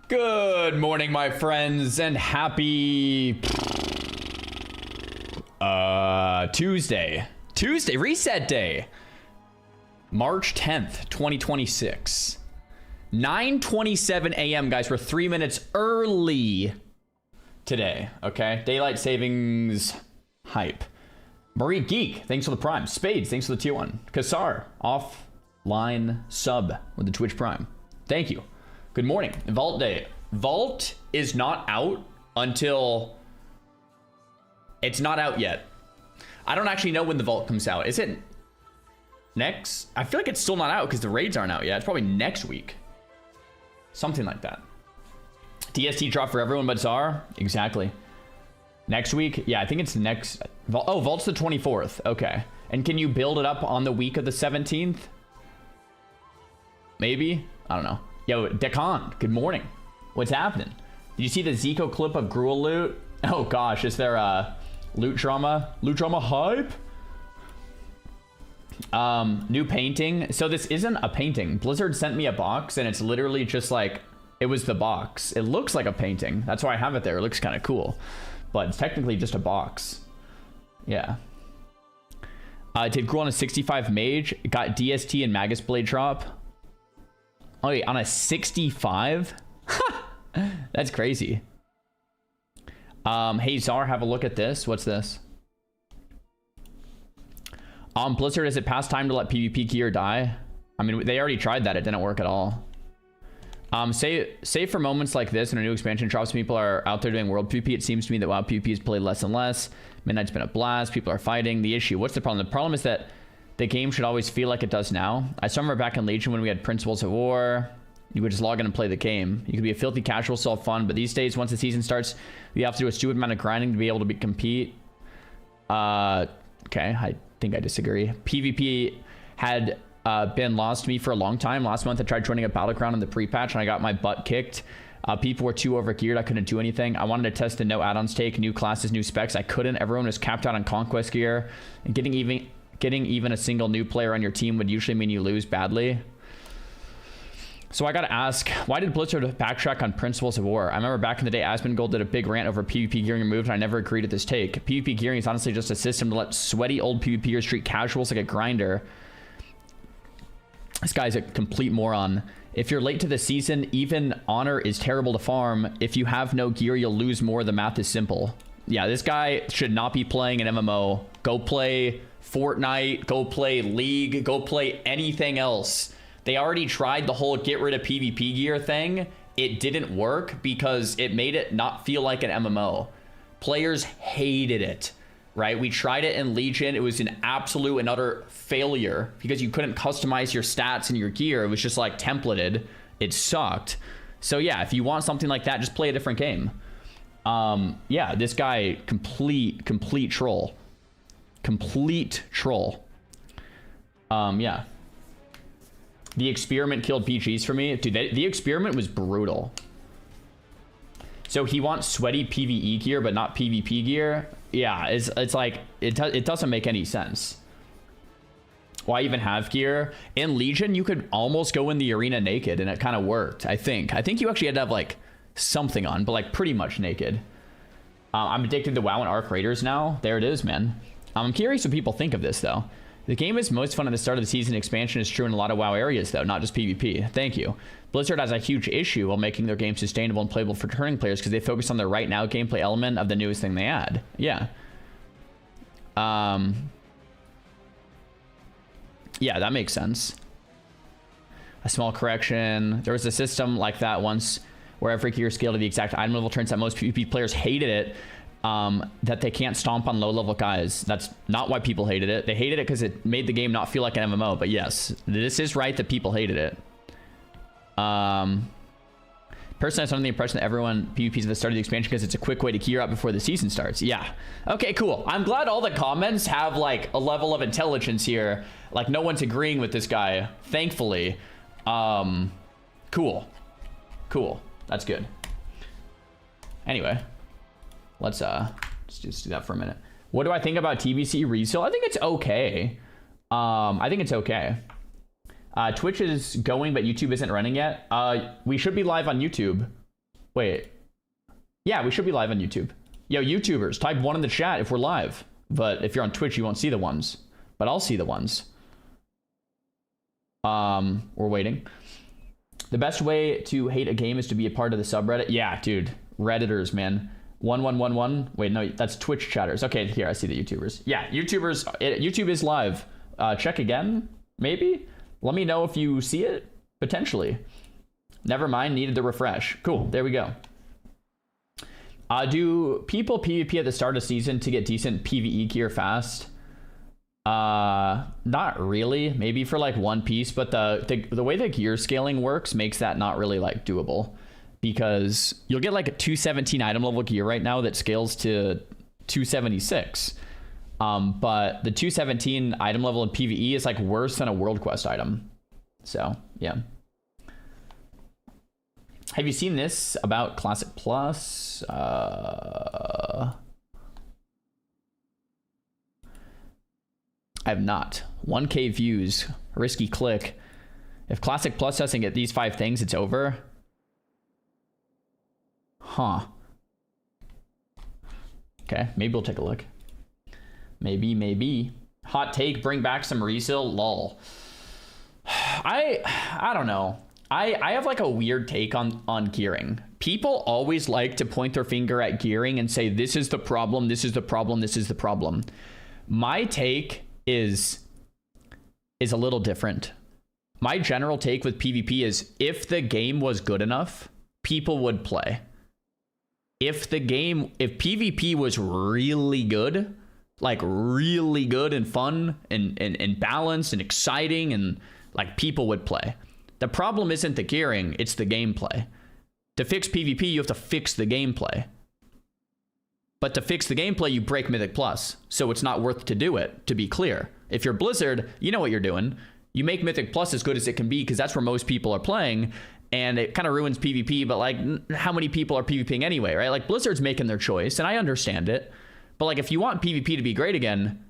Good morning, my friends, and happy Tuesday, reset day, March 10th, 2026, 9:27 a.m. guys. We're 3 minutes early today. Okay, daylight savings hype. Marie Geek, thanks for the prime. Spades, thanks for the tier 1. Kassar, offline sub with the Twitch prime. Thank you. Good morning. Vault day. Vault is not out until... It's not out yet. I don't actually know when the Vault comes out. Is it next? I feel like it's still not out because the raids aren't out yet. It's probably next week. Something like that. DST drop for everyone but Czar? Exactly. Next week? Yeah, I think it's next... Oh, Vault's the 24th. Okay. And can you build it up on the week of the 17th? Maybe? I don't know. Yo, Dekan, good morning. What's happening? Did you see the Zico clip of Gruel loot? Oh gosh, is there a loot drama? Loot drama hype? New painting. So this isn't a painting. Blizzard sent me a box and it's literally just like, it was the box. It looks like a painting. That's why I have it there. It looks kind of cool. But it's technically just a box. Yeah. Did Gruel on a 65 mage. Got DST and Magus Blade drop. Oh, wait, on a 65? That's crazy. Hey, Czar, have a look at this. What's this? Blizzard, is it past time to let PvP gear die? I mean, they already tried that. It didn't work at all. Say for moments like this, when a new expansion drops, people are out there doing world PvP. It seems to me that WoW PvP is played less and less. Midnight's been a blast. People are fighting. The issue, what's the problem? The problem is that the game should always feel like it does now. I still remember back in Legion when we had Principles of War. You would just log in and play the game. You could be a filthy casual, so fun. But these days, once the season starts, you have to do a stupid amount of grinding to be able to compete. Okay, I think I disagree. PvP had been lost to me for a long time. Last month, I tried joining a battleground in the pre-patch, and I got my butt kicked. People were too overgeared. I couldn't do anything. I wanted to test the no add-ons take, new classes, new specs. I couldn't. Everyone was capped out on conquest gear, and getting even a single new player on your team would usually mean you lose badly. So I gotta ask, why did Blizzard backtrack on Principles of War? I remember back in the day, Asmongold did a big rant over PvP gearing removed, and I never agreed to this take. PvP gearing is honestly just a system to let sweaty old PvPers treat casuals like a grinder. This guy's a complete moron. If you're late to the season, even honor is terrible to farm. If you have no gear, you'll lose more. The math is simple. Yeah, this guy should not be playing an MMO. Go play Fortnite, go play League, go play anything else. They already tried the whole get rid of PvP gear thing. It didn't work because it made it not feel like an MMO. Players hated it, right? We tried it in Legion. It was an absolute and utter failure because you couldn't customize your stats and your gear. It was just like templated. It sucked. So yeah, if you want something like that, just play a different game. Yeah, this guy, complete troll. Complete troll. Yeah. The experiment killed PGs for me. Dude, the experiment was brutal. So he wants sweaty PvE gear, but not PvP gear. Yeah, it's like, it doesn't make any sense. Why even have gear? In Legion, you could almost go in the arena naked, and it kind of worked, I think. I think you actually had to have, like, something on, but, like, pretty much naked. I'm addicted to WoW and Arc Raiders now. There it is, man. I'm curious what people think of this, though. The game is most fun at the start of the season. Expansion is true in a lot of WoW areas, though, not just PvP. Thank you. Blizzard has a huge issue while making their game sustainable and playable for returning players because they focus on the right now gameplay element of the newest thing they add. Yeah. Yeah, that makes sense. A small correction. There was a system like that once where every gear scale to the exact item level. Turns out most PvP players hated it. That they can't stomp on low-level guys. That's not why people hated it. They hated it because it made the game not feel like an MMO. But yes, this is right that people hated it. Personally, I was under the impression that everyone PvPs at the start of the expansion because it's a quick way to gear up before the season starts. Yeah. Okay, cool. I'm glad all the comments have, like, a level of intelligence here. Like, no one's agreeing with this guy, thankfully. Cool. Cool. That's good. Anyway. Let's just do that for a minute. What do I think about TBC resale? I think it's okay. I think it's okay. Twitch is going, but YouTube isn't running yet. We should be live on YouTube Wait. Yeah, we should be live on YouTube. Yo, YouTubers, type 1 in the chat if we're live. But if you're on Twitch, you won't see the ones. But I'll see the ones. We're waiting. The best way to hate a game is to be a part of the subreddit. Yeah, dude. Redditors, man. 1111. Wait, no, that's Twitch chatters. Okay, here, I see the YouTubers. Yeah, YouTubers. YouTube is live. Check again, maybe? Let me know if you see it. Potentially. Never mind, needed the refresh. Cool, there we go. Do people PvP at the start of season to get decent PvE gear fast? Not really. Maybe for like one piece, but the way the gear scaling works makes that not really like doable, because you'll get like a 217 item level gear right now that scales to 276. But the 217 item level in PvE is like worse than a world quest item. So yeah. Have you seen this about Classic Plus? I have not. 1K views, risky click. If Classic Plus doesn't get these 5 things, it's over. Huh. Okay, maybe we'll take a look. Maybe. Hot take, bring back some reseal, lol. I don't know. I have like a weird take on gearing. People always like to point their finger at gearing and say, this is the problem, this is the problem, this is the problem. My take is a little different. My general take with PvP is, if the game was good enough, people would play. If PvP was really good, like really good and fun and balanced and exciting, and like, people would play. The problem isn't the gearing, it's the gameplay. To fix PvP, you have to fix the gameplay. But to fix the gameplay, you break Mythic Plus. So it's not worth to do it, to be clear. If you're Blizzard, you know what you're doing. You make Mythic Plus as good as it can be, because that's where most people are playing. And it kind of ruins PvP, but like, how many people are PvPing anyway, right? Like, Blizzard's making their choice, and I understand it. But like, if you want PvP to be great again,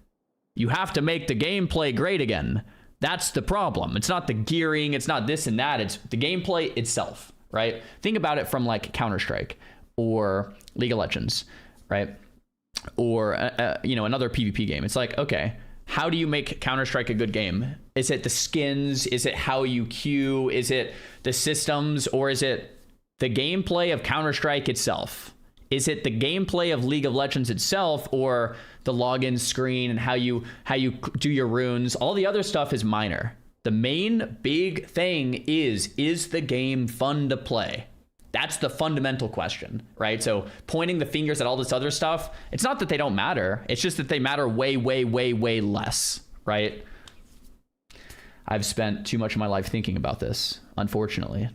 you have to make the gameplay great again. That's the problem. It's not the gearing, it's not this and that, it's the gameplay itself, right? Think about it from like Counter-Strike or League of Legends, right? Or, you know, another PvP game. It's like, okay, how do you make Counter-Strike a good game? Is it the skins? Is it how you queue? Is it the systems? Or is it the gameplay of Counter-Strike itself? Is it the gameplay of League of Legends itself, or the login screen and how you do your runes? All the other stuff is minor. The main big thing is the game fun to play? That's the fundamental question, right? So pointing the fingers at all this other stuff, it's not that they don't matter. It's just that they matter way, way, way, way less, right? I've spent too much of my life thinking about this, unfortunately.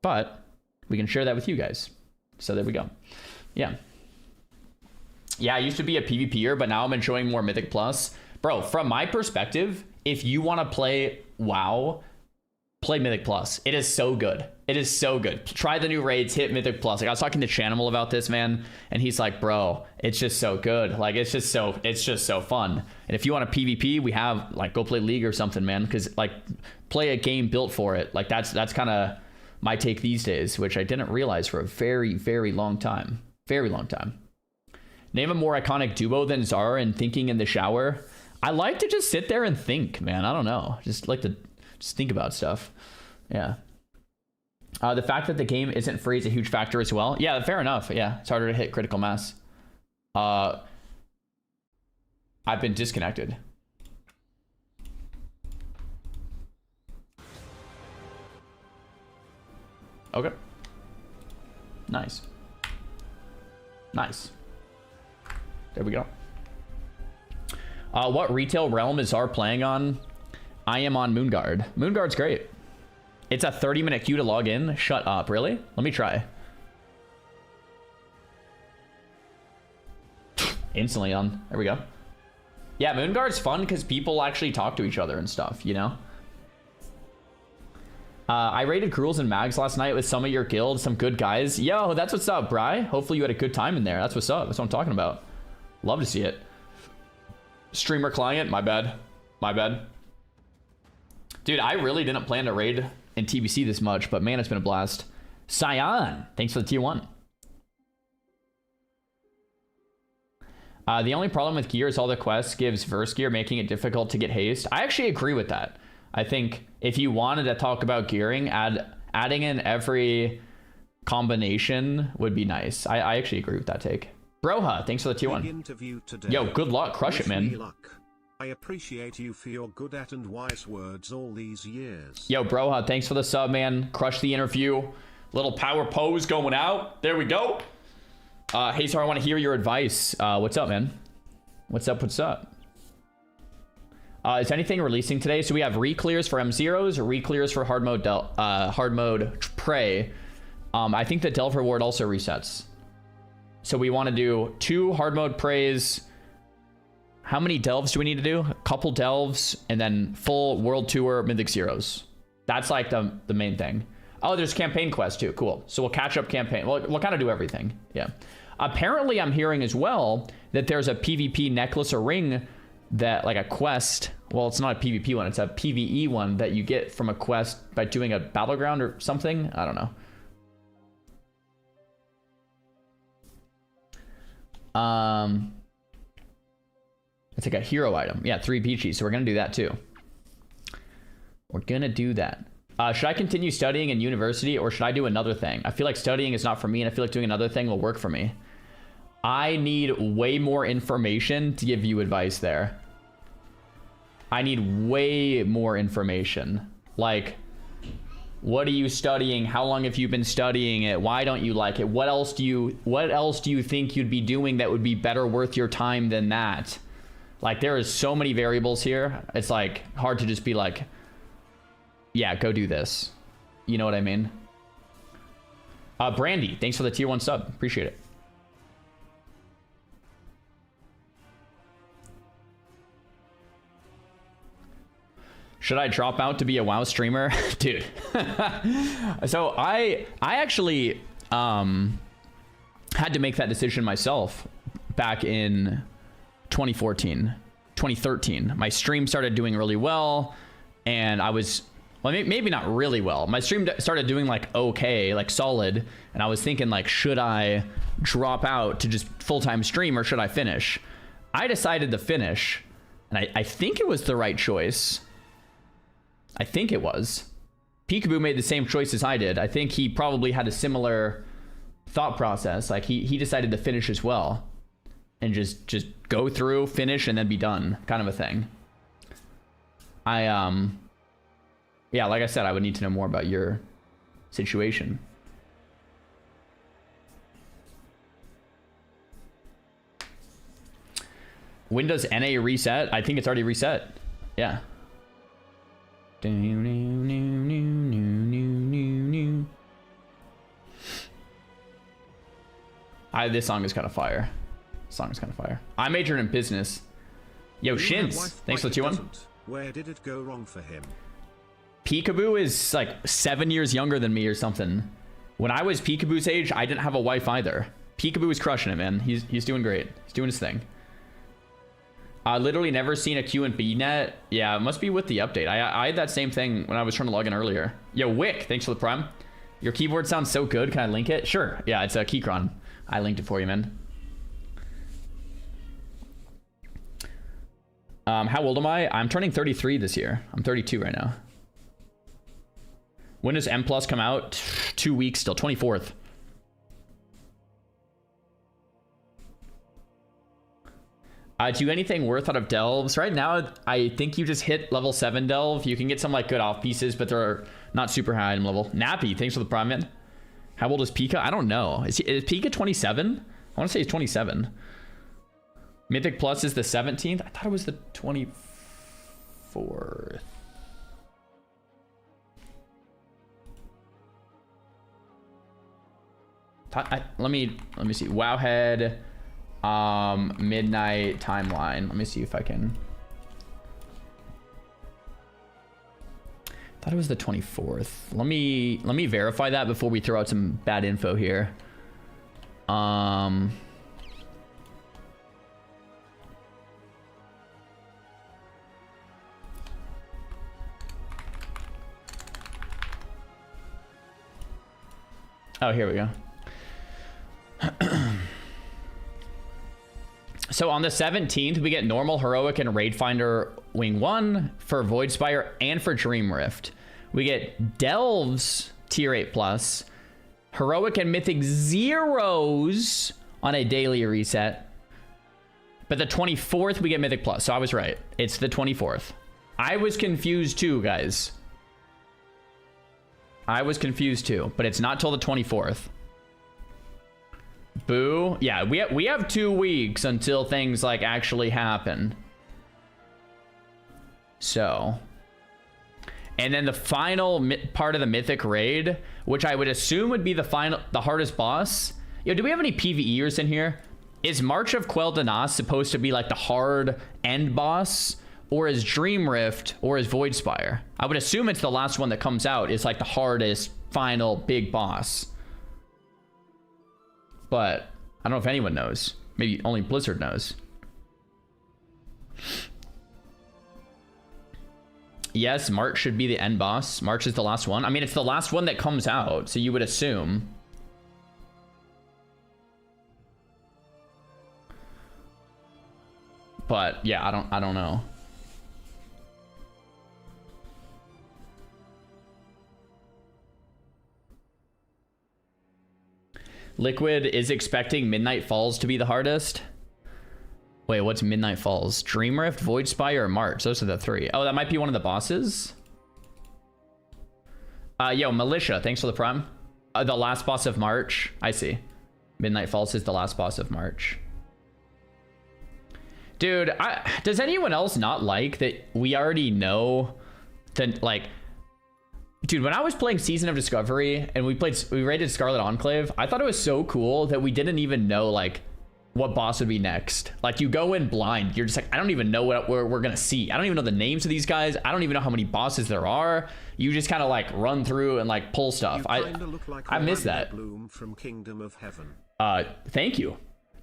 But we can share that with you guys. So there we go. Yeah. Yeah, I used to be a PvPer, but now I'm enjoying more Mythic Plus. Bro, from my perspective, if you want to play WoW, play Mythic Plus. It is so good. It is so good. Try the new raids, hit Mythic Plus. Like, I was talking to Chanimal about this, man, and he's like, bro, it's just so good. Like, it's just so fun. And if you want a PvP, we have, like, go play League or something, man, because, like, play a game built for it. Like, that's kind of my take these days, which I didn't realize for a very, very long time. Very long time. Name a more iconic duo than Zara and Thinking in the Shower. I like to just sit there and think, man. I don't know. Just like to just think about stuff. Yeah. The fact that the game isn't free is a huge factor as well. Yeah, fair enough. Yeah, it's harder to hit critical mass. I've been disconnected. Okay. Nice. Nice. There we go. What retail realm is Zar playing on? I am on Moonguard. Moonguard's great. It's a 30-minute queue to log in. Shut up, really? Let me try. Instantly on. There we go. Yeah, Moonguard's fun because people actually talk to each other and stuff, you know? I raided Gruels and Mags last night with some of your guild, some good guys. Yo, that's what's up, Bri. Hopefully you had a good time in there. That's what's up. That's what I'm talking about. Love to see it. Streamer client, my bad. My bad. Dude, I really didn't plan to raid in TBC this much, but man, it's been a blast. Cyan, thanks for the tier 1. The only problem with gear is all the quests gives verse gear, making it difficult to get haste. I actually agree with that. I think if you wanted to talk about gearing, adding in every combination would be nice. I actually agree with that take. Broha, thanks for the tier 1. Yo, good luck. Crush it, man. I appreciate you for your good at and wise words all these years. Yo, Broha, thanks for the sub, man. Crush the interview. Little power pose going out. There we go. Hey, sir, I want to hear your advice. What's up, man? What's up? What's up? Is anything releasing today? So we have re-clears for M0s, re-clears for hard mode Prey. I think the Delve reward also resets. So we want to do 2 hard mode Preys. How many delves do we need to do? A couple delves and then full world tour Mythic Zeros. That's like the main thing. Oh, there's campaign quests too. Cool. So we'll catch up campaign. We'll kind of do everything. Yeah. Apparently, I'm hearing as well that there's a PvP necklace or ring that, like a quest. Well, it's not a PvP one. It's a PvE one that you get from a quest by doing a battleground or something. I don't know. It's like a hero item. Yeah, 3 peaches. So we're going to do that too. We're going to do that. Should I continue studying in university or should I do another thing? I feel like studying is not for me and I feel like doing another thing will work for me. I need way more information to give you advice there. I need way more information. Like, what are you studying? How long have you been studying it? Why don't you like it? What else do you think you'd be doing that would be better worth your time than that? Like, there is so many variables here. It's like hard to just be like, yeah, go do this. You know what I mean? Brandy, thanks for the tier 1 sub. Appreciate it. Should I drop out to be a WoW streamer? Dude. So I actually had to make that decision myself back in 2013. My stream started doing really well and I was, well, maybe not really well. My stream started doing like okay, like solid. And I was thinking like, should I drop out to just full-time stream or should I finish? I decided to finish and I think it was the right choice. I think it was. Peekaboo made the same choice as I did. I think he probably had a similar thought process. Like he decided to finish as well and just go through, finish, and then be done, kind of a thing. Yeah, like I said, I would need to know more about your situation. Windows NA reset? I think it's already reset. Yeah. This song is kind of fire. I majored in business. Yo, Shins, thanks for the 2-1. Where did it go wrong for him? Peekaboo is like 7 years younger than me or something. When I was Peekaboo's age, I didn't have a wife either. Peekaboo is crushing it, man. He's doing great. He's doing his thing. Literally never seen a Q&B net. Yeah, it must be with the update. I had that same thing when I was trying to log in earlier. Yo, Wick, thanks for the prime. Your keyboard sounds so good. Can I link it? Sure. Yeah, it's a Keychron. I linked it for you, man. How old am I? I'm turning 33 this year. I'm 32 right now. When does M Plus come out? 2 weeks still, 24th. Do anything worth out of delves? Right now, I think you just hit level 7 delve. You can get some like good off pieces, but they're not super high item level. Nappy, thanks for the prime, man. How old is Pika? I don't know. Is Pika 27? I want to say he's 27. Mythic Plus is the 17th. I thought it was the 24th. Let me see. Wowhead. Midnight timeline. Let me see if I can. Thought it was the 24th. Let me verify that before we throw out some bad info here. Oh, here we go. So on the 17th, we get normal, heroic, and raid finder wing 1 for Void Spire and for Dream Rift. We get Delves tier 8 plus, heroic and mythic 0s on a daily reset. But the 24th, we get mythic plus. So I was right. It's the 24th. I was confused too, guys. I was confused too, but it's not till the 24th. Boo. Yeah, we have 2 weeks until things like actually happen. So, and then the final part of the mythic raid, which I would assume would be the hardest boss. Yo, do we have any PvEers in here? Is March of Quell Danas supposed to be like the hard end boss, or is Dream Rift, or is Void Spire? I would assume it's the last one that comes out is like the hardest final big boss. But I don't know if anyone knows. Maybe only Blizzard knows. Yes, March should be the end boss. March is the last one. I mean, it's the last one that comes out, so you would assume. But yeah, I don't know. Liquid is expecting Midnight Falls to be the hardest. Wait, what's Midnight Falls? Dream Rift, Void Spire, or March? Those are the 3. Oh, that might be one of the bosses. Yo, Militia, thanks for the prime. The last boss of March. I see. Midnight Falls is the last boss of March. Dude, does anyone else not like that we already know that, like... Dude, when I was playing Season of Discovery and we raided Scarlet Enclave, I thought it was so cool that we didn't even know, like, what boss would be next. Like, you go in blind. You're just like, I don't even know what we're gonna see. I don't even know the names of these guys. I don't even know how many bosses there are. You just kind of, like, run through and, like, pull stuff. I miss that. Bloom from Kingdom of Heaven. Thank you.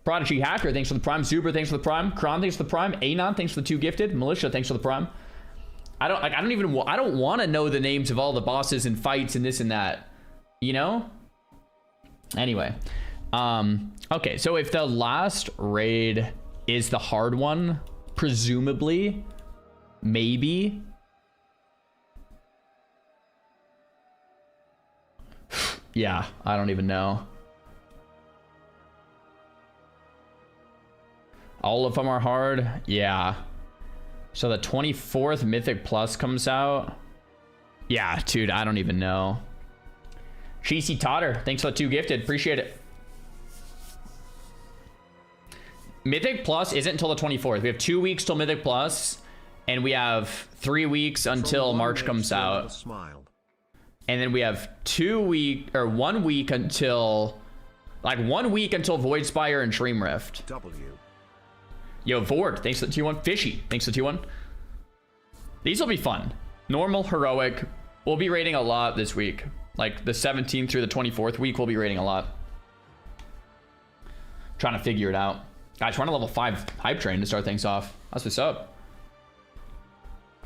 Prodigy Hacker, thanks for the prime. Zuber, thanks for the prime. Kron, thanks for the prime. Anon, thanks for the 2 gifted. Militia, thanks for the prime. I don't want to know the names of all the bosses and fights and this and that, you know? Anyway, okay, so if the last raid is the hard one, presumably, maybe. Yeah, I don't even know. All of them are hard? Yeah. So the 24th Mythic Plus comes out. Yeah, dude, I don't even know. Cheesy Totter, thanks for the 2 gifted. Appreciate it. Mythic Plus isn't until the 24th. We have 2 weeks till Mythic Plus, and we have 3 weeks until March comes out. And then we have 1 week until... Like 1 week until Void Spire and Dream Rift. Yo, Vord, thanks for the 2-1. Fishy, thanks for the 2-1. These will be fun. Normal, heroic. We'll be raiding a lot this week. Like the 17th through the 24th week, we'll be raiding a lot. Trying to figure it out. Guys, we're on a level 5 hype train to start things off. That's what's up.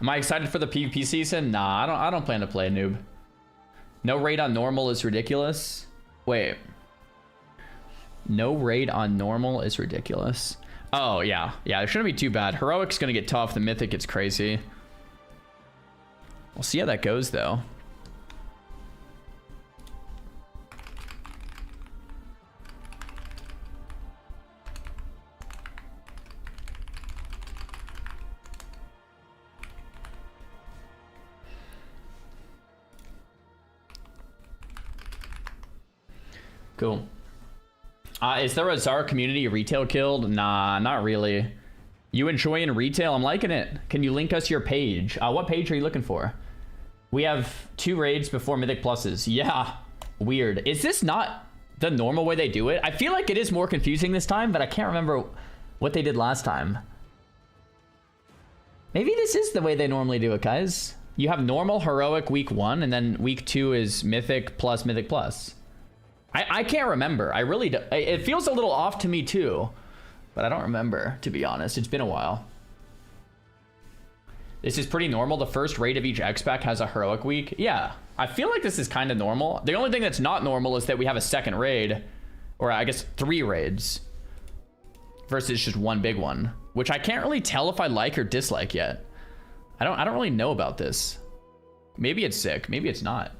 Am I excited for the PvP season? Nah, I don't plan to play a noob. No raid on normal is ridiculous. Wait. No raid on normal is ridiculous. Oh, yeah. Yeah, it shouldn't be too bad. Heroic's going to get tough. The Mythic gets crazy. We'll see how that goes, though. Cool. Is there a Zara community retail guild? Nah, not really. You enjoying retail? I'm liking it. Can you link us your page? What page are you looking for? We have 2 raids before Mythic Pluses. Yeah, weird. Is this not the normal way they do it? I feel like it is more confusing this time, but I can't remember what they did last time. Maybe this is the way they normally do it, guys. You have normal, heroic week 1, and then week 2 is Mythic plus Mythic plus. I can't remember. I really do. It feels a little off to me too, but I don't remember, to be honest. It's been a while. This is pretty normal. The first raid of each X-Pack has a heroic week. Yeah, I feel like this is kind of normal. The only thing that's not normal is that we have a second raid, or I guess 3 raids versus just one big one, which I can't really tell if I like or dislike yet. I don't really know about this. Maybe it's sick, maybe it's not.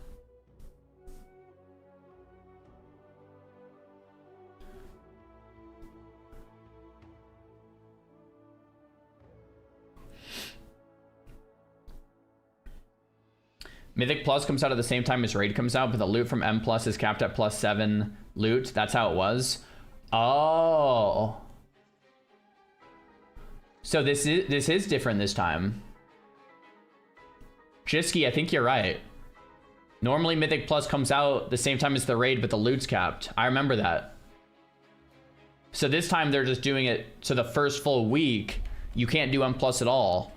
Mythic Plus comes out at the same time as Raid comes out, but the loot from M Plus is capped at +7 loot. That's how it was. Oh. So this is different this time. Jisky, I think you're right. Normally Mythic Plus comes out the same time as the Raid, but the loot's capped. I remember that. So this time they're just doing it so the first full week you can't do M Plus at all.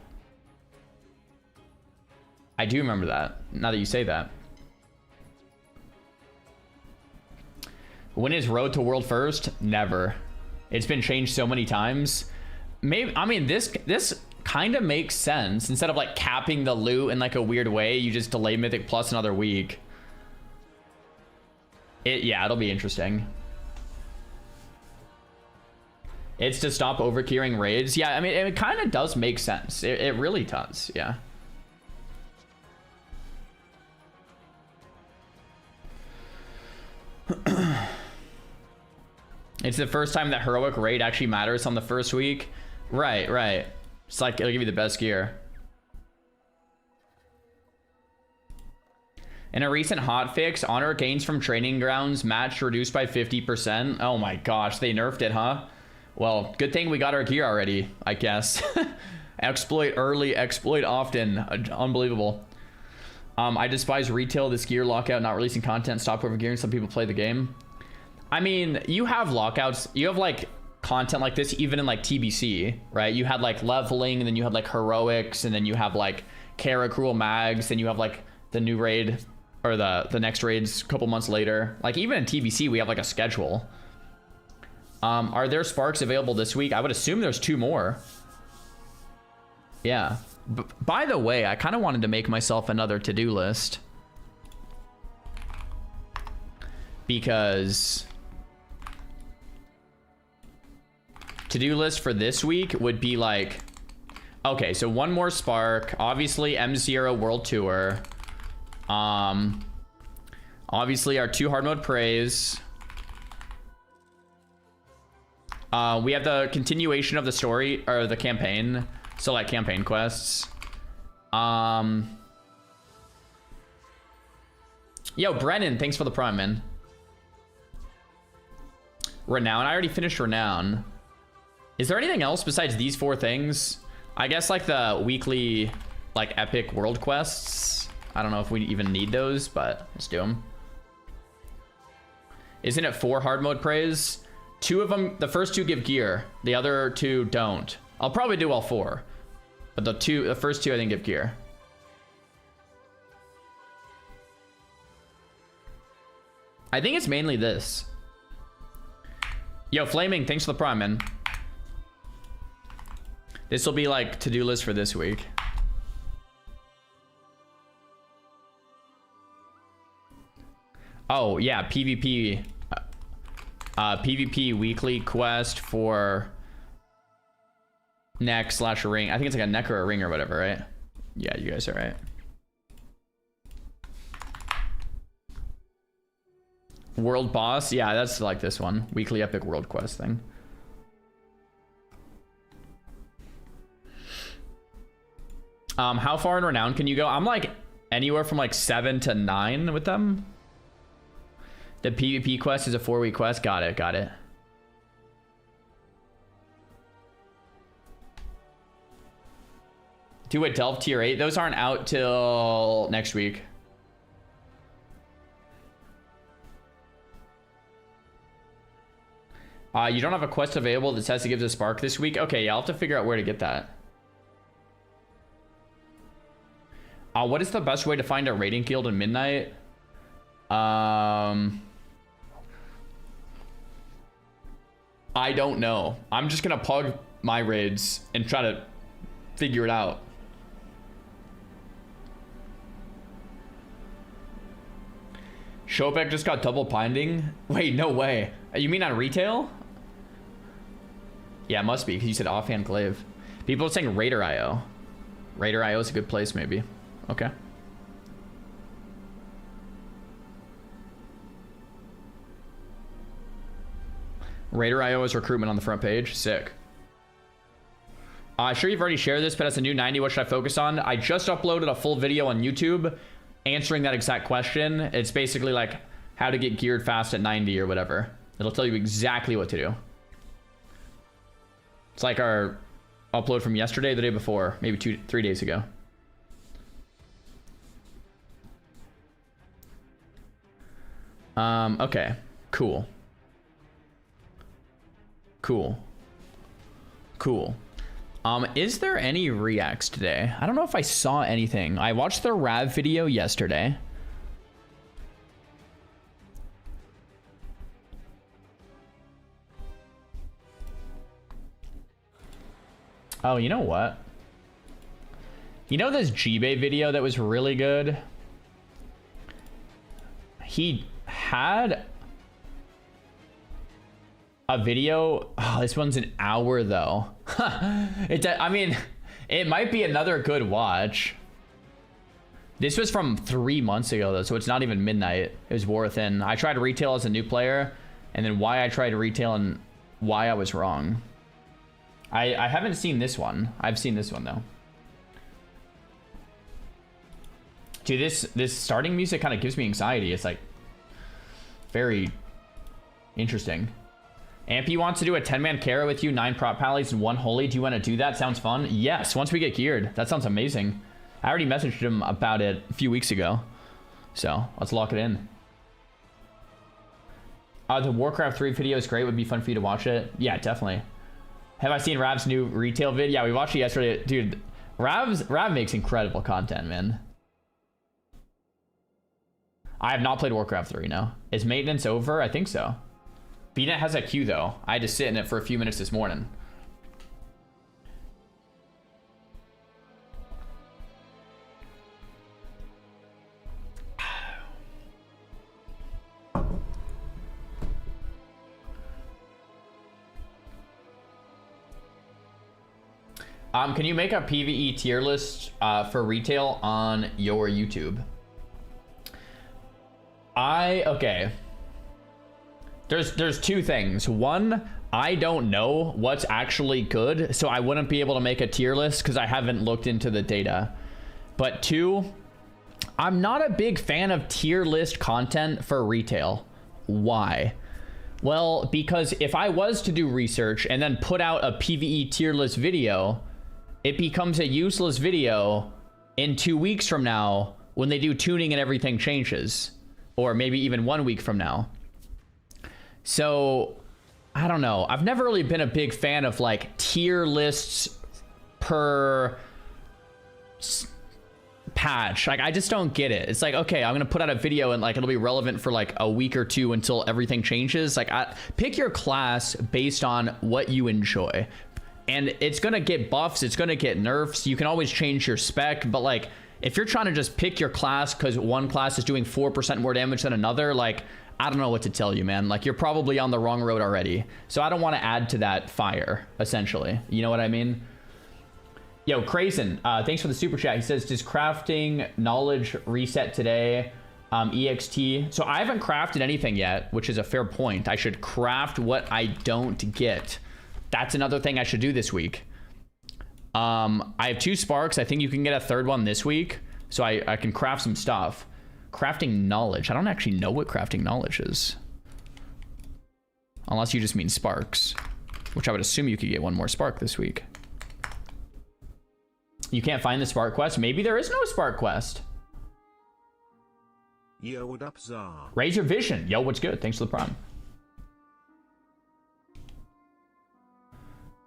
I do remember that, now that you say that. When is Road to World First? Never. It's been changed so many times. Maybe, I mean, this kind of makes sense. Instead of like capping the loot in like a weird way, you just delay Mythic Plus another week. Yeah, it'll be interesting. It's to stop overqueuing raids. Yeah, I mean, it kind of does make sense. It really does, yeah. It's the first time that heroic raid actually matters on the first week. Right, right. It's like it'll give you the best gear. In a recent hotfix, honor gains from training grounds match reduced by 50%. Oh my gosh, they nerfed it, huh? Well, good thing we got our gear already, I guess. Exploit early, exploit often. Unbelievable. I despise retail, this gear lockout, not releasing content, stop overgearing, some people play the game. I mean, you have lockouts, you have like content like this even in like TBC, right? You had like leveling, and then you had like heroics, and then you have like Kara Cruel Mags, then you have like the new raid, or the next raids a couple months later. Like even in TBC, we have like a schedule. Are there sparks available this week? I would assume there's 2 more. Yeah. By the way, I kind of wanted to make myself another to-do list. Because to-do list for this week would be like, okay, so 1 more spark, obviously M0 World Tour. Obviously our 2 hard mode praise. We have the continuation of the story, or the campaign. So like campaign quests. Yo, Brennan, thanks for the prime, man. Renown, I already finished Renown. Is there anything else besides these 4 things? I guess like the weekly like epic world quests. I don't know if we even need those, but let's do them. Isn't it 4 hard mode praise? 2 of them, the first 2 give gear. The other 2 don't. I'll probably do all 4. But the first 2 I think give gear. I think it's mainly this. Yo, Flaming, thanks for the prime, man. This will be like to-do list for this week. Oh, yeah, PvP. PvP weekly quest for neck / ring. I think it's like a neck or a ring or whatever, right? Yeah, you guys are right. World boss. Yeah, that's like this one. Weekly epic world quest thing. How far in Renown can you go? I'm like anywhere from like 7 to 9 with them. The PvP quest is a 4-week quest. Got it, got it. Do a Delve tier 8. Those aren't out till next week. You don't have a quest available that says it gives a spark this week? Okay, yeah, I'll have to figure out where to get that. What is the best way to find a raiding guild in Midnight? I don't know. I'm just gonna pug my raids and try to figure it out. Chopek just got double binding. Wait, no way. You mean on retail? Yeah, it must be because you said offhand glaive. People are saying Raider IO. Raider IO is a good place, maybe. Okay. Raider IO is recruitment on the front page. Sick. Sure you've already shared this, but as a new 90, what should I focus on? I just uploaded a full video on YouTube answering that exact question. It's basically like how to get geared fast at 90 or whatever. It'll tell you exactly what to do. It's like our upload from yesterday, the day before, maybe 3 days ago. Okay, cool. Cool. Is there any reacts today? I don't know if I saw anything. I watched the Rav video yesterday. Oh, you know what? You know this G-Bay video that was really good? He had a video. Oh, this one's an hour though. I mean, it might be another good watch. This was from 3 months ago though, so it's not even midnight. It was War Within. I tried retail as a new player, and then why I tried retail and why I was wrong. I haven't seen this one. I've seen this one though. Dude, this starting music kind of gives me anxiety. It's like very interesting. Ampy wants to do a 10-man Kara with you, 9 prop pallies and 1 holy. Do you want to do that? Sounds fun. Yes, once we get geared. That sounds amazing. I already messaged him about it a few weeks ago. So let's lock it in. The Warcraft 3 video is great. Would be fun for you to watch it. Yeah, definitely. Have I seen Rav's new retail vid? Yeah, we watched it yesterday. Dude, Rav makes incredible content, man. I have not played Warcraft 3, no. Is maintenance over? I think so. BNet has a queue, though. I had to sit in it for a few minutes this morning. Can you make a PvE tier list for retail on your YouTube? Okay. There's 2 things. One, I don't know what's actually good, so I wouldn't be able to make a tier list because I haven't looked into the data. But 2, I'm not a big fan of tier list content for retail. Why? Well, because if I was to do research and then put out a PvE tier list video, it becomes a useless video in 2 weeks from now when they do tuning and everything changes, or maybe even 1 week from now. So I don't know. I've never really been a big fan of like tier lists per patch. Like, I just don't get it. It's like, okay, I'm gonna put out a video and like it'll be relevant for like a week or 2 until everything changes. Like, pick your class based on what you enjoy. And it's gonna get buffs, it's gonna get nerfs. You can always change your spec, but like if you're trying to just pick your class because one class is doing 4% more damage than another, like, I don't know what to tell you, man. Like, you're probably on the wrong road already. So I don't want to add to that fire, essentially. You know what I mean? Yo, Crazen, thanks for the super chat. He says, does crafting knowledge reset today? EXT. So I haven't crafted anything yet, which is a fair point. I should craft what I don't get. That's another thing I should do this week. I have 2 sparks. I think you can get a 3rd one this week. So I can craft some stuff. Crafting knowledge. I don't actually know what crafting knowledge is. Unless you just mean sparks. Which I would assume you could get 1 more spark this week. You can't find the spark quest? Maybe there is no spark quest. Yo, what up, Zar? Raise your vision. Yo, what's good? Thanks for the prime.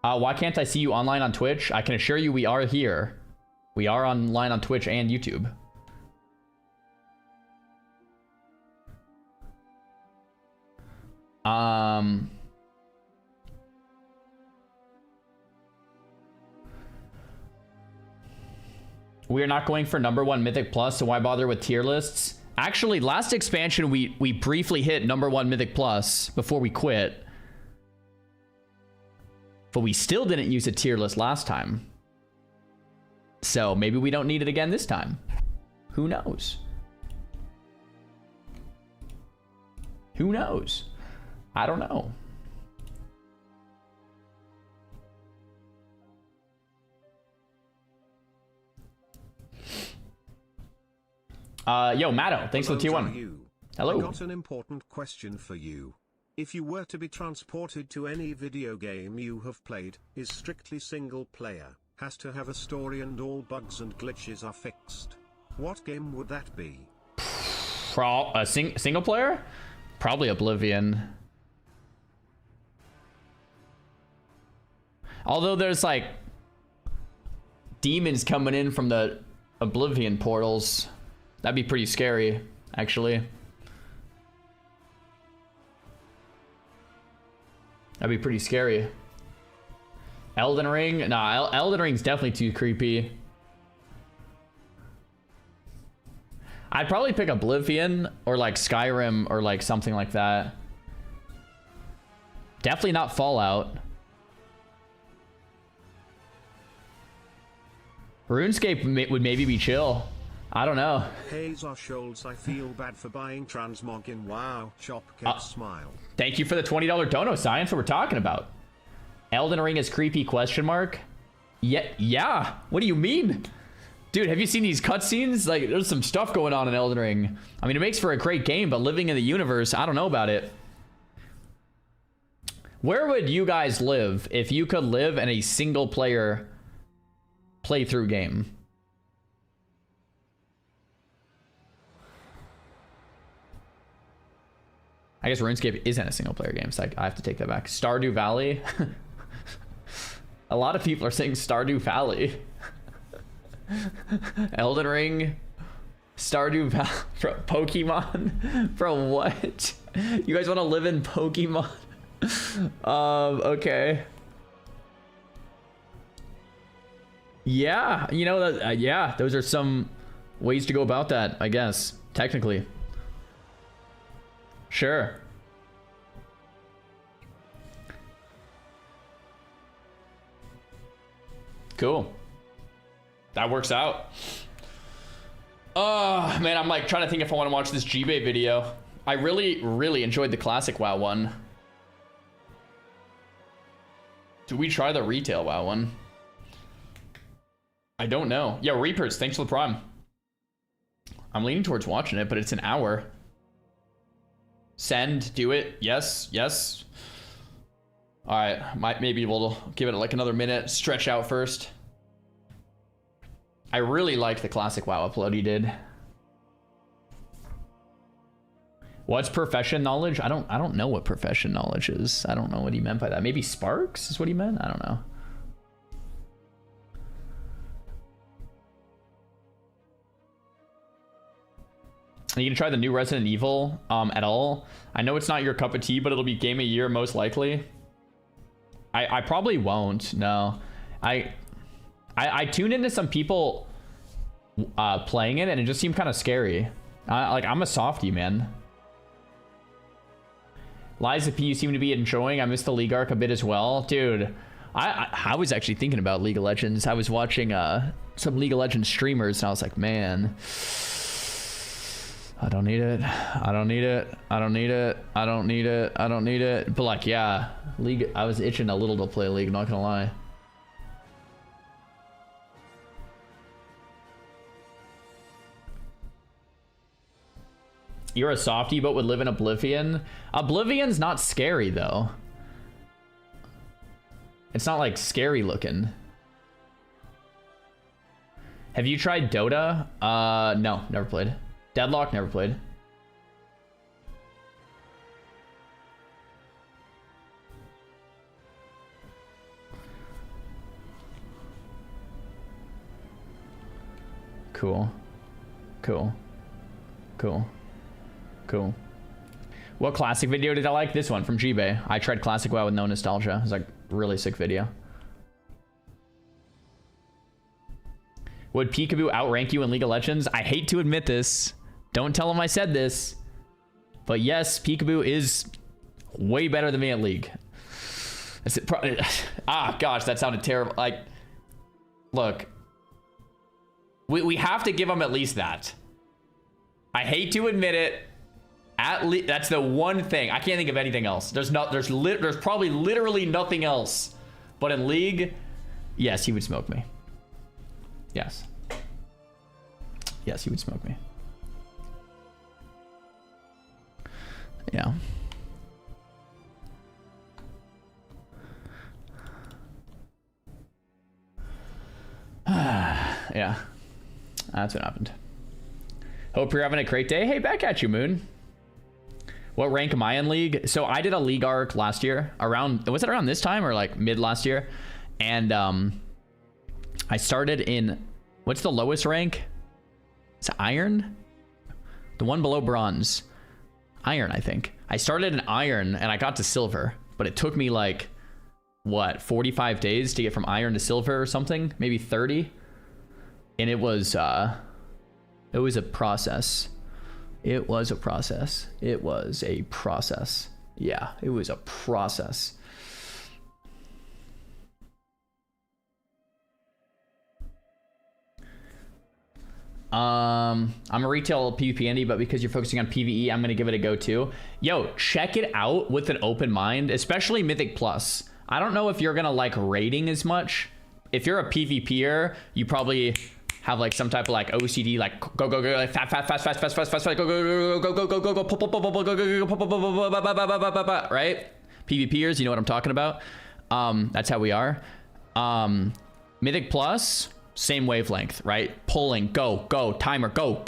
Why can't I see you online on Twitch? I can assure you we are here. We are online on Twitch and YouTube. We are not going for #1 Mythic Plus, so why bother with tier lists? Actually, last expansion, we briefly hit #1 Mythic Plus before we quit. But we still didn't use a tier list last time. So maybe we don't need it again this time. Who knows? Who knows? I don't know. Yo, Matto, thanks for the tier 1. Hello. I got an important question for you. If you were to be transported to any video game you have played, is strictly single player, has to have a story and all bugs and glitches are fixed, what game would that be? A single player? Probably Oblivion. Although there's like demons coming in from the Oblivion portals. That'd be pretty scary, actually. That'd be pretty scary. Elden Ring? Nah, Elden Ring's definitely too creepy. I'd probably pick Oblivion or like Skyrim or like something like that. Definitely not Fallout. RuneScape would maybe be chill. I don't know. Hey Scholz, I feel bad for buying transmog in WoW. Chop gets smile. Thank you for the $20 dono, Science. What we're talking about. Elden Ring is creepy, question mark? Yeah. What do you mean? Dude, have you seen these cutscenes? Like, there's some stuff going on in Elden Ring. I mean, it makes for a great game, but living in the universe, I don't know about it. Where would you guys live if you could live in a single player playthrough game? I guess RuneScape isn't a single player game, so I have to take that back. Stardew Valley? A lot of people are saying Stardew Valley. Elden Ring? Stardew Valley? Pokemon? Bro, what? You guys want to live in Pokemon? Okay. Yeah, you know, yeah, those are some ways to go about that, I guess, technically. Sure. Cool. That works out. Oh, man, I'm like trying to think if I want to watch this G-Bay video. I really enjoyed the classic WoW one. Do we try the retail WoW one? I don't know. Yeah, Reapers, thanks for the prime. I'm leaning towards watching it, but it's an hour. Send, do it. Yes. All right, maybe we'll give it like another minute. Stretch out first. I really liked the classic WoW upload he did. What's profession knowledge? I don't know what profession knowledge is. I don't know what he meant by that. Maybe Sparks is what he meant. I don't know. Are you gonna try the new Resident Evil at all? I know it's not your cup of tea, but it'll be game of year most likely. I probably won't. No, I tuned into some people playing it, and it just seemed kind of scary. Like, I'm a softie, man. Liza P, you seem to be enjoying. I missed the League Arc a bit as well, dude. I was actually thinking about League of Legends. I was watching some League of Legends streamers, and I was like, man. I don't need it. I don't need it. I don't need it. I don't need it. I don't need it. But like, yeah, League. I was itching a little to play League, not gonna lie. You're a softie, but would live in Oblivion. Oblivion's not scary though. It's not like scary looking. Have you tried Dota? No, never played. Deadlock, never played. Cool. What classic video did I like? This one from G-Bay. I tried classic WoW with no nostalgia. It was like really sick video. Would Peekaboo outrank you in League of Legends? I hate to admit this, Don't tell him I said this. But yes, Peekaboo is way better than me at League. Gosh, that sounded terrible. Like, look. We have to give him at least that. I hate to admit it. At least that's the one thing. I can't think of anything else. There's probably literally nothing else. But in League, yes, he would smoke me. Yes. Yes, he would smoke me. Yeah. Yeah. That's what happened. Hope you're having a great day. Hey, back at you, Moon. What rank am I in League? So I did a League arc last year. Was it around this time or like mid last year? And I started in, what's the lowest rank? It's Iron? The one below Bronze. Iron, I think. I started in Iron and I got to Silver. But it took me like, what, 45 days to get from Iron to Silver or something? Maybe 30? And it was a process. It was a process. It was a process. Yeah, it was a process. I'm a retail PvP indie, but because you're focusing on PvE, I'm gonna give it a go too. Yo, check it out with an open mind, especially Mythic Plus. I don't know if you're gonna like raiding as much. If you're a PvPer, you probably have like some type of like OCD, like go like fast go right? PvPers, you know what I'm talking about. That's how we are. Mythic Plus, same wavelength, right? Pulling, go timer, go.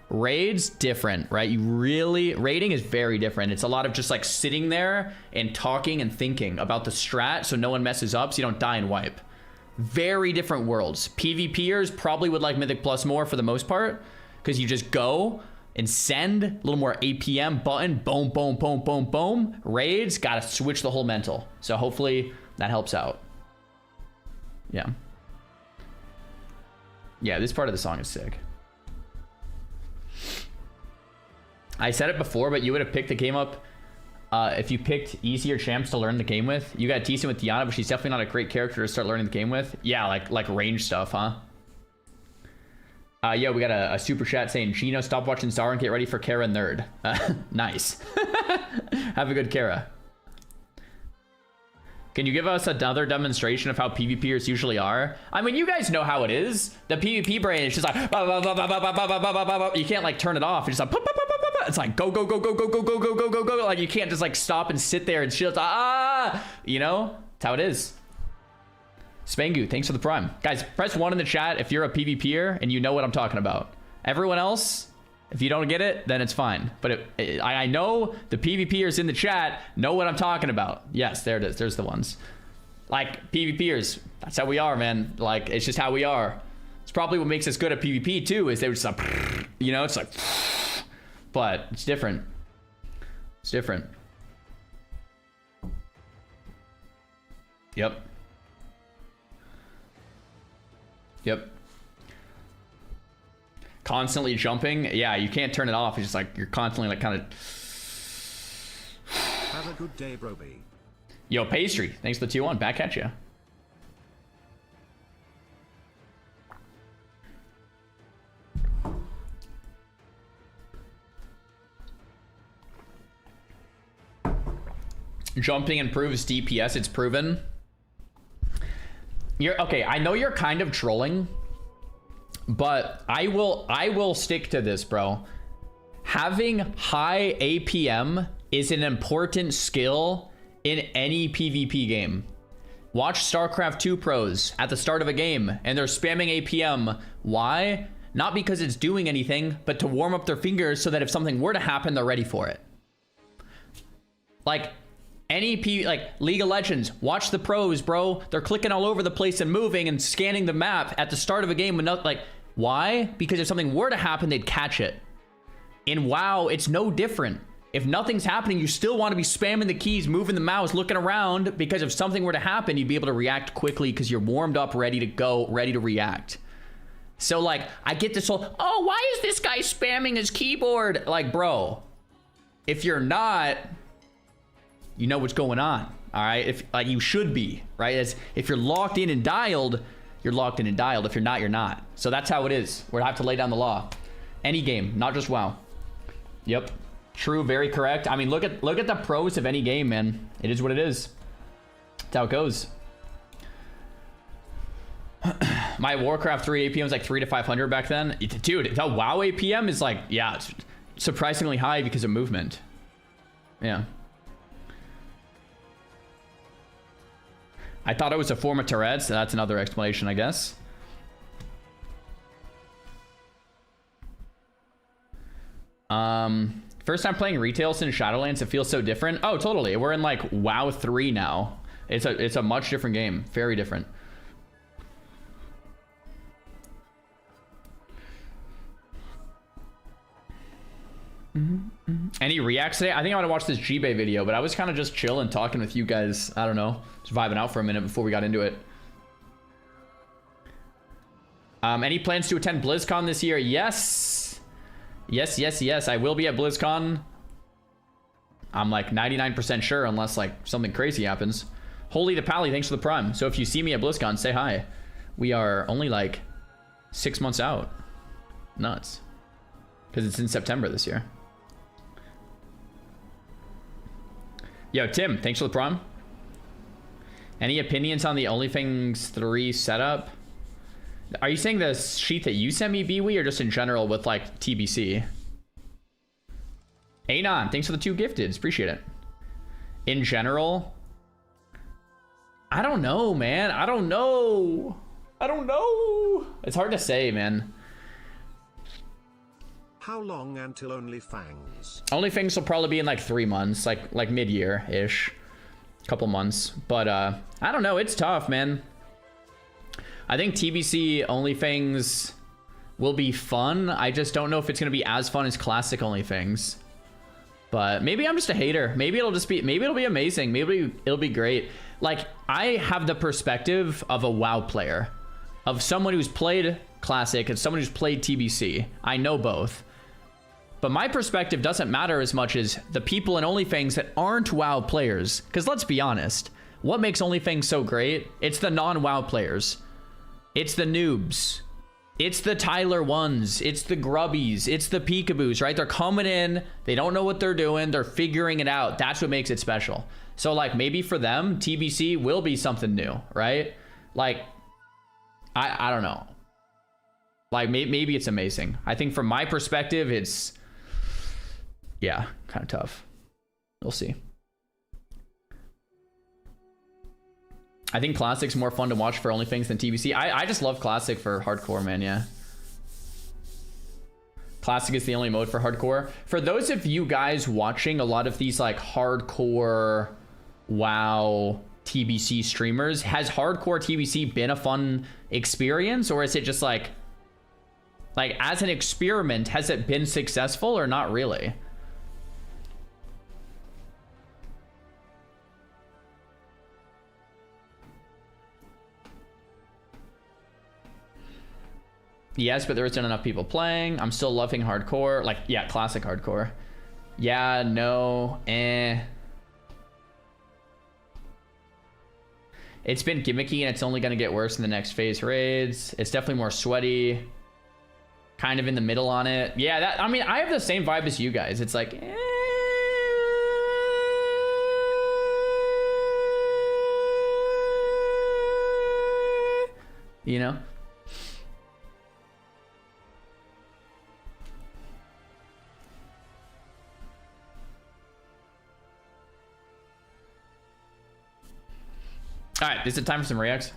Raids different, right? Raiding is very different. It's a lot of just like sitting there and talking and thinking about the strat so no one messes up so you don't die and wipe. Very different worlds. PvPers probably would like Mythic Plus more for the most part because you just go and send a little more APM button, boom. Raids, gotta switch the whole mental. So hopefully that helps out. Yeah, this part of the song is sick. I said it before, but you would have picked the game up if you picked easier champs to learn the game with. You got decent with Diana, but she's definitely not a great character to start learning the game with. Yeah, like range stuff, huh? Yeah, we got a super chat saying, Chino, stop watching Star and get ready for Kara Nerd. Nice. Have a good Kara. Can you give us another demonstration of how PvPers usually are? I mean, you guys know how it is. The PvP brain is just like, you can't like turn it off. It's just like, it's like go. Like you can't just like stop and sit there and chill. You know, that's how it is. Spangu, thanks for the prime. Guys, press 1 in the chat if you're a PvPer and you know what I'm talking about. Everyone else, if you don't get it, then it's fine. But I know the PvPers in the chat know what I'm talking about. Yes, there it is. There's the ones. Like, PvPers, that's how we are, man. Like, it's just how we are. It's probably what makes us good at PvP, too, is they were just like, you know, it's like, but it's different. It's different. Yep. Constantly jumping, yeah, you can't turn it off. It's just like you're constantly like kind of. Have a good day, Broby. Yo, Pastry, thanks for the 2-1. Back at you. Jumping improves DPS. It's proven. You're okay. I know you're kind of trolling. But I will stick to this, bro. Having high APM is an important skill in any PvP game. Watch StarCraft 2 pros at the start of a game and they're spamming APM. Why? Not because it's doing anything, but to warm up their fingers so that if something were to happen, they're ready for it. Like like League of Legends, watch the pros, bro. They're clicking all over the place and moving and scanning the map at the start of a game. Like, why? Because if something were to happen, they'd catch it. In WoW, it's no different. If nothing's happening, you still want to be spamming the keys, moving the mouse, looking around, because if something were to happen, you'd be able to react quickly because you're warmed up, ready to go, ready to react. So like, I get this whole, oh, why is this guy spamming his keyboard? Like, bro, if you're not, you know what's going on, all right? If like you should be, right? If you're locked in and dialed, you're locked in and dialed. If you're not, you're not. So that's how it is. We're gonna have to lay down the law. Any game, not just WoW. Yep, true, very correct. I mean, look at the pros of any game, man. It is what it is. That's how it goes. My Warcraft 3 APM was like 300 to 500 back then. Dude, the WoW APM is like, yeah, it's surprisingly high because of movement. Yeah. I thought it was a form of Tourette's. So that's another explanation, I guess. First time playing retail since Shadowlands. It feels so different. Oh, totally. We're in like WoW 3 now. It's a much different game. Very different. Any reacts today? I think I want to watch this G-Bay video, but I was kind of just chilling, talking with you guys. I don't know, just vibing out for a minute before we got into it. Any plans to attend BlizzCon this year? Yes. Yes. I will be at BlizzCon. I'm like 99% sure, unless like something crazy happens. Holy the Pally, thanks for the prime. So if you see me at BlizzCon, say hi. We are only like 6 months out. Nuts. Because it's in September this year. Yo, Tim, thanks for the prime. Any opinions on the OnlyFans 3 setup? Are you saying the sheet that you sent me, BWE, or just in general with like TBC? Anon, thanks for the 2 gifteds. Appreciate it. In general, I don't know, man. I don't know. It's hard to say, man. How long until OnlyFans? OnlyFans will probably be in like 3 months, like mid-year-ish. Couple months. But I don't know, it's tough, man. I think TBC OnlyFans will be fun. I just don't know if it's gonna be as fun as classic OnlyFans. But maybe I'm just a hater. Maybe it'll be amazing. Maybe it'll be great. Like, I have the perspective of a WoW player, of someone who's played classic and someone who's played TBC. I know both. But my perspective doesn't matter as much as the people in OnlyFans that aren't WoW players. Because let's be honest, what makes OnlyFans so great? It's the non-WoW players. It's the noobs. It's the Tyler ones. It's the grubbies. It's the peekaboos, right? They're coming in. They don't know what they're doing. They're figuring it out. That's what makes it special. So like maybe for them, TBC will be something new, right? Like, I don't know. Like maybe it's amazing. I think from my perspective, it's, yeah, kind of tough. We'll see. I think Classic's more fun to watch for OnlyFans than TBC. I just love Classic for hardcore, man, yeah. Classic is the only mode for hardcore. For those of you guys watching a lot of these like hardcore WoW TBC streamers, has hardcore TBC been a fun experience, or is it just like as an experiment, has it been successful or not really? Yes, but there isn't enough people playing. I'm still loving hardcore. Like, yeah, classic hardcore. Yeah, no, eh. It's been gimmicky and it's only going to get worse in the next phase raids. It's definitely more sweaty. Kind of in the middle on it. Yeah, that, I mean, I have the same vibe as you guys. It's like, eh. You know? All right, is it time for some reacts?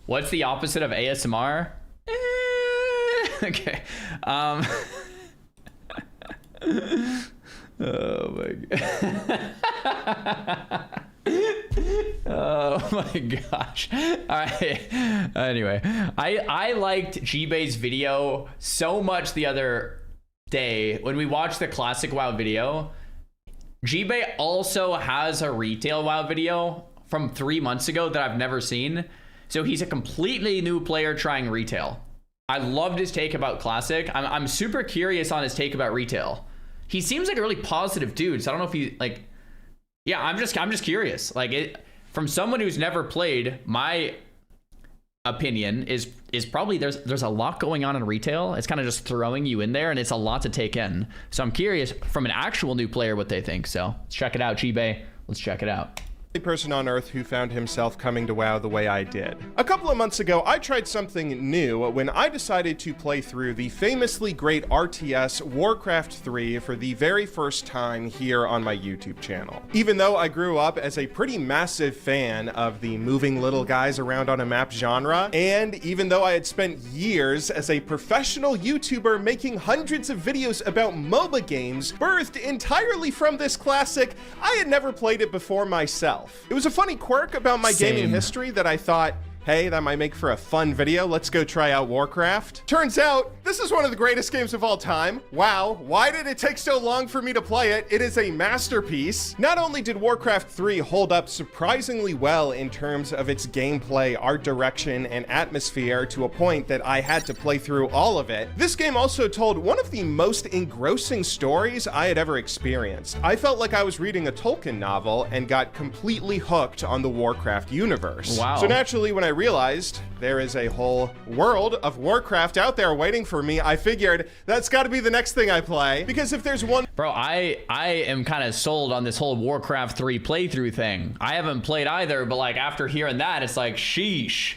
What's the opposite of ASMR? Okay. Oh my god. Oh my gosh. All right. Anyway, I liked G-Bay's video so much the other day when we watched the classic WoW video. G-Bay also has a retail WoW video from 3 months ago that I've never seen. So he's a completely new player trying retail. I loved his take about Classic. I'm super curious on his take about retail. He seems like a really positive dude. So I don't know if he like, yeah, I'm just curious. Like from someone who's never played, my opinion is probably there's a lot going on in retail. It's kind of just throwing you in there and it's a lot to take in. So I'm curious from an actual new player what they think. So let's check it out, G-Bay. Let's check it out. Person on Earth who found himself coming to WoW the way I did. A couple of months ago, I tried something new when I decided to play through the famously great RTS Warcraft 3 for the very first time here on my YouTube channel. Even though I grew up as a pretty massive fan of the moving little guys around on a map genre, and even though I had spent years as a professional YouTuber making hundreds of videos about MOBA games birthed entirely from this classic, I had never played it before myself. It was a funny quirk about my gaming history that I thought, hey, that might make for a fun video. Let's go try out Warcraft. Turns out, this is one of the greatest games of all time. Wow, why did it take so long for me to play it? It is a masterpiece. Not only did Warcraft 3 hold up surprisingly well in terms of its gameplay, art direction, and atmosphere to a point that I had to play through all of it, this game also told one of the most engrossing stories I had ever experienced. I felt like I was reading a Tolkien novel and got completely hooked on the Warcraft universe. Wow. So naturally, when I realized there is a whole world of Warcraft out there waiting for me, I figured that's got to be the next thing I play, because if there's one— Bro, I am kind of sold on this whole Warcraft 3 playthrough thing. I haven't played either, but like after hearing that, it's like, sheesh.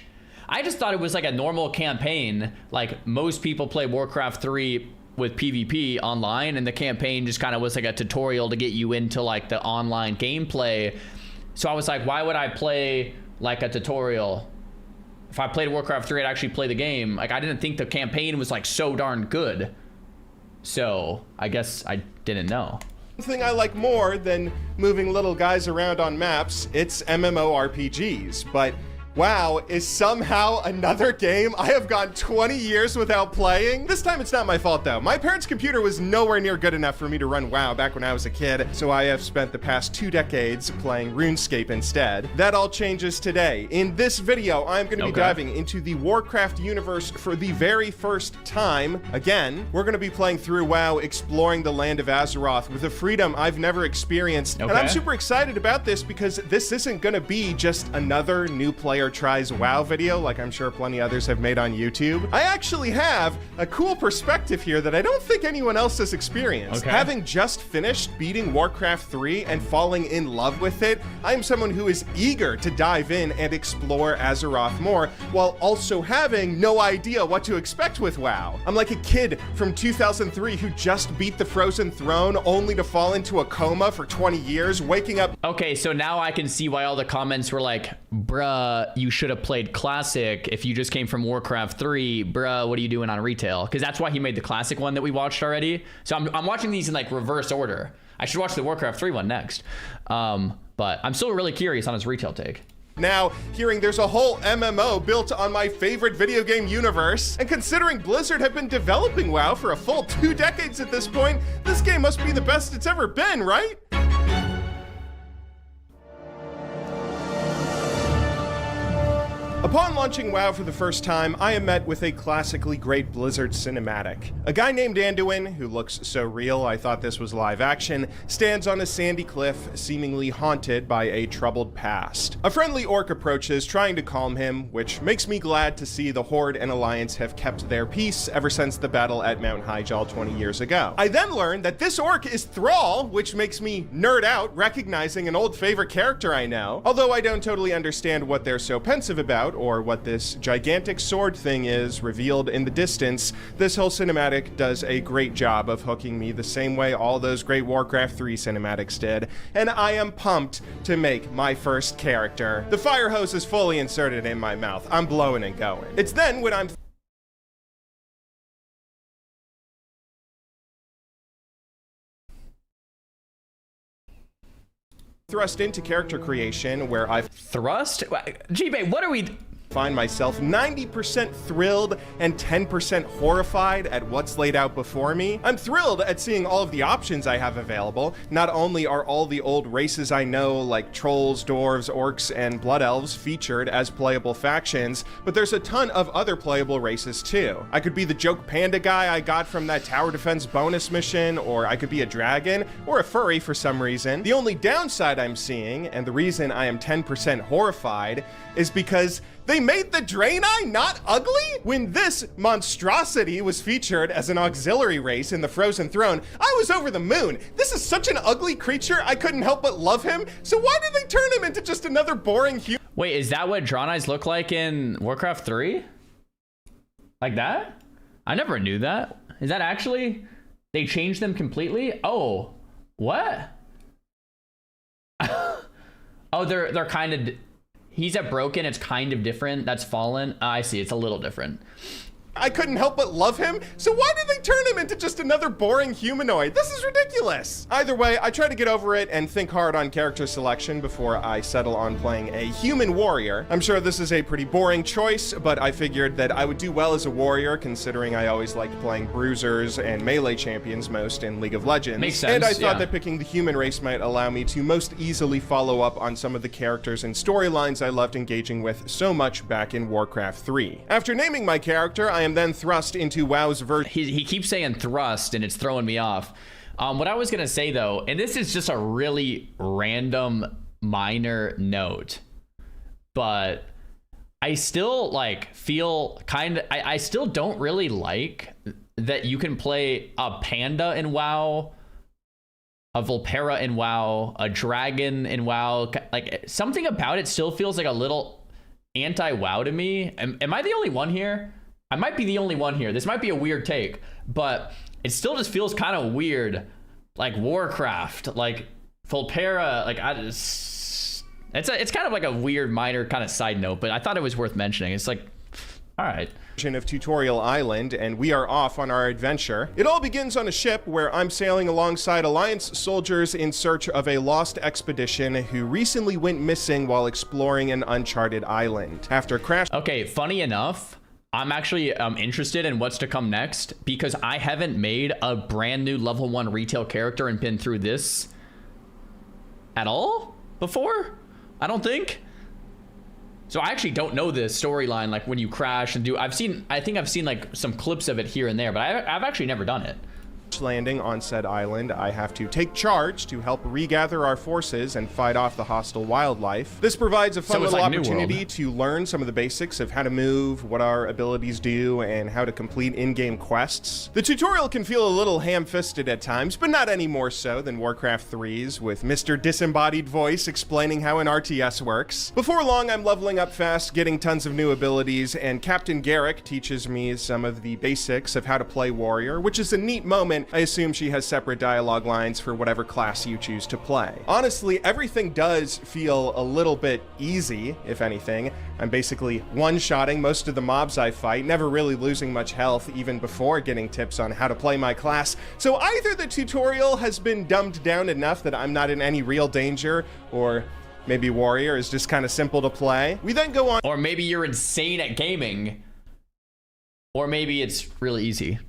I just thought it was like a normal campaign. Like most people play Warcraft 3 with PvP online, and the campaign just kind of was like a tutorial to get you into like the online gameplay. So I was like, why would I play like a tutorial? If I played Warcraft 3, I'd actually play the game. Like, I didn't think the campaign was, like, so darn good. So, I guess I didn't know. One thing I like more than moving little guys around on maps, it's MMORPGs. But WoW is somehow another game I have gone 20 years without playing. This time it's not my fault though. My parents' computer was nowhere near good enough for me to run WoW back when I was a kid, so I have spent the past 2 decades playing RuneScape instead. That all changes today. In this video, I'm going to be diving into the Warcraft universe for the very first time. Again, we're going to be playing through WoW, exploring the land of Azeroth with a freedom I've never experienced. And I'm super excited about this because this isn't going to be just another new player tries WoW video like I'm sure plenty others have made on YouTube. I actually have a cool perspective here that I don't think anyone else has experienced. Having just finished beating Warcraft 3 and falling in love with it, I'm someone who is eager to dive in and explore Azeroth more, while also having no idea what to expect with WoW. I'm like a kid from 2003 who just beat the Frozen Throne only to fall into a coma for 20 years, waking up— Okay, so now I can see why all the comments were like, bruh, you should have played Classic if you just came from Warcraft 3. Bruh, what are you doing on retail? Because that's why he made the Classic one that we watched already. So I'm watching these in like reverse order. I should watch the Warcraft 3 one next. But I'm still really curious on his retail take. Now, hearing there's a whole MMO built on my favorite video game universe, and considering Blizzard have been developing WoW for a full 2 decades at this point, this game must be the best it's ever been, right? Upon launching WoW for the first time, I am met with a classically great Blizzard cinematic. A guy named Anduin, who looks so real I thought this was live action, stands on a sandy cliff, seemingly haunted by a troubled past. A friendly orc approaches, trying to calm him, which makes me glad to see the Horde and Alliance have kept their peace ever since the battle at Mount Hyjal 20 years ago. I then learn that this orc is Thrall, which makes me nerd out, recognizing an old favorite character I know, although I don't totally understand what they're so pensive about, or what this gigantic sword thing is revealed in the distance. This whole cinematic does a great job of hooking me the same way all those great Warcraft 3 cinematics did, and I am pumped to make my first character. The fire hose is fully inserted in my mouth. I'm blowing and going. It's then when I'm thrust into character creation, where I've Thrust? G-Bay, what are we... Find myself 90% thrilled and 10% horrified at what's laid out before me. I'm thrilled at seeing all of the options I have available. Not only are all the old races I know, like trolls, dwarves, orcs, and blood elves, featured as playable factions, but there's a ton of other playable races too. I could be the joke panda guy I got from that tower defense bonus mission, or I could be a dragon, or a furry for some reason. The only downside I'm seeing, and the reason I am 10% horrified, is because they made the Draenei not ugly? When this monstrosity was featured as an auxiliary race in the Frozen Throne, I was over the moon. This is such an ugly creature, I couldn't help but love him. So why did they turn him into just another boring human? Wait, is that what Draenei's look like in Warcraft 3? Like that? I never knew that. Is that actually... They changed them completely? Oh, what? Oh, they're kind of... He's at Broken, it's kind of different. That's Fallen. I see, it's a little different. I couldn't help but love him, so why did they turn him into just another boring humanoid? This is ridiculous! Either way, I try to get over it and think hard on character selection before I settle on playing a human warrior. I'm sure this is a pretty boring choice, but I figured that I would do well as a warrior, considering I always liked playing bruisers and melee champions most in League of Legends. Makes sense, and I thought yeah. that picking the human race might allow me to most easily follow up on some of the characters and storylines I loved engaging with so much back in Warcraft 3. After naming my character, I am then thrust into WoW's version. He keeps saying thrust, and it's throwing me off. What I was gonna say though, and this is just a really random minor note, but I still like feel kind of, I still don't really like that you can play a panda in WoW, a Vulpera in WoW, a dragon in WoW. Like something about it still feels like a little anti-WoW to me. Am I the only one here? I might be the only one here. This might be a weird take, but it still just feels kind of weird. Like Warcraft, like Vulpera, like it's kind of like a weird minor kind of side note, but I thought it was worth mentioning. It's like, all right. Of Tutorial Island, and we are off on our adventure. It all begins on a ship where I'm sailing alongside Alliance soldiers in search of a lost expedition who recently went missing while exploring an uncharted island. After crash. Okay, funny enough, I'm actually interested in what's to come next because I haven't made a brand new level 1 retail character and been through this at all before. I don't think. So I actually don't know the storyline, like when you crash and do. I think I've seen like some clips of it here and there, but I've actually never done it. Landing on said island, I have to take charge to help regather our forces and fight off the hostile wildlife. This provides a fun little opportunity to learn some of the basics of how to move, what our abilities do, and how to complete in-game quests. The tutorial can feel a little ham-fisted at times, but not any more so than Warcraft 3's, with Mr. Disembodied Voice explaining how an RTS works. Before long, I'm leveling up fast, getting tons of new abilities, and Captain Garrick teaches me some of the basics of how to play warrior, which is a neat moment. I assume she has separate dialogue lines for whatever class you choose to play. Honestly, everything does feel a little bit easy, if anything. I'm basically one-shotting most of the mobs I fight, never really losing much health even before getting tips on how to play my class. So either the tutorial has been dumbed down enough that I'm not in any real danger, or maybe warrior is just kind of simple to play. We then go on. Or maybe you're insane at gaming. Or maybe it's really easy.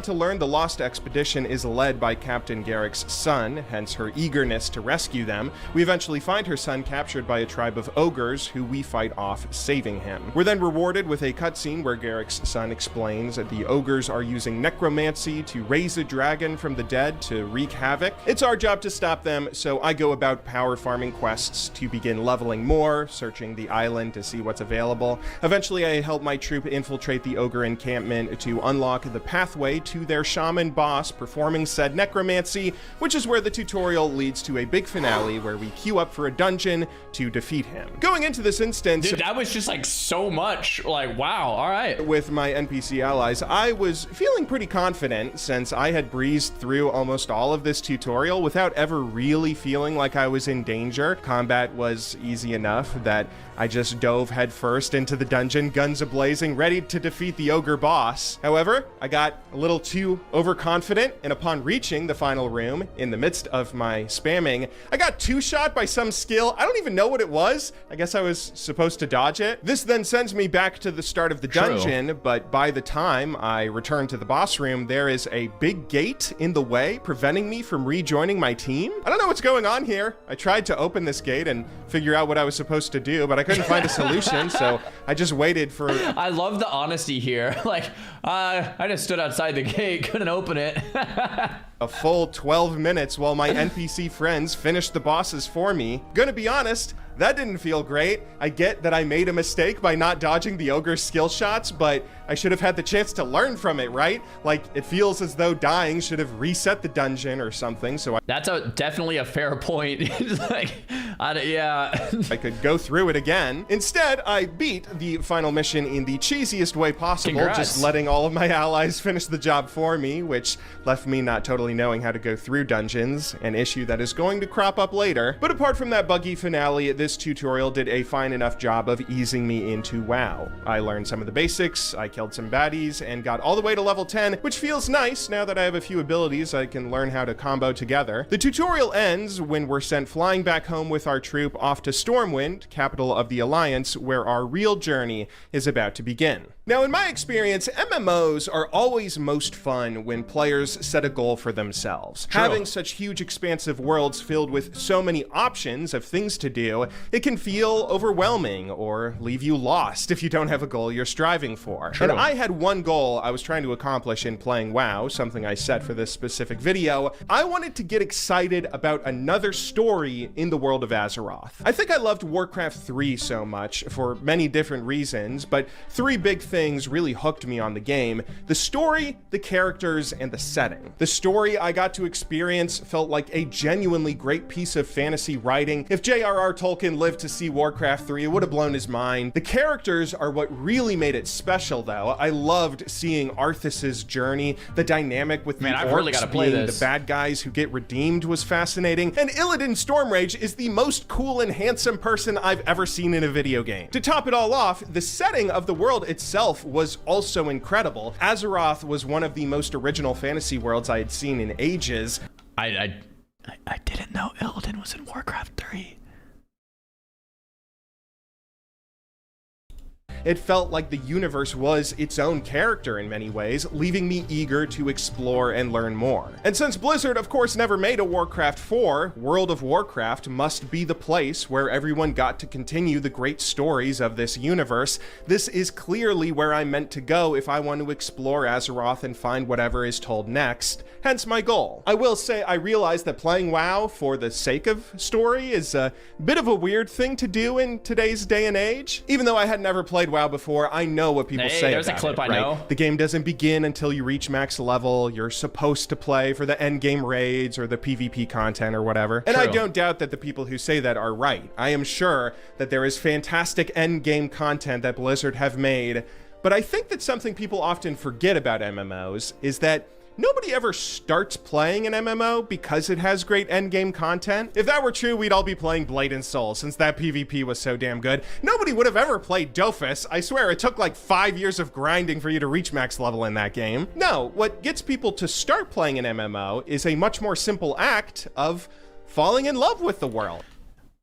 To learn the lost expedition is led by Captain Garrick's son, hence her eagerness to rescue them. We eventually find her son captured by a tribe of ogres who we fight off, saving him. We're then rewarded with a cutscene where Garrick's son explains that the ogres are using necromancy to raise a dragon from the dead to wreak havoc. It's our job to stop them, so I go about power farming quests to begin leveling more, searching the island to see what's available. Eventually, I help my troop infiltrate the ogre encampment to unlock the pathway to their shaman boss performing said necromancy, which is where the tutorial leads to a big finale where we queue up for a dungeon to defeat him. Going into this instance, dude, that was just like so much, like wow, all right. With my NPC allies, I was feeling pretty confident since I had breezed through almost all of this tutorial without ever really feeling like I was in danger. Combat was easy enough that I just dove headfirst into the dungeon, guns a-blazing, ready to defeat the ogre boss. However, I got a little too overconfident, and upon reaching the final room, in the midst of my spamming, I got two-shot by some skill. I don't even know what it was. I guess I was supposed to dodge it. This then sends me back to the start of the dungeon, but by the time I return to the boss room, there is a big gate in the way, preventing me from rejoining my team. I don't know what's going on here. I tried to open this gate and figure out what I was supposed to do, but I couldn't find a solution, so I just waited for... I love the honesty here. Like, I just stood outside the gate, couldn't open it. a full 12 minutes while my NPC friends finished the bosses for me. Gonna be honest, that didn't feel great. I get that I made a mistake by not dodging the ogre's skill shots, but I should have had the chance to learn from it, right? Like, it feels as though dying should have reset the dungeon or something, so That's definitely a fair point. It's like, yeah. I could go through it again. Instead, I beat the final mission in the cheesiest way possible, Congrats. just letting all of my allies finish the job for me, which left me not totally knowing how to go through dungeons, an issue that is going to crop up later. But apart from that buggy finale, this tutorial did a fine enough job of easing me into WoW. I learned some of the basics, I killed some baddies, and got all the way to level 10, which feels nice now that I have a few abilities I can learn how to combo together. The tutorial ends when we're sent flying back home with our troop off to Stormwind, capital of the Alliance, where our real journey is about to begin. Now, in my experience, MMOs are always most fun when players set a goal for themselves. True. Having such huge expansive worlds filled with so many options of things to do, it can feel overwhelming or leave you lost if you don't have a goal you're striving for. True. And I had one goal I was trying to accomplish in playing WoW, something I set for this specific video. I wanted to get excited about another story in the world of Azeroth. I think I loved Warcraft 3 so much for many different reasons, but three big things really hooked me on the game: the story, the characters, and the setting. The story I got to experience felt like a genuinely great piece of fantasy writing. If J.R.R. Tolkien lived to see Warcraft 3, it would have blown his mind. The characters are what really made it special, though. I loved seeing Arthas's journey. The dynamic with the I've really gotta orcs play being this. the bad guys who get redeemed was fascinating. And Illidan Stormrage is the most cool and handsome person I've ever seen in a video game. To top it all off, the setting of the world itself was also incredible. Azeroth was one of the most original fantasy worlds I had seen in ages. I didn't know Illidan was in Warcraft 3. It felt like the universe was its own character in many ways, leaving me eager to explore and learn more. And since Blizzard, of course, never made a Warcraft 4, World of Warcraft must be the place where everyone got to continue the great stories of this universe. This is clearly where I'm meant to go if I want to explore Azeroth and find whatever is told next, hence my goal. I will say I realize that playing WoW for the sake of story is a bit of a weird thing to do in today's day and age. Even though I had never played WoW before, I know what people say there's about a clip it, I right? know. The game doesn't begin until you reach max level. You're supposed to play for the end game raids or the PvP content or whatever. And I True. don't doubt that the people who say that are right. I am sure that there is fantastic end game content that Blizzard have made, but I think that something people often forget about MMOs is that nobody ever starts playing an MMO because it has great endgame content. If that were true, we'd all be playing Blade and Soul, since that PvP was so damn good. Nobody would have ever played Dofus. I swear, it took like 5 years of grinding for you to reach max level in that game. No, what gets people to start playing an MMO is a much more simple act of falling in love with the world.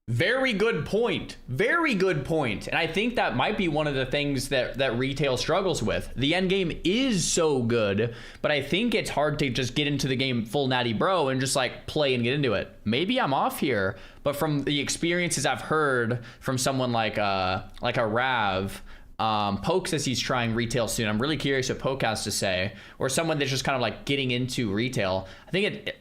Very good point. Very good point. And I think that might be one of the things that retail struggles with. The end game is so good, but I think it's hard to just get into the game full natty bro and just like play and get into it. Maybe I'm off here, but from the experiences I've heard from someone like a Rav, Poke says he's trying retail soon. I'm really curious what Poke has to say, or someone that's just kind of like getting into retail. I think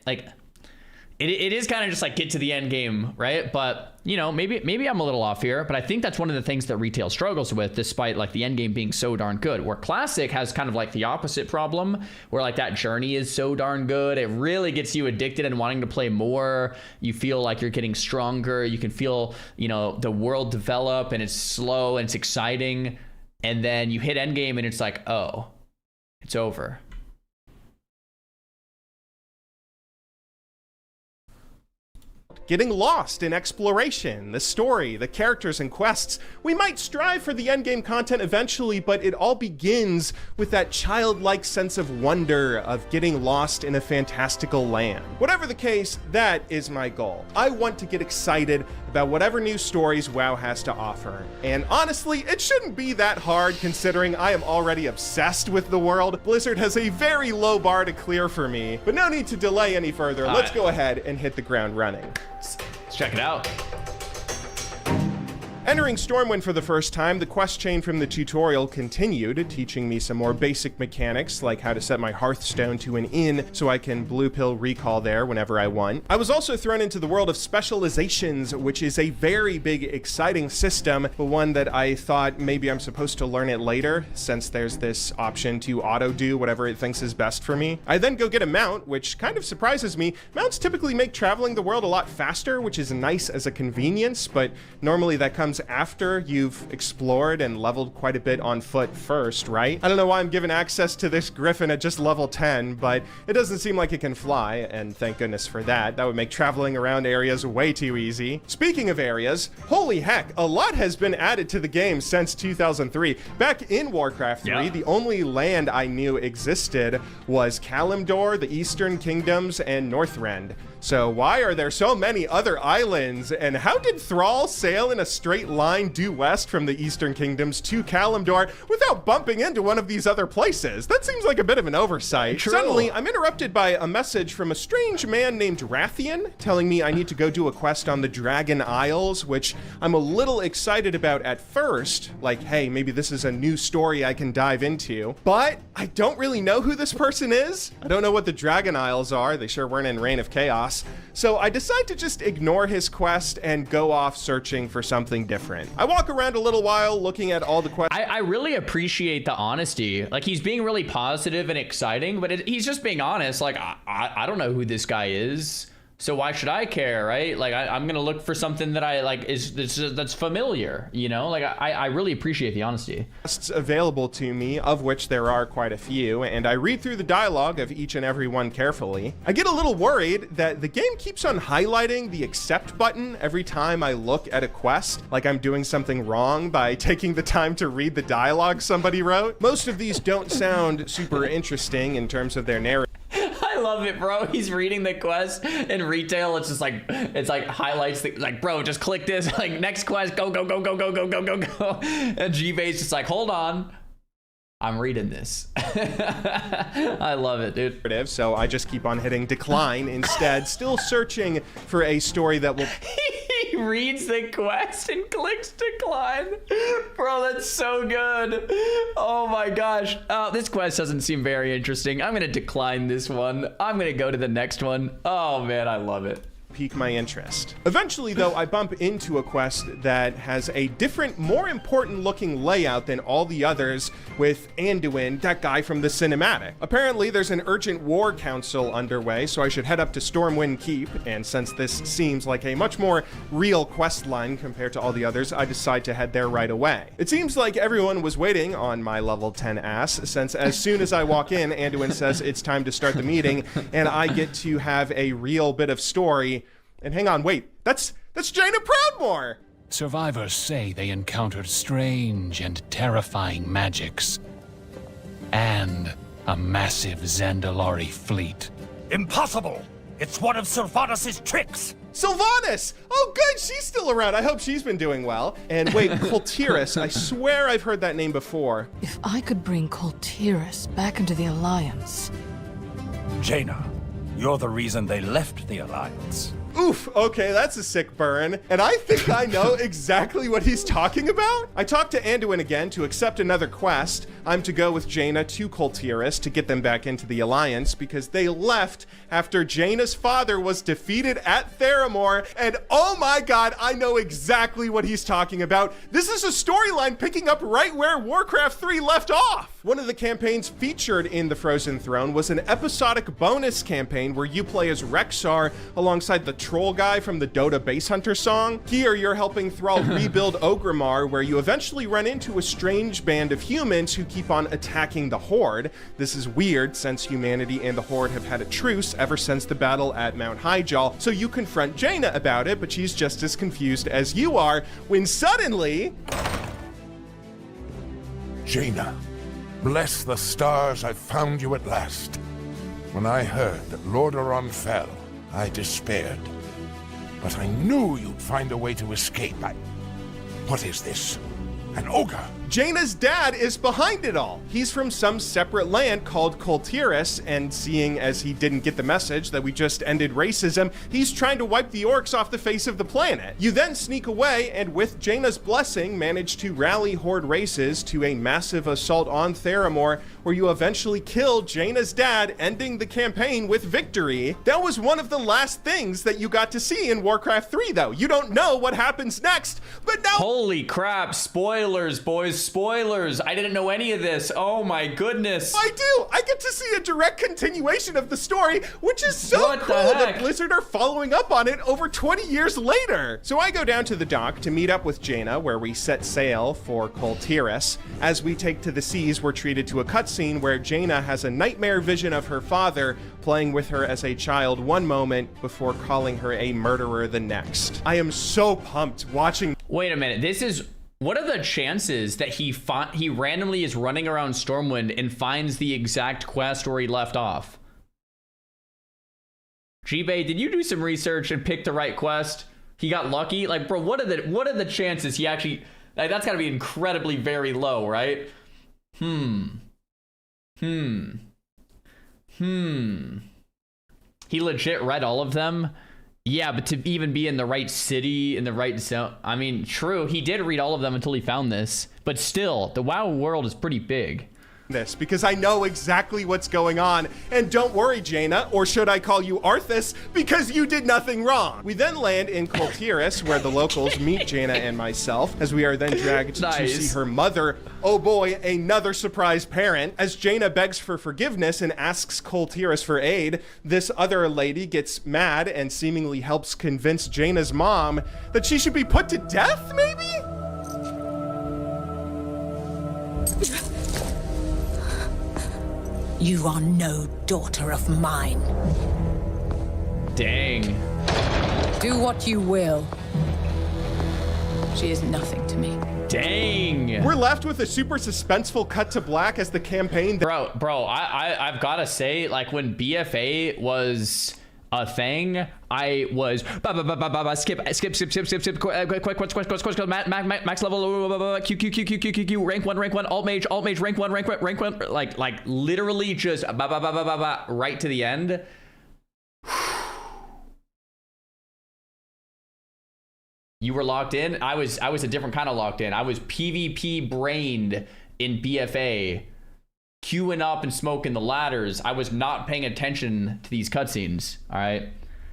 it is kind of just like get to the end game, right? But you know, maybe I'm a little off here, but I think that's one of the things that retail struggles with, despite like the end game being so darn good. Where Classic has kind of like the opposite problem, where like that journey is so darn good, it really gets you addicted and wanting to play more. You feel like you're getting stronger. You can feel, you know, the world develop, and it's slow and it's exciting, and then you hit end game and it's like, oh, it's over. getting lost in exploration, the story, the characters and quests. We might strive for the endgame content eventually, but it all begins with that childlike sense of wonder of getting lost in a fantastical land. Whatever the case, that is my goal. I want to get excited about whatever new stories WoW has to offer. And honestly, it shouldn't be that hard considering I am already obsessed with the world. Blizzard has a very low bar to clear for me, but no need to delay any further. Let's go ahead and hit the ground running. Let's check it out. Entering Stormwind for the first time, the quest chain from the tutorial continued, teaching me some more basic mechanics, like how to set my Hearthstone to an inn so I can blue pill recall there whenever I want. I was also thrown into the world of specializations, which is a very big, exciting system, but one that I thought maybe I'm supposed to learn it later, since there's this option to auto-do whatever it thinks is best for me. I then go get a mount, which kind of surprises me. Mounts typically make traveling the world a lot faster, which is nice as a convenience, but normally that comes after you've explored and leveled quite a bit on foot first, right? I don't know why I'm given access to this griffin at just level 10, but it doesn't seem like it can fly, and thank goodness for that. That would make traveling around areas way too easy. Speaking of areas, holy heck, a lot has been added to the game since 2003. Back in Warcraft 3, the only land I knew existed was Kalimdor, the Eastern Kingdoms, and Northrend. So why are there so many other islands? And how did Thrall sail in a straight line due west from the Eastern Kingdoms to Kalimdor without bumping into one of these other places? That seems like a bit of an oversight. True. Suddenly, I'm interrupted by a message from a strange man named Rathian telling me I need to go do a quest on the Dragon Isles, which I'm a little excited about at first. Like, hey, maybe this is a new story I can dive into. But I don't really know who this person is. I don't know what the Dragon Isles are. They sure weren't in Reign of Chaos. So I decide to just ignore his quest and go off searching for something different. I walk around a little while looking at all the quests. I really appreciate the honesty. Like, he's being really positive and exciting, but he's just being honest. Like, I don't know who this guy is, so why should I care, right? Like, I'm gonna look for something that I like that's familiar, you know? Like, I really appreciate the honesty. Available to me, of which there are quite a few, and I read through the dialogue of each and every one carefully. I get a little worried that the game keeps on highlighting the accept button every time I look at a quest, like I'm doing something wrong by taking the time to read the dialogue somebody wrote. Most of these don't sound super interesting in terms of their narrative. I love it, bro. He's reading the quest in retail. It's just like, it's like highlights the, like, bro, just click this, like, next quest, go, go, go, go, go, go, go, go, go. And G-Base's just like, hold on, I'm reading this. I love it, dude. So I just keep on hitting decline instead, still searching for a story that will... He reads the quest and clicks decline. Bro, that's so good. Oh my gosh. This quest doesn't seem very interesting. I'm gonna decline this one. I'm gonna go to the next one. Oh man, I love it. Pique my interest. Eventually, though, I bump into a quest that has a different, more important looking layout than all the others, with Anduin, that guy from the cinematic. Apparently, there's an urgent war council underway, so I should head up to Stormwind Keep, and since this seems like a much more real quest line compared to all the others, I decide to head there right away. It seems like everyone was waiting on my level 10 ass, since as soon as I walk in, Anduin says it's time to start the meeting, and I get to have a real bit of story. And hang on, wait, that's Jaina Proudmoore! Survivors say they encountered strange and terrifying magics. And a massive Zandalari fleet. Impossible! It's one of Sylvanas' tricks! Sylvanas! Oh good, she's still around. I hope she's been doing well. And wait, Coltyrus, I swear I've heard that name before. If I could bring Coltyrus back into the Alliance... Jaina, you're the reason they left the Alliance. Oof, okay, that's a sick burn. And I think I know exactly what he's talking about. I talked to Anduin again to accept another quest. I'm to go with Jaina to Coltyrus to get them back into the Alliance because they left after Jaina's father was defeated at Theramore. And oh my god, I know exactly what he's talking about. This is a storyline picking up right where Warcraft 3 left off. One of the campaigns featured in the Frozen Throne was an episodic bonus campaign where you play as Rexar alongside the troll guy from the Dota Base Hunter song. Here, you're helping Thrall rebuild Ogrimmar, where you eventually run into a strange band of humans who keep on attacking the Horde. This is weird, since humanity and the Horde have had a truce ever since the battle at Mount Highjaw, so you confront Jaina about it, but she's just as confused as you are, when suddenly... Jaina, bless the stars, I've found you at last. When I heard that Lordaeron fell, I despaired. But I knew you'd find a way to escape. What is this? An ogre? Jaina's dad is behind it all. He's from some separate land called Koltiris, and seeing as he didn't get the message that we just ended racism, he's trying to wipe the orcs off the face of the planet. You then sneak away and with Jaina's blessing manage to rally Horde races to a massive assault on Theramore, where you eventually kill Jaina's dad, ending the campaign with victory. That was one of the last things that you got to see in Warcraft 3 though. You don't know what happens next, but now— Holy crap, spoilers, boys. Spoilers. I didn't know any of this. Oh my goodness. I do. I get to see a direct continuation of the story, which is so What cool the that heck? Blizzard are following up on it over 20 years later. So I go down to the dock to meet up with Jaina, where we set sail for Koltiris. As we take to the seas, we're treated to a cutscene where Jaina has a nightmare vision of her father playing with her as a child one moment before calling her a murderer the next. I am so pumped watching. Wait a minute. This is... What are the chances that he randomly is running around Stormwind and finds the exact quest where he left off? G-Bay, did you do some research and pick the right quest? He got lucky? Like, bro, what are the chances he actually... Like, that's gotta be incredibly very low, right? He legit read all of them? Yeah, but to even be in the right city, in the right zone, I mean, true, he did read all of them until he found this, but still, the WoW world is pretty big. This because I know exactly what's going on, and don't worry, Jaina, or should I call you Arthas, because you did nothing wrong. We then land in Koltiris, where the locals meet Jaina and myself, as we are then dragged to see her mother. Oh boy, another surprise parent. As Jaina begs for forgiveness and asks Koltiris for aid, this other lady gets mad and seemingly helps convince Jaina's mom that she should be put to death, maybe? You are no daughter of mine. Dang. Do what you will. She is nothing to me. Dang. We're left with a super suspenseful cut to black as the campaign... Bro, I've gotta say, like, when BFA was a thing, I was skip, max level, Q, rank one, alt mage, rank one, like literally just right to the end. You were locked in. I was a different kind of locked in. I was PvP brained in BFA, queuing up and smoking the ladders. I was not paying attention to these cutscenes. All right,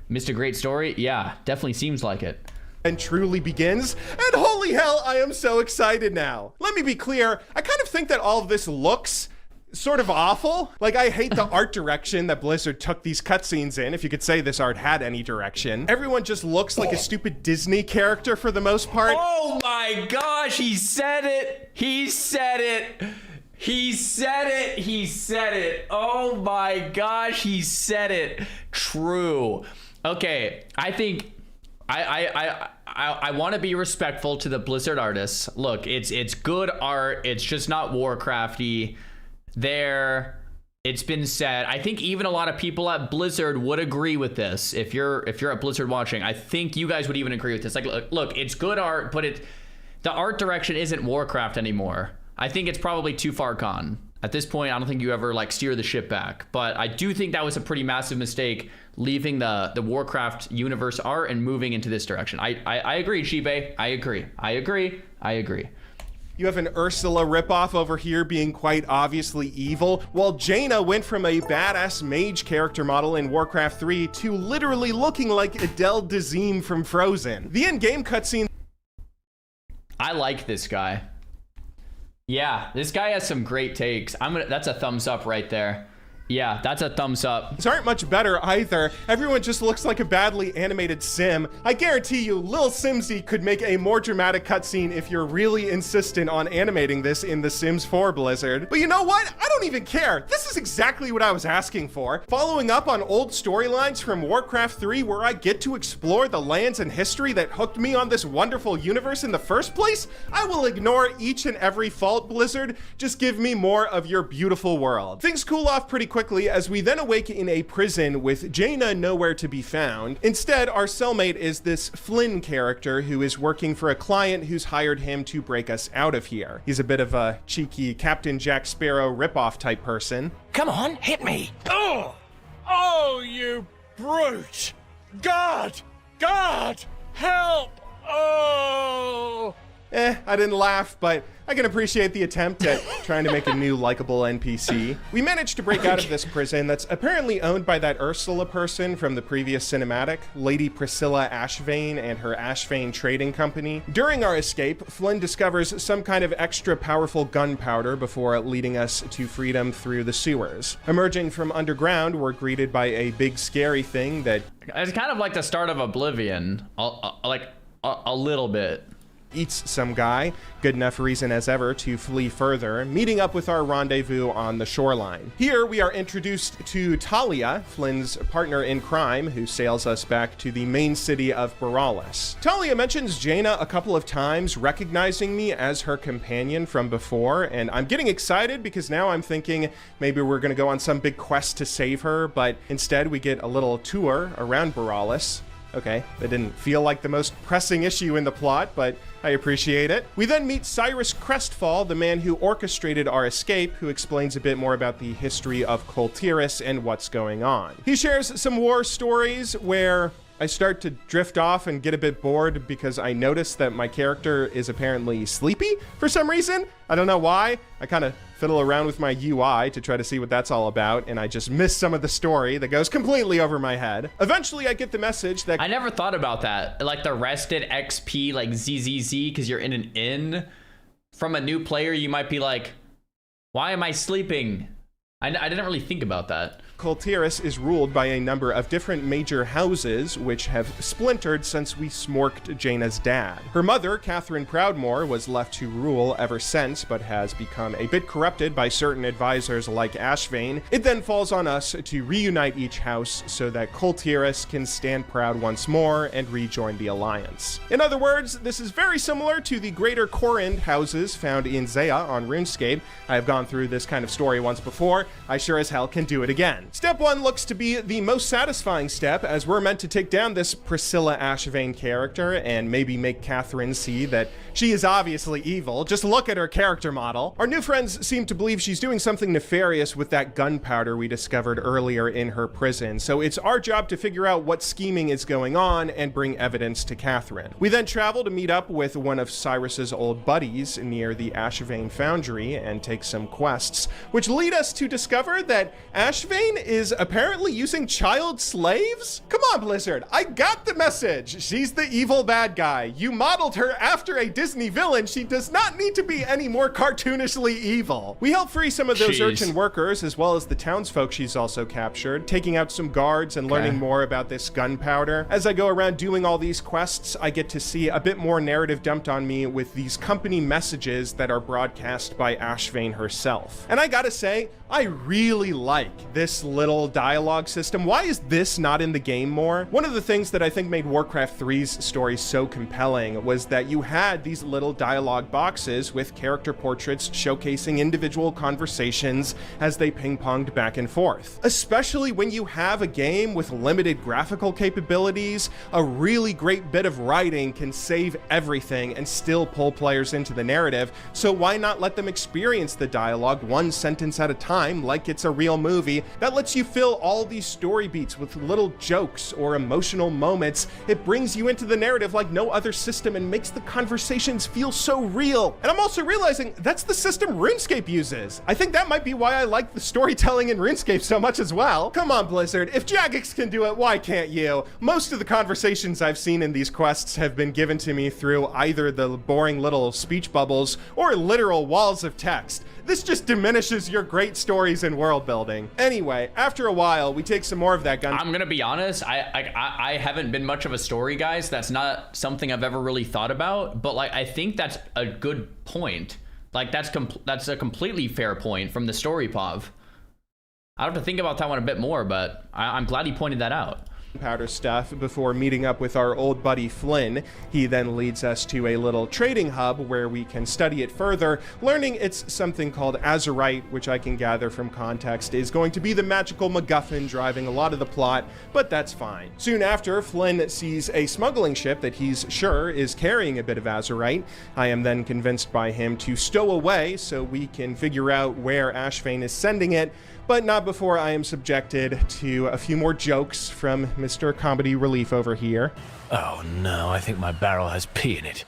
missed a great story. Yeah, definitely seems like it. And truly begins, and holy hell, I am so excited now. Let me be clear, I kind of think that all of this looks sort of awful. Like, I hate the art direction that Blizzard took these cutscenes in, if you could say this art had any direction. Everyone just looks like a stupid Disney character for the most part. Oh my gosh, he said it. He said it. He said it. He said it. Oh my gosh, he said it. True. Okay, I think I want to be respectful to the Blizzard artists. Look, it's good art. It's just not Warcrafty. It's been said. I think even a lot of people at Blizzard would agree with this. If you're at Blizzard watching, I think you guys would even agree with this. Like, look, it's good art, but the art direction isn't Warcraft anymore. I think it's probably too far gone. At this point, I don't think you ever like steer the ship back. But I do think that was a pretty massive mistake, leaving the Warcraft universe art and moving into this direction. I agree, Shibe. I agree. You have an Ursula ripoff over here being quite obviously evil, while Jaina went from a badass mage character model in Warcraft 3 to literally looking like Adele Dazeem from Frozen. The in-game cutscene... I like this guy. Yeah, this guy has some great takes. That's a thumbs up right there. Yeah, that's a thumbs up. These aren't much better either. Everyone just looks like a badly animated sim. I guarantee you, Lil Simsy could make a more dramatic cutscene if you're really insistent on animating this in The Sims 4 Blizzard. But you know what? I don't even care. This is exactly what I was asking for. Following up on old storylines from Warcraft 3 where I get to explore the lands and history that hooked me on this wonderful universe in the first place, I will ignore each and every fault, Blizzard. Just give me more of your beautiful world. Things cool off pretty quickly as we then awake in a prison with Jaina nowhere to be found. Instead, our cellmate is this Flynn character who is working for a client who's hired him to break us out of here. He's a bit of a cheeky Captain Jack Sparrow ripoff type person. Come on, hit me. Oh! Oh, you brute! God! God! Help! Oh! I didn't laugh, but I can appreciate the attempt at trying to make a new likable NPC. We managed to break out of this prison that's apparently owned by that Ursula person from the previous cinematic, Lady Priscilla Ashvane and her Ashvane Trading Company. During our escape, Flynn discovers some kind of extra powerful gunpowder before leading us to freedom through the sewers. Emerging from underground, we're greeted by a big scary thing that... It's kind of like the start of Oblivion, a little bit. Eats some guy. Good enough reason as ever to flee further, meeting up with our rendezvous on the shoreline. Here we are introduced to Talia, Flynn's partner in crime, who sails us back to the main city of Boralis. Talia mentions Jaina a couple of times, recognizing me as her companion from before, and I'm getting excited because now I'm thinking maybe we're gonna go on some big quest to save her, but instead we get a little tour around Boralis. Okay, that didn't feel like the most pressing issue in the plot, but I appreciate it. We then meet Cyrus Crestfall, the man who orchestrated our escape, who explains a bit more about the history of Koltiris and what's going on. He shares some war stories where I start to drift off and get a bit bored because I notice that my character is apparently sleepy for some reason. I don't know why. I kind of fiddle around with my UI to try to see what that's all about, and I just miss some of the story that goes completely over my head. Eventually, I get the message that... I never thought about that. Like the rested XP, like ZZZ, because you're in an inn. From a new player, you might be like, why am I sleeping? I didn't really think about that. Koltiris is ruled by a number of different major houses, which have splintered since we smorked Jaina's dad. Her mother, Catherine Proudmoore, was left to rule ever since, but has become a bit corrupted by certain advisors like Ashvane. It then falls on us to reunite each house so that Koltiris can stand proud once more and rejoin the Alliance. In other words, this is very similar to the Greater Corrind houses found in Zaya on RuneScape. I have gone through this kind of story once before. I sure as hell can do it again. Step 1 looks to be the most satisfying step, as we're meant to take down this Priscilla Ashvane character and maybe make Catherine see that she is obviously evil. Just look at her character model. Our new friends seem to believe she's doing something nefarious with that gunpowder we discovered earlier in her prison, so it's our job to figure out what scheming is going on and bring evidence to Catherine. We then travel to meet up with one of Cyrus's old buddies near the Ashvane Foundry and take some quests, which lead us to discover that Ashvane is apparently using child slaves? Come on, Blizzard, I got the message. She's the evil bad guy. You modeled her after a Disney villain. She does not need to be any more cartoonishly evil. We help free some of those urchin workers as well as the townsfolk she's also captured, taking out some guards and learning more about this gunpowder. As I go around doing all these quests, I get to see a bit more narrative dumped on me with these company messages that are broadcast by Ashvane herself. And I gotta say, I really like this little dialogue system. Why is this not in the game more? One of the things that I think made Warcraft 3's story so compelling was that you had these little dialogue boxes with character portraits showcasing individual conversations as they ping-ponged back and forth. Especially when you have a game with limited graphical capabilities, a really great bit of writing can save everything and still pull players into the narrative, so why not let them experience the dialogue one sentence at a time like it's a real movie? That lets you fill all these story beats with little jokes or emotional moments. It brings you into the narrative like no other system and makes the conversations feel so real. And I'm also realizing that's the system RuneScape uses. I think that might be why I like the storytelling in RuneScape so much as well. Come on, Blizzard, if Jagex can do it, why can't you? Most of the conversations I've seen in these quests have been given to me through either the boring little speech bubbles or literal walls of text. This just diminishes your great stories and world building. Anyway, after a while, we take some more of that gun. I'm gonna be honest, I haven't been much of a story guy, so that's not something I've ever really thought about, but like I think that's a good point. Like that's a completely fair point from the story POV. I have to think about that one a bit more, but I'm glad he pointed that out. Powder stuff before meeting up with our old buddy Flynn. He then leads us to a little trading hub where we can study it further, learning it's something called Azurite, which I can gather from context is going to be the magical MacGuffin driving a lot of the plot, but that's fine. Soon after, Flynn sees a smuggling ship that he's sure is carrying a bit of Azurite. I am then convinced by him to stow away so we can figure out where Ashvane is sending it, but not before I am subjected to a few more jokes from Mr. Comedy Relief over here. Oh no, I think my barrel has pee in it.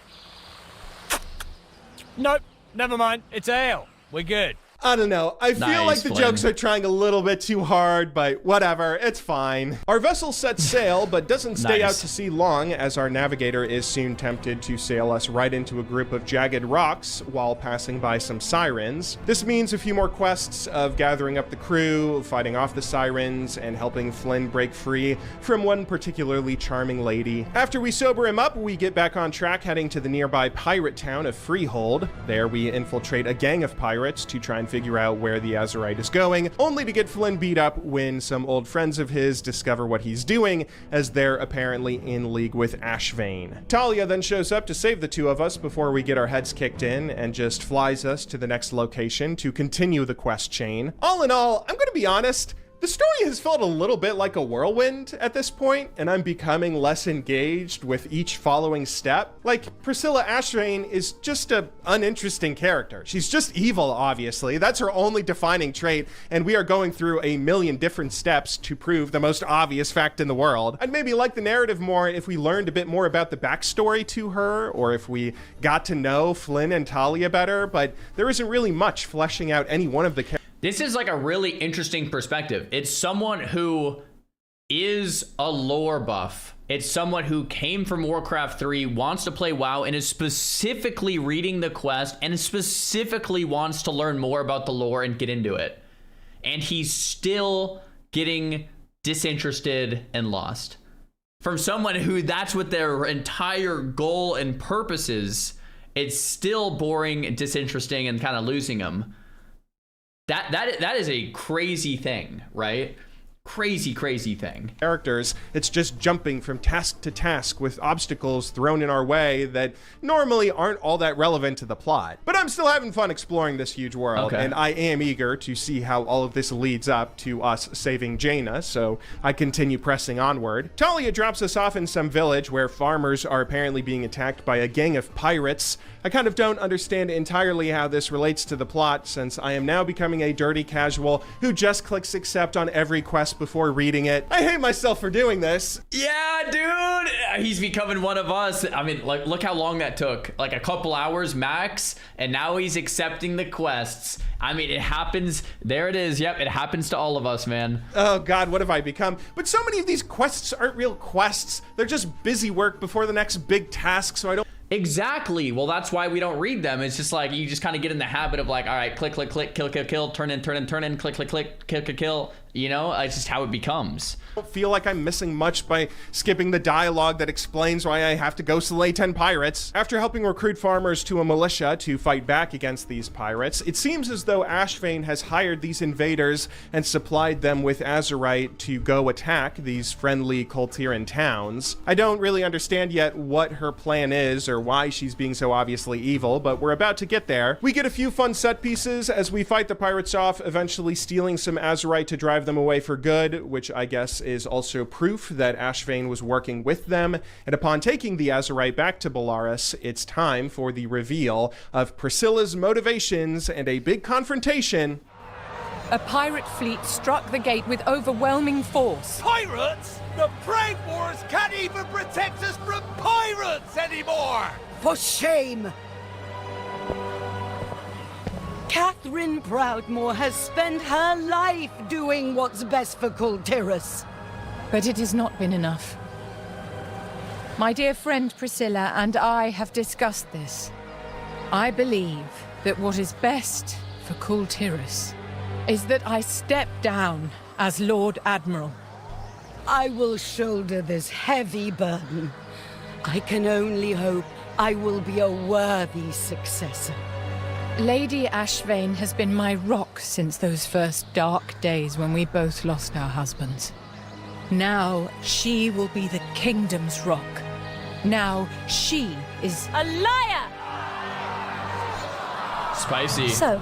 Nope, never mind. It's ale. We're good. I don't know. I feel like the jokes are trying a little bit too hard, but whatever, it's fine. Our vessel sets sail, but doesn't stay out to sea long, as our navigator is soon tempted to sail us right into a group of jagged rocks while passing by some sirens. This means a few more quests of gathering up the crew, fighting off the sirens, and helping Flynn break free from one particularly charming lady. After we sober him up, we get back on track, heading to the nearby pirate town of Freehold. There we infiltrate a gang of pirates to try and figure out where the Azurite is going, only to get Flynn beat up when some old friends of his discover what he's doing, as they're apparently in league with Ashvane. Talia then shows up to save the two of us before we get our heads kicked in, and just flies us to the next location to continue the quest chain. All in all, I'm gonna be honest, the story has felt a little bit like a whirlwind at this point, and I'm becoming less engaged with each following step. Like, Priscilla Ashvane is just an uninteresting character. She's just evil, obviously. That's her only defining trait, and we are going through a million different steps to prove the most obvious fact in the world. I'd maybe like the narrative more if we learned a bit more about the backstory to her, or if we got to know Flynn and Talia better, but there isn't really much fleshing out any one of the characters. This is like a really interesting perspective. It's someone who is a lore buff. It's someone who came from Warcraft 3, wants to play WoW, and is specifically reading the quest and specifically wants to learn more about the lore and get into it. And he's still getting disinterested and lost. From someone who that's what their entire goal and purpose is, it's still boring and disinteresting and kind of losing them. That is a crazy thing, right? Crazy thing. Characters, it's just jumping from task to task with obstacles thrown in our way that normally aren't all that relevant to the plot. But I'm still having fun exploring this huge world, and I am eager to see how all of this leads up to us saving Jaina, so I continue pressing onward. Talia drops us off in some village where farmers are apparently being attacked by a gang of pirates. I kind of don't understand entirely how this relates to the plot, since I am now becoming a dirty casual who just clicks accept on every quest before reading it. I hate myself for doing this. Yeah, dude, he's becoming one of us. I mean, like, look how long that took. Like a couple hours max, and now he's accepting the quests. I mean, it happens. There it is. Yep, it happens to all of us, man. Oh God, what have I become? But so many of these quests aren't real quests. They're just busy work before the next big task, so I don't... Exactly. Well, that's why we don't read them. It's just like you just kind of get in the habit of like, all right, click, click, click, kill, kill, kill, turn in, click, click, click, kill, kill, kill. You know, it's just how it becomes. I don't feel like I'm missing much by skipping the dialogue that explains why I have to go slay 10 pirates. After helping recruit farmers to a militia to fight back against these pirates, it seems as though Ashvane has hired these invaders and supplied them with Azurite to go attack these friendly Kultiran towns. I don't really understand yet what her plan is or why she's being so obviously evil, but we're about to get there. We get a few fun set pieces as we fight the pirates off, eventually stealing some Azurite to drive them away for good, which I guess is also proof that Ashvane was working with them. And upon taking the Azurite back to Belarus, it's time for the reveal of Priscilla's motivations and a big confrontation A pirate fleet struck the gate with overwhelming force. Pirates? The Plague Wars can't even protect us from pirates anymore! For shame! Catherine Proudmoore has spent her life doing what's best for Kul Tiras. But it has not been enough. My dear friend Priscilla and I have discussed this. I believe that what is best for Kul Tiras is that I step down as Lord Admiral. I will shoulder this heavy burden. I can only hope I will be a worthy successor. Lady Ashvane has been my rock since those first dark days when we both lost our husbands. Now she will be the kingdom's rock. Now she is a liar! Spicy. So,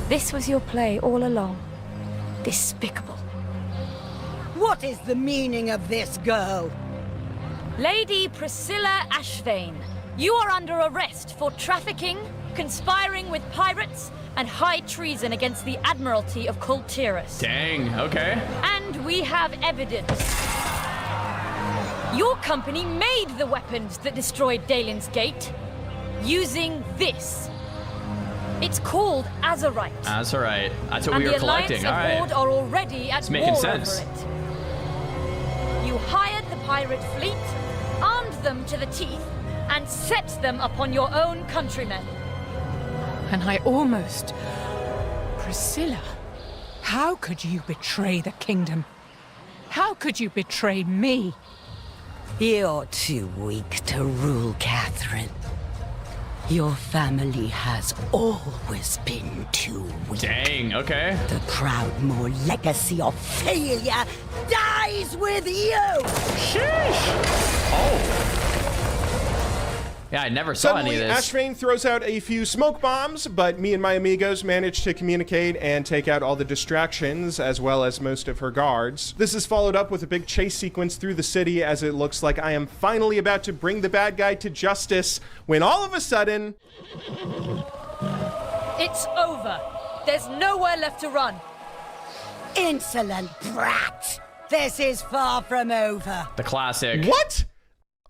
this was your play all along. Despicable. What is the meaning of this, girl? Lady Priscilla Ashvane, you are under arrest for trafficking, conspiring with pirates, and high treason against the Admiralty of Kul Tiras. Dang, okay. And we have evidence. Your company made the weapons that destroyed Dalen's Gate, using this. It's called Azurite. Azurite. That's what we were And the collecting. Alliance All and right. Horde are already at It's making war sense. over it. You hired the pirate fleet, armed them to the teeth, and set them upon your own countrymen. And I almost... Priscilla, how could you betray the kingdom? How could you betray me? You're too weak to rule, Catherine. Your family has always been too weak. Dang, okay. The Proudmoore legacy of failure dies with you! Sheesh. Oh. Yeah, I never saw Suddenly, any of this. Ashvane throws out a few smoke bombs, but me and my amigos manage to communicate and take out all the distractions, as well as most of her guards. This is followed up with a big chase sequence through the city, as it looks like I am finally about to bring the bad guy to justice, when all of a sudden... It's over. There's nowhere left to run. Insolent brat! This is far from over. The classic. What?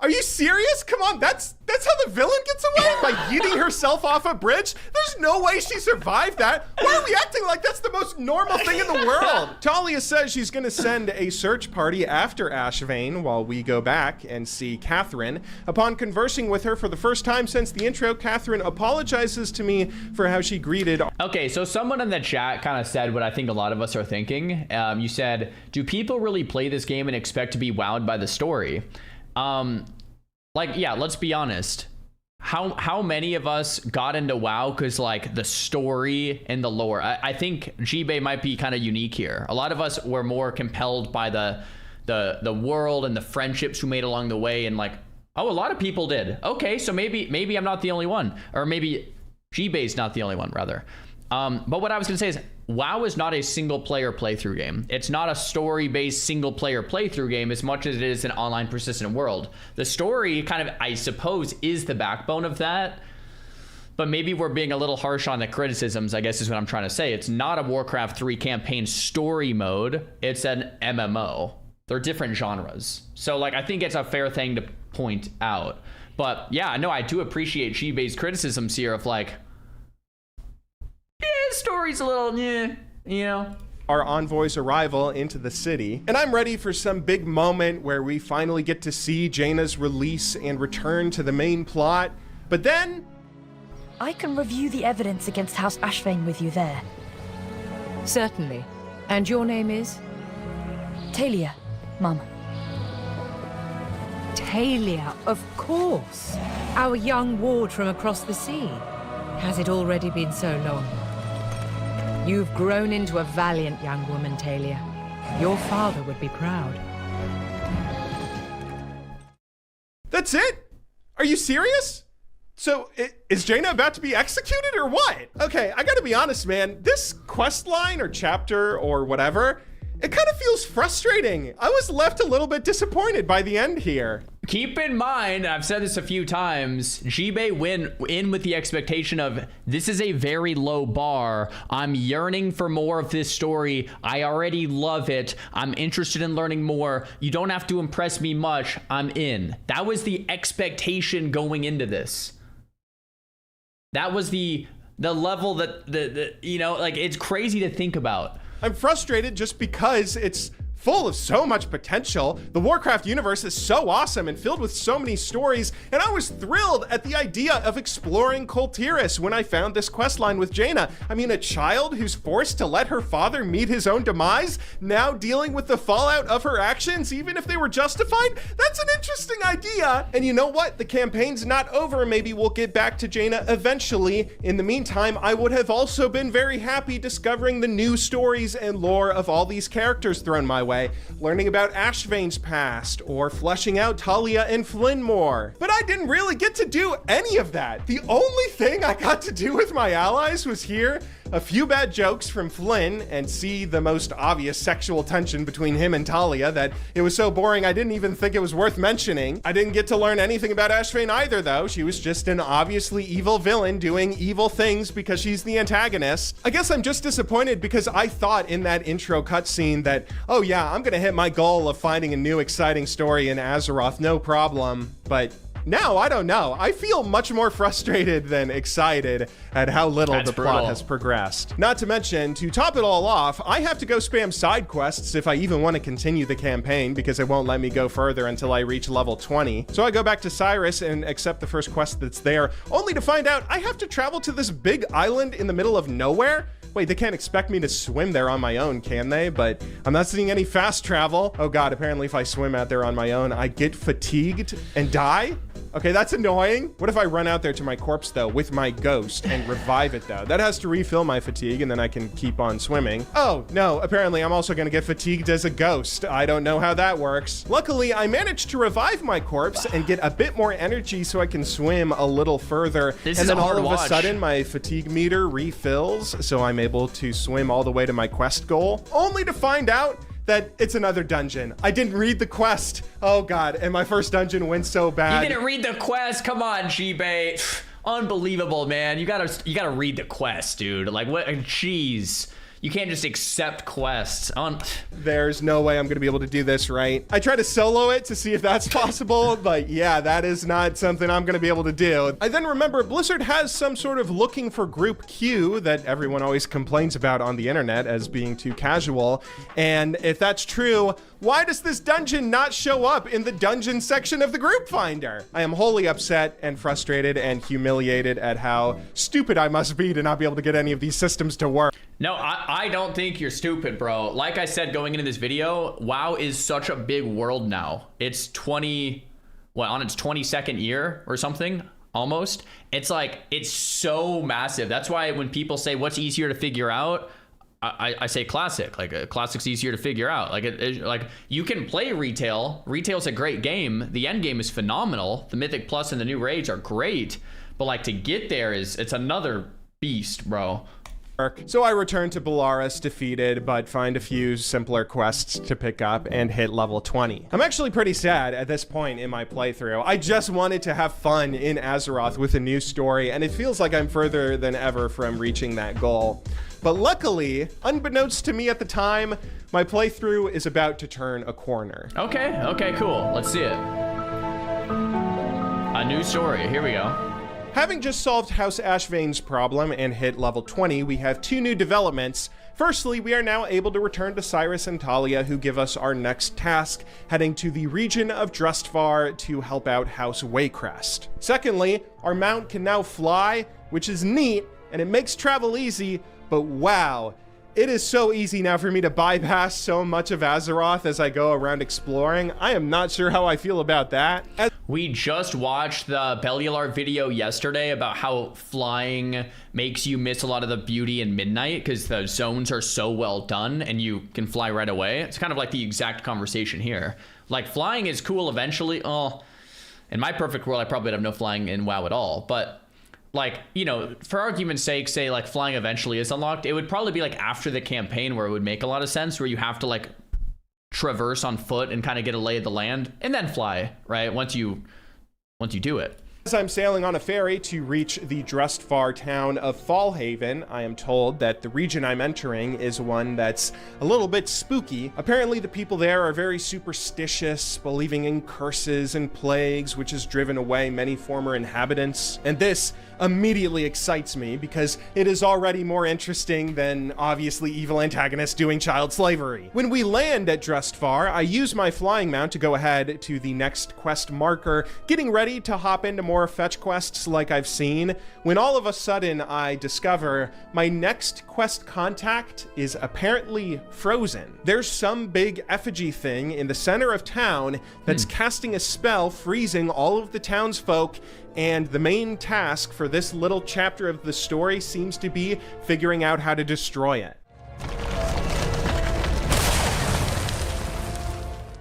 Are you serious? Come on, that's how the villain gets away? By yeeting herself off a bridge? There's no way she survived that. Why are we acting like that's the most normal thing in the world? Talia says she's gonna send a search party after Ashvane while we go back and see Catherine. Upon conversing with her for the first time since the intro, Catherine apologizes to me for how she greeted. Okay, so someone in the chat kind of said what I think a lot of us are thinking. You said, do people really play this game and expect to be wowed by the story? Like, yeah, let's be honest. How many of us got into WoW because, like, the story and the lore? I think Jibei might be kind of unique here. A lot of us were more compelled by the world and the friendships we made along the way, and like, oh, a lot of people did. Okay, so maybe I'm not the only one, or maybe Jibei's not the only one, rather. But what I was gonna say is, WoW is not a single-player playthrough game. It's not a story-based single-player playthrough game as much as it is an online persistent world. The story kind of, I suppose, is the backbone of that, but maybe we're being a little harsh on the criticisms, I guess is what I'm trying to say. It's not a Warcraft 3 campaign story mode. It's an MMO. They're different genres. So, like, I think it's a fair thing to point out. But, yeah, no, I do appreciate Jibei's criticisms here of, like, story's a little, you know. Our envoy's arrival into the city, and I'm ready for some big moment where we finally get to see Jaina's release and return to the main plot. But then... I can review the evidence against House Ashvane with you there. Certainly. And your name is? Talia, Mum. Talia, of course. Our young ward from across the sea. Has it already been so long? You've grown into a valiant young woman, Talia. Your father would be proud. That's it? Are you serious? So, is Jaina about to be executed or what? Okay, I gotta be honest, man. This quest line or chapter or whatever, it kind of feels frustrating. I was left a little bit disappointed by the end here. keep in mind, I've said this a few times, Jibei went in with the expectation of, this is a very low bar. I'm yearning for more of this story. I already love it. I'm interested in learning more. You don't have to impress me much. I'm in. That was the expectation going into this. That was the level that, you know, like, it's crazy to think about. I'm frustrated just because it's full of so much potential. The Warcraft universe is so awesome and filled with so many stories, and I was thrilled at the idea of exploring Kul Tiras when I found this questline with Jaina. I mean, a child who's forced to let her father meet his own demise, now dealing with the fallout of her actions, even if they were justified? That's an interesting idea. And you know what? The campaign's not over. Maybe we'll get back to Jaina eventually. In the meantime, I would have also been very happy discovering the new stories and lore of all these characters thrown my way, learning about Ashvane's past, or fleshing out Talia and Flynn more. But I didn't really get to do any of that. The only thing I got to do with my allies was hear a few bad jokes from Flynn and see the most obvious sexual tension between him and Talia that it was so boring I didn't even think it was worth mentioning. I didn't get to learn anything about Ashvane either, though. She was just an obviously evil villain doing evil things because she's the antagonist. I guess I'm just disappointed because I thought in that intro cutscene that, oh yeah, I'm gonna hit my goal of finding a new exciting story in Azeroth, no problem. But now, I don't know. I feel much more frustrated than excited at how little the plot has progressed. Not to mention, to top it all off, I have to go spam side quests if I even want to continue the campaign because it won't let me go further until I reach level 20. So I go back to Cyrus and accept the first quest that's there, only to find out I have to travel to this big island in the middle of nowhere. Wait, they can't expect me to swim there on my own, can they? But I'm not seeing any fast travel. Oh God, apparently if I swim out there on my own, I get fatigued and die? Okay, that's annoying. What if I run out there to my corpse though with my ghost and revive it though? That has to refill my fatigue and then I can keep on swimming. Oh no, apparently I'm also gonna get fatigued as a ghost. I don't know how that works. Luckily, I managed to revive my corpse and get a bit more energy so I can swim a little further. This and is then a hard all of a watch. sudden my fatigue meter refills, so I'm able to swim all the way to my quest goal, only to find out that it's another dungeon. I didn't read the quest. Oh God, and my first dungeon went so bad. You didn't read the quest? Come on, Jibei. Unbelievable, man. You gotta read the quest, dude. Like, what? Jeez. You can't just accept quests. There's no way I'm gonna be able to do this right. I tried to solo it to see if that's possible, but yeah, that is not something I'm gonna be able to do. I then remember Blizzard has some sort of looking for group queue that everyone always complains about on the internet as being too casual. And if that's true, why does this dungeon not show up in the dungeon section of the group finder? I am wholly upset and frustrated and humiliated at how stupid I must be to not be able to get any of these systems to work. No, I don't think you're stupid, bro. Like I said going into this video, WoW is such a big world now. It's on its 22nd year or something, almost. It's like, it's so massive. That's why when people say what's easier to figure out, I say classic. Like, classic's easier to figure out. Like you can play retail. Retail's a great game. The end game is phenomenal. The Mythic Plus and the new raids are great, but like to get there it's another beast, bro. So I return to Belarus defeated, but find a few simpler quests to pick up and hit level 20. I'm actually pretty sad at this point in my playthrough. I just wanted to have fun in Azeroth with a new story, and it feels like I'm further than ever from reaching that goal. But luckily, unbeknownst to me at the time, my playthrough is about to turn a corner. Okay, cool. Let's see it. A new story, here we go. Having just solved House Ashvane's problem and hit level 20, we have two new developments. Firstly, we are now able to return to Cyrus and Talia, who give us our next task, heading to the region of Drustvar to help out House Waycrest. Secondly, our mount can now fly, which is neat, and it makes travel easy, but wow, it is so easy now for me to bypass so much of Azeroth as I go around exploring. I am not sure how I feel about that. We just watched the Bellular video yesterday about how flying makes you miss a lot of the beauty in Midnight because the zones are so well done and you can fly right away. It's kind of like the exact conversation here. Like, flying is cool eventually. Oh, in my perfect world, I probably would have no flying in WoW at all. But, like, you know, for argument's sake, say, like, flying eventually is unlocked. It would probably be, like, after the campaign where it would make a lot of sense, where you have to, like, traverse on foot and kind of get a lay of the land, and then fly, right? Once you do it. As I'm sailing on a ferry to reach the Drustvar town of Fallhaven, I am told that the region I'm entering is one that's a little bit spooky. Apparently the people there are very superstitious, believing in curses and plagues, which has driven away many former inhabitants. And this immediately excites me because it is already more interesting than obviously evil antagonists doing child slavery. When we land at Drustvar, I use my flying mount to go ahead to the next quest marker, getting ready to hop into more fetch quests like I've seen, when all of a sudden I discover my next quest contact is apparently frozen. There's some big effigy thing in the center of town that's casting a spell freezing all of the townsfolk, and the main task for this little chapter of the story seems to be figuring out how to destroy it.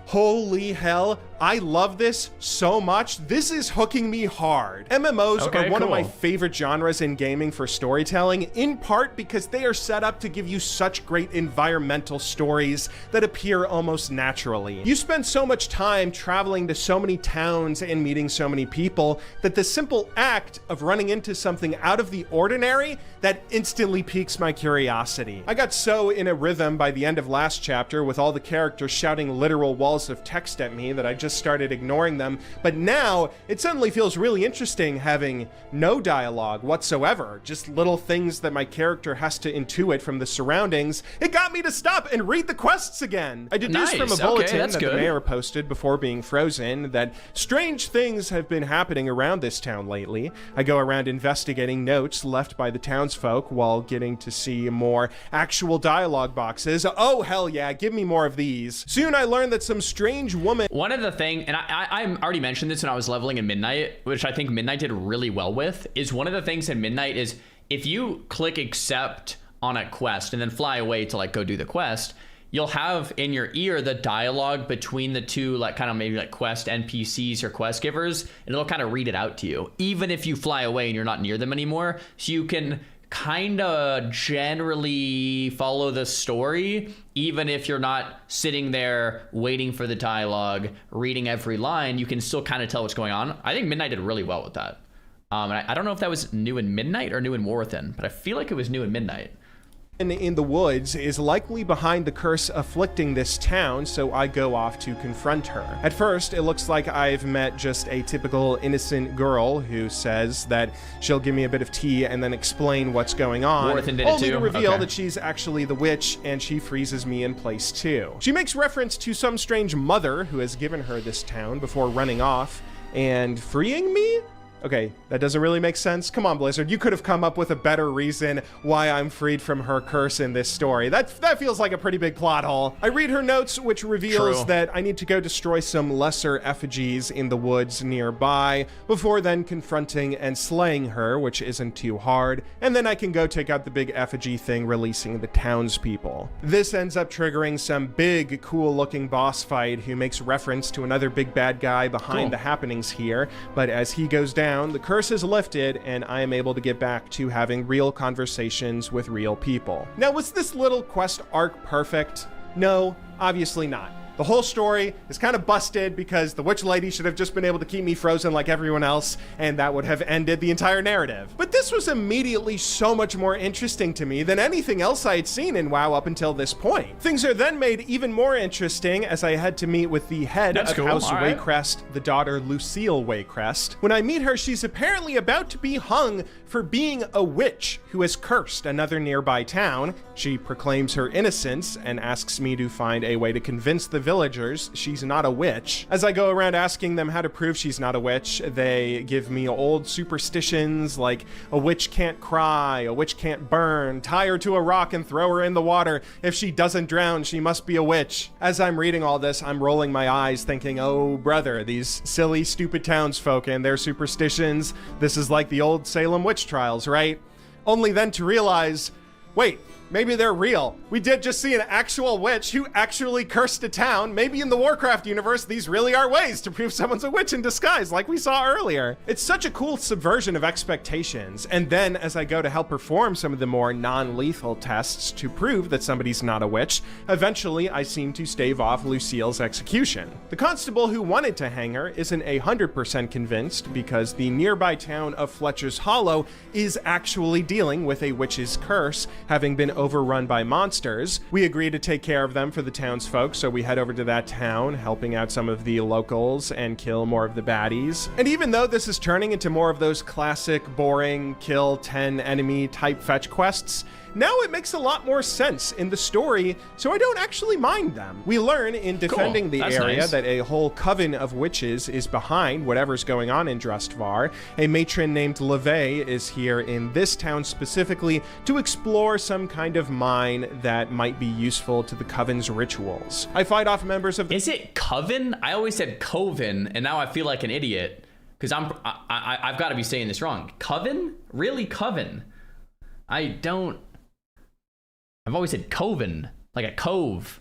Holy hell, I love this so much. This is hooking me hard. MMOs are one of my favorite genres in gaming for storytelling, in part because they are set up to give you such great environmental stories that appear almost naturally. You spend so much time traveling to so many towns and meeting so many people that the simple act of running into something out of the ordinary, that instantly piques my curiosity. I got so in a rhythm by the end of last chapter with all the characters shouting literal walls of text at me that I just started ignoring them, but now it suddenly feels really interesting having no dialogue whatsoever, just little things that my character has to intuit from the surroundings. It got me to stop and read the quests again. I deduced from a bulletin that the mayor posted before being frozen that strange things have been happening around this town lately. I go around investigating notes left by the townsfolk while getting to see more actual dialogue boxes. Oh hell yeah, give me more of these. Soon I learned that some strange woman... One of the things, and I already mentioned this when I was leveling in Midnight, which I think Midnight did really well with, is one of the things in Midnight is if you click accept on a quest and then fly away to like go do the quest, you'll have in your ear the dialogue between the two, like kind of maybe like quest NPCs or quest givers, and it'll kind of read it out to you, even if you fly away and you're not near them anymore. So you can kind of generally follow the story, even if you're not sitting there waiting for the dialogue, reading every line, you can still kind of tell what's going on. I think Midnight did really well with that. And I don't know if that was new in Midnight or new in War Within, but I feel like it was new in Midnight. In the woods is likely behind the curse afflicting this town, so I go off to confront her. At first, it looks like I've met just a typical innocent girl who says that she'll give me a bit of tea and then explain what's going on, only to reveal that she's actually the witch, and she freezes me in place too. She makes reference to some strange mother who has given her this town before running off and freeing me? Okay, that doesn't really make sense. Come on, Blizzard, you could have come up with a better reason why I'm freed from her curse in this story. That feels like a pretty big plot hole. I read her notes, which reveals that I need to go destroy some lesser effigies in the woods nearby before then confronting and slaying her, which isn't too hard, and then I can go take out the big effigy thing, releasing the townspeople. This ends up triggering some big, cool-looking boss fight who makes reference to another big bad guy behind the happenings here, but as he goes down, the curse is lifted, and I am able to get back to having real conversations with real people. Now, was this little quest arc perfect? No, obviously not. The whole story is kind of busted because the witch lady should have just been able to keep me frozen like everyone else, and that would have ended the entire narrative. But this was immediately so much more interesting to me than anything else I had seen in WoW up until this point. Things are then made even more interesting as I had to meet with the head of House Waycrest, the daughter Lucille Waycrest. When I meet her, she's apparently about to be hung for being a witch who has cursed another nearby town. She proclaims her innocence and asks me to find a way to convince the villagers she's not a witch. As I go around asking them how to prove she's not a witch, they give me old superstitions like a witch can't cry, a witch can't burn, tie her to a rock and throw her in the water. If she doesn't drown, she must be a witch. As I'm reading all this, I'm rolling my eyes thinking, oh brother, these silly, stupid townsfolk and their superstitions. This is like the old Salem witch trials, right? Only then to realize, wait, Maybe they're real. We did just see an actual witch who actually cursed a town. Maybe in the Warcraft universe, these really are ways to prove someone's a witch in disguise, like we saw earlier. It's such a cool subversion of expectations. And then as I go to help perform some of the more non-lethal tests to prove that somebody's not a witch, eventually I seem to stave off Lucille's execution. The constable who wanted to hang her isn't 100% convinced because the nearby town of Fletcher's Hollow is actually dealing with a witch's curse, having been overrun by monsters. We agree to take care of them for the townsfolk, so we head over to that town, helping out some of the locals and kill more of the baddies. And even though this is turning into more of those classic, boring, kill 10 enemy type fetch quests, now it makes a lot more sense in the story, so I don't actually mind them. We learn in defending the area that a whole coven of witches is behind whatever's going on in Drustvar. A matron named LeVay is here in this town specifically to explore some kind of mine that might be useful to the coven's rituals. I fight off members of the— Is it coven? I always said coven, and now I feel like an idiot because I've got to be saying this wrong. Coven? Really, coven? I've always said coven, like a cove.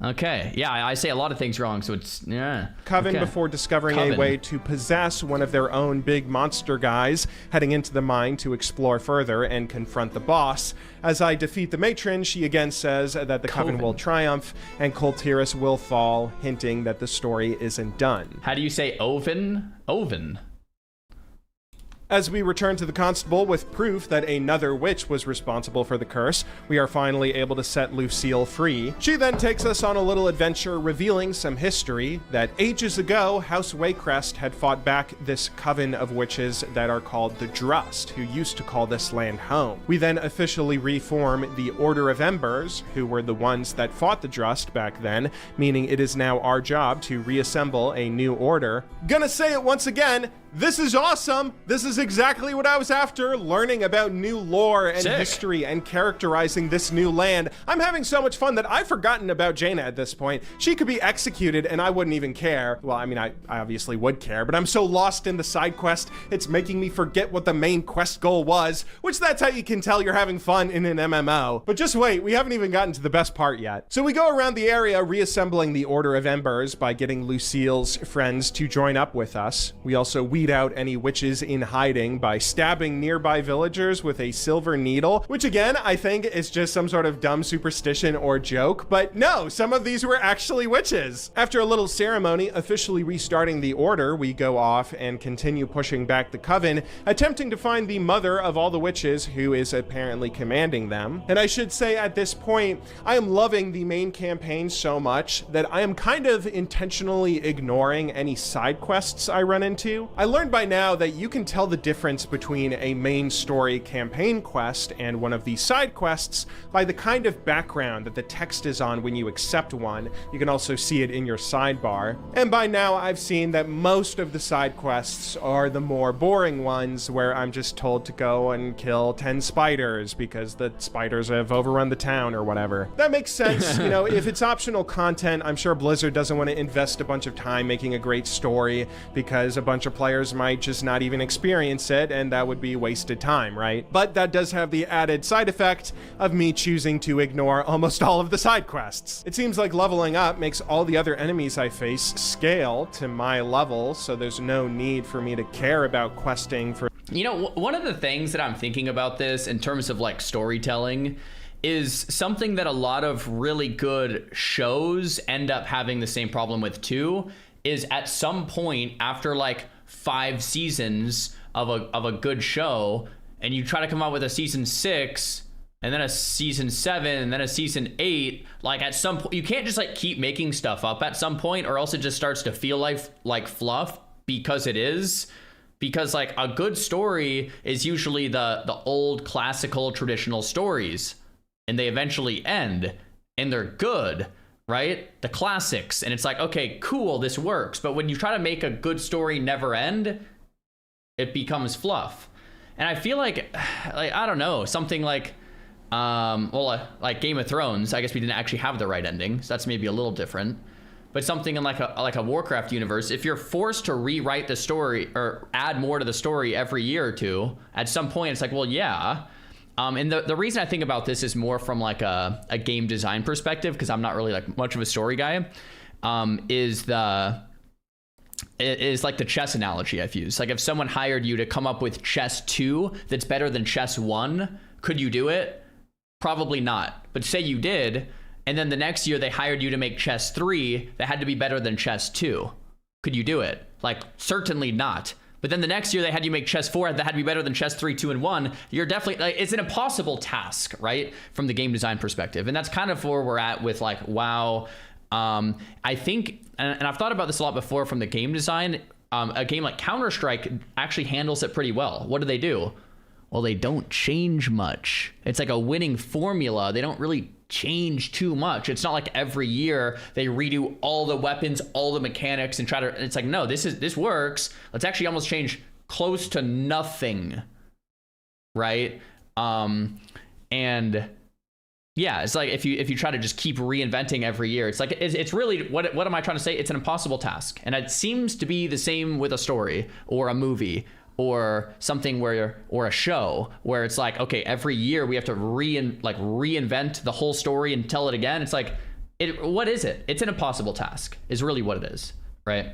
Okay, yeah, I say a lot of things wrong, so it's, yeah. Coven okay. Before discovering Coven. a way to possess one of their own big monster guys, heading into the mine to explore further and confront the boss. As I defeat the matron, she again says that the Coven will triumph and Kultiris will fall, hinting that the story isn't done. How do you say oven? Oven. As we return to the constable with proof that another witch was responsible for the curse, we are finally able to set Lucille free. She then takes us on a little adventure revealing some history that ages ago, House Waycrest had fought back this coven of witches that are called the Drust, who used to call this land home. We then officially reform the Order of M0s, who were the ones that fought the Drust back then, meaning it is now our job to reassemble a new order. Gonna say it once again, this is awesome! This is exactly what I was after, learning about new lore and history and characterizing this new land. I'm having so much fun that I've forgotten about Jaina at this point. She could be executed and I wouldn't even care. Well, I mean, I obviously would care, but I'm so lost in the side quest, it's making me forget what the main quest goal was, which that's how you can tell you're having fun in an MMO. But just wait, we haven't even gotten to the best part yet. So we go around the area reassembling the Order of M0s by getting Lucille's friends to join up with us. We also weed out any witches in hiding by stabbing nearby villagers with a silver needle, which again, I think is just some sort of dumb superstition or joke, but no, some of these were actually witches. After a little ceremony officially restarting the order, we go off and continue pushing back the coven, attempting to find the mother of all the witches who is apparently commanding them. And I should say at this point, I am loving the main campaign so much that I am kind of intentionally ignoring any side quests I run into. I learned by now that you can tell the difference between a main story campaign quest and one of the side quests by the kind of background that the text is on when you accept one. You can also see it in your sidebar. And by now I've seen that most of the side quests are the more boring ones where I'm just told to go and kill 10 spiders because the spiders have overrun the town or whatever. That makes sense. You know, if it's optional content, I'm sure Blizzard doesn't want to invest a bunch of time making a great story because a bunch of players might just not even experience it, and that would be wasted time, right? But that does have the added side effect of me choosing to ignore almost all of the side quests. It seems like leveling up makes all the other enemies I face scale to my level, so there's no need for me to care about questing for— You know, one of the things that I'm thinking about this in terms of like storytelling is something that a lot of really good shows end up having the same problem with too, is at some point after like 5 seasons of a good show, and you try to come out with a season 6 and then a season 7 and then a season 8, like at some point you can't just like keep making stuff up at some point, or else it just starts to feel like fluff, because it is. Because like a good story is usually the old classical traditional stories, and they eventually end and they're good, right? The classics. And it's like, okay, cool, this works. But when you try to make a good story never end, it becomes fluff. And I feel like I don't know, something like like Game of Thrones. I guess we didn't actually have the right ending, so that's maybe a little different. But something in like a Warcraft universe, if you're forced to rewrite the story or add more to the story every year or two, at some point it's like, well, yeah, And the reason I think about this is more from like a game design perspective, because I'm not really like much of a story guy, is like the chess analogy I've used. Like if someone hired you to come up with chess 2 that's better than chess 1, could you do it? Probably not. But say you did, and then the next year they hired you to make chess 3 that had to be better than chess 2. Could you do it? Like, certainly not. But then the next year they had you make chess 4 that had to be better than chess 3, 2, and 1. You're definitely, like, it's an impossible task, right? From the game design perspective. And that's kind of where we're at with like, WoW. I think, and I've thought about this a lot before from the game design, a game like Counter-Strike actually handles it pretty well. What do? Well, they don't change much. It's like a winning formula. They don't really change too much. It's not like every year they redo all the weapons, all the mechanics, and try to, it's like, no, this works. Let's actually almost change close to nothing, right? And yeah, it's like if you try to just keep reinventing every year, it's like it's really, what am I trying to say? It's an impossible task. And it seems to be the same with a story or a movie or something or a show where it's like, okay, every year we have to reinvent the whole story and tell it again. It's like, what is it? It's an impossible task is really what it is, right?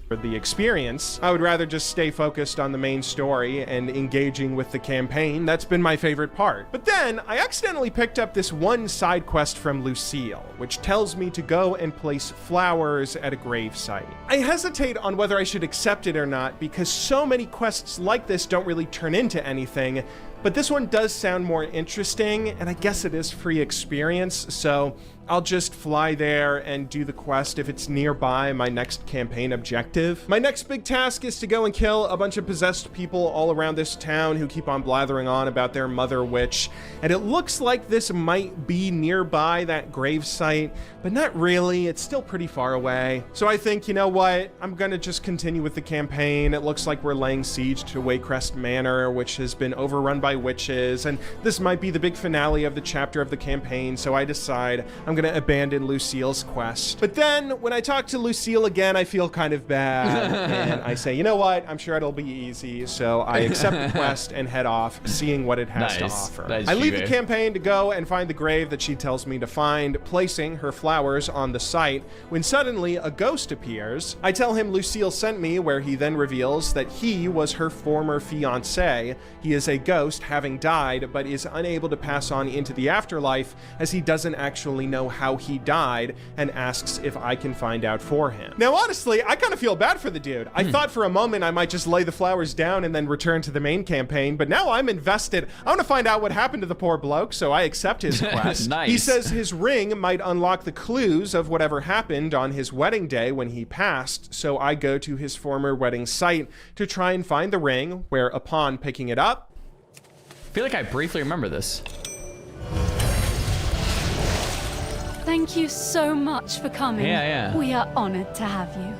For the experience, I would rather just stay focused on the main story and engaging with the campaign. That's been my favorite part. But then I accidentally picked up this one side quest from Lucille, which tells me to go and place flowers at a grave site. I hesitate on whether I should accept it or not because so many quests like this don't really turn into anything, but this one does sound more interesting, and I guess it is free experience, so I'll just fly there and do the quest if it's nearby my next campaign objective. My next big task is to go and kill a bunch of possessed people all around this town who keep on blathering on about their mother witch, and it looks like this might be nearby that grave site, but not really. It's still pretty far away. So I think, you know what? I'm gonna just continue with the campaign. It looks like we're laying siege to Waycrest Manor, which has been overrun by witches, and this might be the big finale of the chapter of the campaign, so I decide I'm gonna abandon Lucille's quest. But then when I talk to Lucille again, I feel kind of bad, and I say, you know what? I'm sure it'll be easy, so I accept the quest and head off, seeing what it has to offer. I leave the campaign to go and find the grave that she tells me to find, placing her flowers on the site, when suddenly a ghost appears. I tell him Lucille sent me, where he then reveals that he was her former fiancé. He is a ghost, having died, but is unable to pass on into the afterlife as he doesn't actually know how he died, and asks if I can find out for him. Now, honestly, I kind of feel bad for the dude. I thought for a moment I might just lay the flowers down and then return to the main campaign, but now I'm invested. I want to find out what happened to the poor bloke, so I accept his quest. Nice. He says his ring might unlock the clues of whatever happened on his wedding day when he passed, so I go to his former wedding site to try and find the ring, where upon picking it up, I feel like I briefly remember this. Thank you so much for coming. Yeah. We are honored to have you.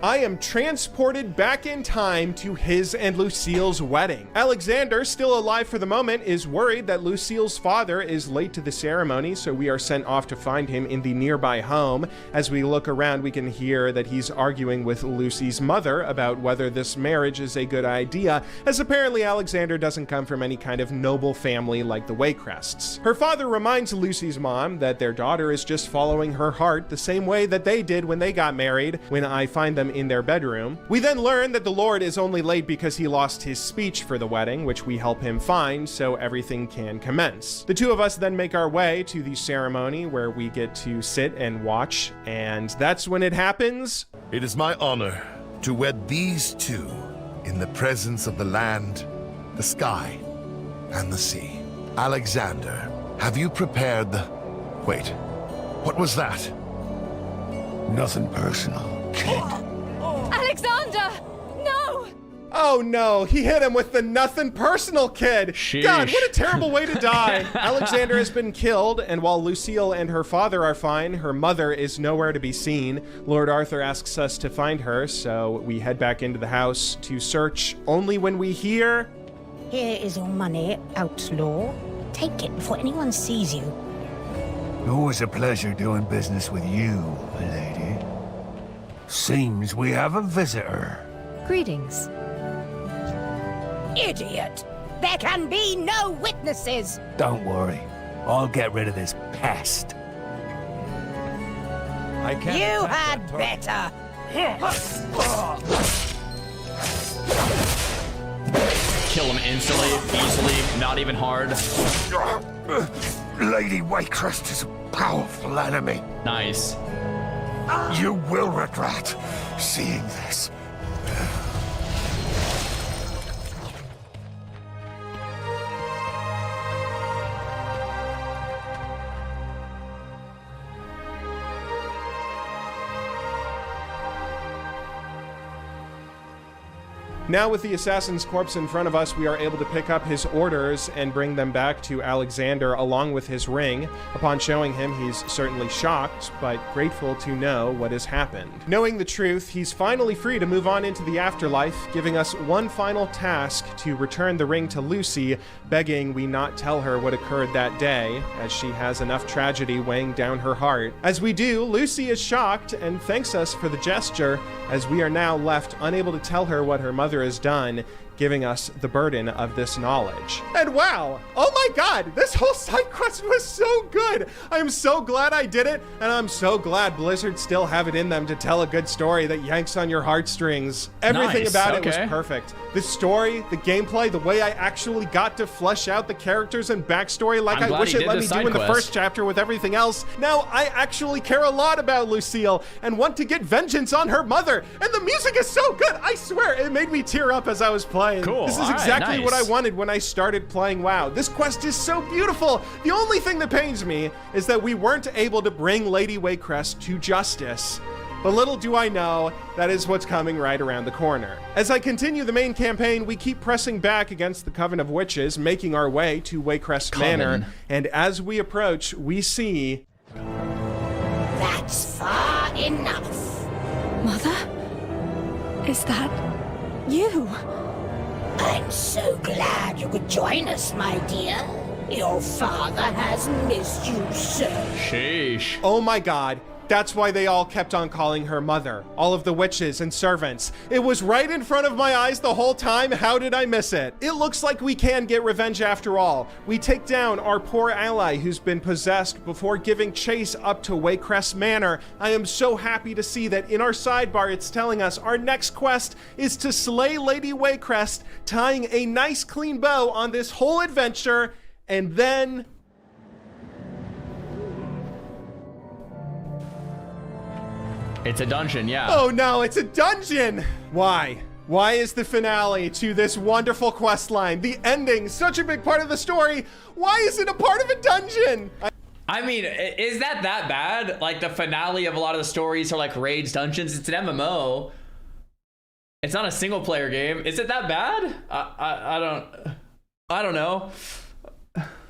I am transported back in time to his and Lucille's wedding. Alexander, still alive for the moment, is worried that Lucille's father is late to the ceremony, so we are sent off to find him in the nearby home. As we look around, we can hear that he's arguing with Lucy's mother about whether this marriage is a good idea, as apparently Alexander doesn't come from any kind of noble family like the Waycrests. Her father reminds Lucy's mom that their daughter is just following her heart the same way that they did when they got married, when I find them in their bedroom. We then learn that the Lord is only late because he lost his speech for the wedding, which we help him find so everything can commence. The two of us then make our way to the ceremony where we get to sit and watch, and that's when it happens. It is my honor to wed these two in the presence of the land, the sky, and the sea. Alexander, have you prepared the... Wait, what was that? Nothing personal, kid. Alexander! No! Oh no, he hit him with the nothing personal, kid. Sheesh. God, what a terrible way to die. Alexander has been killed, and while Lucille and her father are fine, her mother is nowhere to be seen. Lord Arthur asks us to find her, so we head back into the house to search, only when we hear... Here is your money, outlaw. Take it before anyone sees you. Always a pleasure doing business with you, lady. Seems we have a visitor. Greetings. Idiot! There can be no witnesses! Don't worry. I'll get rid of this pest. I can't You attack had that turret. better! Kill him instantly, easily, not even hard. Lady Waycrest is a powerful enemy. Nice. You will regret seeing this. Now with the assassin's corpse in front of us, we are able to pick up his orders and bring them back to Alexander along with his ring. Upon showing him, he's certainly shocked, but grateful to know what has happened. Knowing the truth, he's finally free to move on into the afterlife, giving us one final task to return the ring to Lucy, begging we not tell her what occurred that day, as she has enough tragedy weighing down her heart. As we do, Lucy is shocked and thanks us for the gesture, as we are now left unable to tell her what her mother has done, giving us the burden of this knowledge. And wow, oh my god, this whole side quest was so good. I'm so glad I did it, and I'm so glad Blizzard still have it in them to tell a good story that yanks on your heartstrings. Everything Nice, about it was okay. perfect. The story, the gameplay, the way I actually got to flesh out the characters and backstory like I'm I glad wish you it did let the me do side in the quest. first chapter with everything else. Now I actually care a lot about Lucille and want to get vengeance on her mother. And the music is so good. I swear it made me tear up as I was playing. Cool, This is all right, exactly what I nice. wanted when I started playing WoW. This quest is so beautiful. The only thing that pains me is that we weren't able to bring Lady Waycrest to justice. But little do I know, that is what's coming right around the corner. As I continue the main campaign, we keep pressing back against the Coven of Witches, making our way to Waycrest Manor. And as we approach, we see... That's far enough. Mother? Is that you? I'm so glad you could join us, my dear. Your father has missed you, sir. Sheesh. Oh my god. That's why they all kept on calling her mother. All of the witches and servants. It was right in front of my eyes the whole time. How did I miss it? It looks like we can get revenge after all. We take down our poor ally who's been possessed before giving chase up to Waycrest Manor. I am so happy to see that in our sidebar it's telling us our next quest is to slay Lady Waycrest, tying a nice clean bow on this whole adventure, and then... It's a dungeon, yeah. Oh no, it's a dungeon! Why? Why is the finale to this wonderful quest line, the ending, such a big part of the story? Why is it a part of a dungeon? I mean, is that bad? Like, the finale of a lot of the stories are like raids, dungeons. It's an MMO. It's not a single player game. Is it that bad? I don't know.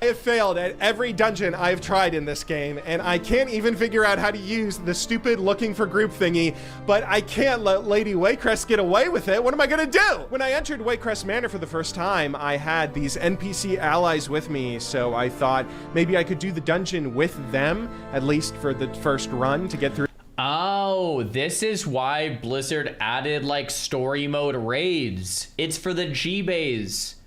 I have failed at every dungeon I've tried in this game, and I can't even figure out how to use the stupid looking for group thingy, but I can't let Lady Waycrest get away with it. What am I gonna do? When I entered Waycrest Manor for the first time, I had these NPC allies with me, so I thought maybe I could do the dungeon with them, at least for the first run to get through. Oh, this is why Blizzard added like story mode raids. It's for the G-Bays.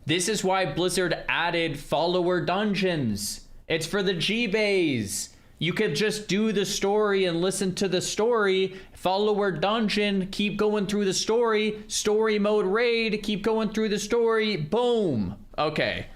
This is why Blizzard added follower dungeons. It's for the G-Bays. You could just do the story and listen to the story. Follower dungeon, keep going through the story. Story mode raid, keep going through the story. Boom. Okay.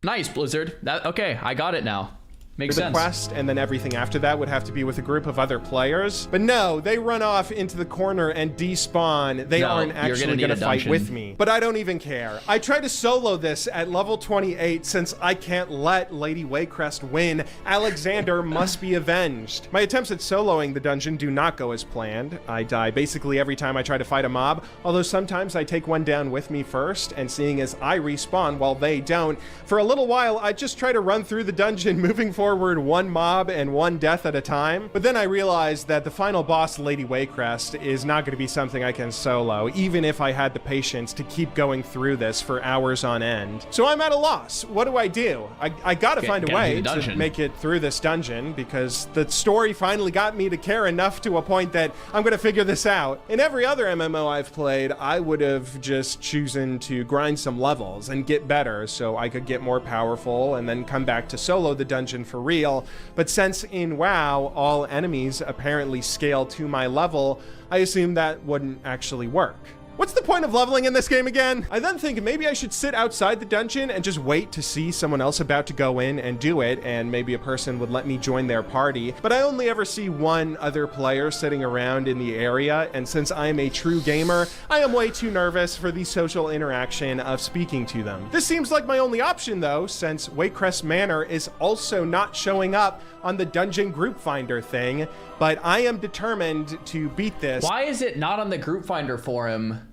Nice, Blizzard. Okay, I got it now. Makes the sense. Quest, and then everything after that would have to be with a group of other players. But no, they run off into the corner and despawn. They aren't actually gonna fight with me. But I don't even care. I tried to solo this at level 28 since I can't let Lady Waycrest win. Alexander must be avenged. My attempts at soloing the dungeon do not go as planned. I die basically every time I try to fight a mob, although sometimes I take one down with me first, and seeing as I respawn while they don't, for a little while I just try to run through the dungeon moving forward forward one mob and one death at a time. But then I realized that the final boss, Lady Waycrest, is not going to be something I can solo, even if I had the patience to keep going through this for hours on end. So I'm at a loss. What do? I gotta find a way to make it through this dungeon, because the story finally got me to care enough to a point that I'm gonna figure this out. In every other MMO I've played, I would have just chosen to grind some levels and get better so I could get more powerful and then come back to solo the dungeon for real. But since in WoW, all enemies apparently scale to my level, I assumed that wouldn't actually work. What's the point of leveling in this game again? I then think maybe I should sit outside the dungeon and just wait to see someone else about to go in and do it, and maybe a person would let me join their party. But I only ever see one other player sitting around in the area, and since I am a true gamer, I am way too nervous for the social interaction of speaking to them. This seems like my only option though, since Waycrest Manor is also not showing up on the dungeon group finder thing, but I am determined to beat this. Why is it not on the group finder for him?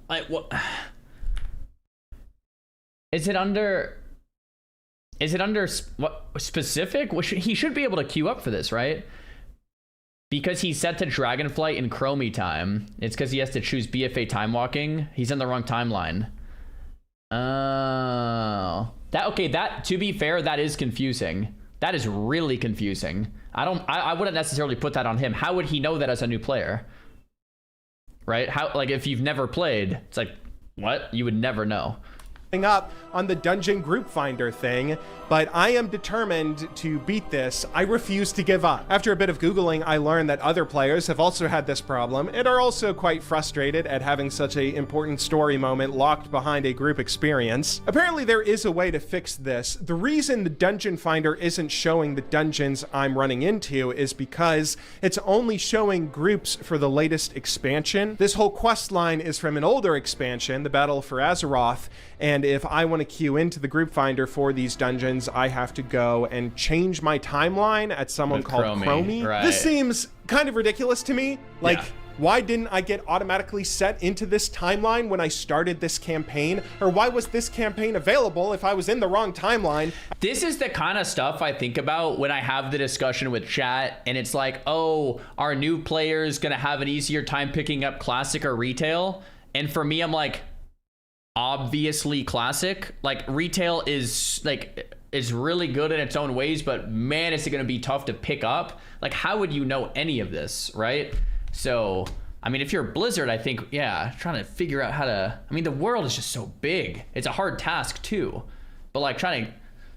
Like, what? Is it under what specific? He should be able to queue up for this, right? Because he's set to Dragonflight and Chromie time. It's because he has to choose BFA time walking. He's in the wrong timeline. Oh, that, to be fair, that is confusing. That is really confusing. I wouldn't necessarily put that on him. How would he know that as a new player? Right? How, like, if you've never played, it's like, what? You would never know. Up on the dungeon group finder thing, but I am determined to beat this. I refuse to give up. After a bit of Googling, I learned that other players have also had this problem and are also quite frustrated at having such an important story moment locked behind a group experience. Apparently there is a way to fix this. The reason the dungeon finder isn't showing the dungeons I'm running into is because it's only showing groups for the latest expansion. This whole quest line is from an older expansion, the Battle for Azeroth, and if I want to queue into the group finder for these dungeons, I have to go and change my timeline at someone called Chromie. Right. This seems kind of ridiculous to me. Like, why didn't I get automatically set into this timeline when I started this campaign? Or why was this campaign available if I was in the wrong timeline? This is the kind of stuff I think about when I have the discussion with chat, and it's like, oh, are new players gonna have an easier time picking up classic or retail? And for me, I'm like, obviously classic. Like, retail is really good in its own ways, but man, is it going to be tough to pick up. Like, how would you know any of this, right? So I mean, if you're Blizzard, I think, yeah, trying to figure out how to, I mean, the world is just so big. It's a hard task too, but like trying to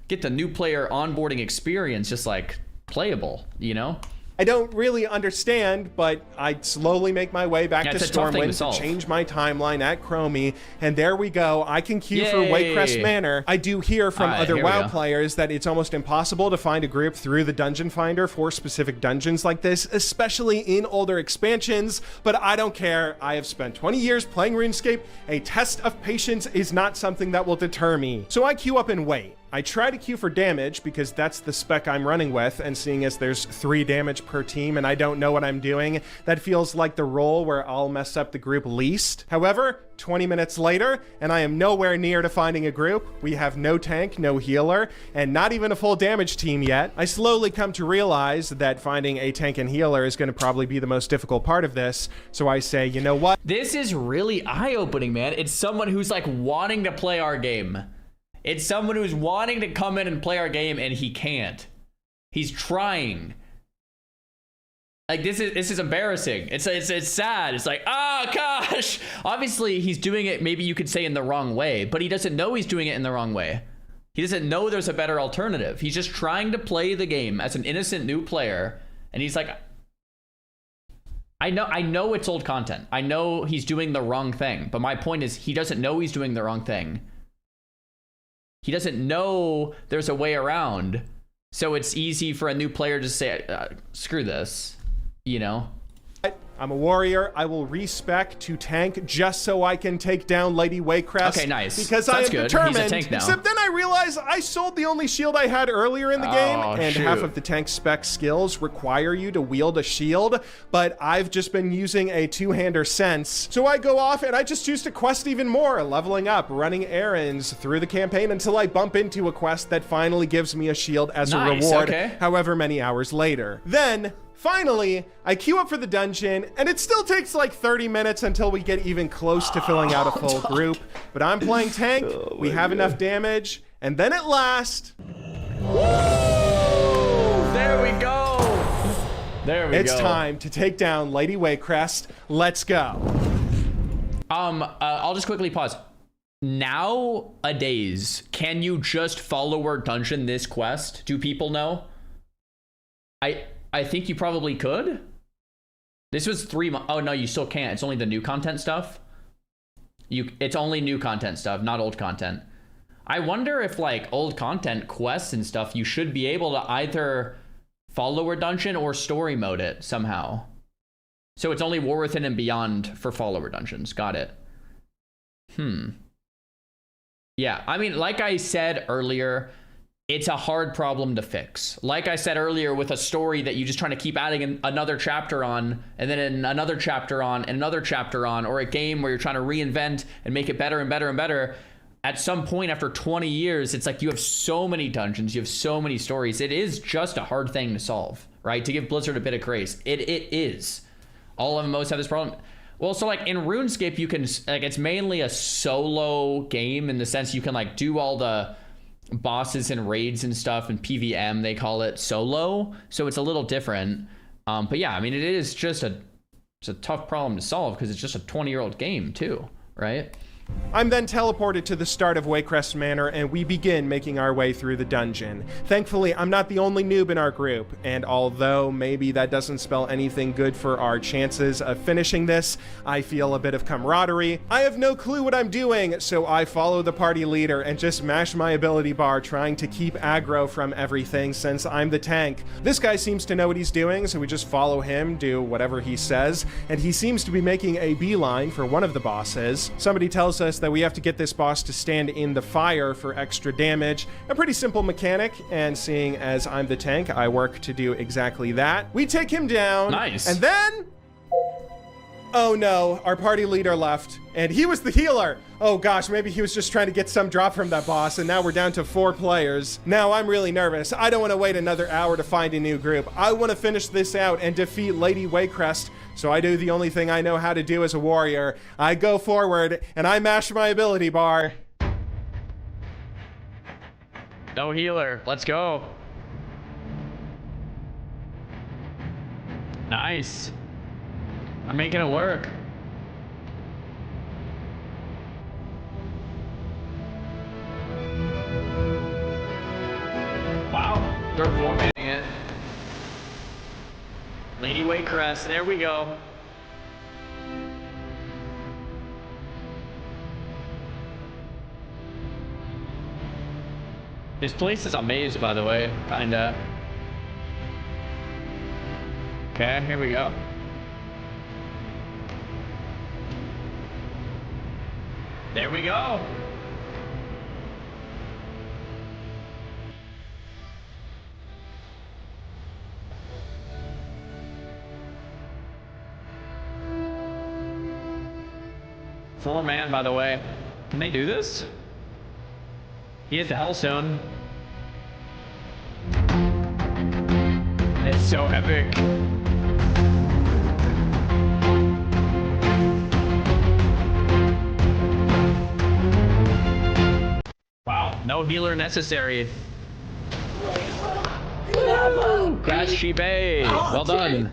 get the new player onboarding experience just like playable, you know? I don't really understand, but I slowly make my way back to Stormwind to change my timeline at Chromie, and there we go. I can queue for Waycrest Manor. I do hear from other WoW players that it's almost impossible to find a group through the dungeon finder for specific dungeons like this, especially in older expansions, but I don't care. I have spent 20 years playing RuneScape. A test of patience is not something that will deter me. So I queue up and wait. I try to queue for damage because that's the spec I'm running with, and seeing as there's 3 damage per team and I don't know what I'm doing, that feels like the role where I'll mess up the group least. However, 20 minutes later, and I am nowhere near to finding a group. We have no tank, no healer, and not even a full damage team yet. I slowly come to realize that finding a tank and healer is going to probably be the most difficult part of this, so I say, you know what? This is really eye-opening, man. It's someone who's like wanting to play our game. It's someone who's wanting to come in and play our game, and he can't. He's trying. Like, this is embarrassing. It's sad. It's like, oh gosh. Obviously, he's doing it, maybe you could say, in the wrong way, but he doesn't know he's doing it in the wrong way. He doesn't know there's a better alternative. He's just trying to play the game as an innocent new player, and he's like, I know it's old content. I know he's doing the wrong thing, but my point is he doesn't know he's doing the wrong thing. He doesn't know there's a way around. So it's easy for a new player to say, screw this, you know? I'm a warrior. I will respec to tank just so I can take down Lady Waycrest. Okay, nice. Because That's I am good. determined. He's a tank now. Except then I realized I sold the only shield I had earlier in the game, and shoot. half of the tank spec skills require you to wield a shield, but I've just been using a two-hander since. So I go off and I just choose to quest even more, leveling up, running errands through the campaign until I bump into a quest that finally gives me a shield as a reward, however many hours later. Then, finally, I queue up for the dungeon, and it still takes like 30 minutes until we get even close to filling out a full group. But I'm playing tank, we have enough damage, and then at last... There we go! There we go. It's time to take down Lady Waycrest. Let's go. I'll just quickly pause. Nowadays, can you just follower dungeon this quest? Do people know? I think you probably could. This was 3 months. Oh no, you still can't. It's only the new content stuff. It's only new content stuff, not old content. I wonder if like old content quests and stuff, you should be able to either follower dungeon or story mode it somehow. So it's only War Within and Beyond for follower dungeons. Got it. Yeah, I mean, like I said earlier, it's a hard problem to fix. Like I said earlier, with a story that you just trying to keep adding another chapter on, and then another chapter on, and another chapter on, or a game where you're trying to reinvent and make it better and better and better. At some point after 20 years, it's like you have so many dungeons, you have so many stories. It is just a hard thing to solve, right? To give Blizzard a bit of grace. It is. All MMOs have this problem. Well, so like in RuneScape, you can, like, it's mainly a solo game in the sense you can like do all the bosses and raids and stuff, and PVM they call it solo, so it's a little different. But yeah, I mean, it's a tough problem to solve because it's just a 20-year-old game too, right? I'm then teleported to the start of Waycrest Manor, and we begin making our way through the dungeon. Thankfully, I'm not the only noob in our group, and although maybe that doesn't spell anything good for our chances of finishing this, I feel a bit of camaraderie. I have no clue what I'm doing, so I follow the party leader and just mash my ability bar, trying to keep aggro from everything since I'm the tank. This guy seems to know what he's doing, so we just follow him, do whatever he says, and he seems to be making a beeline for one of the bosses. Somebody tells us that we have to get this boss to stand in the fire for extra damage. A pretty simple mechanic, and seeing as I'm the tank, I work to do exactly that. We take him down. Nice. And then... oh no, our party leader left, and he was the healer. Oh gosh, maybe he was just trying to get some drop from that boss, and now we're down to 4 players. Now I'm really nervous. I don't want to wait another hour to find a new group. I want to finish this out and defeat Lady Waycrest. So I do the only thing I know how to do as a warrior. I go forward, and I mash my ability bar. No healer. Let's go. Nice. I'm making it work. Wow. They're formatting it. Lady Waycrest, there we go. This place is a maze, by the way, kinda. Okay, here we go. There we go. Four-man, by the way. Can they do this? He hit the Hellstone. It's so epic. Wow, no healer necessary. Crash Sheep A. Well done.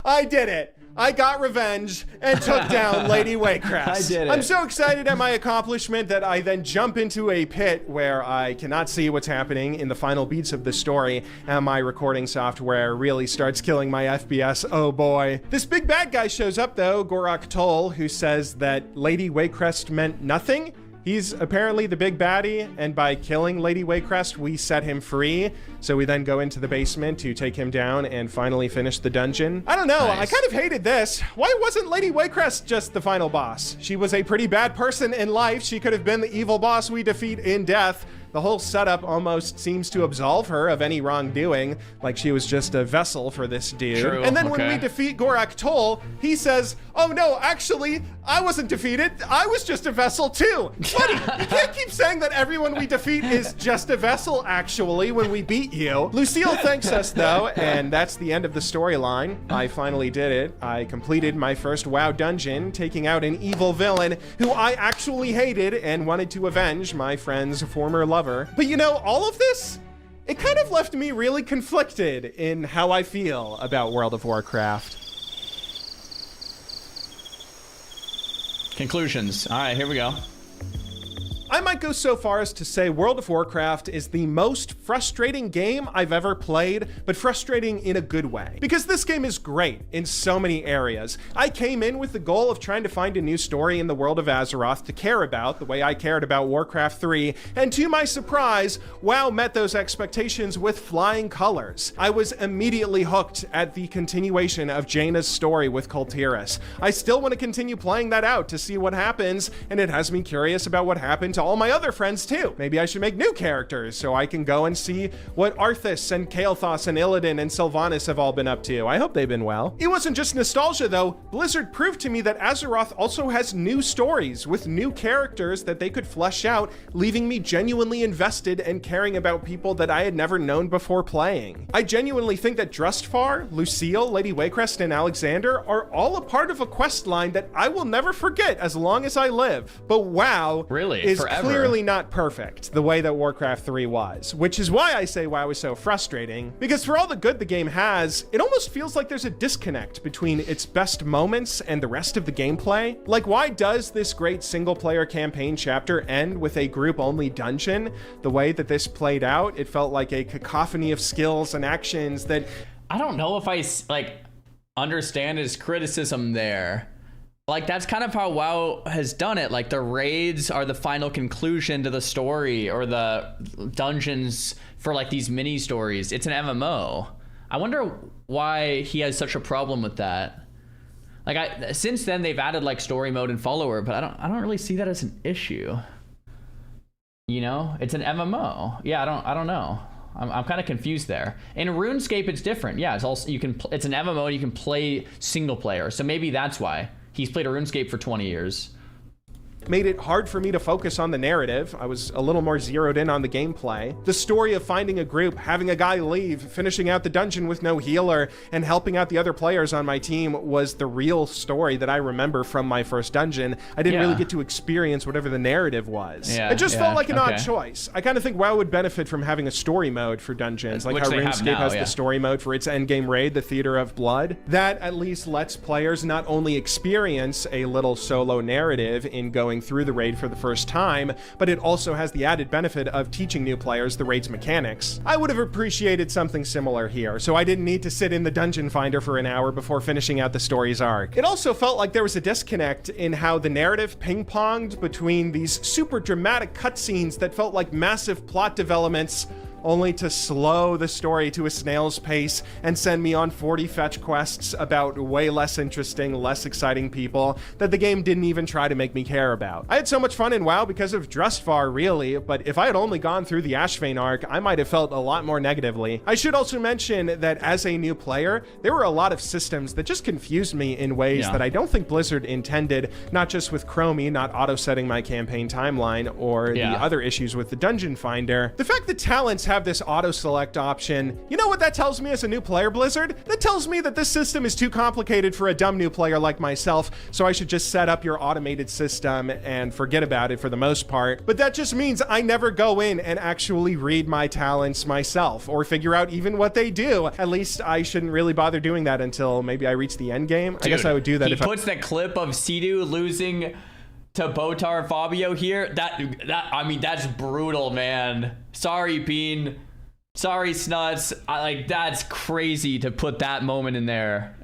I did it. I got revenge and took down Lady Waycrest. I did it. I'm so excited at my accomplishment that I then jump into a pit where I cannot see what's happening in the final beats of the story, and my recording software really starts killing my FPS. Oh boy. This big bad guy shows up though, Gorak Toll, who says that Lady Waycrest meant nothing. He's apparently the big baddie, and by killing Lady Waycrest, we set him free. So we then go into the basement to take him down and finally finish the dungeon. I don't know, nice. I kind of hated this. Why wasn't Lady Waycrest just the final boss? She was a pretty bad person in life. She could have been the evil boss we defeat in death. The whole setup almost seems to absolve her of any wrongdoing, like she was just a vessel for this dude. True, and then when we defeat Gorak Toll, he says, oh no, actually, I wasn't defeated. I was just a vessel too. Buddy, you can't keep saying that everyone we defeat is just a vessel, actually, when we beat you. Lucille thanks us, though, and that's the end of the storyline. I finally did it. I completed my first WoW dungeon, taking out an evil villain who I actually hated and wanted to avenge my friend's former lover. But you know, all of this, it kind of left me really conflicted in how I feel about World of Warcraft. Conclusions. All right, here we go. I might go so far as to say World of Warcraft is the most frustrating game I've ever played, but frustrating in a good way. Because this game is great in so many areas. I came in with the goal of trying to find a new story in the world of Azeroth to care about, the way I cared about Warcraft 3, and to my surprise, WoW met those expectations with flying colors. I was immediately hooked at the continuation of Jaina's story with Kul Tiras. I still want to continue playing that out to see what happens, and it has me curious about what happened to all my other friends too. Maybe I should make new characters so I can go and see what Arthas and Kael'thas and Illidan and Sylvanas have all been up to. I hope they've been well. It wasn't just nostalgia though. Blizzard proved to me that Azeroth also has new stories with new characters that they could flesh out, leaving me genuinely invested and caring about people that I had never known before playing. I genuinely think that Drustvar, Lucille, Lady Waycrest, and Alexander are all a part of a quest line that I will never forget as long as I live. But WoW is clearly not perfect the way that Warcraft 3 was, which is why I say WoW is so frustrating, because for all the good the game has, it almost feels like there's a disconnect between its best moments and the rest of the gameplay. Like, why does this great single-player campaign chapter end with a group-only dungeon? The way that this played out, it felt like a cacophony of skills and actions that... I don't know if I, like, understand his criticism there. Like, that's kind of how WoW has done it. Like, the raids are the final conclusion to the story, or the dungeons for, like, these mini stories. It's an MMO. I wonder why he has such a problem with that. Like, since then they've added like story mode and follower, but I don't really see that as an issue. You know, it's an MMO. Yeah, I don't know. I'm kind of confused there. In RuneScape, it's different. Yeah, it's also it's an MMO and you can play single player. So maybe that's why. He's played RuneScape for 20 years. Made it hard for me to focus on the narrative. I was a little more zeroed in on the gameplay. The story of finding a group, having a guy leave, finishing out the dungeon with no healer, and helping out the other players on my team was the real story that I remember from my first dungeon. I didn't really get to experience whatever the narrative was. It just felt like an odd choice. I kind of think WoW would benefit from having a story mode for dungeons, like how RuneScape has the story mode for its endgame raid, the Theater of Blood. That at least lets players not only experience a little solo narrative in going through the raid for the first time, but it also has the added benefit of teaching new players the raid's mechanics. I would have appreciated something similar here, so I didn't need to sit in the dungeon finder for an hour before finishing out the story's arc. It also felt like there was a disconnect in how the narrative ping-ponged between these super dramatic cutscenes that felt like massive plot developments, only to slow the story to a snail's pace and send me on 40 fetch quests about way less interesting, less exciting people that the game didn't even try to make me care about. I had so much fun in WoW because of Drustvar, really, but if I had only gone through the Ashvane arc, I might have felt a lot more negatively. I should also mention that as a new player, there were a lot of systems that just confused me in ways that I don't think Blizzard intended, not just with Chromie not auto-setting my campaign timeline or the other issues with the Dungeon Finder. The fact that talents have this auto-select option, you know what that tells me as a new player, Blizzard? That tells me that this system is too complicated for a dumb new player like myself, so I should just set up your automated system and forget about it for the most part. But that just means I never go in and actually read my talents myself or figure out even what they do. At least I shouldn't really bother doing that until maybe I reach the end game. I guess I would do that if he puts that clip of Sidu losing to Botar Fabio here. I mean, that's brutal, man. Sorry, Bean. Sorry, Snuts. Like, that's crazy to put that moment in there.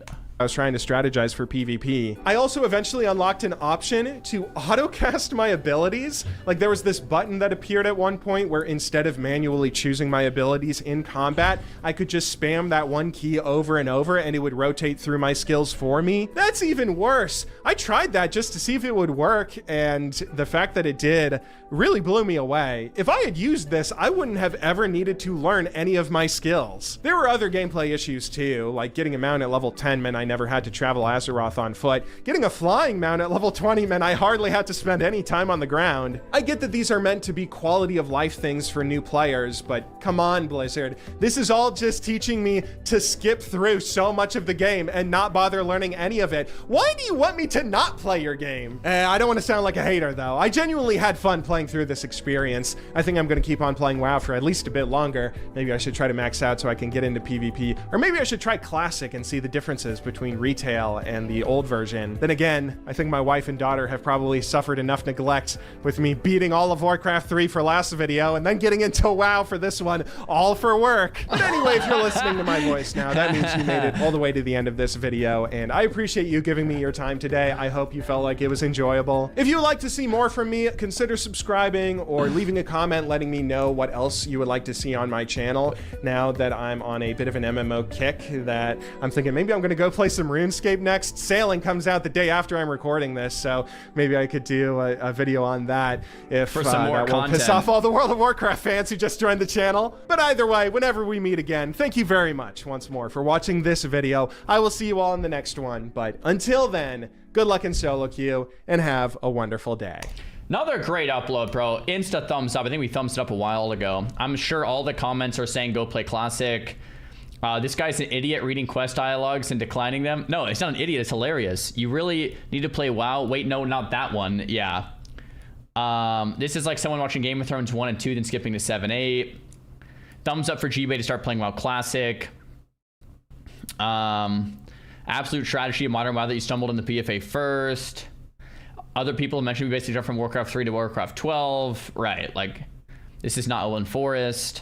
I was trying to strategize for PvP. I also eventually unlocked an option to autocast my abilities. Like there was this button that appeared at one point where instead of manually choosing my abilities in combat, I could just spam that one key over and over and it would rotate through my skills for me. That's even worse. I tried that just to see if it would work, and the fact that it did really blew me away. If I had used this, I wouldn't have ever needed to learn any of my skills. There were other gameplay issues too, like getting a mount at level 10 meant I never had to travel Azeroth on foot. Getting a flying mount at level 20 meant I hardly had to spend any time on the ground. I get that these are meant to be quality of life things for new players, but come on, Blizzard. This is all just teaching me to skip through so much of the game and not bother learning any of it. Why do you want me to not play your game? I don't want to sound like a hater though. I genuinely had fun playing through this experience. I think I'm going to keep on playing WoW for at least a bit longer. Maybe I should try to max out so I can get into PvP, or maybe I should try Classic and see the differences between retail and the old version. Then again, I think my wife and daughter have probably suffered enough neglect with me beating all of Warcraft 3 for last video and then getting into WoW for this one, all for work. But anyway, if you're listening to my voice now, that means you made it all the way to the end of this video, and I appreciate you giving me your time today. I hope you felt like it was enjoyable. If you would like to see more from me, consider subscribing or leaving a comment letting me know what else you would like to see on my channel. Now that I'm on a bit of an MMO kick, that I'm thinking maybe I'm gonna go play some RuneScape next. Sailing comes out the day after I'm recording this, so maybe I could do a video on that if for some more that content. won't piss off all the World of Warcraft fans who just joined the channel. But either way, whenever we meet again, thank you very much once more for watching this video. I will see you all in the next one, but until then, good luck in solo queue and have a wonderful day. Another great upload, bro. Insta thumbs up. I think we thumbs it up a while ago. I'm sure all the comments are saying go play Classic. This guy's an idiot reading quest dialogues and declining them. No, it's not an idiot. It's hilarious. You really need to play WoW. Wait, no, not that one. Yeah. This is like someone watching Game of Thrones 1 and 2, then skipping to 7, 8. Thumbs up for G-Bay to start playing WoW Classic. Absolute strategy of modern WoW that you stumbled in the PFA first. Other people have mentioned we basically jumped from Warcraft 3 to Warcraft 12. Right, like, this is not Olin Forest.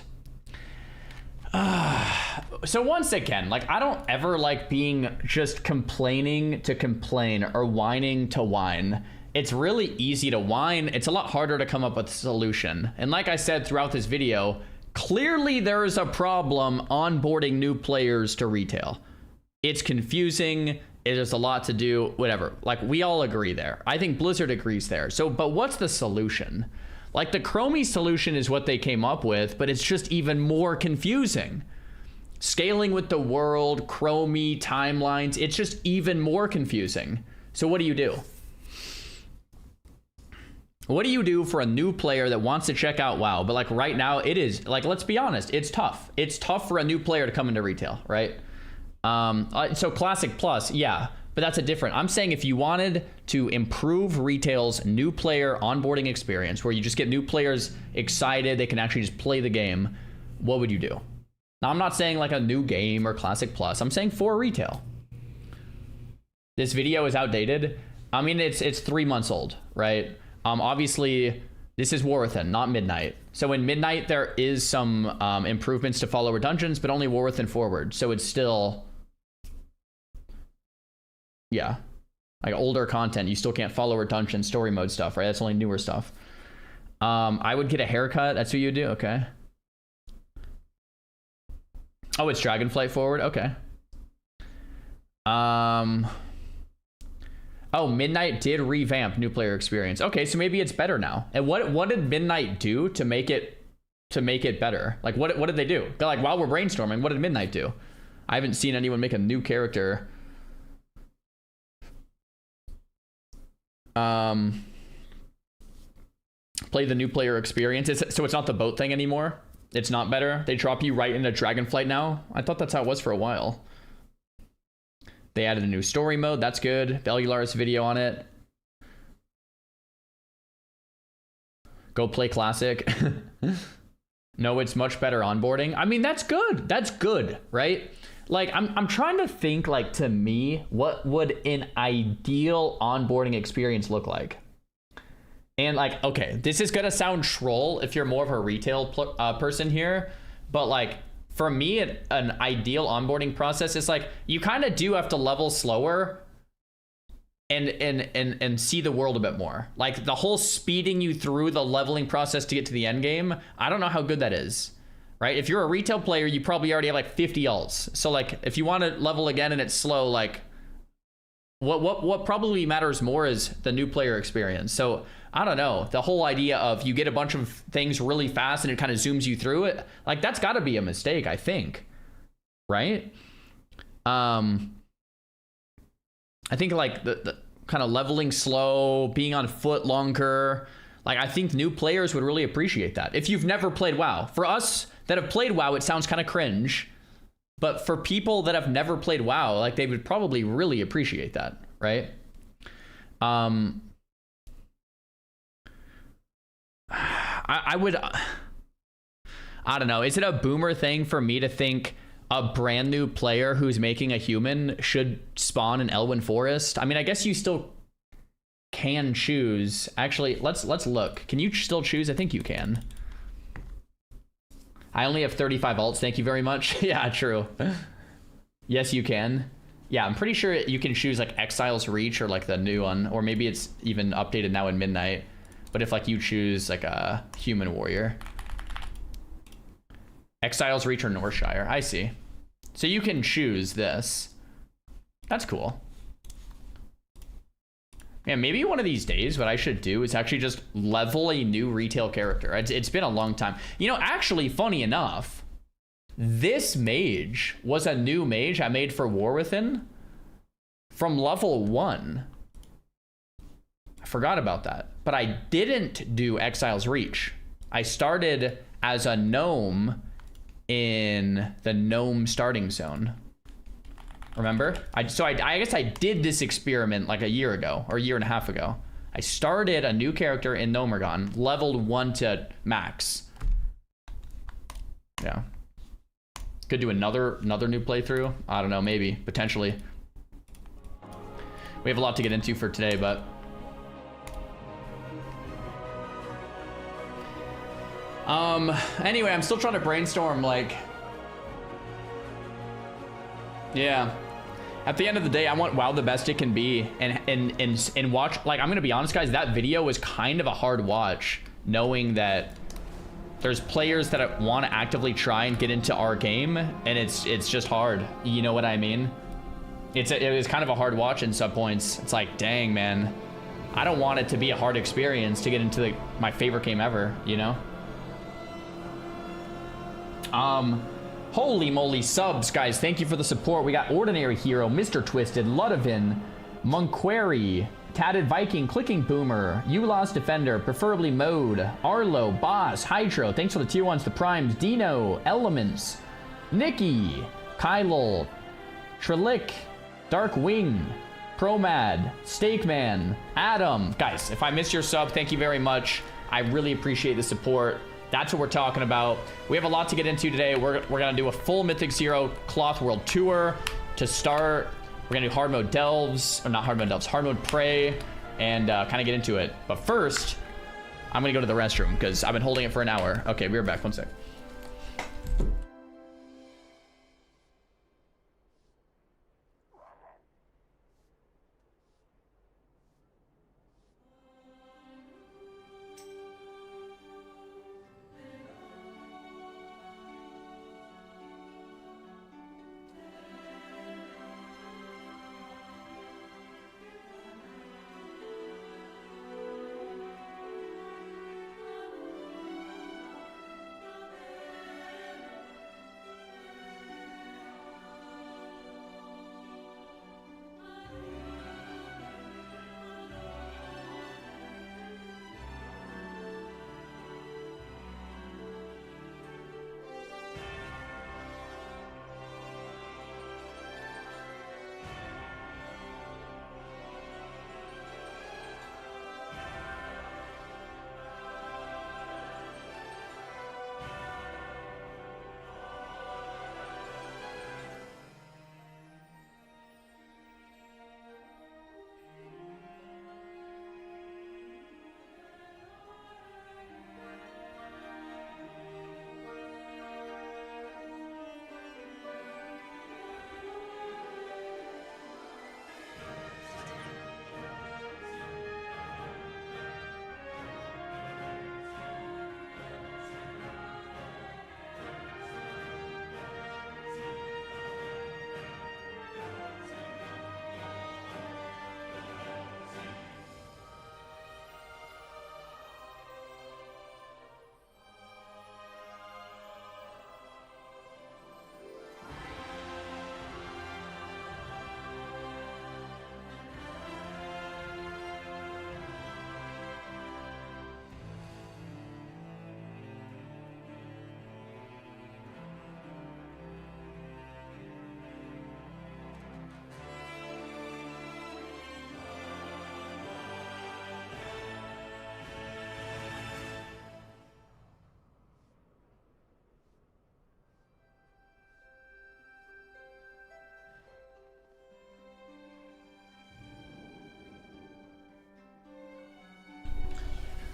So once again, like, I don't ever like being just complaining to complain or whining to whine. It's really easy to whine. It's a lot harder to come up with a solution. And like I said throughout this video, clearly there is a problem onboarding new players to retail. It's confusing. It is a lot to do, whatever. Like, we all agree there. I think Blizzard agrees there. So, but what's the solution? Like, the Chromie solution is what they came up with, but it's just even more confusing. Scaling with the world, Chromie, timelines, it's just even more confusing. So what do you do? What do you do for a new player that wants to check out WoW? But like right now, it is, like, let's be honest, it's tough. It's tough for a new player to come into retail, right? So Classic Plus, yeah, but that's a different. I'm saying if you wanted to improve retail's new player onboarding experience, where you just get new players excited, they can actually just play the game, what would you do? Now, I'm not saying like a new game or Classic Plus. I'm saying for retail. This video is outdated. I mean, it's 3 months old, right? Obviously, this is Warwithin, not Midnight. So in Midnight, there is some improvements to follower dungeons, but only Warwithin forward. So it's still, yeah, like older content. You still can't follower dungeon story mode stuff, right? That's only newer stuff. I would get a haircut. That's what you do. Okay. Oh, it's Dragonflight forward. Okay. Oh, Midnight did revamp new player experience. Okay, so maybe it's better now. And what did Midnight do to make it better? Like, what did they do? Like, while we're brainstorming, what did Midnight do? I haven't seen anyone make a new character. Play the new player experience. So it's not the boat thing anymore? It's not better? They drop you right into Dragonflight now? I thought that's how it was for a while. They added a new story mode. That's good. Bellular's video on it. Go play Classic. No, it's much better onboarding. I mean, that's good. That's good, right? Like, I'm trying to think, like, to me, what would an ideal onboarding experience look like? And, like, okay, this is going to sound troll if you're more of a retail person here. But, like, for me, an ideal onboarding process is like, you kind of do have to level slower and see the world a bit more. Like the whole speeding you through the leveling process to get to the end game, I don't know how good that is, right? If you're a retail player, you probably already have like 50 alts. So like if you want to level again and it's slow, like what probably matters more is the new player experience. So I don't know, the whole idea of you get a bunch of things really fast and it kind of zooms you through it, like that's got to be a mistake, I think, right? I think like the kind of leveling slow, being on foot longer, like I think new players would really appreciate that. If you've never played WoW, for us that have played WoW, it sounds kind of cringe, but for people that have never played WoW, like they would probably really appreciate that, right? I would, I don't know, is it a boomer thing for me to think a brand new player who's making a human should spawn in Elwyn Forest? I mean, I guess you still can choose. Actually, let's look. Can you still choose? I think you can. I only have 35 alts. Thank you very much. Yeah, true. Yes, you can. Yeah, I'm pretty sure you can choose like Exile's Reach or like the new one, or maybe it's even updated now in Midnight. But if like you choose like a human warrior, Exile's Reach or Northshire, I see. So you can choose this. That's cool. Yeah, maybe one of these days what I should do is actually just level a new retail character. It's been a long time. You know, actually, funny enough, this mage was a new mage I made for War Within from level 1. I forgot about that. But I didn't do Exile's Reach. I started as a gnome in the gnome starting zone. Remember? I guess I did this experiment like a year ago or a year and a half ago. I started a new character in Gnomeregan, leveled 1 to max. Yeah. Could do another new playthrough. I don't know, maybe, potentially. We have a lot to get into for today, but anyway, I'm still trying to brainstorm, like, yeah, at the end of the day, I want WoW the best it can be, and watch, like, I'm gonna be honest, guys, that video was kind of a hard watch, knowing that there's players that want to actively try and get into our game, and it's just hard, you know what I mean? It was kind of a hard watch in some points. It's like, dang, man, I don't want it to be a hard experience to get into my favorite game ever, you know? Holy moly, subs, guys. Thank you for the support. We got Ordinary Hero, Mr. Twisted, Ludovin, Monquery, Tatted Viking, Clicking Boomer, Ulas Defender, Preferably Mode, Arlo, Boss, Hydro. Thanks for the tier 1s, the primes, Dino, Elements, Nikki, Kylol, Trelick, Dark Wing, Promad, Steakman, Adam. Guys, if I missed your sub, thank you very much. I really appreciate the support. That's what we're talking about. We have a lot to get into today. We're gonna do a full Mythic Zero Cloth World Tour. To start, we're gonna do hard mode delves, or not hard mode delves, hard mode prey, and kind of get into it. But first, I'm gonna go to the restroom because I've been holding it for an hour. Okay, we're back, 1 sec.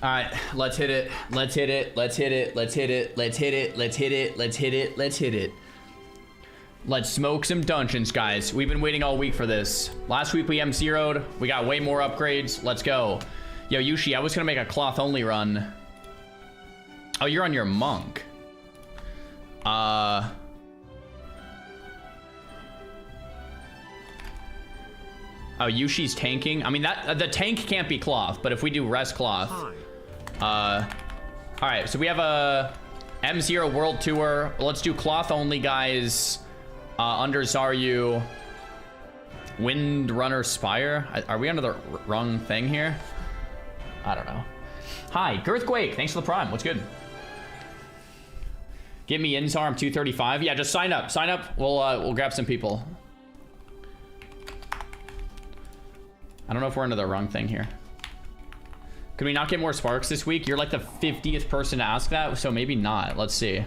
All right, let's hit it. Let's hit it. Let's hit it. Let's hit it. Let's hit it. Let's hit it. Let's hit it. Let's hit it. Let's smoke some dungeons, guys. We've been waiting all week for this. Last week we M0'd. We got way more upgrades. Let's go. Yo, Yushi, I was gonna make a cloth only run. Oh, you're on your monk. Oh, Yushi's tanking. I mean, that the tank can't be cloth, but if we do rest cloth. All right, so we have a M0 World Tour. Let's do cloth only, guys. Under Zaryu. Windrunner Spire. Are we under the wrong thing here? I don't know. Hi, Girthquake. Thanks for the prime. What's good? Give me Inzar. I'm 235. Yeah, just sign up. Sign up. We'll grab some people. I don't know if we're into the wrong thing here. Can we not get more sparks this week? You're like the 50th person to ask that, so maybe not. Let's see.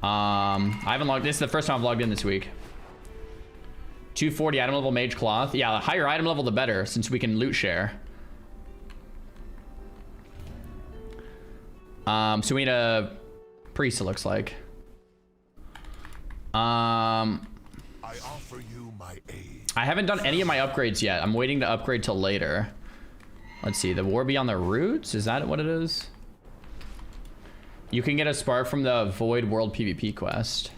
I haven't logged. This is the first time I've logged in this week. 240 item level mage cloth. Yeah, the higher item level, the better, since we can loot share. So we need a priest, it looks like. I offer you my aid. I haven't done any of my upgrades yet. I'm waiting to upgrade till later. Let's see, the War Beyond the Roots? Is that what it is? You can get a spark from the Void World PvP quest.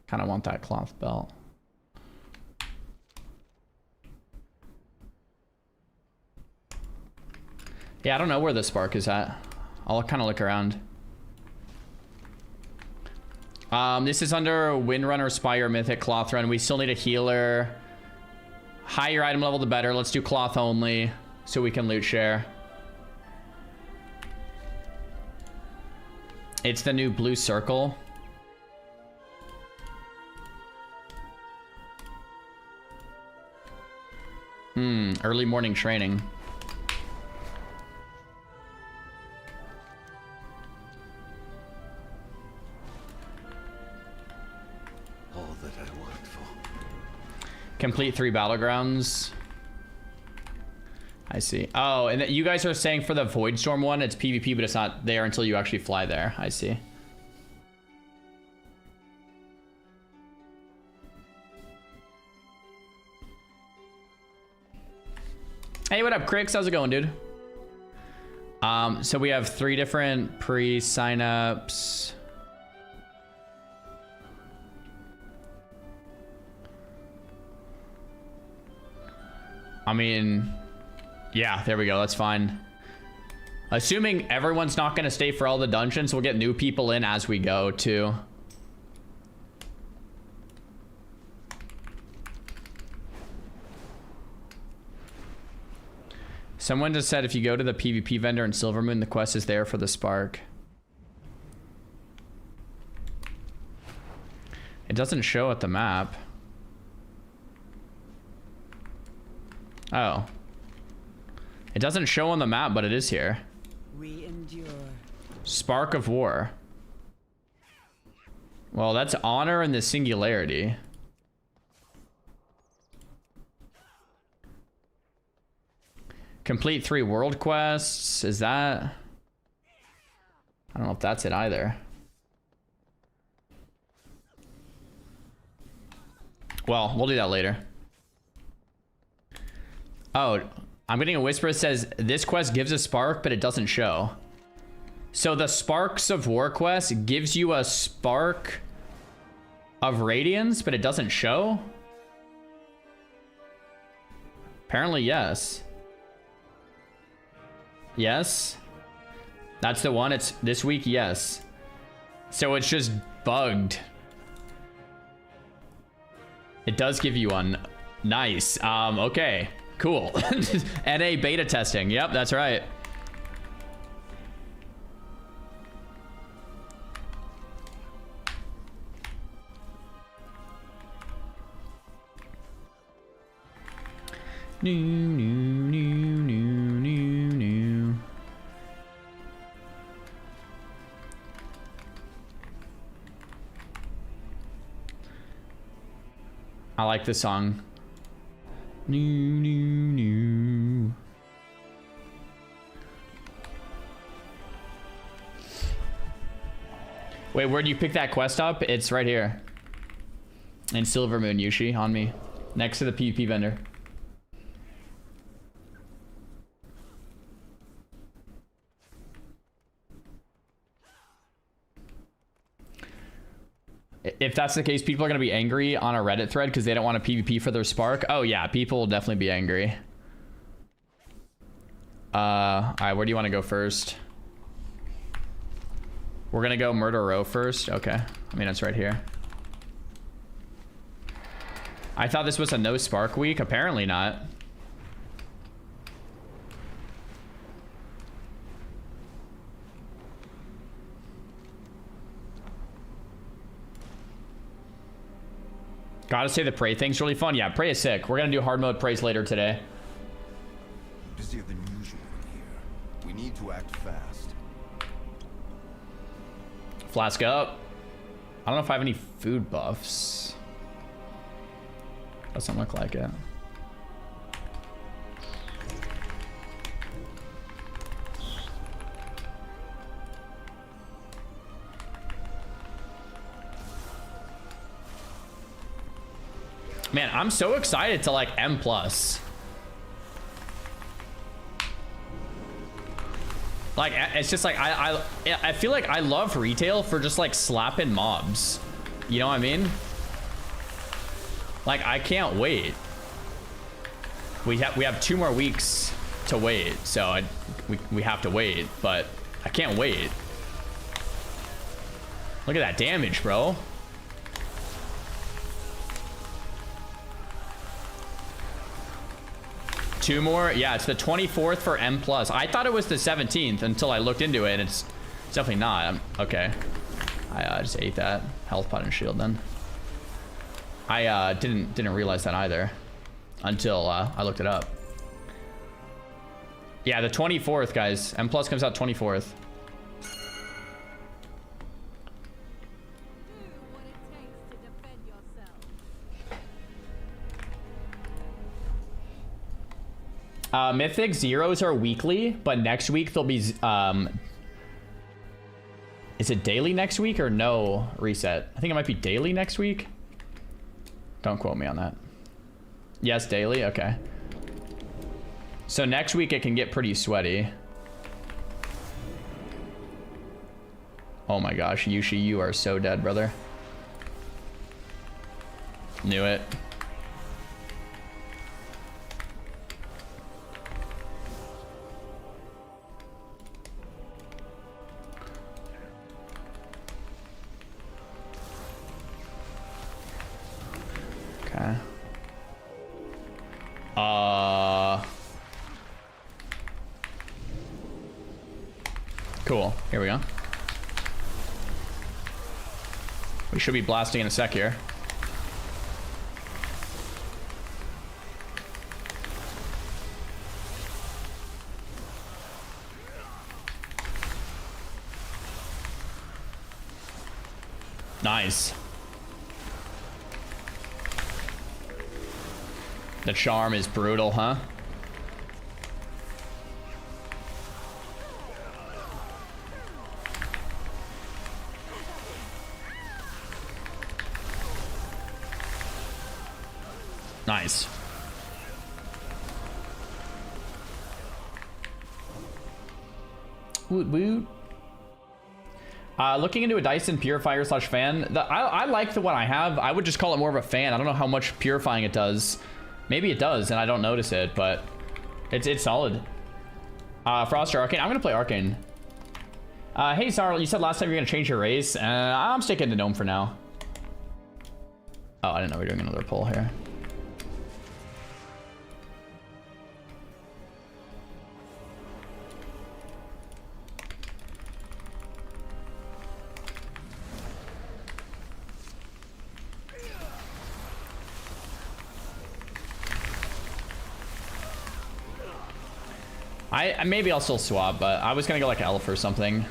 Kind of want that cloth belt. Yeah, I don't know where the spark is at. I'll kind of look around. This is under Windrunner Spire Mythic Cloth Run. We still need a healer. Higher item level, the better. Let's do cloth only so we can loot share. It's the new blue circle. Early morning training. Complete 3 battlegrounds. I see. Oh, and you guys are saying for the Voidstorm one, it's PvP, but it's not there until you actually fly there. I see. Hey, what up, Crix? How's it going, dude? So we have 3 different pre-signups. I mean, yeah, there we go. That's fine. Assuming everyone's not going to stay for all the dungeons, we'll get new people in as we go, too. Someone just said if you go to the PvP vendor in Silvermoon, the quest is there for the spark. It doesn't show at the map. Oh. It doesn't show on the map, but it is here. We endure. Spark of War. Well, that's honor in the singularity. Complete 3 world quests. Is that... I don't know if that's it either. Well, we'll do that later. Oh, I'm getting a whisper that says this quest gives a spark, but it doesn't show. So the Sparks of War quest gives you a spark of radiance, but it doesn't show? Apparently, yes. Yes. That's the one. It's this week, yes. So it's just bugged. It does give you one. Nice. Okay. Cool. NA beta testing. Yep, that's right. New. I like this song. New. Wait, where do you pick that quest up? It's right here. In Silvermoon, Yushi, on me. Next to the PvP vendor. If that's the case, people are going to be angry on a Reddit thread because they don't want a PvP for their spark. Oh yeah, people will definitely be angry. Alright, where do you want to go first? We're going to go Murder Row first. Okay. I mean, it's right here. I thought this was a no spark week. Apparently not. Gotta say the Prey thing's really fun. Yeah, Prey is sick. We're gonna do hard mode Preys later today. Busier than usual in here. We need to act fast. Flask up. I don't know if I have any food buffs. Doesn't look like it. Man, I'm so excited to like M+. Like, it's just like, I feel like I love retail for just like slapping mobs. You know what I mean? Like, I can't wait. We have 2 more weeks to wait, so we have to wait, but I can't wait. Look at that damage, bro. Two more? Yeah, it's the 24th for M+. I thought it was the 17th until I looked into it, and it's definitely not. Okay. I just ate that. Health pot and shield then. I didn't realize that either until I looked it up. Yeah, the 24th, guys. M+ comes out 24th. Mythic zeros are weekly, but next week they'll be is it daily next week or no reset? I think it might be daily next week. Don't quote me on that. Yes, daily. Okay. So next week it can get pretty sweaty. Oh my gosh, Yushi, you are so dead, brother. Knew it. Okay. Cool. Here we go. We should be blasting in a sec here. Nice. The charm is brutal, huh? Nice. Woot woot. Looking into a Dyson purifier slash fan. I like the one I have. I would just call it more of a fan. I don't know how much purifying it does. Maybe it does, and I don't notice it, but it's solid. Frost or Arcane? I'm gonna play Arcane. Hey, Sarl, you said last time you're gonna change your race. I'm sticking to Gnome for now. Oh, I didn't know we were doing another poll here. Maybe I'll still swap, but I was gonna go like elf or something.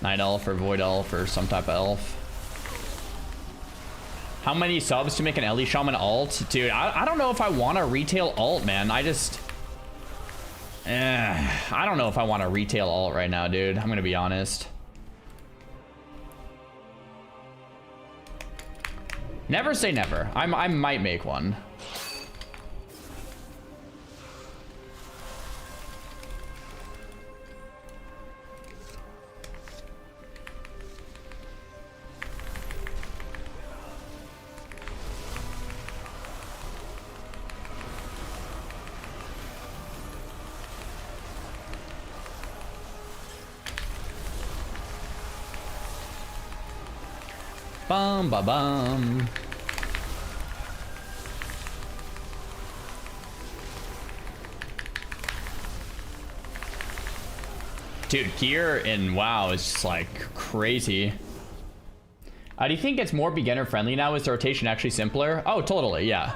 Night elf or void elf or some type of elf. How many subs to make an Ellie Shaman alt? Dude, I don't know if I want a retail alt, man. I don't know if I want a retail alt right now, dude. I'm gonna be honest. Never say never. I might make one. Bum ba bum. Dude, gear in WoW is just like crazy. Do you think it's more beginner friendly now? Is the rotation actually simpler? Oh, totally, yeah.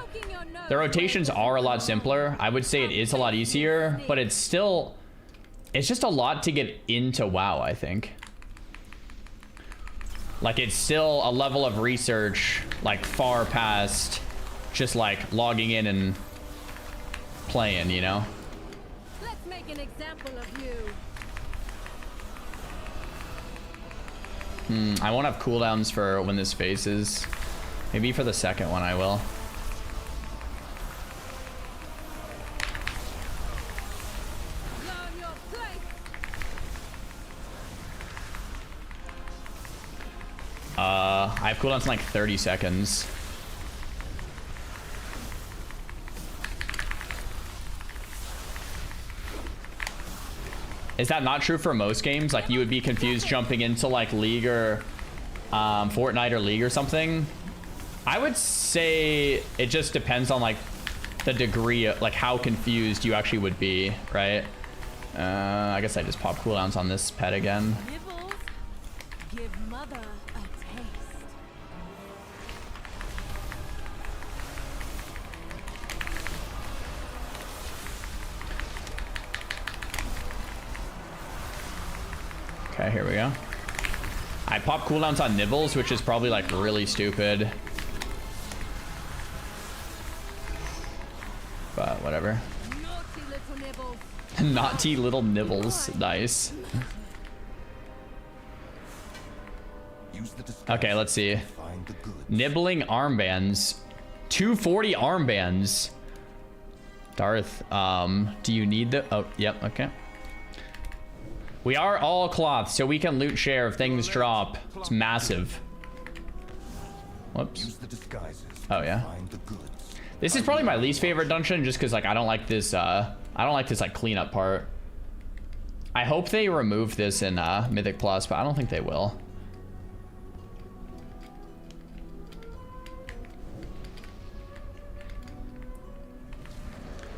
The rotations are a lot simpler. I would say it is a lot easier, but it's just a lot to get into WoW, I think. Like, it's still a level of research, like, far past just, like, logging in and playing, you know? Let's make an example of you. I won't have cooldowns for when this phases. Maybe for the second one I will. I have cooldowns in like 30 seconds. Is that not true for most games? Like, you would be confused jumping into like League or Fortnite or League or something? I would say it just depends on like the degree of like how confused you actually would be, right? I guess I just pop cooldowns on this pet again. Give mother a taste. Okay, here we go. I pop cooldowns on nibbles, which is probably like really stupid. But whatever. Naughty little nibbles. Naughty little nibbles. Nice. Okay, let's see. Nibbling armbands. 240 armbands. Darth, do you need the... Oh, yep, okay. We are all cloth, so we can loot share if things drop. It's massive. Whoops. Oh, yeah. This is probably my least favorite dungeon, just because, like, I don't like this, like, cleanup part. I hope they remove this in, Mythic Plus, but I don't think they will.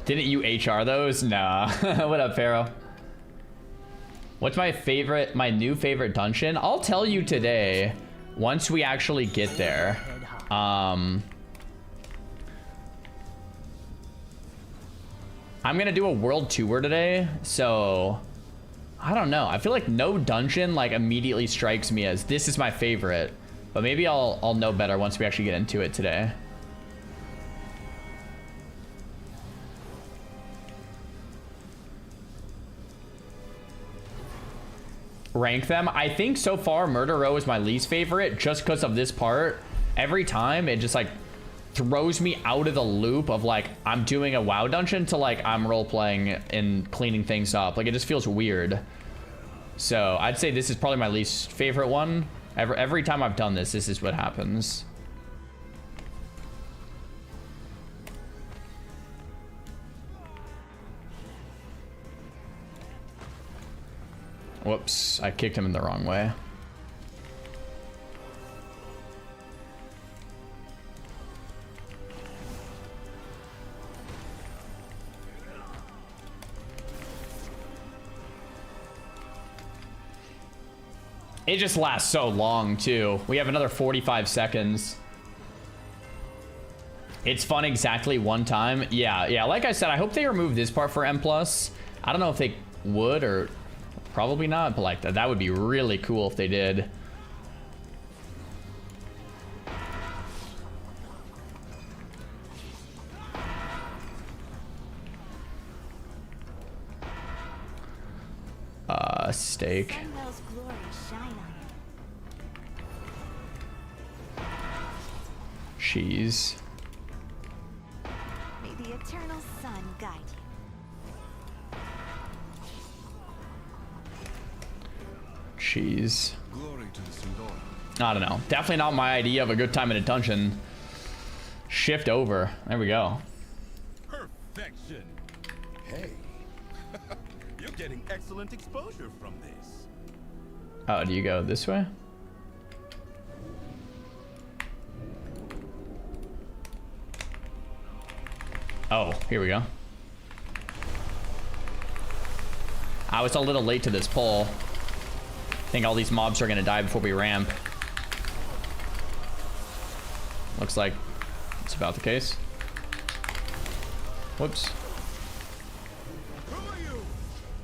Didn't you HR those? Nah. What up, Pharaoh? What's my new favorite dungeon? I'll tell you today, once we actually get there. I'm gonna do a world tour today, so I don't know. I feel like no dungeon like immediately strikes me as this is my favorite, but maybe I'll know better once we actually get into it today. Rank them. I think so far Murder Row is my least favorite just because of this part. Every time it just like throws me out of the loop of like I'm doing a WoW dungeon to like I'm role playing and cleaning things up. Like it just feels weird. So I'd say this is probably my least favorite one. Every time I've done this is what happens. Whoops, I kicked him in the wrong way. It just lasts so long, too. We have another 45 seconds. It's fun exactly one time. Yeah, like I said, I hope they remove this part for M+. I don't know if they would or... Probably not, but like that would be really cool if they did. A steak. Sunwell's glory shine on Cheese. you. May the eternal sun guide you. Cheese. Glory to the Sindor. I don't know. Definitely not my idea of a good time in a dungeon. Shift over. There we go. Perfection. Hey, you're getting excellent exposure from this. Oh, do you go this way? Oh, here we go. I was a little late to this pull. I think all these mobs are gonna die before we ramp. Looks like it's about the case. Whoops. Who are you?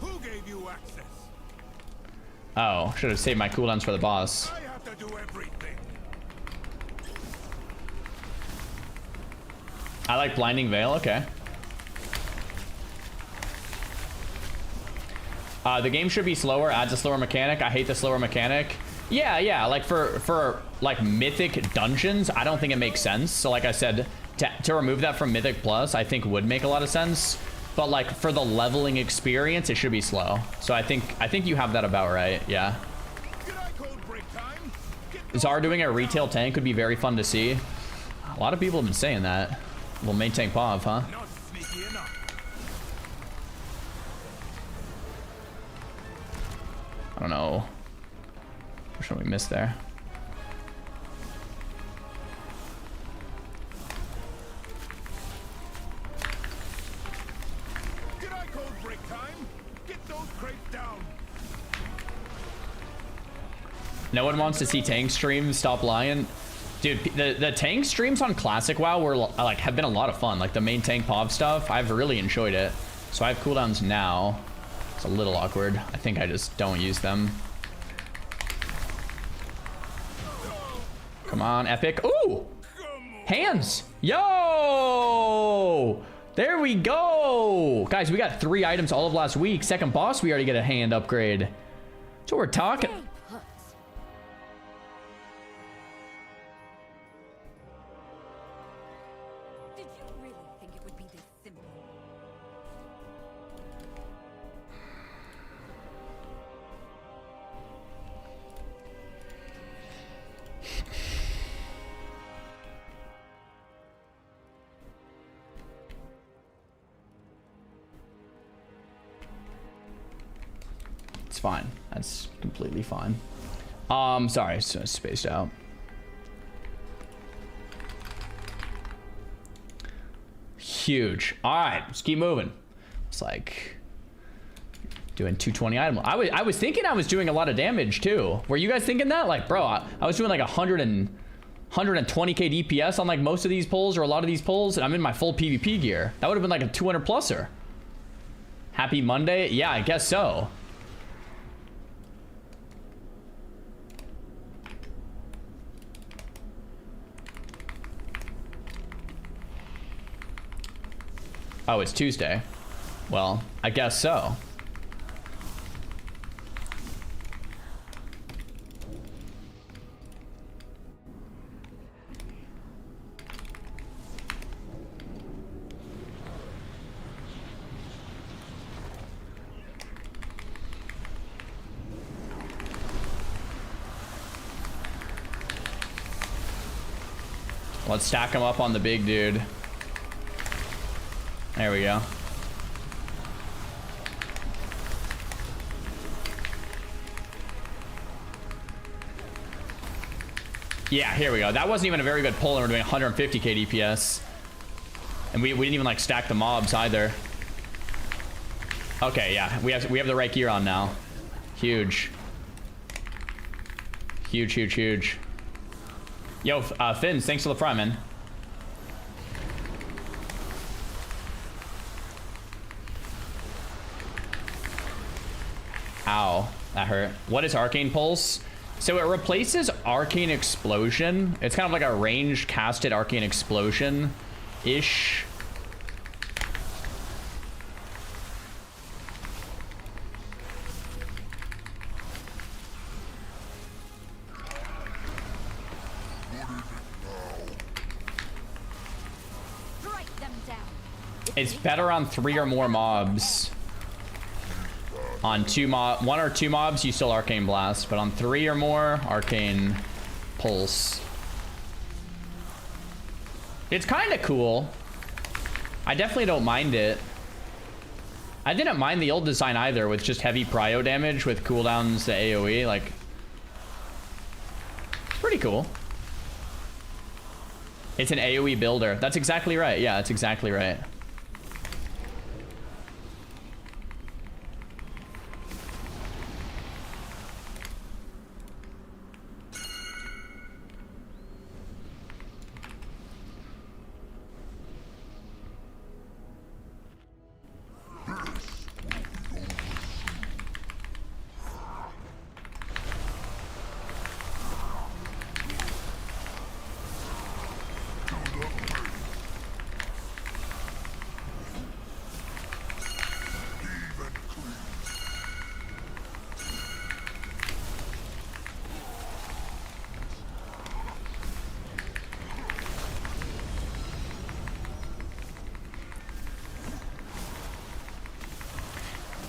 Who gave you access? Oh, should have saved my cooldowns for the boss. I have to do everything. I like Blinding Veil, okay. The game should be slower, adds a slower mechanic. I hate the slower mechanic. Yeah, like for like Mythic dungeons, I don't think it makes sense. So like I said, to remove that from Mythic Plus, I think would make a lot of sense. But like for the leveling experience, it should be slow. So I think you have that about right, yeah. Czar doing a retail tank would be very fun to see. A lot of people have been saying that. Well, main tank Pav, huh? I don't know. Which one we missed there? Did I code break time? Get those crates down. No one wants to see tank streams. Stop lying. Dude, the tank streams on Classic WoW were like have been a lot of fun. Like the main tank Pav stuff, I've really enjoyed it. So I have cooldowns now. It's a little awkward. I think I just don't use them. Come on, epic. Ooh! Hands! Yo! There we go! Guys, we got 3 items all of last week. Second boss, we already get a hand upgrade. So we're talking. Did you really think it would be this simple? It's fine. That's completely fine. Sorry, so spaced out. Huge. All right, let's keep moving. It's like doing 220 item. I was thinking I was doing a lot of damage too. Were you guys thinking that? Like, bro, I was doing like 120k DPS on like most of these pulls or a lot of these pulls, and I'm in my full PvP gear. That would have been like a 200 pluser. Happy Monday? Yeah, I guess so. Oh, it's Tuesday. Well, I guess so. Let's stack him up on the big dude. There we go. Yeah, here we go. That wasn't even a very good pull, and we're doing 150k DPS. And we didn't even like stack the mobs either. Okay, yeah, we have the right gear on now. Huge. Huge, huge, huge. Yo, Fins, thanks for the prime, man. Ow, that hurt. What is Arcane Pulse? So it replaces Arcane Explosion. It's kind of like a ranged casted Arcane Explosion-ish. It's better on 3 or more mobs. On 1 or 2 mobs, you still Arcane Blast, but on 3 or more, Arcane Pulse. It's kind of cool. I definitely don't mind it. I didn't mind the old design either, with just heavy prio damage with cooldowns to AoE. Like, pretty cool. It's an AoE builder. That's exactly right. Yeah, that's exactly right.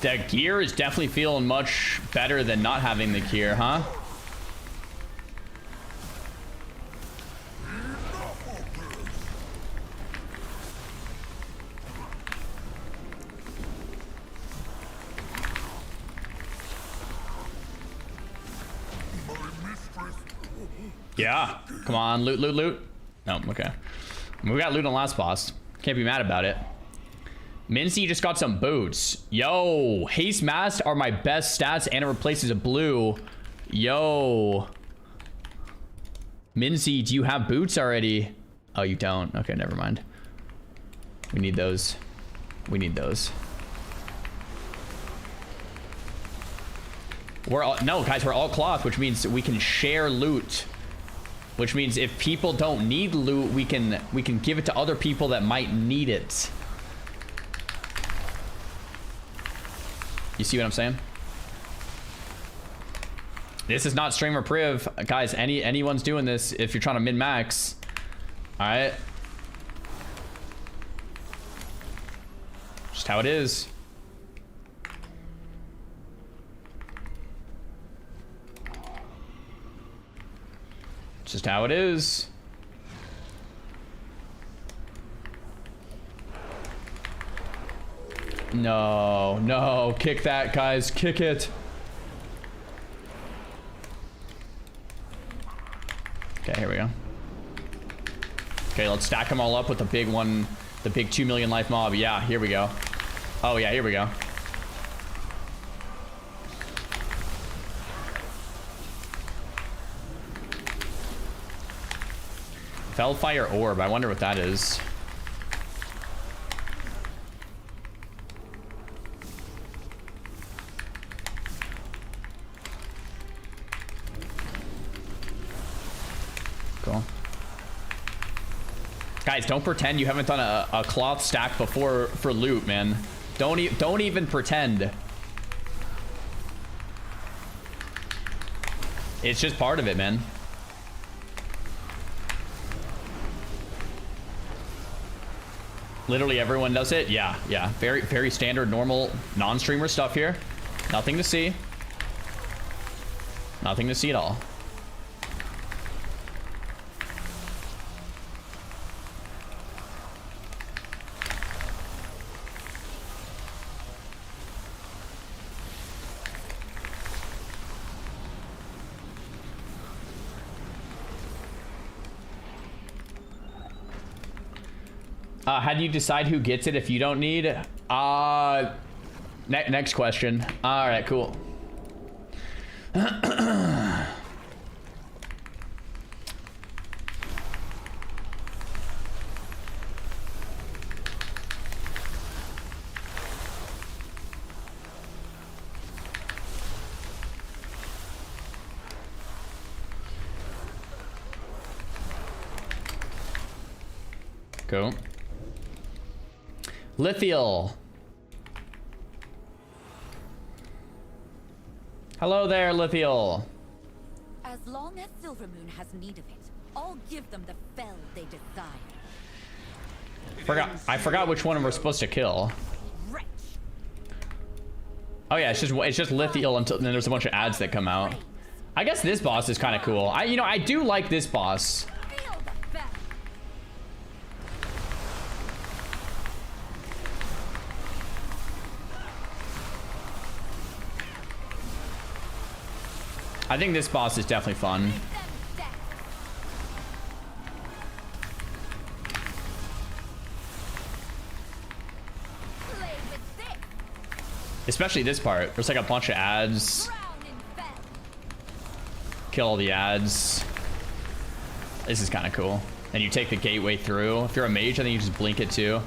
The gear is definitely feeling much better than not having the gear, huh? Yeah. Come on, loot, loot, loot. No, okay. We got loot on last boss. Can't be mad about it. Mincy just got some boots. Yo, haste mask are my best stats and it replaces a blue. Yo. Mincy, do you have boots already? Oh, you don't. Okay, never mind. We need those. We need those. We're all, no, guys, we're all cloth, which means we can share loot. Which means if people don't need loot, we can give it to other people that might need it. You see what I'm saying? This is not streamer priv, guys. Anyone's doing this if you're trying to min max. All right. Just how it is. Just how it is. No, no, kick that, guys, kick it. Okay, here we go. Okay, let's stack them all up with the big one, the big 2 million life mob. Yeah, here we go. Oh yeah, here we go. Fellfire Orb, I wonder what that is. Cool. Guys, don't pretend you haven't done a cloth stack before for loot, man. Don't even pretend. It's just part of it, man. Literally everyone does it. Yeah, yeah. Very, very standard, normal, non-streamer stuff here. Nothing to see. Nothing to see at all. How do you decide who gets it if you don't need? Next question. All right, cool. Cool. Lithial. Hello there, Lithial. As long as Silvermoon has need of it, I'll give them the fell they desire. I forgot which one we're supposed to kill. Oh yeah, it's just Lithiel until then there's a bunch of ads that come out. I guess this boss is kind of cool. I do like this boss. I think this boss is definitely fun. Especially this part. There's like a bunch of ads. Kill all the ads. This is kind of cool. And you take the gateway through. If you're a mage, I think you just blink it too.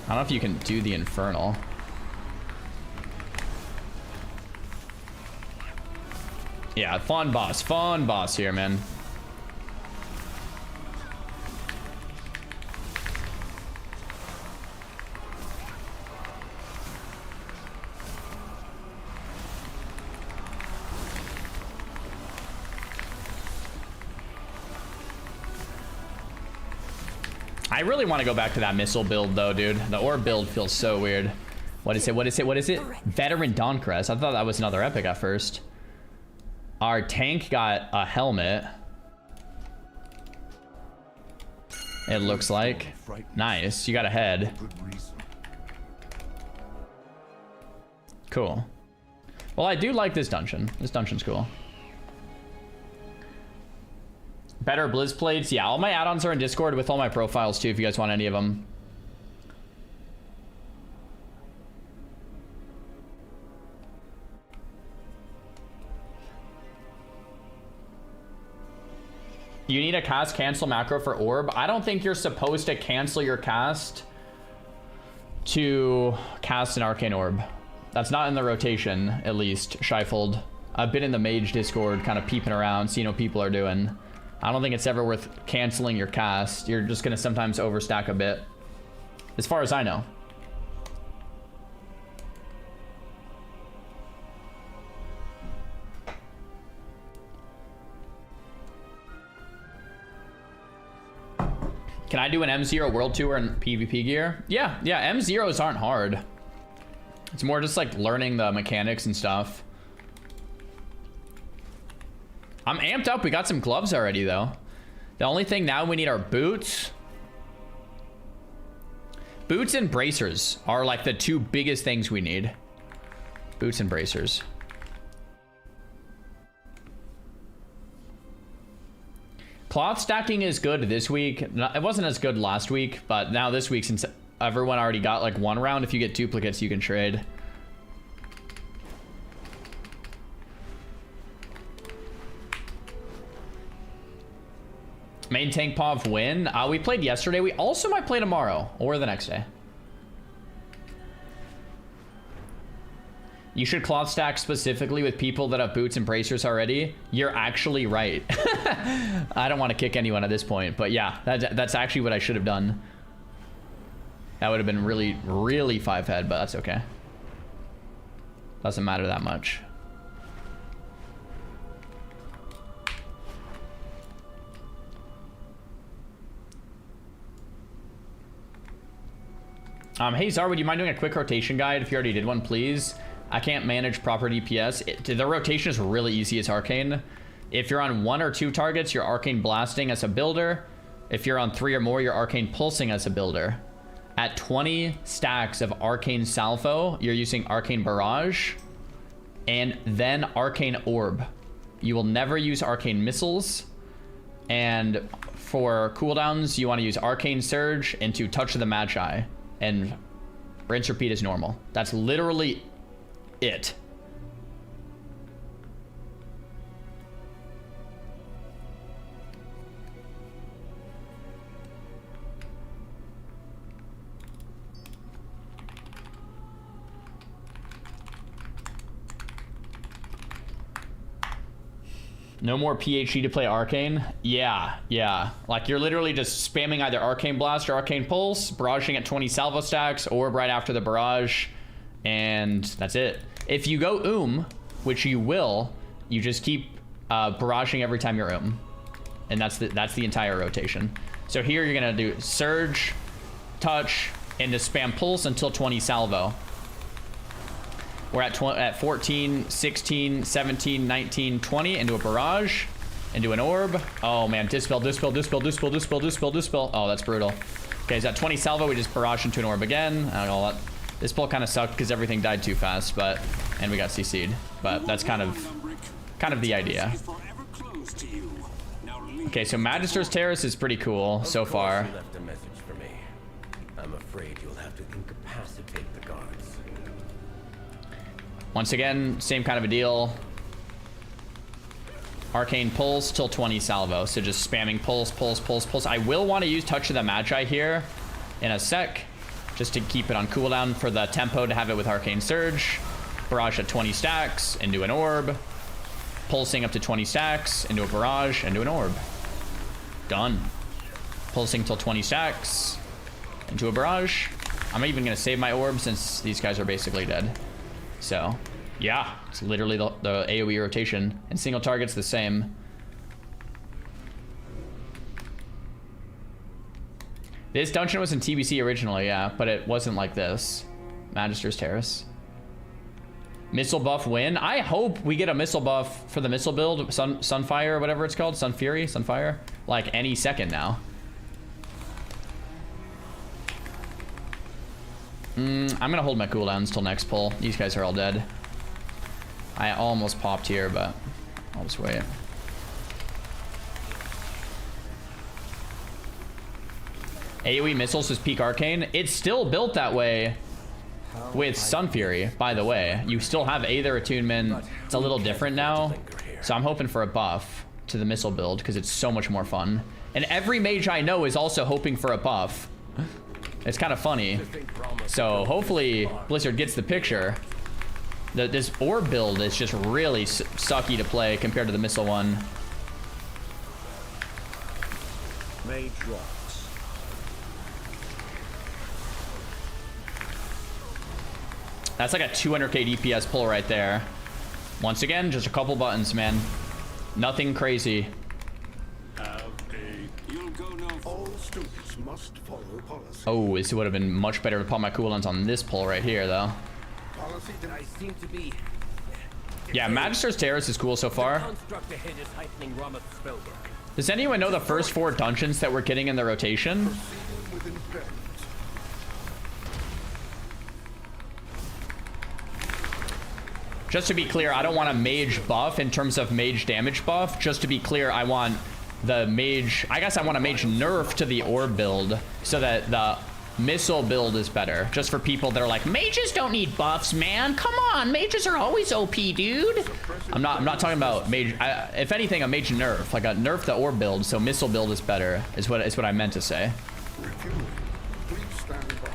I don't know if you can do the infernal. Yeah, fun boss here, man. I really want to go back to that missile build though, dude. The orb build feels so weird. What is it? Veteran Dawncrist. I thought that was another epic at first. Our tank got a helmet. It looks like. Nice. You got a head. Cool. Well, I do like this dungeon. This dungeon's cool. Better Blizz plates. Yeah, all my add-ons are in Discord with all my profiles too if you guys want any of them. You need a cast cancel macro for orb. I don't think you're supposed to cancel your cast to cast an arcane orb. That's not in the rotation, at least, Shyfold. I've been in the mage Discord kind of peeping around, seeing what people are doing. I don't think it's ever worth canceling your cast. You're just gonna sometimes overstack a bit. As far as I know. Can I do an M0 World Tour and PvP gear? Yeah, M0s aren't hard. It's more just like learning the mechanics and stuff. I'm amped up. We got some gloves already, though. The only thing now we need are boots. Boots and bracers are like the two biggest things we need. Boots and bracers. Cloth stacking is good this week. It wasn't as good last week, but now this week, since everyone already got like one round, if you get duplicates, you can trade. Main tank POV win. We played yesterday. We also might play tomorrow or the next day. You should cloth stack specifically with people that have boots and bracers already. You're actually right. I don't want to kick anyone at this point, but yeah, that's actually what I should have done. That would have been really, really 5-head, but that's okay. Doesn't matter that much. Hey Zar, would you mind doing a quick rotation guide if you already did one, please? I can't manage proper DPS. The rotation is really easy as Arcane. If you're on 1 or 2 targets, you're Arcane Blasting as a builder. If you're on 3 or more, you're Arcane Pulsing as a builder. At 20 stacks of Arcane Salvo, you're using Arcane Barrage. And then Arcane Orb. You will never use Arcane Missiles. And for cooldowns, you want to use Arcane Surge into Touch of the Magi. And rinse repeat is normal. That's literally it. No more PhD to play Arcane? Yeah. Like, you're literally just spamming either Arcane Blast or Arcane Pulse, barraging at 20 salvo stacks, or right after the barrage, and that's it. If you go which you will, you just keep barraging every time you're and that's the entire rotation. So here you're gonna do surge, touch, and to spam pulse until 20 salvo. We're at 14, 16, 17, 19, 20 into a barrage, into an orb. Oh man, dispel, dispel, dispel, dispel, dispel, dispel, dispel. Oh, that's brutal. Okay, he's at 20 salvo. We just barrage into an orb again. I don't know what. This pull kind of sucked because everything died too fast, and we got CC'd. But that's kind of the idea. Okay, so Magister's Terrace is pretty cool so far. You left a message for me. I'm afraid you'll have to incapacitate the guards. Once again, same kind of a deal. Arcane pulse till 20 salvo. So just spamming pulse, pulse, pulse, pulse. I will want to use Touch of the Magi here in a sec, just to keep it on cooldown for the tempo to have it with Arcane Surge. Barrage at 20 stacks into an orb. Pulsing up to 20 stacks into a barrage, into an orb. Done. Pulsing till 20 stacks into a barrage. I'm even gonna save my orb since these guys are basically dead. So yeah, it's literally the AoE rotation, and single target's the same. This dungeon was in TBC originally, yeah, but it wasn't like this. Magister's Terrace. Missile buff win. I hope we get a missile buff for the missile build, Sunfire, whatever it's called, Sunfury, Sunfire, like any second now. I'm gonna hold my cooldowns till next pull. These guys are all dead. I almost popped here, but I'll just wait. AoE missiles is peak arcane. It's still built that way with Sunfury, by the way. You still have Aether attunement. It's a little different now. So I'm hoping for a buff to the missile build because it's so much more fun. And every mage I know is also hoping for a buff. It's kind of funny. So hopefully Blizzard gets the picture. This orb build is just really sucky to play compared to the missile one. Mage rocks. That's like a 200k DPS pull right there. Once again, just a couple buttons, man. Nothing crazy. All students must follow policy. Oh, this would have been much better to pop my cooldowns on this pull right here, though. Policy that I seem to be. Yeah, Magister's Terrace is cool so far. Does anyone know the first 4 dungeons that we're getting in the rotation? Just to be clear, I don't want a mage buff in terms of mage damage buff. Just to be clear, I want the mage... I guess I want a mage nerf to the orb build so that the missile build is better. Just for people that are like, mages don't need buffs, man. Come on, mages are always OP, dude. I'm not talking about mage... if anything, a mage nerf. Like a nerf the orb build so missile build is better is what I meant to say. Please stand by.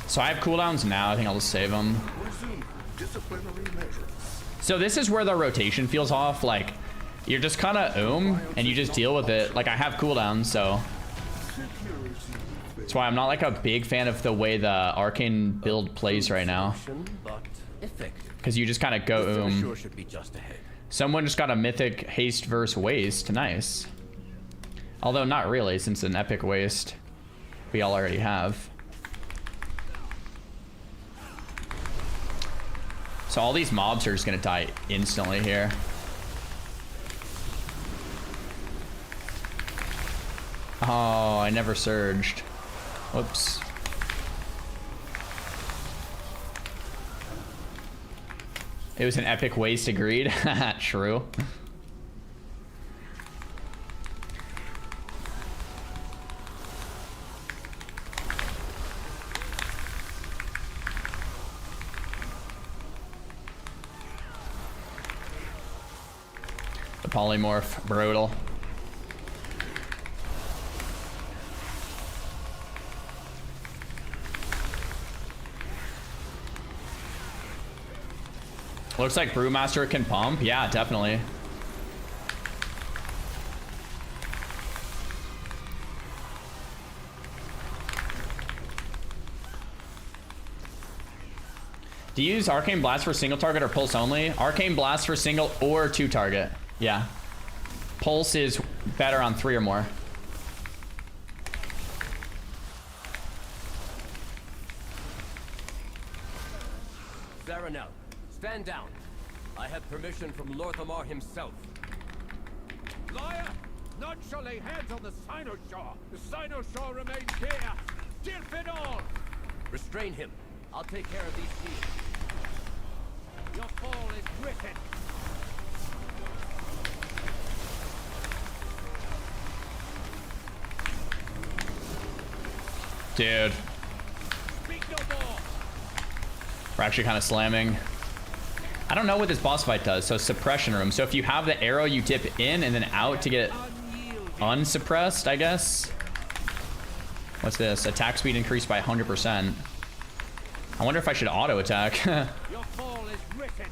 So I have cooldowns now. I think I'll just save them. So this is where the rotation feels off. Like, you're just kind of and you just deal with it. Like, I have cooldowns, so that's why I'm not like a big fan of the way the arcane build plays right now. Because you just kind of go Someone just got a mythic haste versus waste. Nice. Although not really, since an epic waste we all already have. So all these mobs are just gonna die instantly here. Oh, I never surged. Whoops. It was an epic waste, agreed. True. The polymorph, brutal. Looks like Brewmaster can pump. Yeah, definitely. Do you use Arcane Blast for single target or pulse only? Arcane Blast for single or 2 target. Yeah. Pulse is better on 3 or more. Zaranel, stand down. I have permission from Lorthamar himself. Liar! None shall lay hands on the Cynosure. The Cynosure remains here. Dirfidor! Restrain him. I'll take care of these shields. Your fall is written. Dude. Speak no more. We're actually kind of slamming. I don't know what this boss fight does. So suppression room. So if you have the arrow, you dip in and then out to get it unsuppressed, I guess. What's this? Attack speed increased by 100%. I wonder if I should auto attack. Your fall is written.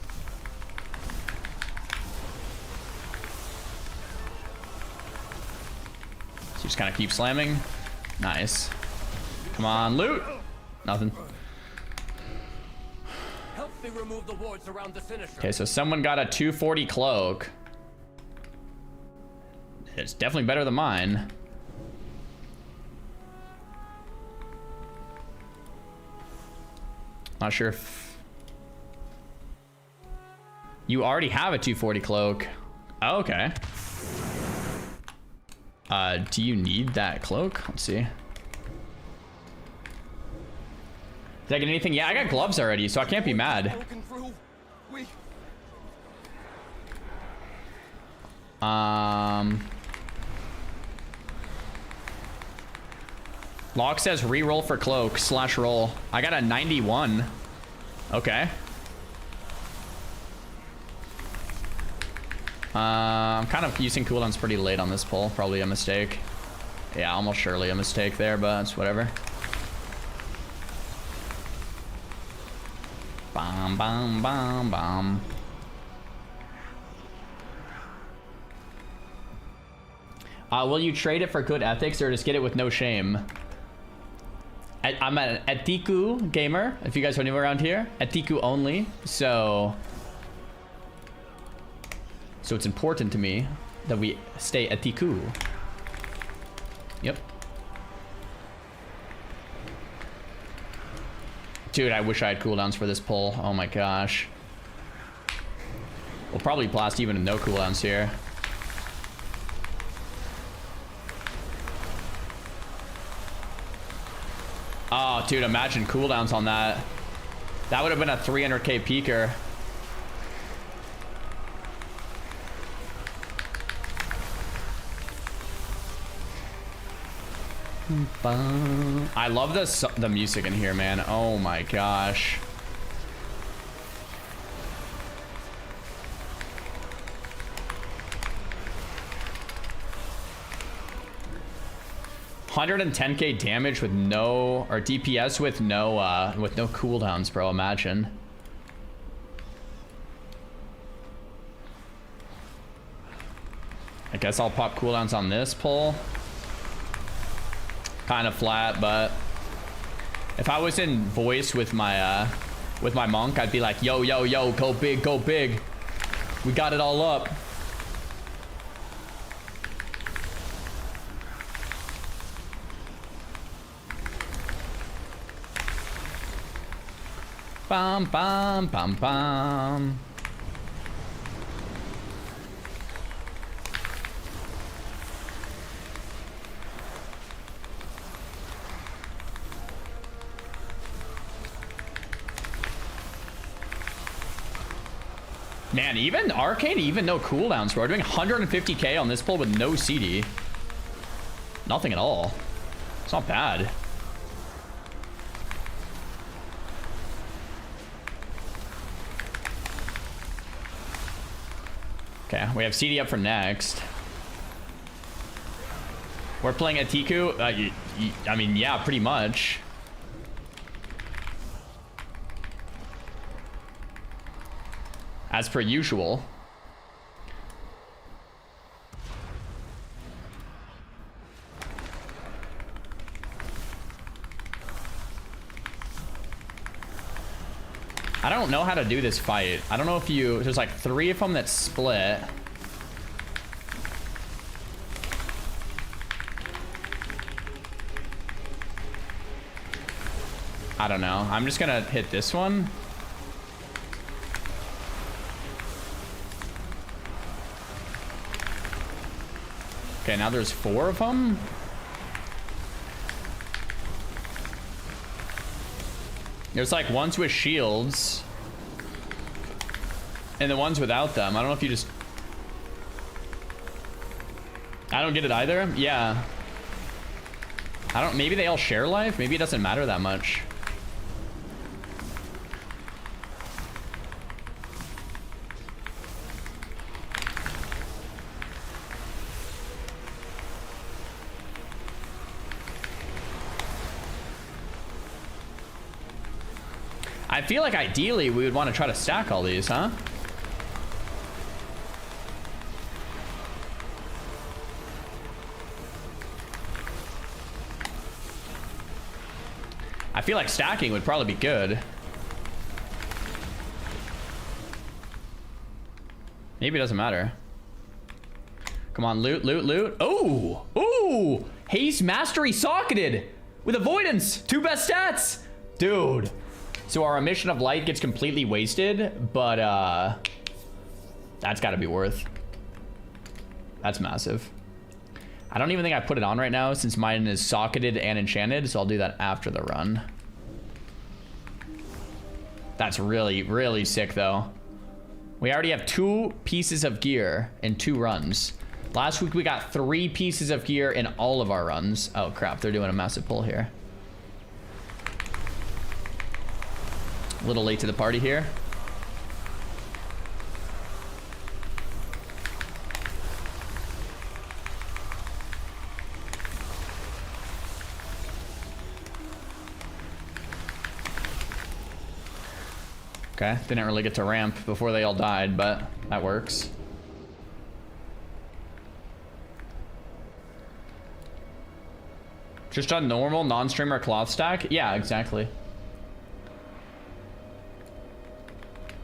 So just kind of keep slamming. Nice. Come on, loot. Nothing. Help me remove the wards around the Sinister. Okay, so someone got a 240 cloak. It's definitely better than mine. Not sure if you already have a 240 cloak. Oh, okay. Do you need that cloak? Let's see. Did I get anything? Yeah, I got gloves already, so I can't be mad. Locke says re-roll for cloak / roll. I got a 91. Okay. I'm kind of using cooldowns pretty late on this pull. Probably a mistake. Yeah, almost surely a mistake there, but it's whatever. Bam, bam, bam, bam. Will you trade it for good ethics or just get it with no shame? I'm an Etiku gamer, if you guys are new around here. Etiku only, so it's important to me that we stay Etiku. Yep. Dude, I wish I had cooldowns for this pull. Oh my gosh. We'll probably blast even with no cooldowns here. Oh, dude, imagine cooldowns on that. That would have been a 300k peaker. I love the music in here, man. Oh my gosh. $110k damage with no, or DPS with no cooldowns, bro. Imagine. I guess I'll pop cooldowns on this pull. Kind of flat, but if I was in voice with my monk, I'd be like, yo, yo, yo, go big, go big. We got it all up. Bam, bam, bam, bam. Man, even Arcane, even no cooldowns, bro. We're doing 150k on this pull with no CD. Nothing at all. It's not bad. Okay, we have CD up for next. We're playing Atiku. I mean, yeah, pretty much. as per usual. I don't know how to do this fight. I don't know if you... There's like 3 of them that split. I don't know. I'm just gonna hit this one. Okay, now there's 4 of them. There's like ones with shields and the ones without them. I don't know if you just... I don't get it either. Yeah. I don't... Maybe they all share life. Maybe it doesn't matter that much. I feel like ideally we would want to try to stack all these, huh? I feel like stacking would probably be good. Maybe it doesn't matter. Come on, loot, loot, loot. Oh, oh, Haste Mastery socketed with avoidance. 2 best stats, dude. So our emission of light gets completely wasted, but that's got to be worth. That's massive. I don't even think I put it on right now since mine is socketed and enchanted, so I'll do that after the run. That's really, really sick though. We already have 2 pieces of gear in 2 runs. Last week we got 3 pieces of gear in all of our runs. Oh crap, they're doing a massive pull here. A little late to the party here. Okay, didn't really get to ramp before they all died, but that works. Just a normal non-streamer cloth stack? Yeah, exactly.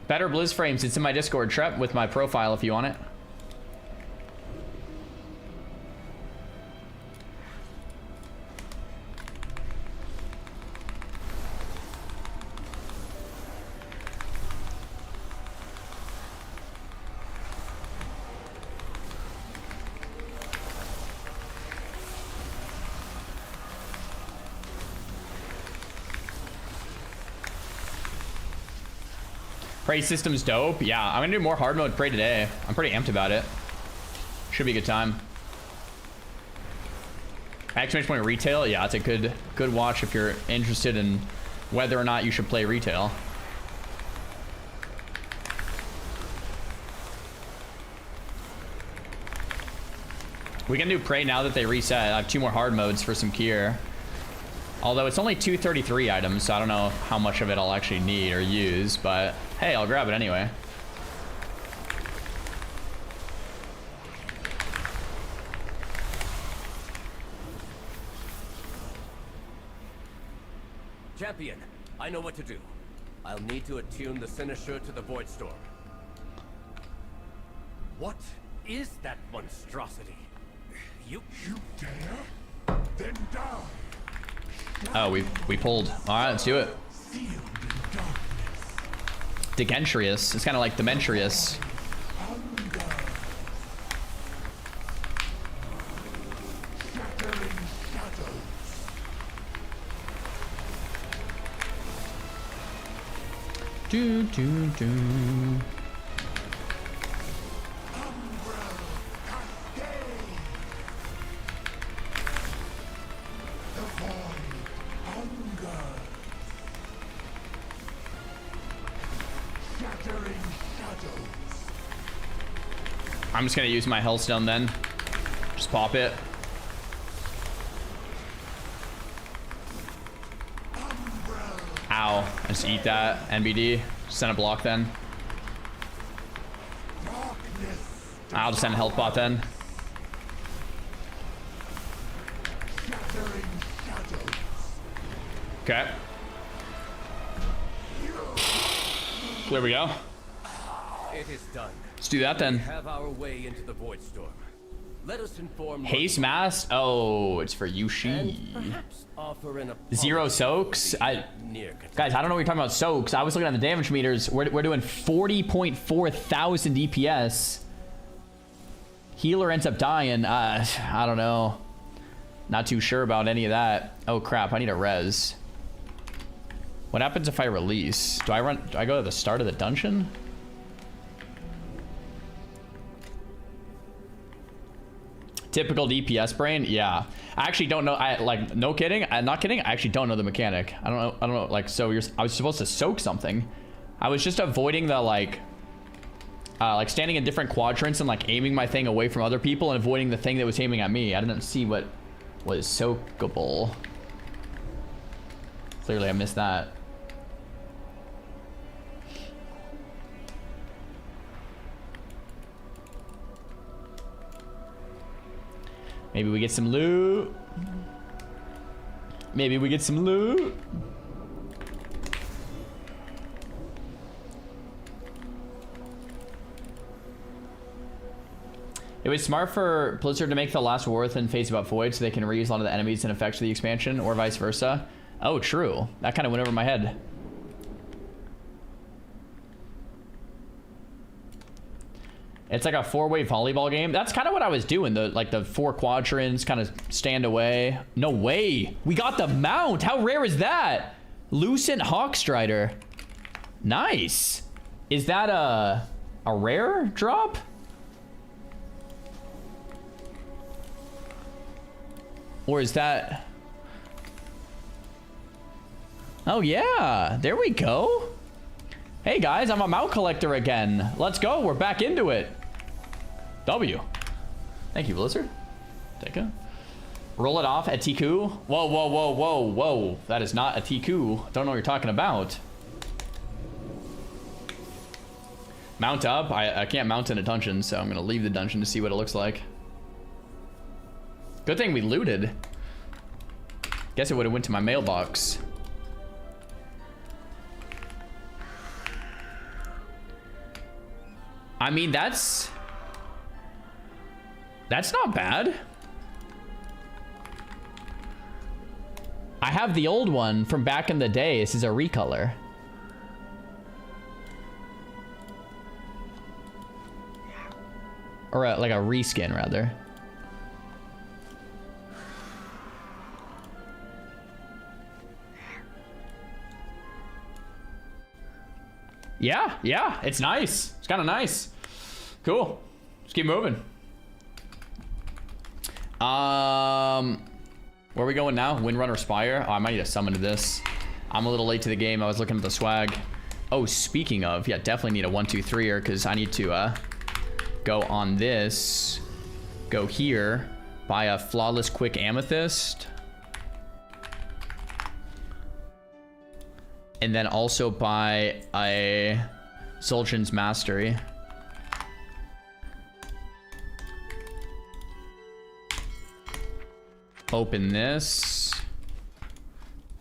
Better Blizz frames, it's in my Discord, Trep, with my profile if you want it. Prey system's dope. Yeah, I'm gonna do more hard mode Prey today. I'm pretty amped about it. Should be a good time. Exclamation point retail. Yeah, it's a good watch if you're interested in whether or not you should play retail. We can do Prey now that they reset. I have 2 more hard modes for some gear. Although it's only 233 items, so I don't know how much of it I'll actually need or use, but hey, I'll grab it anyway. Champion, I know what to do. I'll need to attune the Cynosure to the Void Storm. What is that monstrosity? You dare? Then die. Oh, we pulled. All right, let's do it. Degentrius. It's kind of like Dementrius. Do do do. I'm just gonna use my Hellstone then. Just pop it. Ow. I just eat that. NBD. Just send a block then. I'll just send a health bot then. Okay. There we go. It is done. Let's do that then. We have our way into the Void Storm. Let us inform. Haste Mask? Oh, it's for Yushi. Zero soaks? Guys, I don't know what you're talking about soaks. I was looking at the damage meters. We're doing 40.4 thousand DPS. Healer ends up dying. I don't know. Not too sure about any of that. Oh crap, I need a res. What happens if I release? Do I go to the start of the dungeon? Typical DPS brain? Yeah. I actually don't know. I like, no kidding. I'm not kidding. I actually don't know the mechanic. I don't know. Like, so I was supposed to soak something. I was just avoiding the like standing in different quadrants and like aiming my thing away from other people and avoiding the thing that was aiming at me. I didn't see what was soakable. Clearly I missed that. Maybe we get some loot. Maybe we get some loot. It was smart for Blizzard to make the last war within phase about Void so they can reuse a lot of the enemies and effects of the expansion, or vice versa. Oh, true. That kind of went over my head. It's like a four-way volleyball game. That's kind of what I was doing. The four quadrants, kind of stand away. No way. We got the mount. How rare is that? Lucent Hawkstrider. Nice. Is that a rare drop? Or is that... Oh yeah, there we go. Hey guys, I'm a mount collector again. Let's go, we're back into it. W. Thank you, Blizzard. Take it. Roll it off at Tiku. Whoa, whoa, whoa, whoa, whoa. That is not a Tiku. Don't know what you're talking about. Mount up. I can't mount in a dungeon, so I'm gonna leave the dungeon to see what it looks like. Good thing we looted. Guess it would have went to my mailbox. I mean, that's not bad. I have the old one from back in the day. This is a recolor. Or like a reskin, rather. Yeah, it's nice. It's kind of nice. Cool. Let's keep moving. Where are we going now? Windrunner Spire? Oh, I might need to summon to this. I'm a little late to the game. I was looking at the swag. Oh, speaking of, yeah, definitely need a 1, 2, 3-er because I need to go on this, go here, buy a Flawless Quick Amethyst, and then also buy a Zul'jin's Mastery. Open this,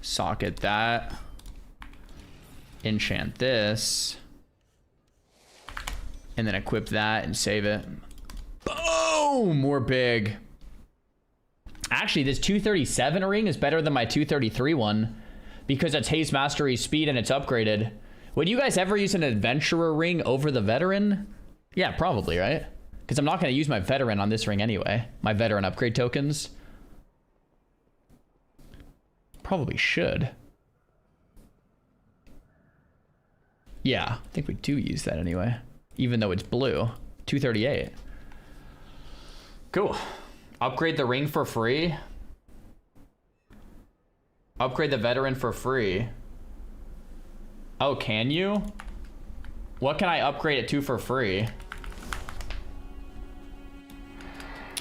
socket that, enchant this, and then equip that and save it. Boom! More big. Actually, this 237 ring is better than my 233 one because it's Haze Mastery speed and it's upgraded. Would you guys ever use an adventurer ring over the veteran? Yeah, probably, right? Because I'm not going to use my veteran on this ring anyway. My veteran upgrade tokens. Probably should. Yeah, I think we do use that anyway. Even though it's blue. 238. Cool. Upgrade the ring for free. Upgrade the veteran for free. Oh, can you? What can I upgrade it to for free?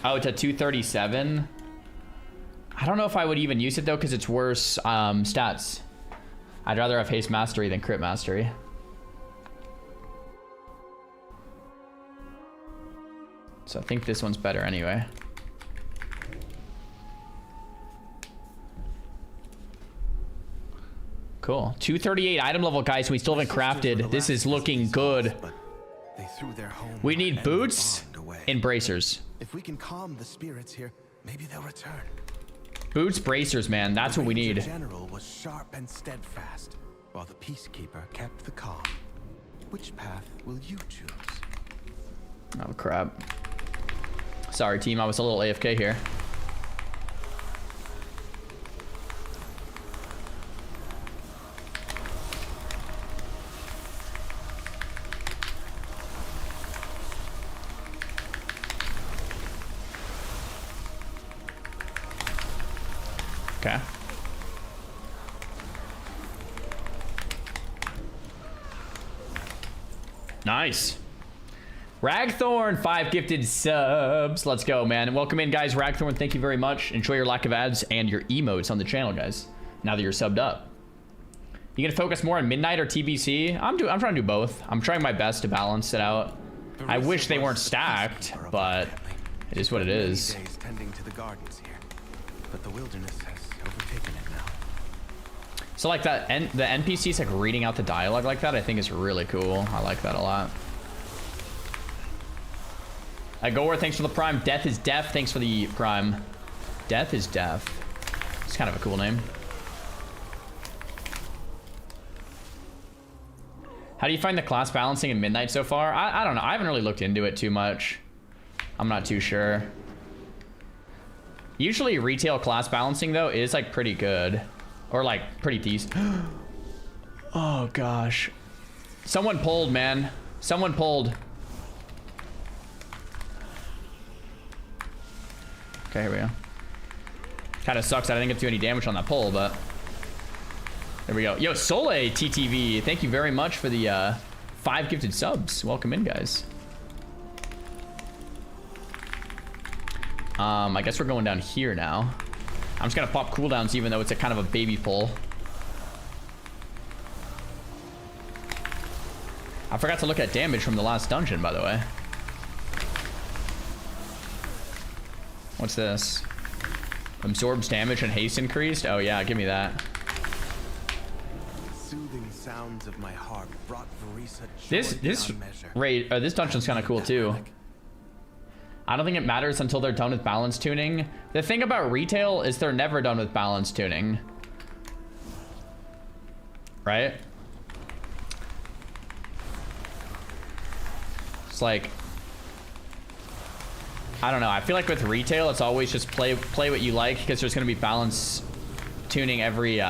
Oh, to 237. I don't know if I would even use it though, because it's worse stats. I'd rather have Haste Mastery than Crit Mastery. So I think this one's better anyway. Cool. 238 item level, guys. We still haven't crafted. This is looking good. We need boots and bracers. If we can calm the spirits here, maybe they'll return. Boots, bracers, man. That's what we need. The general was sharp and steadfast, while the peacekeeper kept the calm. Which path will you choose? Oh, crap. Sorry, team. I was a little AFK here. Okay. Nice. Ragthorn, 5 gifted subs. Let's go, man. Welcome in, guys. Ragthorn, thank you very much. Enjoy your lack of ads and your emotes on the channel, guys. Now that you're subbed up. You gonna focus more on Midnight or TBC? I'm trying to do both. I'm trying my best to balance it out. I wish they weren't stacked, but it is what it is. Tending to the gardens here, but the wilderness has overtaken it now. So like that, the NPCs like reading out the dialogue like that, I think is really cool. I like that a lot. Gore, thanks for the prime. Death is Deaf, thanks for the prime. Death is Deaf. It's kind of a cool name. How do you find the class balancing in Midnight so far? I don't know. I haven't really looked into it too much. I'm not too sure. Usually retail class balancing though is like pretty good. Or like pretty decent. Oh gosh. Someone pulled, man. Someone pulled. Okay, here we go. Kind of sucks that I didn't get to do any damage on that pull, but there we go. Yo, Soleil TTV, thank you very much for the 5 gifted subs. Welcome in, guys. I guess we're going down here now. I'm just gonna pop cooldowns even though it's a kind of a baby pull. I forgot to look at damage from the last dungeon, by the way. What's this? Absorbs damage and haste increased? Oh yeah, give me that. Soothing sounds of my heart brought Verisa this dungeon's kind of cool too. I don't think it matters until they're done with balance tuning. The thing about retail is they're never done with balance tuning. Right? It's like, I don't know. I feel like with retail, it's always just play what you like because there's going to be balance tuning every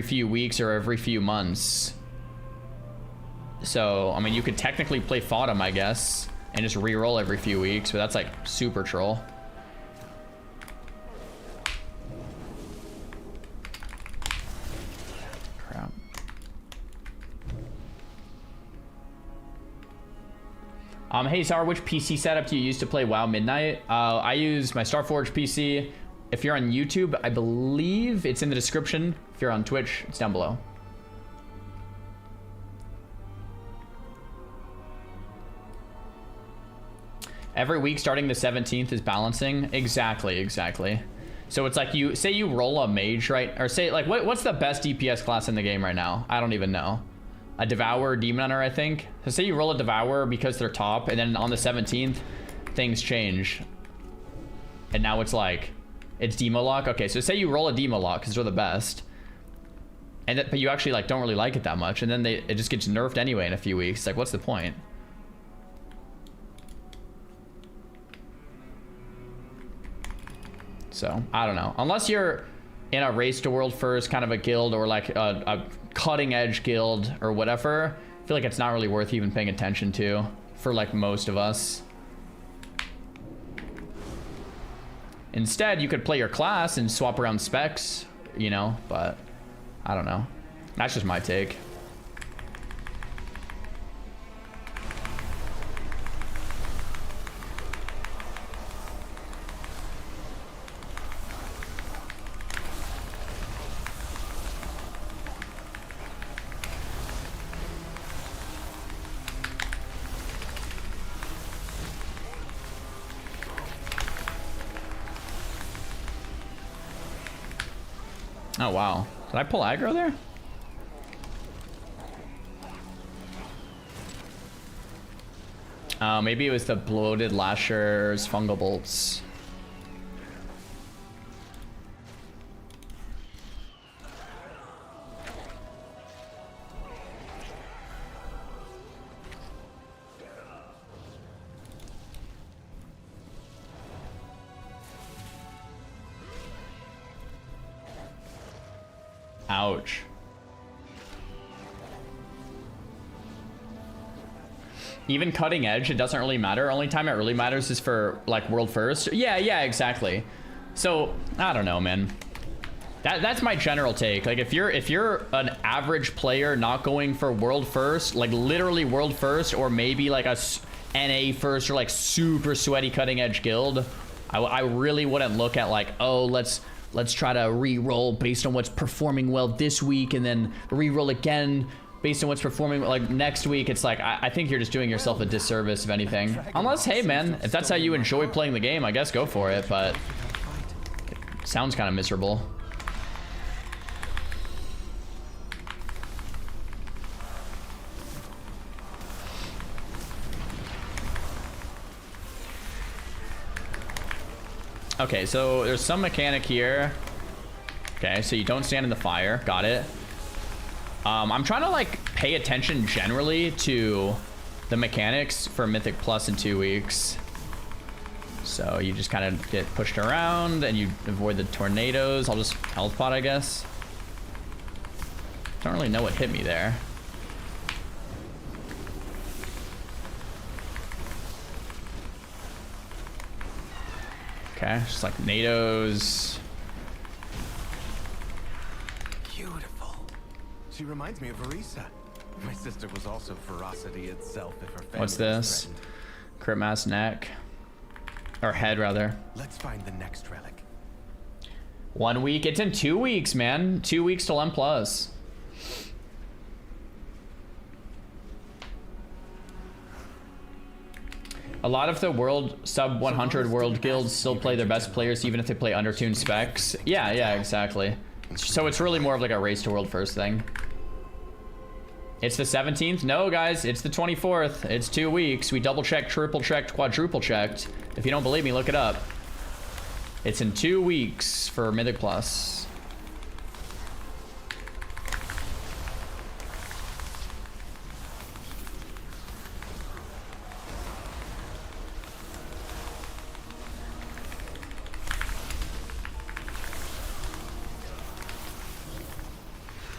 few weeks or every few months. So, I mean, you could technically play Fodom, I guess, and just re-roll every few weeks, but that's like super troll. Crap. Hey, Zara, which PC setup do you use to play WoW Midnight? I use my Starforge PC. If you're on YouTube, I believe it's in the description. If you're on Twitch, it's down below. Every week starting the 17th is balancing. Exactly. So it's like you say you roll a mage, right? Or say like what's the best DPS class in the game right now? I don't even know. A Devourer, Demon Hunter, I think. So say you roll a Devourer because they're top, and then on the 17th, things change. And now it's like, it's Demo Lock. Okay, so say you roll a Demo Lock because they're the best. And but you actually like don't really like it that much, and then it just gets nerfed anyway in a few weeks. Like, what's the point? So, I don't know. Unless you're in a Race to World First kind of a guild or like a cutting edge guild or whatever, I feel like it's not really worth even paying attention to for like most of us. Instead, you could play your class and swap around specs, you know, but I don't know. That's just my take. Oh, wow. Did I pull aggro there? Maybe it was the bloated lashers, fungal bolts. Ouch. Even cutting edge, it doesn't really matter. Only time it really matters is for like world first. Yeah, exactly. So I don't know, man. That's my general take. Like if you're an average player not going for world first, like literally world first, or maybe like a NA first or like super sweaty cutting edge guild, I really wouldn't look at like, oh, let's try to re-roll based on what's performing well this week and then re-roll again based on what's performing like next week. It's like, I think you're just doing yourself a disservice, if anything. Unless, hey man, if that's how you enjoy playing the game, I guess go for it, but it sounds kind of miserable. Okay, so there's some mechanic here. Okay, so you don't stand in the fire. Got it. I'm trying to like pay attention generally to the mechanics for Mythic Plus in 2 weeks. So you just kind of get pushed around and you avoid the tornadoes. I'll just health pot, I guess. Don't really know what hit me there. Okay, just like NATOs. Beautiful. She reminds me of Arisa. My sister was also ferocity itself if her family What's this? Crit mass neck. Or head, rather. Let's find the next relic. 1 week? It's in 2 weeks, man. 2 weeks till M+. A lot of the world sub 100 world guilds still play their best players even if they play undertuned specs. Yeah, exactly. So it's really more of like a race to world first thing. It's the 17th? No, guys, it's the 24th. It's 2 weeks. We double checked, triple checked, quadruple checked. If you don't believe me, look it up. It's in 2 weeks for Mythic Plus.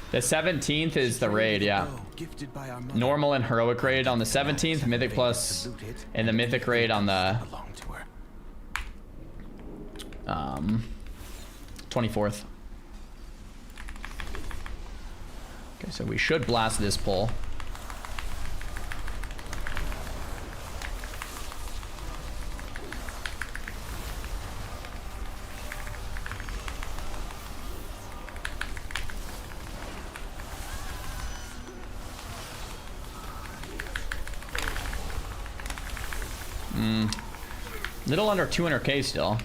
The 17th is the raid, yeah. Normal and heroic raid on the 17th, Mythic Plus, and the Mythic raid on the 24th. Okay, so we should blast this pull. Little under 200k still.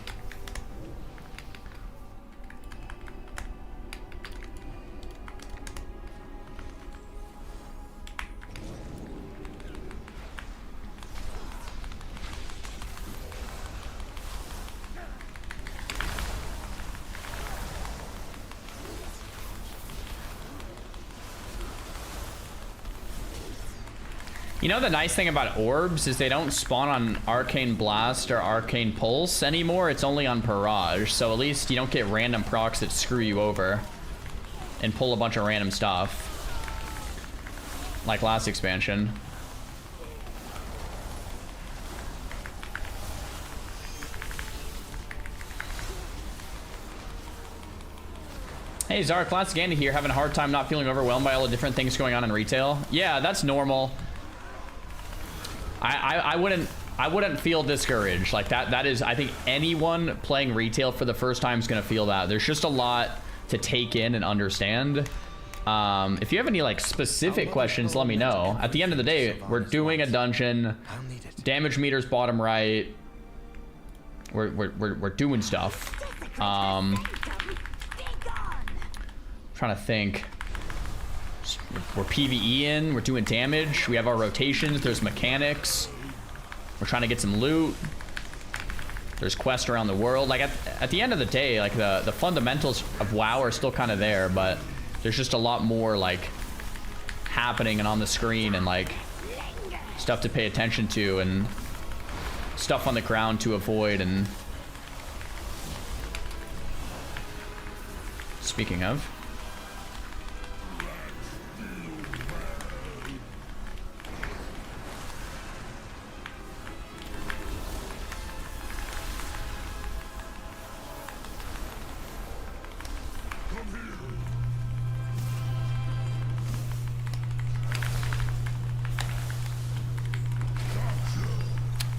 You know the nice thing about orbs is they don't spawn on Arcane Blast or Arcane Pulse anymore. It's only on Barrage, so at least you don't get random procs that screw you over and pull a bunch of random stuff like last expansion. Hey Zara, Classic Andy here, having a hard time not feeling overwhelmed by all the different things going on in retail. Yeah, that's normal. I wouldn't feel discouraged like that. That is, I think anyone playing retail for the first time is gonna feel that. There's just a lot to take in and understand. If you have any like specific questions, let me know. At the end of the day, we're doing a dungeon. Damage meters bottom right. We're doing stuff. trying to think. We're PvEing, we're doing damage, we have our rotations, there's mechanics. We're trying to get some loot. There's quests around the world. Like at the end of the day, like the fundamentals of WoW are still kind of there, but there's just a lot more like happening and on the screen and like stuff to pay attention to and stuff on the ground to avoid. And speaking of,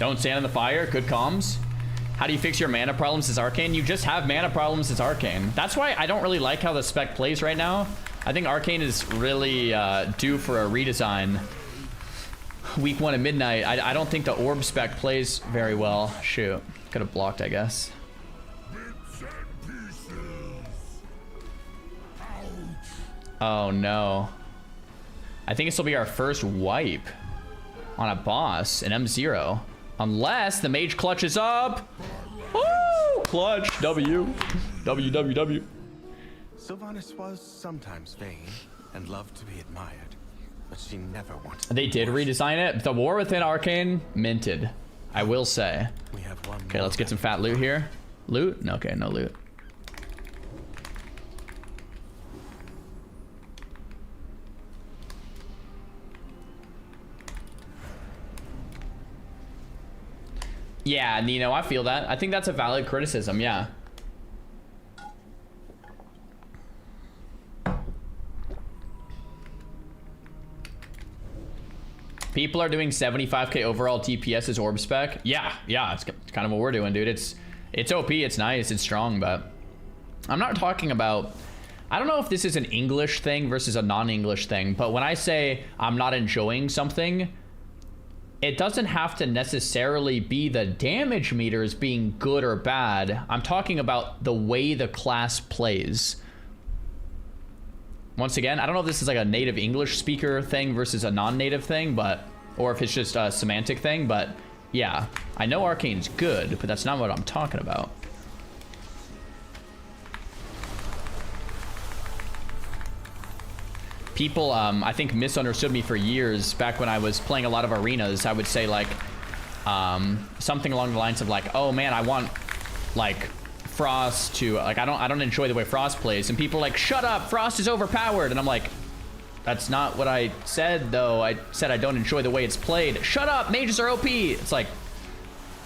don't stand in the fire. Good comms. How do you fix your mana problems as Arcane? You just have mana problems as Arcane. That's why I don't really like how the spec plays right now. I think Arcane is really due for a redesign. Week 1 at midnight. I don't think the orb spec plays very well. Shoot. Could have blocked, I guess. Oh no. I think this will be our first wipe on a boss, an M0. Unless the mage clutches up. Woo! Clutch. W. W, W, W. Sylvanas was sometimes vain and loved to be admired, but she never wanted. They did redesign it. The War Within Arcane minted, I will say. We have one. Okay, let's get some fat loot here. Loot? No, okay, no loot. Yeah, Nino, I feel that. I think that's a valid criticism, yeah. People are doing 75k overall DPS as orb spec. Yeah, it's kind of what we're doing, dude. It's OP, it's nice, it's strong, but I'm not talking about... I don't know if this is an English thing versus a non-English thing, but when I say I'm not enjoying something, it doesn't have to necessarily be the damage meters being good or bad. I'm talking about the way the class plays. Once again, I don't know if this is like a native English speaker thing versus a non-native thing, but or if it's just a semantic thing, but yeah, I know Arcane's good, but that's not what I'm talking about. People, I think, misunderstood me for years. Back when I was playing a lot of arenas, I would say like something along the lines of like, oh man, I want like Frost to like, I don't enjoy the way Frost plays, and people are like, shut up, Frost is overpowered, and I'm like, that's not what I said though. I said I don't enjoy the way it's played. Shut up, mages are OP. It's like,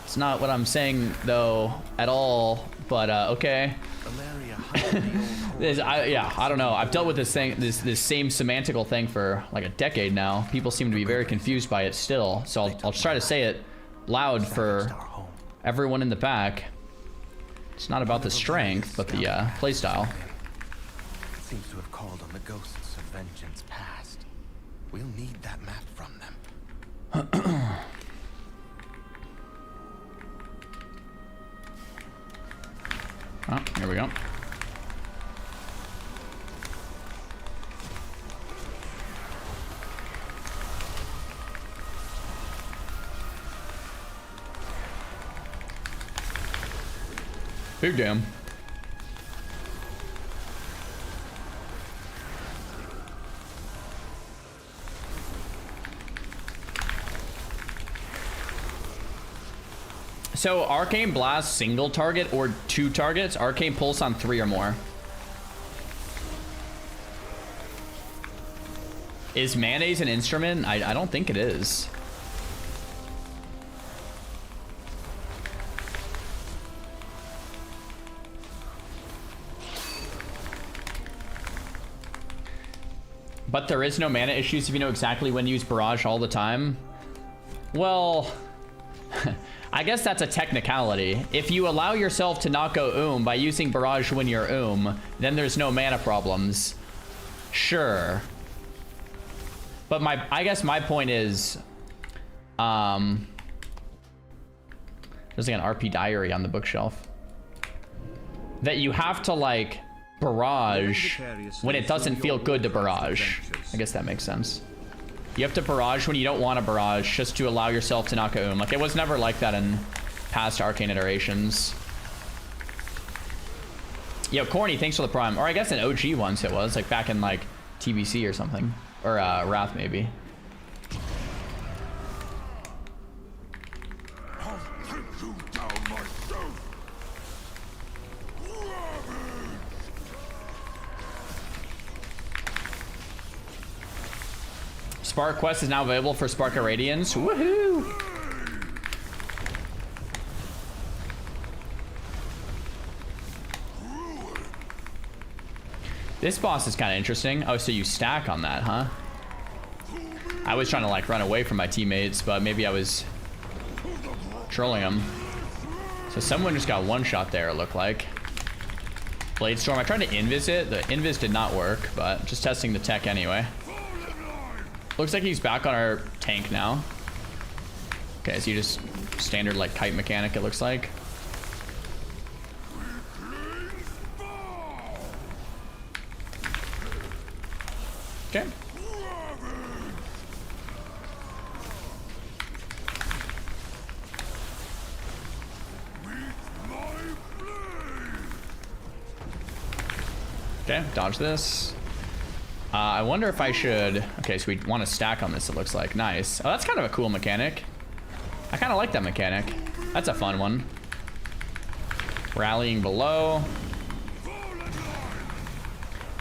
it's not what I'm saying though at all, but okay. I don't know. I've dealt with this thing, this same semantical thing for like a decade now. People seem to be very confused by it still. So I'll try to say it loud for everyone in the back. It's not about the strength, but the playstyle. It seems to have called on the ghosts of vengeance past. We'll need that map from them. Oh, here we go. Big damn. So Arcane Blast single target or 2 targets? Arcane Pulse on 3 or more. Is mayonnaise an instrument? I don't think it is. But there is no mana issues if you know exactly when to use Barrage all the time. Well, I guess that's a technicality. If you allow yourself to not go by using Barrage when you're then there's no mana problems. Sure. But I guess my point is, there's like an RP diary on the bookshelf. That you have to like barrage when it doesn't feel good to barrage. I guess that makes sense. You have to barrage when you don't want to barrage, just to allow yourself to not go Like, it was never like that in past Arcane iterations. Yo, Corny, thanks for the prime. Or I guess in OG once it was, like back in like TBC or something. Or Wrath maybe. Spark Quest is now available for Spark Irradiance. Woohoo! This boss is kind of interesting. Oh, so you stack on that, huh? I was trying to like run away from my teammates, but maybe I was trolling them. So someone just got one shot there, it looked like. Blade Storm. I tried to invis it. The invis did not work, but just testing the tech anyway. Looks like he's back on our tank now. Okay, so you just standard like kite mechanic, it looks like. Okay. Okay, dodge this. I wonder if I should... Okay, so we want to stack on this, it looks like. Nice. Oh, that's kind of a cool mechanic. I kind of like that mechanic. That's a fun one. Rallying below.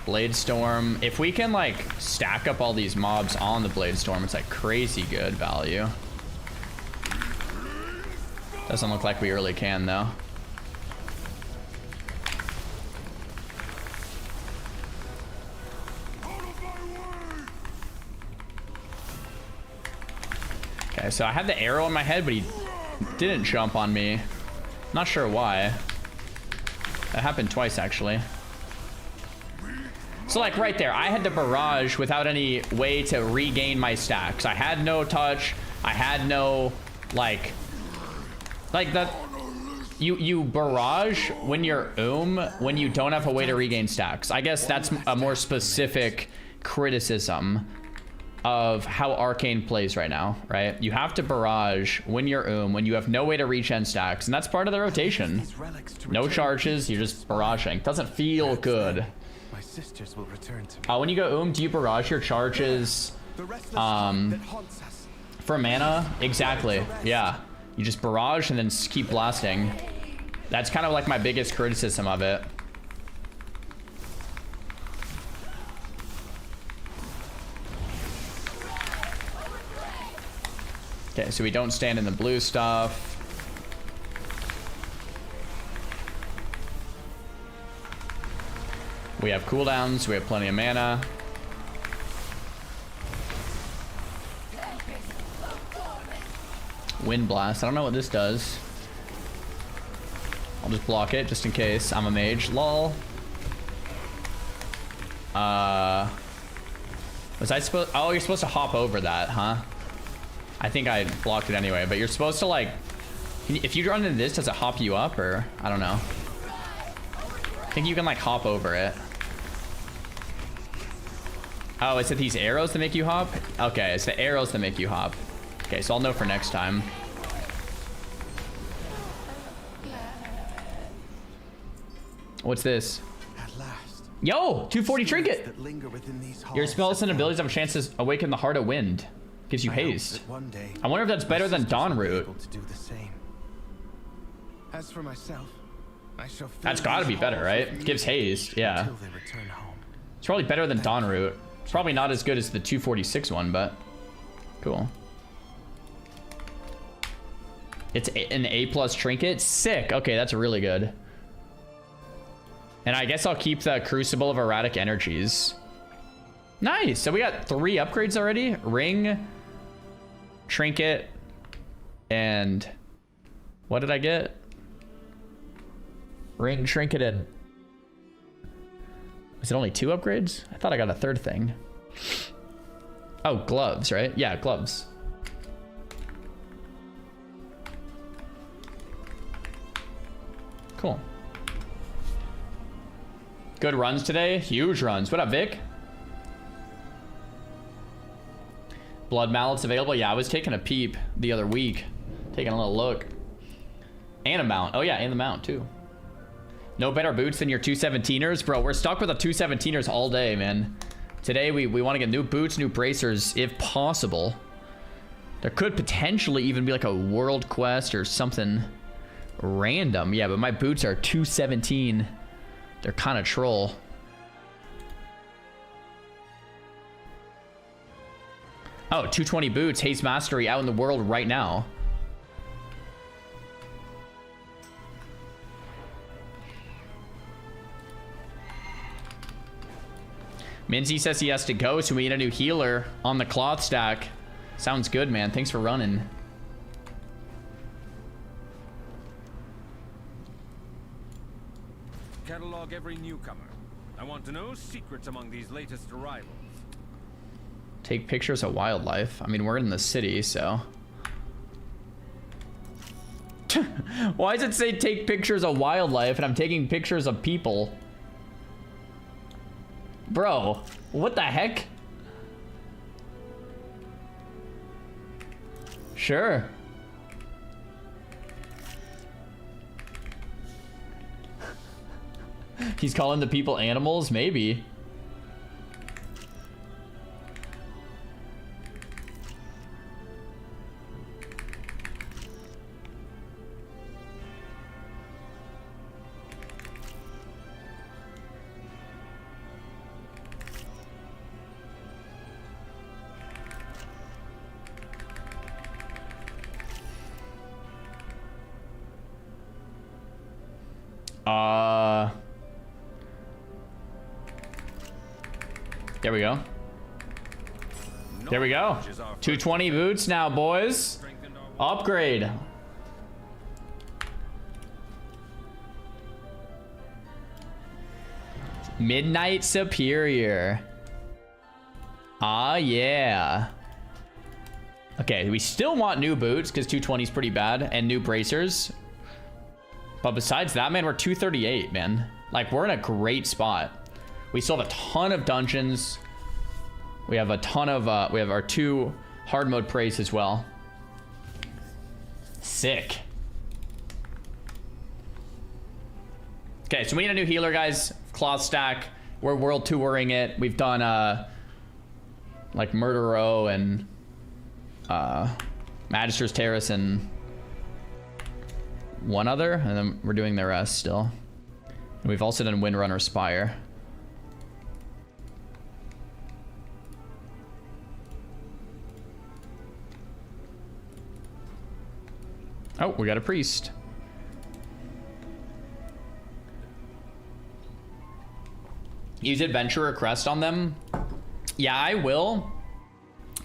Blade Storm. If we can, like, stack up all these mobs on the Blade Storm, it's, like, crazy good value. Doesn't look like we really can, though. Okay, so I had the arrow in my head, but he didn't jump on me. Not sure why. That happened twice, actually. So, like, right there, I had to barrage without any way to regain my stacks. I had no touch. I had no, like that. You barrage when you're when you don't have a way to regain stacks. I guess that's a more specific criticism of how Arcane plays right now, right? You have to barrage when you're when you have no way to regen stacks, and that's part of the rotation. No charges, you're just barraging. Doesn't feel good. My sisters will return to me. When you go do you barrage your charges for mana? Exactly, yeah. You just barrage and then keep blasting. That's kind of like my biggest criticism of it. Okay, so we don't stand in the blue stuff. We have cooldowns, we have plenty of mana. Wind Blast, I don't know what this does. I'll just block it just in case. I'm a mage, lol. Was I supposed... Oh, you're supposed to hop over that, huh? I think I blocked it anyway, but you're supposed to, like... If you run into this, does it hop you up, or... I don't know. I think you can, like, hop over it. Oh, is it these arrows that make you hop? Okay, it's the arrows that make you hop. Okay, so I'll know for next time. What's this? Yo, 240 trinket. Your spells and abilities have a chance to awaken the heart of wind. Gives you haste. I wonder if that's better than Dawn Root. As for myself, I shall that's got to be better, right? Gives haste, yeah. It's probably better than Dawn Root. It's probably not as good as the 246 one, but cool. It's an A+ trinket. Sick. Okay, that's really good. And I guess I'll keep the Crucible of Erratic Energies. Nice. So we got 3 upgrades already. Ring, trinket, and what did I get? Ring, trinket, and... Is it only 2 upgrades? I thought I got a 3rd thing. Oh, gloves, right? Yeah, gloves. Cool. Good runs today. Huge runs. What up, Vic? Blood mallets available. Yeah, I was taking a peep the other week. Taking a little look. And a mount. Oh, yeah, and the mount, too. No better boots than your 217ers? Bro, we're stuck with the 217ers all day, man. Today, we want to get new boots, new bracers, if possible. There could potentially even be like a world quest or something random. Yeah, but my boots are 217. They're kind of troll. Oh, 220 boots, Haste Mastery out in the world right now. Minzy says he has to go, so we need a new healer on the cloth stack. Sounds good, man. Thanks for running. Catalog every newcomer. I want to know secrets among these latest arrivals. Take pictures of wildlife. I mean, we're in the city, so. Why does it say take pictures of wildlife and I'm taking pictures of people? Bro, what the heck? Sure. He's calling the people animals? Maybe. There we go. There we go. 220 boots now, boys. Upgrade. Midnight Superior. Ah, yeah. Okay, we still want new boots because 220 is pretty bad, and new bracers. But besides that, man, we're 238, man. Like, we're in a great spot. We still have a ton of dungeons. We have a ton of, we have our 2 hard mode praise as well. Sick. Okay, so we need a new healer, guys. Cloth stack. We're world touring it. We've done, like Murder Row and, Magister's Terrace and one other. And then we're doing the rest still. And we've also done Windrunner Spire. Oh, we got a priest. Use Adventurer Crest on them. Yeah, I will.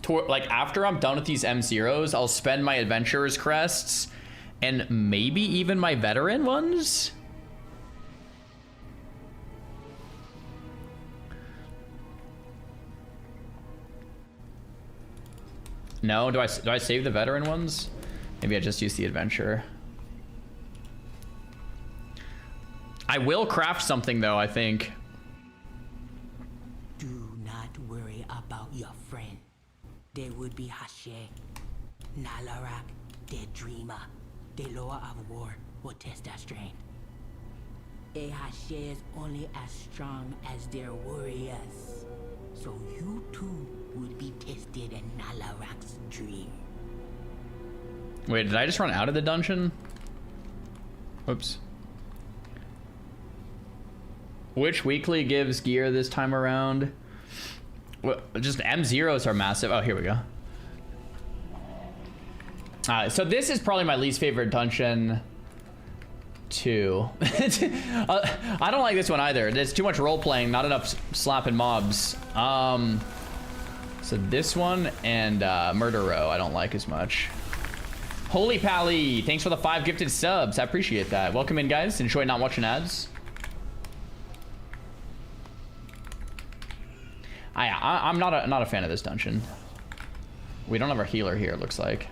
Like, after I'm done with these M0s, I'll spend my Adventurer's Crests and maybe even my Veteran ones. No, do I save the Veteran ones? Maybe I just use the Adventurer. I will craft something though, I think. Do not worry about your friend. There would be Hashe, Nalarak, the Dreamer, the Lord of War will test that strength. A Hashe is only as strong as their warriors. So you too will be tested in Nalarak's dream. Wait, did I just run out of the dungeon? Oops. Which weekly gives gear this time around? Well, just M0s are massive. Oh, here we go. So this is probably my least favorite dungeon too. I don't like this one either. There's too much role playing, not enough slapping mobs. So this one and Murder Row I don't like as much. Holy Pally, thanks for the 5 gifted subs. I appreciate that. Welcome in, guys. Enjoy not watching ads. I'm not a fan of this dungeon. We don't have our healer here, it looks like.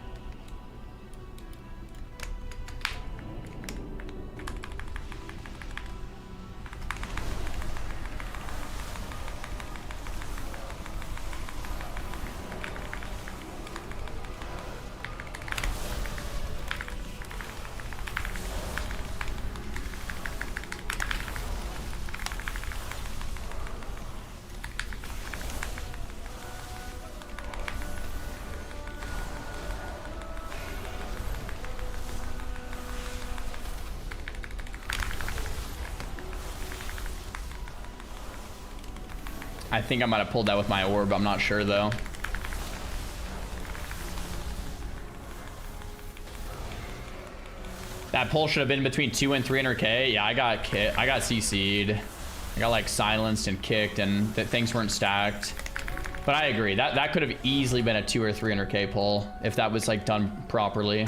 I think I might have pulled that with my orb. I'm not sure though. That pull should have been between 2 and 300k. Yeah, I got CC'd. I got like silenced and kicked, and that things weren't stacked. But I agree. That could have easily been a 2 or 300k pull if that was like done properly.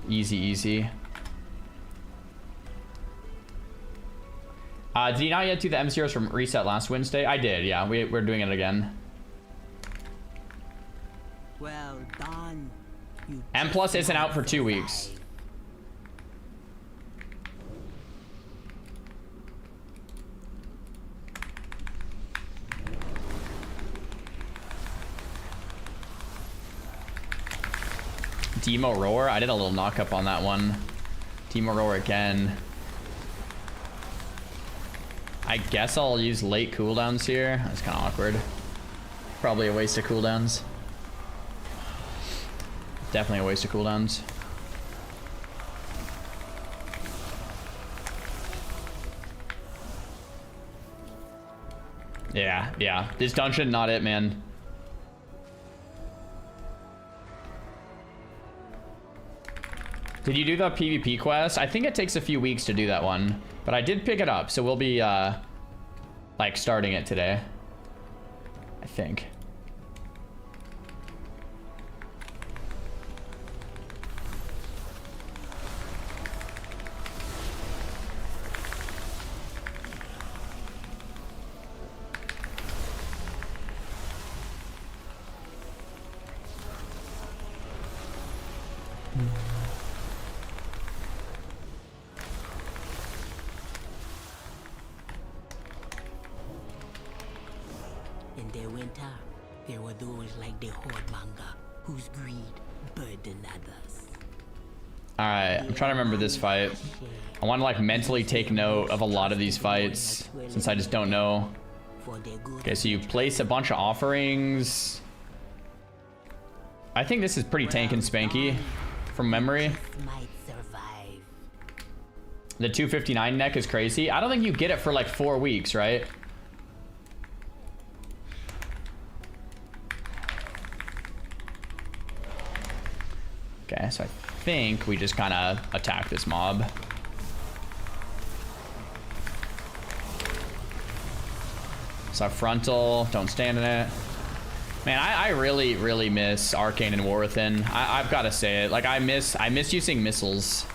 Easy, easy. Did you not yet do the M0s from reset last Wednesday? I did, yeah. We're doing it again. Well done. M Plus isn't out for 2 weeks. Demo Roar? I did a little knock up on that one. Demo Roar again. I guess I'll use late cooldowns here. That's kind of awkward. Probably a waste of cooldowns. Definitely a waste of cooldowns. Yeah. This dungeon, not it, man. Did you do the PvP quest? I think it takes a few weeks to do that one, but I did pick it up, so we'll be like starting it today, I think. In the winter, there were those like the Hordmonger, whose greed burdened others. Alright, I'm trying to remember this fight. I want to like mentally take note of a lot of these fights, since I just don't know. Okay, so you place a bunch of offerings. I think this is pretty tank and spanky from memory. The 259 neck is crazy. I don't think you get it for like 4 weeks, right? Okay, so I think we just kind of attack this mob. So frontal, don't stand in it. Man, I really, really miss Arcane and War Within. I've got to say it. Like, I miss using missiles.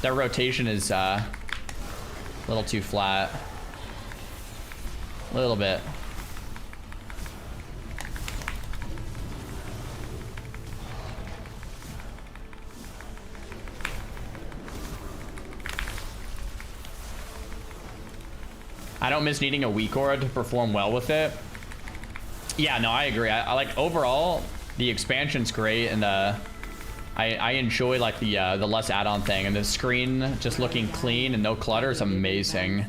Their rotation is a little too flat. A little bit. I don't miss needing a weak aura to perform well with it. Yeah, no, I agree. I like overall the expansion's great, and I enjoy like the less add-on thing, and the screen just looking clean and no clutter is amazing.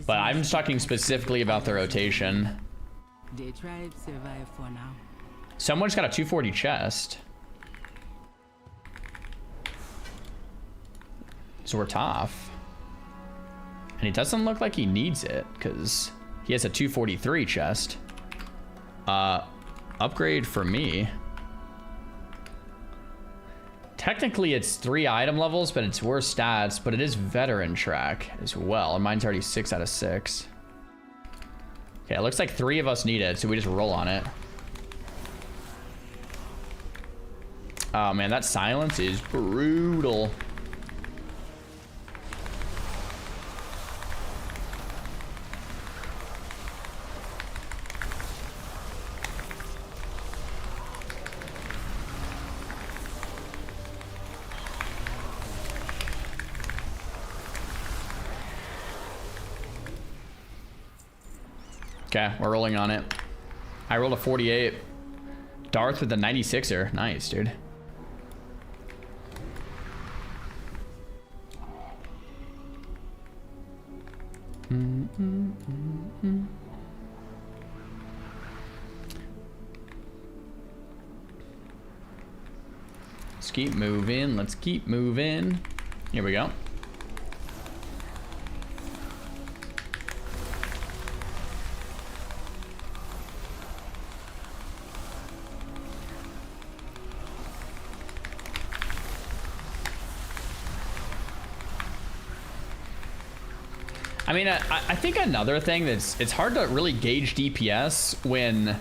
But I'm just talking specifically about the rotation. The tribe survive for now. Someone's got a 240 chest, so we're tough. And it doesn't look like he needs it, because he has a 243 chest. Upgrade for me. Technically, it's 3 item levels, but it's worse stats, but it is veteran track as well. And mine's already 6 out of 6. Okay, it looks like 3 of us need it, so we just roll on it. Oh, man, that silence is brutal. Okay, we're rolling on it. I rolled a 48. Darth with the 96er. Nice, dude. Let's keep moving. Let's keep moving. Here we go. I mean, I think another thing it's hard to really gauge DPS when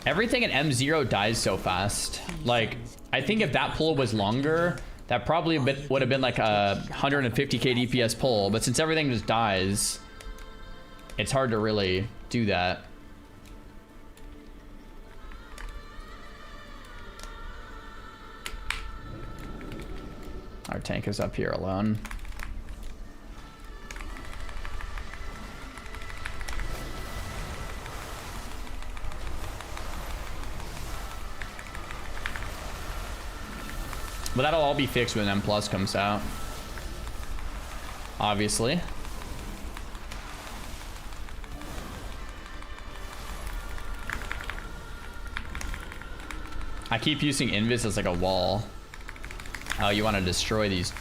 everything in M0 dies so fast. Like, I think if that pull was longer, that probably would have been like a 150k DPS pull, but since everything just dies, it's hard to really do that. Our tank is up here alone. But that'll all be fixed when M+ comes out. Obviously. I keep using Invis as like a wall. Oh, you want to destroy these?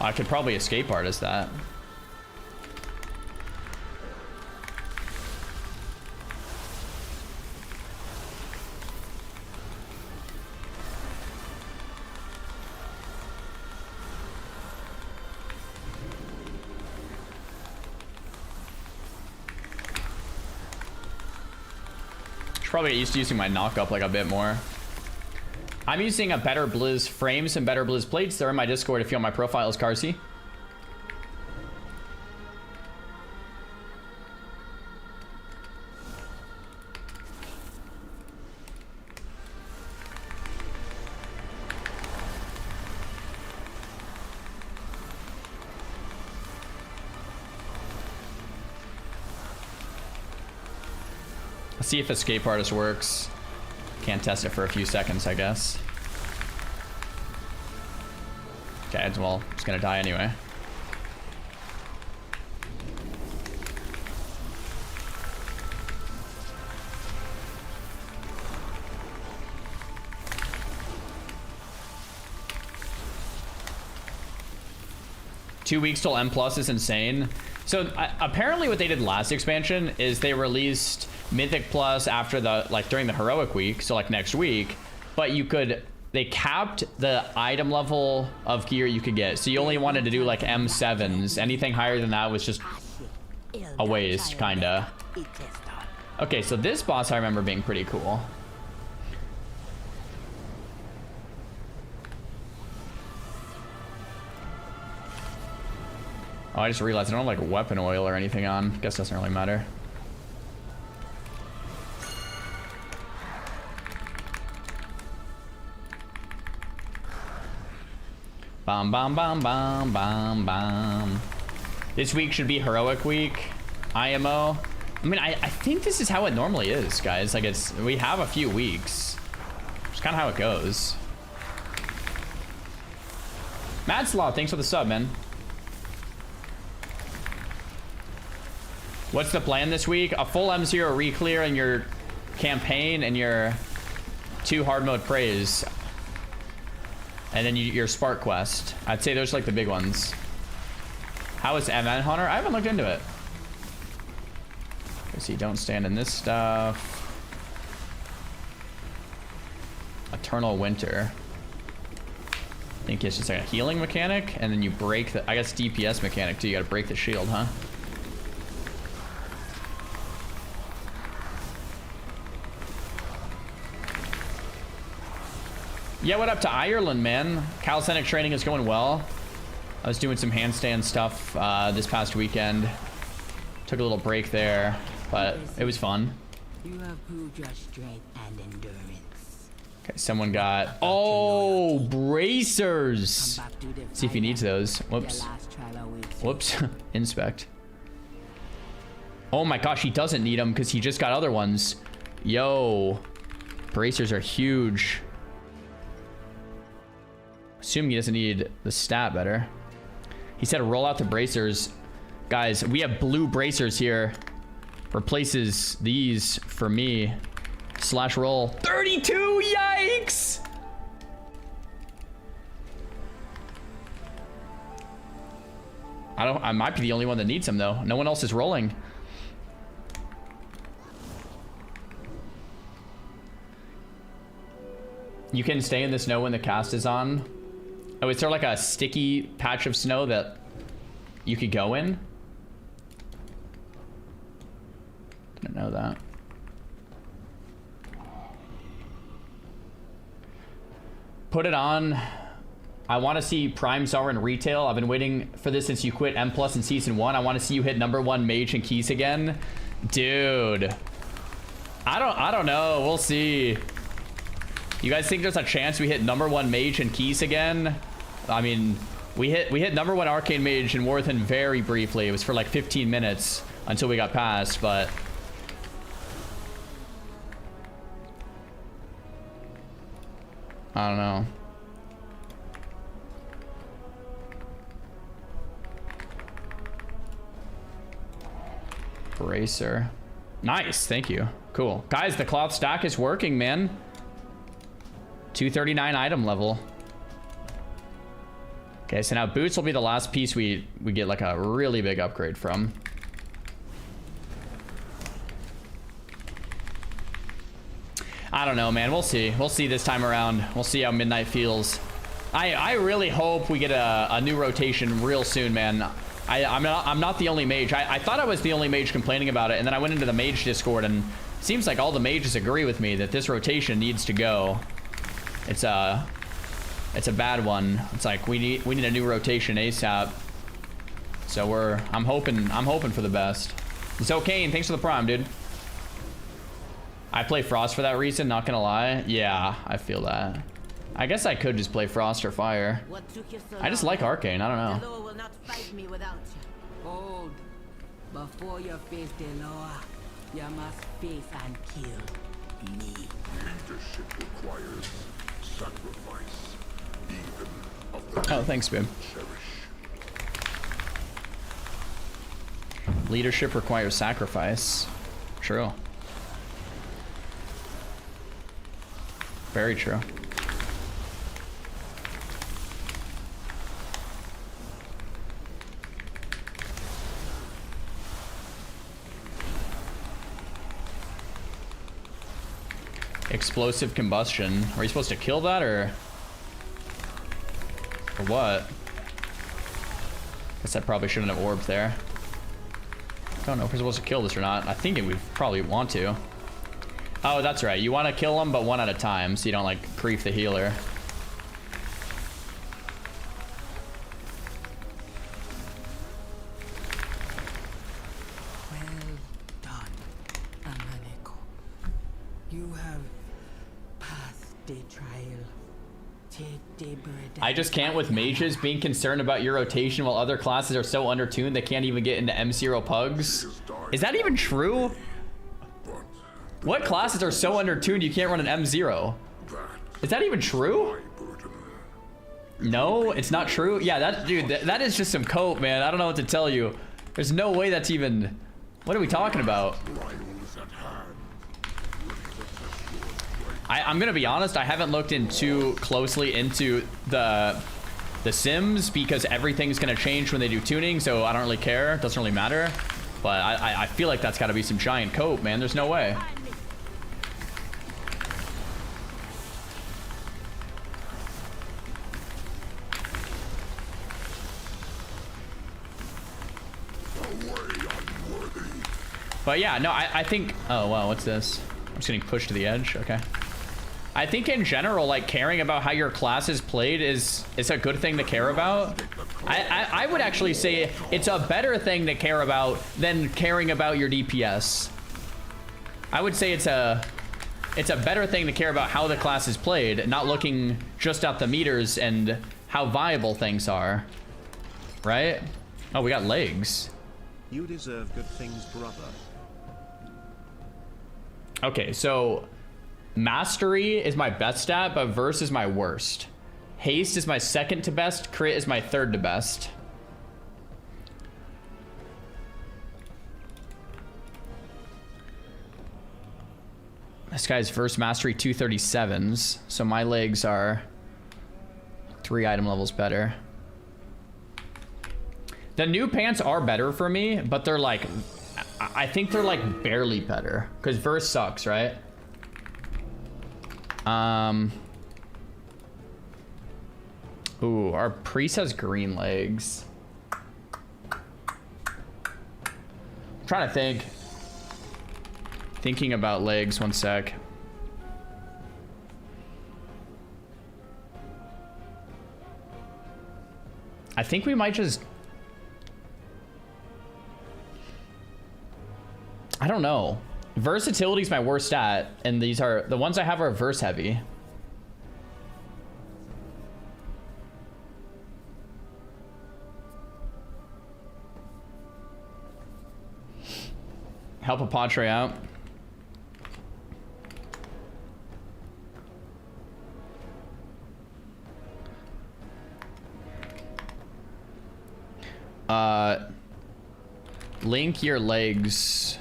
I could probably escape artist that. Probably get used to using my knock-up like a bit more. I'm using a better Blizz frames and better Blizz plates. They're in my Discord if you want my profile as Carsey. See if escape artist works. Can't test it for a few seconds, I guess. Okay, well, it's gonna die anyway. Two weeks till M+ is insane. So apparently what they did last expansion is they released Mythic Plus after the, like, during the heroic week, so like next week, but they capped the item level of gear you could get. So you only wanted to do like M7s. Anything higher than that was just a waste, kinda. Okay, so this boss I remember being pretty cool. Oh, I just realized I don't have like weapon oil or anything on. Guess doesn't really matter. Bam, bam, bam, bam, bam, bam. This week should be heroic week. IMO. I mean, I think this is how it normally is, guys. Like, we have a few weeks. It's kind of how it goes. Madslaw, thanks for the sub, man. What's the plan this week? A full M0 re-clear in your campaign and your 2 hard mode praise. And then your Spark quest. I'd say those are like the big ones. How is MN Hunter? I haven't looked into it. Let's see, don't stand in this stuff. Eternal Winter. I think it's just like a healing mechanic, and then you break the, I guess DPS mechanic too. You gotta break the shield, huh? Yeah, what up to Ireland, man? Calisthenic training is going well. I was doing some handstand stuff this past weekend. Took a little break there, but it was fun. You have proved your strength and endurance. Okay, someone got... Oh, bracers! See if he needs those. Whoops. Whoops. Inspect. Oh my gosh, he doesn't need them because he just got other ones. Yo. Bracers are huge. Assume he doesn't need the stat better. He said roll out the bracers. Guys, we have blue bracers here. Replaces these for me. Slash roll. 32! Yikes! I might be the only one that needs them though. No one else is rolling. You can stay in the snow when the cast is on. Oh, is there like a sticky patch of snow that you could go in. Didn't know that. Put it on. I want to see Prime Czar in retail. I've been waiting for this since you quit M+ in Season 1. I want to see you hit #1 mage and keys again. Dude. I don't know. We'll see. You guys think there's a chance we hit #1 mage and keys again? I mean, we hit #1 arcane mage in Warthen very briefly. It was for like 15 minutes until we got past, but I don't know. Bracer. Nice, thank you. Cool. Guys, the cloth stack is working, man. 239 item level. Okay, so now boots will be the last piece we get like a really big upgrade from. I don't know, man. We'll see. We'll see this time around. We'll see how Midnight feels. I really hope we get a new rotation real soon, man. I'm not the only mage. I thought I was the only mage complaining about it, and then I went into the mage Discord, and it seems like all the mages agree with me that this rotation needs to go. It's a bad one. It's like we need a new rotation ASAP. So I'm hoping for the best. So Kane, thanks for the prime, dude. I play Frost for that reason, not gonna lie. Yeah, I feel that. I guess I could just play Frost or Fire. I just like Arcane, I don't know. Delor will not fight me without you. Hold. Before you face Delor, you must face and kill me. Leadership requires sacrifice, even of the Oh, thanks, babe. Leadership requires sacrifice. True. Very true. Explosive combustion. Are you supposed to kill that or what? Guess I probably shouldn't have orbed there. Don't know if we're supposed to kill this or not. I think we probably want to. Oh, that's right. You want to kill them, but one at a time, so you don't, like, creep the healer. Well done, Amaneko. You have passed the trial. Take the bird. I just can't with mages being concerned about your rotation while other classes are so undertuned they can't even get into M0 pugs. Is that even true? What classes are so undertuned you can't run an M0? Is that even true? No, it's not true. Yeah, that is just some cope, man. I don't know what to tell you. There's no way that's even. What are we talking about? I'm gonna be honest. I haven't looked in too closely into the Sims because everything's gonna change when they do tuning. So I don't really care. It doesn't really matter. But I feel like that's got to be some giant cope, man. There's no way. But yeah, no, I think, oh wow, what's this? I'm just getting pushed to the edge, okay. I think in general, like caring about how your class is played is a good thing to care about. I would actually say it's a better thing to care about than caring about your DPS. I would say it's a better thing to care about how the class is played, not looking just at the meters and how viable things are, right? Oh, we got legs. You deserve good things, brother. Okay, so mastery is my best stat, but verse is my worst. Haste is my second to best. Crit is my third to best. This guy's verse mastery 237s, so my legs are 3 item levels better. The new pants are better for me, but they're like, I think they're like barely better because verse sucks, right? Ooh, our priest has green legs. trying to think. Thinking about legs, one sec. I think we might just... I don't know. Versatility is my worst stat, and these are... The ones I have are verse heavy. Help a Padre out. Link your legs.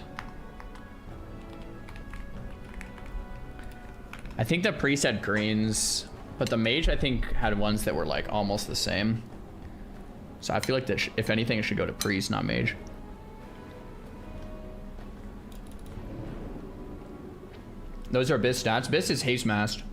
I think the priest had greens, but the mage I think had ones that were like almost the same. So I feel like that if anything, it should go to priest, not mage. Those are Biss stats. Biss is haste masked.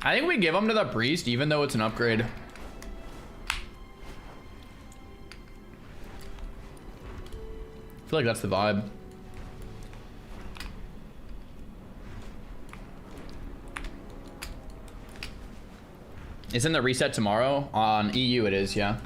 I think we give them to the priest, even though it's an upgrade. I feel like that's the vibe. Isn't the reset tomorrow? On EU it is, yeah.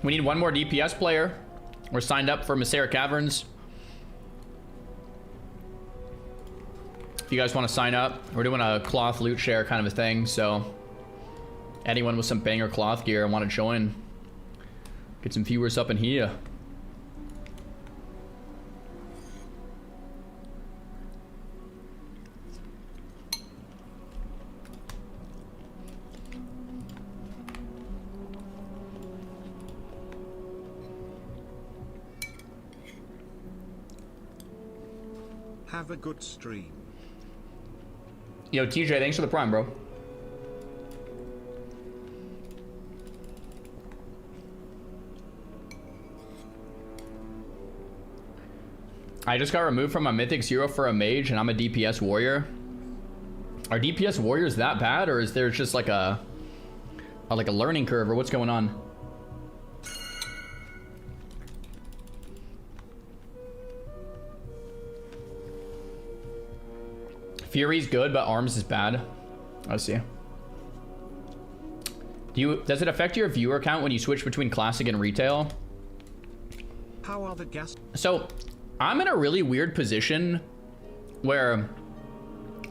We need one more DPS player. We're signed up for Masera Caverns. If you guys want to sign up, we're doing a cloth loot share kind of a thing. So anyone with some banger cloth gear and want to join, get some viewers up in here. Have a good stream. Yo, TJ, thanks for the prime, bro. I just got removed from a Mythic 0 for a mage, and I'm a DPS warrior. Are DPS warriors that bad, or is there just like a learning curve, or what's going on? Fury's good, but arms is bad. I see. Does it affect your viewer count when you switch between classic and retail? How are the gas? So, I'm in a really weird position where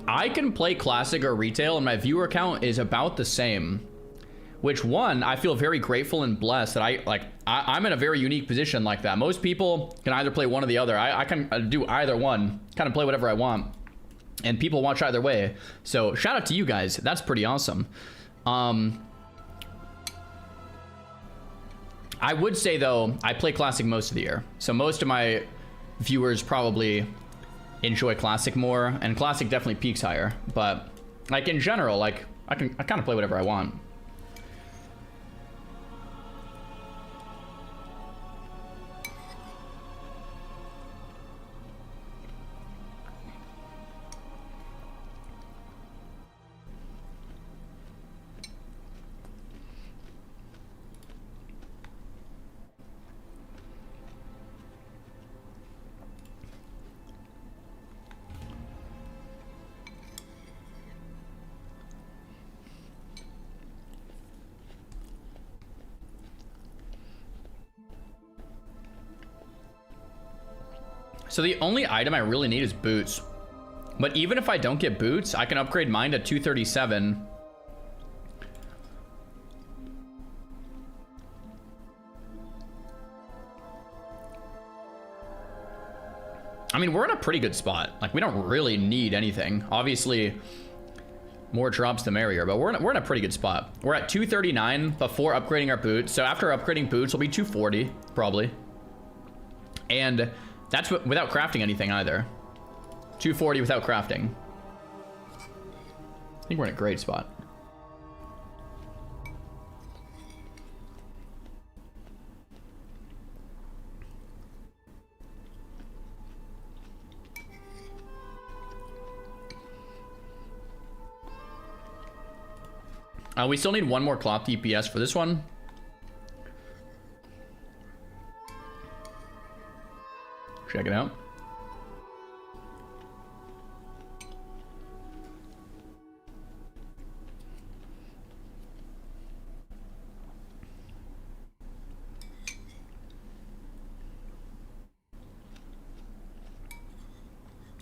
I can play classic or retail and my viewer count is about the same. Which one, I feel very grateful and blessed that I'm in a very unique position like that. Most people can either play one or the other. I can do either one, kind of play whatever I want. And people watch either way. So shout out to you guys. That's pretty awesome. I would say though, I play classic most of the year. So most of my viewers probably enjoy classic more, and classic definitely peaks higher. But like in general, like I kind of play whatever I want. So the only item I really need is boots. But even if I don't get boots, I can upgrade mine to 237 I mean, we're in a pretty good spot. Like, we don't really need anything. Obviously, more drops the merrier, but we're in a pretty good spot. We're at 239 before upgrading our boots. So after upgrading boots, we'll be 240, probably. And that's without crafting anything either. 240 without crafting. I think we're in a great spot. We still need one more cloth DPS for this one. Check it out.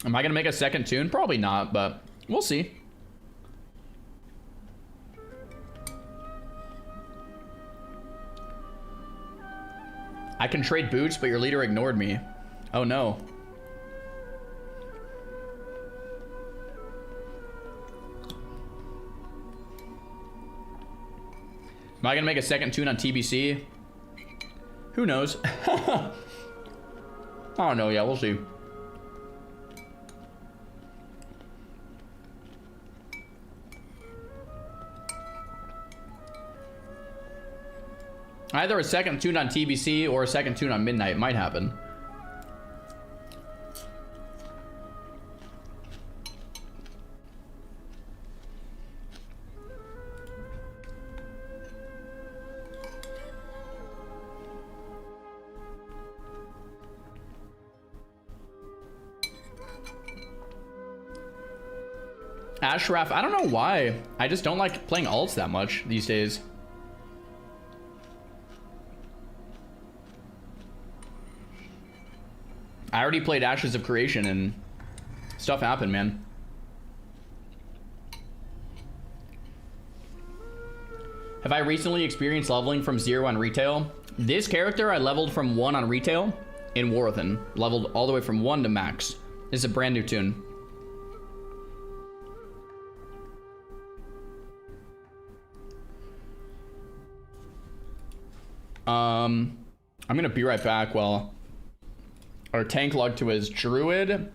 Am I gonna make a second tune? Probably not, but we'll see. I can trade boots, but your leader ignored me. Oh no. Am I gonna make a second tune on TBC? Who knows? I don't know. Yeah, we'll see. Either a second tune on TBC or a second tune on Midnight might happen. Ashraf, I don't know why. I just don't like playing alts that much these days. I already played Ashes of Creation and stuff happened, man. Have I recently experienced leveling from 0 on retail? This character I leveled from 1 on retail in Warthen. Leveled all the way from 1 to max. This is a brand new tune. I'm gonna be right back while our tank log to his druid.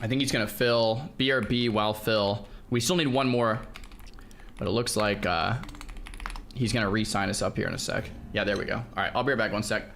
I think he's gonna fill BRB while fill. We still need one more, but it looks like he's gonna re-sign us up here in a sec. Yeah, there we go. All right, I'll be right back 1 sec.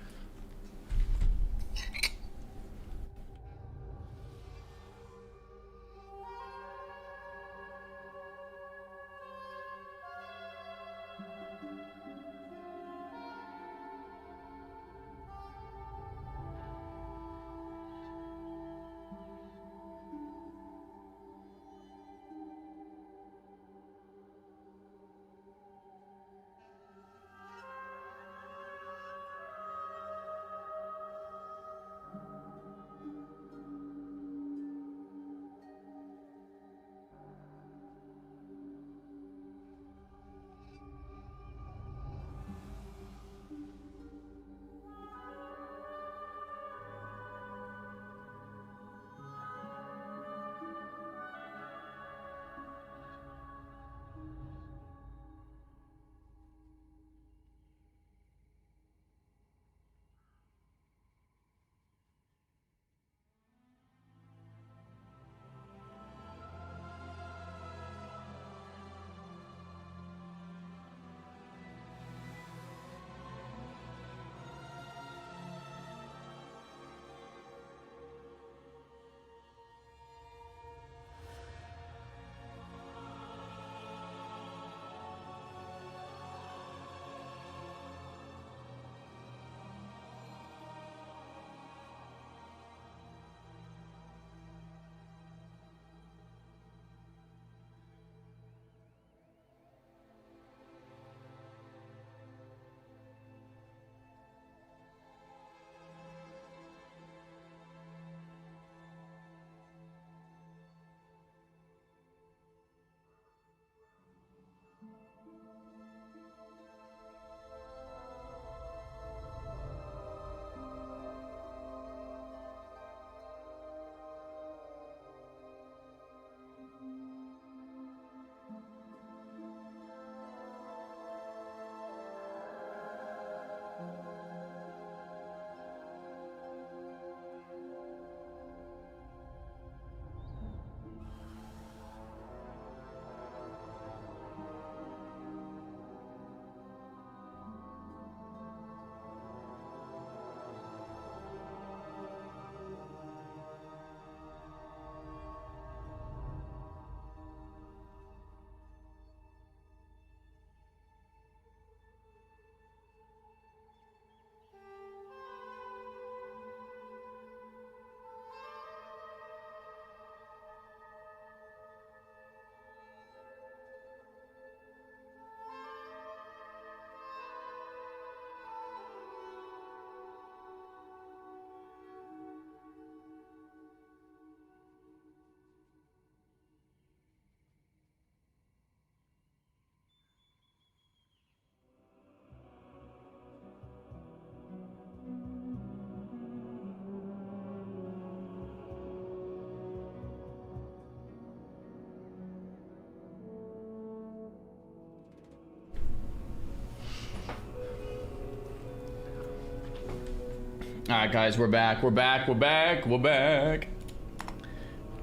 All right, guys, we're back. We're back. We're back. We're back.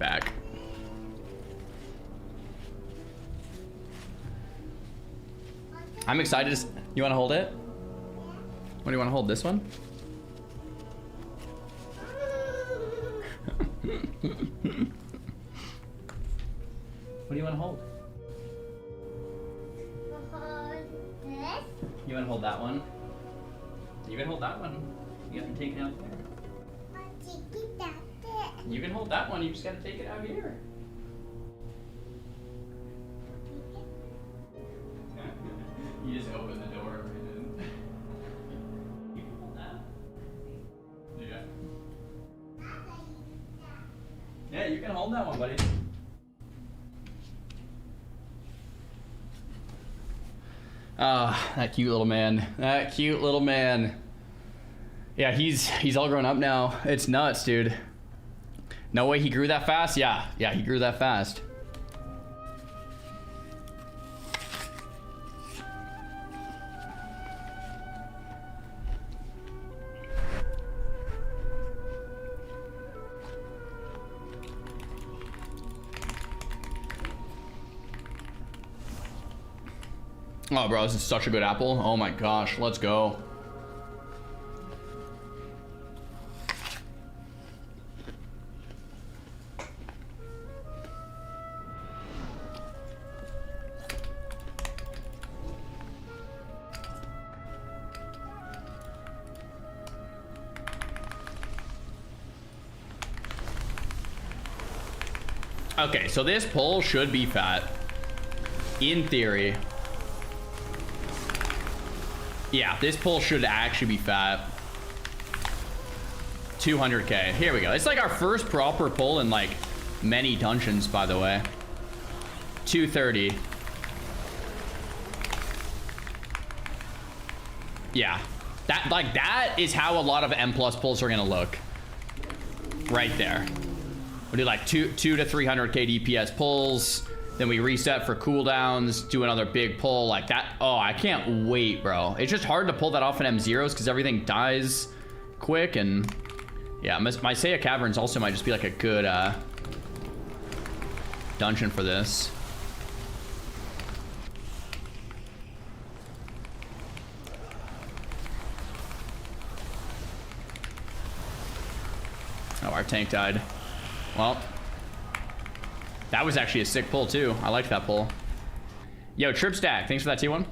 Back. I'm excited. You want to hold it? What do you want to hold? This one? What do you want to hold? You want to hold that one? You can hold that one. You have to take it out there. You can hold that one. You just got to take it out here. You just open the door and then... You can hold that. Yeah. Yeah, you can hold that one, buddy. Ah, that cute little man. That cute little man. Yeah, he's all grown up now. It's nuts, dude. No way he grew that fast? Yeah, he grew that fast. Oh, bro, this is such a good apple. Oh my gosh, let's go. Okay, so this pull should be fat. In theory. Yeah, this pull should actually be fat. 200k. Here we go. It's like our first proper pull in like many dungeons, by the way. 230. Yeah. That is how a lot of M+ pulls are gonna look. Right there. We do like 200 to 300k DPS pulls. Then we reset for cooldowns, do another big pull like that. Oh, I can't wait, bro. It's just hard to pull that off in M0s because everything dies quick. And yeah, Mythic Caverns also might just be like a good dungeon for this. Oh, our tank died. Well, that was actually a sick pull too. I liked that pull. Yo, Trip Stack, thanks for that T1.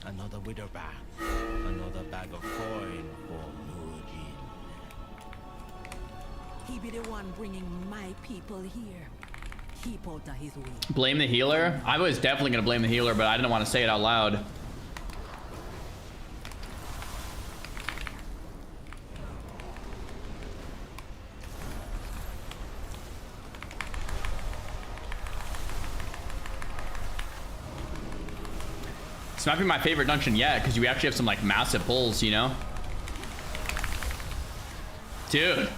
Another widow bag. Another bag of coin for Mujin. He be the one bringing my people here. Keep out of his way. Blame the healer? I was definitely gonna blame the healer, but I didn't want to say it out loud. This might be my favorite dungeon yet, because we actually have some like massive pulls, you know? Dude.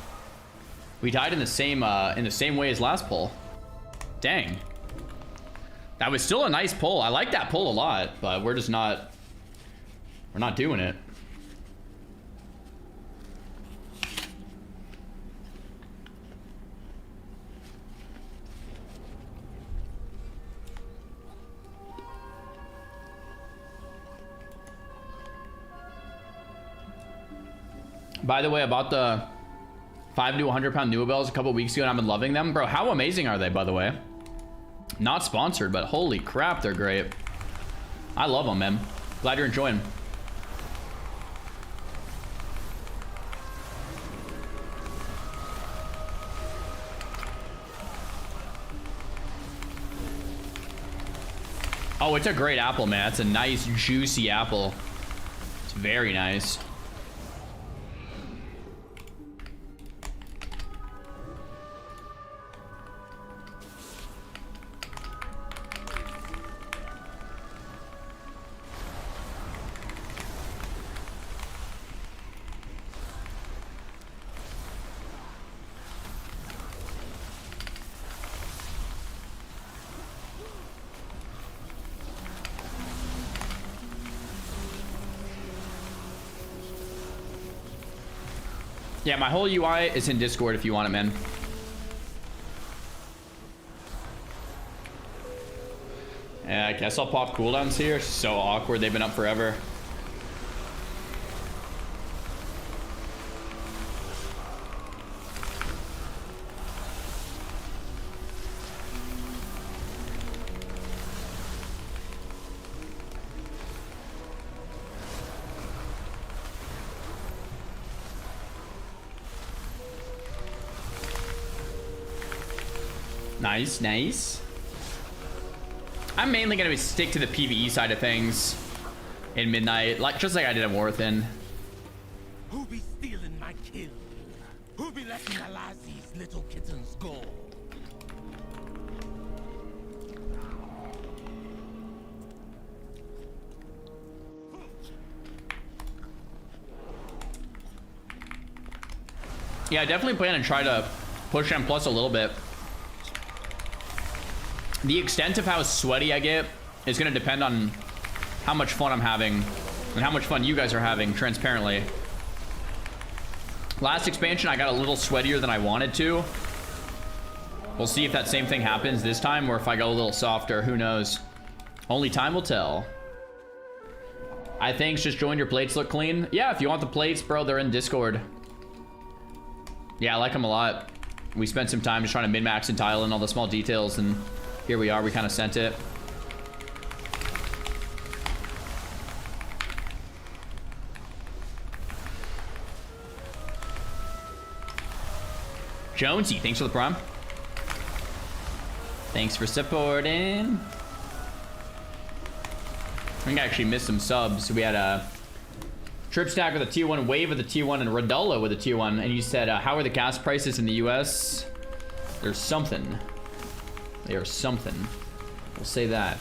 We died in the same way as last pull. Dang. That was still a nice pull. I like that pull a lot, but we're not doing it. By the way, I bought the 5 to 100 pound Nuabels a couple weeks ago and I've been loving them. Bro, how amazing are they, by the way? Not sponsored, but holy crap, they're great. I love them, man. Glad you're enjoying. Oh, it's a great apple, man. It's a nice, juicy apple. It's very nice. Yeah, my whole UI is in Discord if you want it, man. Yeah, I guess I'll pop cooldowns here. So awkward. They've been up forever. Nice, nice. I'm mainly gonna stick to the PvE side of things in Midnight, like just like I did in Warthin. Who be stealing my kill? Who be letting Alazi's little kittens go? Yeah, I definitely plan to try to push M+ a little bit. The extent of how sweaty I get is going to depend on how much fun I'm having and how much fun you guys are having, transparently. Last expansion, I got a little sweatier than I wanted to. We'll see if that same thing happens this time or if I go a little softer. Who knows? Only time will tell. I think just join your plates look clean. Yeah, if you want the plates, bro, they're in Discord. Yeah, I like them a lot. We spent some time just trying to min-max and tile in all the small details, and here we are. We kind of sent it. Jonesy, thanks for the prime. Thanks for supporting. I think I actually missed some subs. We had a Trip Stack with a tier 1, Wave with a tier 1, and Radullo with a tier 1. And you said, how are the gas prices in the US? There's something. There's something. We'll say that.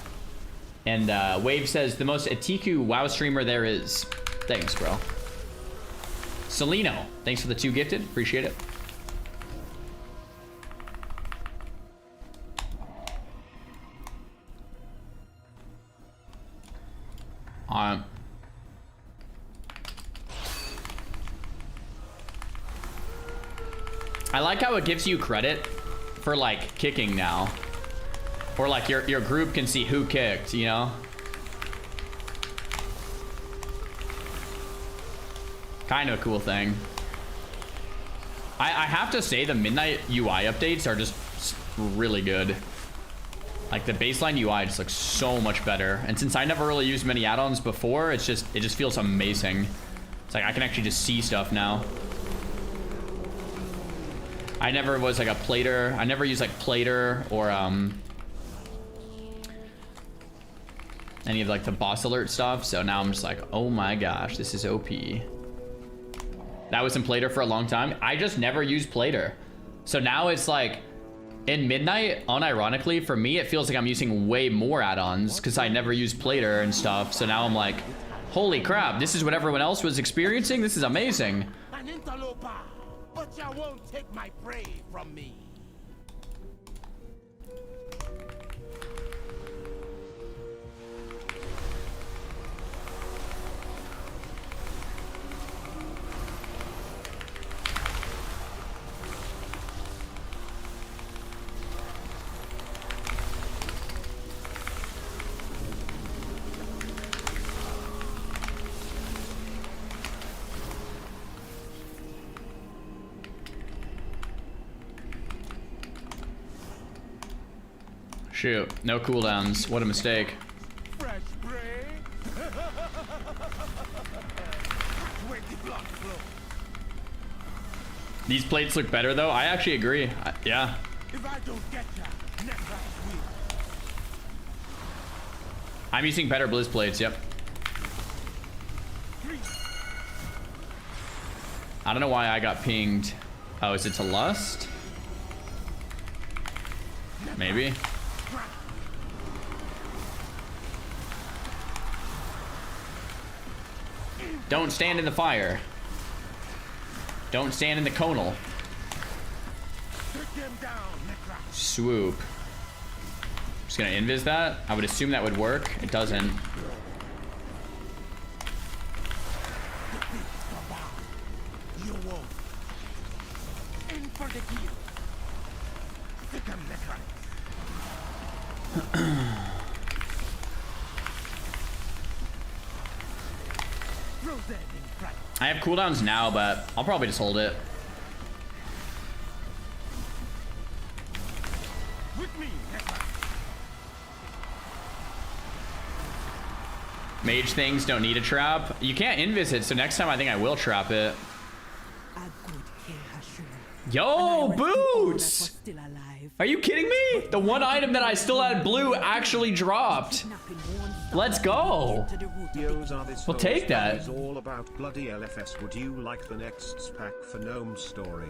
And Wave says, the most Atiku WoW streamer there is. Thanks, bro. Celino, thanks for the 2 gifted. Appreciate it. I like how it gives you credit for like kicking now, or like your group can see who kicked, you know. Kind of a cool thing. I have to say the Midnight UI updates are just really good. Like the baseline UI just looks so much better, and since I never really used many add-ons before, it just feels amazing. It's like I can actually just see stuff now. I never was like a plater. I never used like plater or any of like the boss alert stuff. So now I'm just like, oh my gosh, this is OP. That was in plater for a long time. I just never used plater. So now it's like in Midnight, unironically for me, it feels like I'm using way more add-ons because I never used plater and stuff. So now I'm like, holy crap, this is what everyone else was experiencing. This is amazing. An interloper, but you won't take my prey from me. Shoot, no cooldowns. What a mistake. Fresh prey. Where the blood flow. These plates look better though. I actually agree. Yeah. If I don't get ya, next will. I'm using better Blizz plates, yep. I don't know why I got pinged. Oh, is it to Lust? Maybe. Don't stand in the fire. Don't stand in the conal. Swoop. Just gonna invis that. I would assume that would work. It doesn't. I have cooldowns now, but I'll probably just hold it. Mage things don't need a trap. You can't invis it, so next time I think I will trap it. Yo, boots! Are you kidding me? The one item that I still had blue actually dropped. Let's go. We'll take that. Is all about bloody LFS. Would you like the next pack for Gnome Story?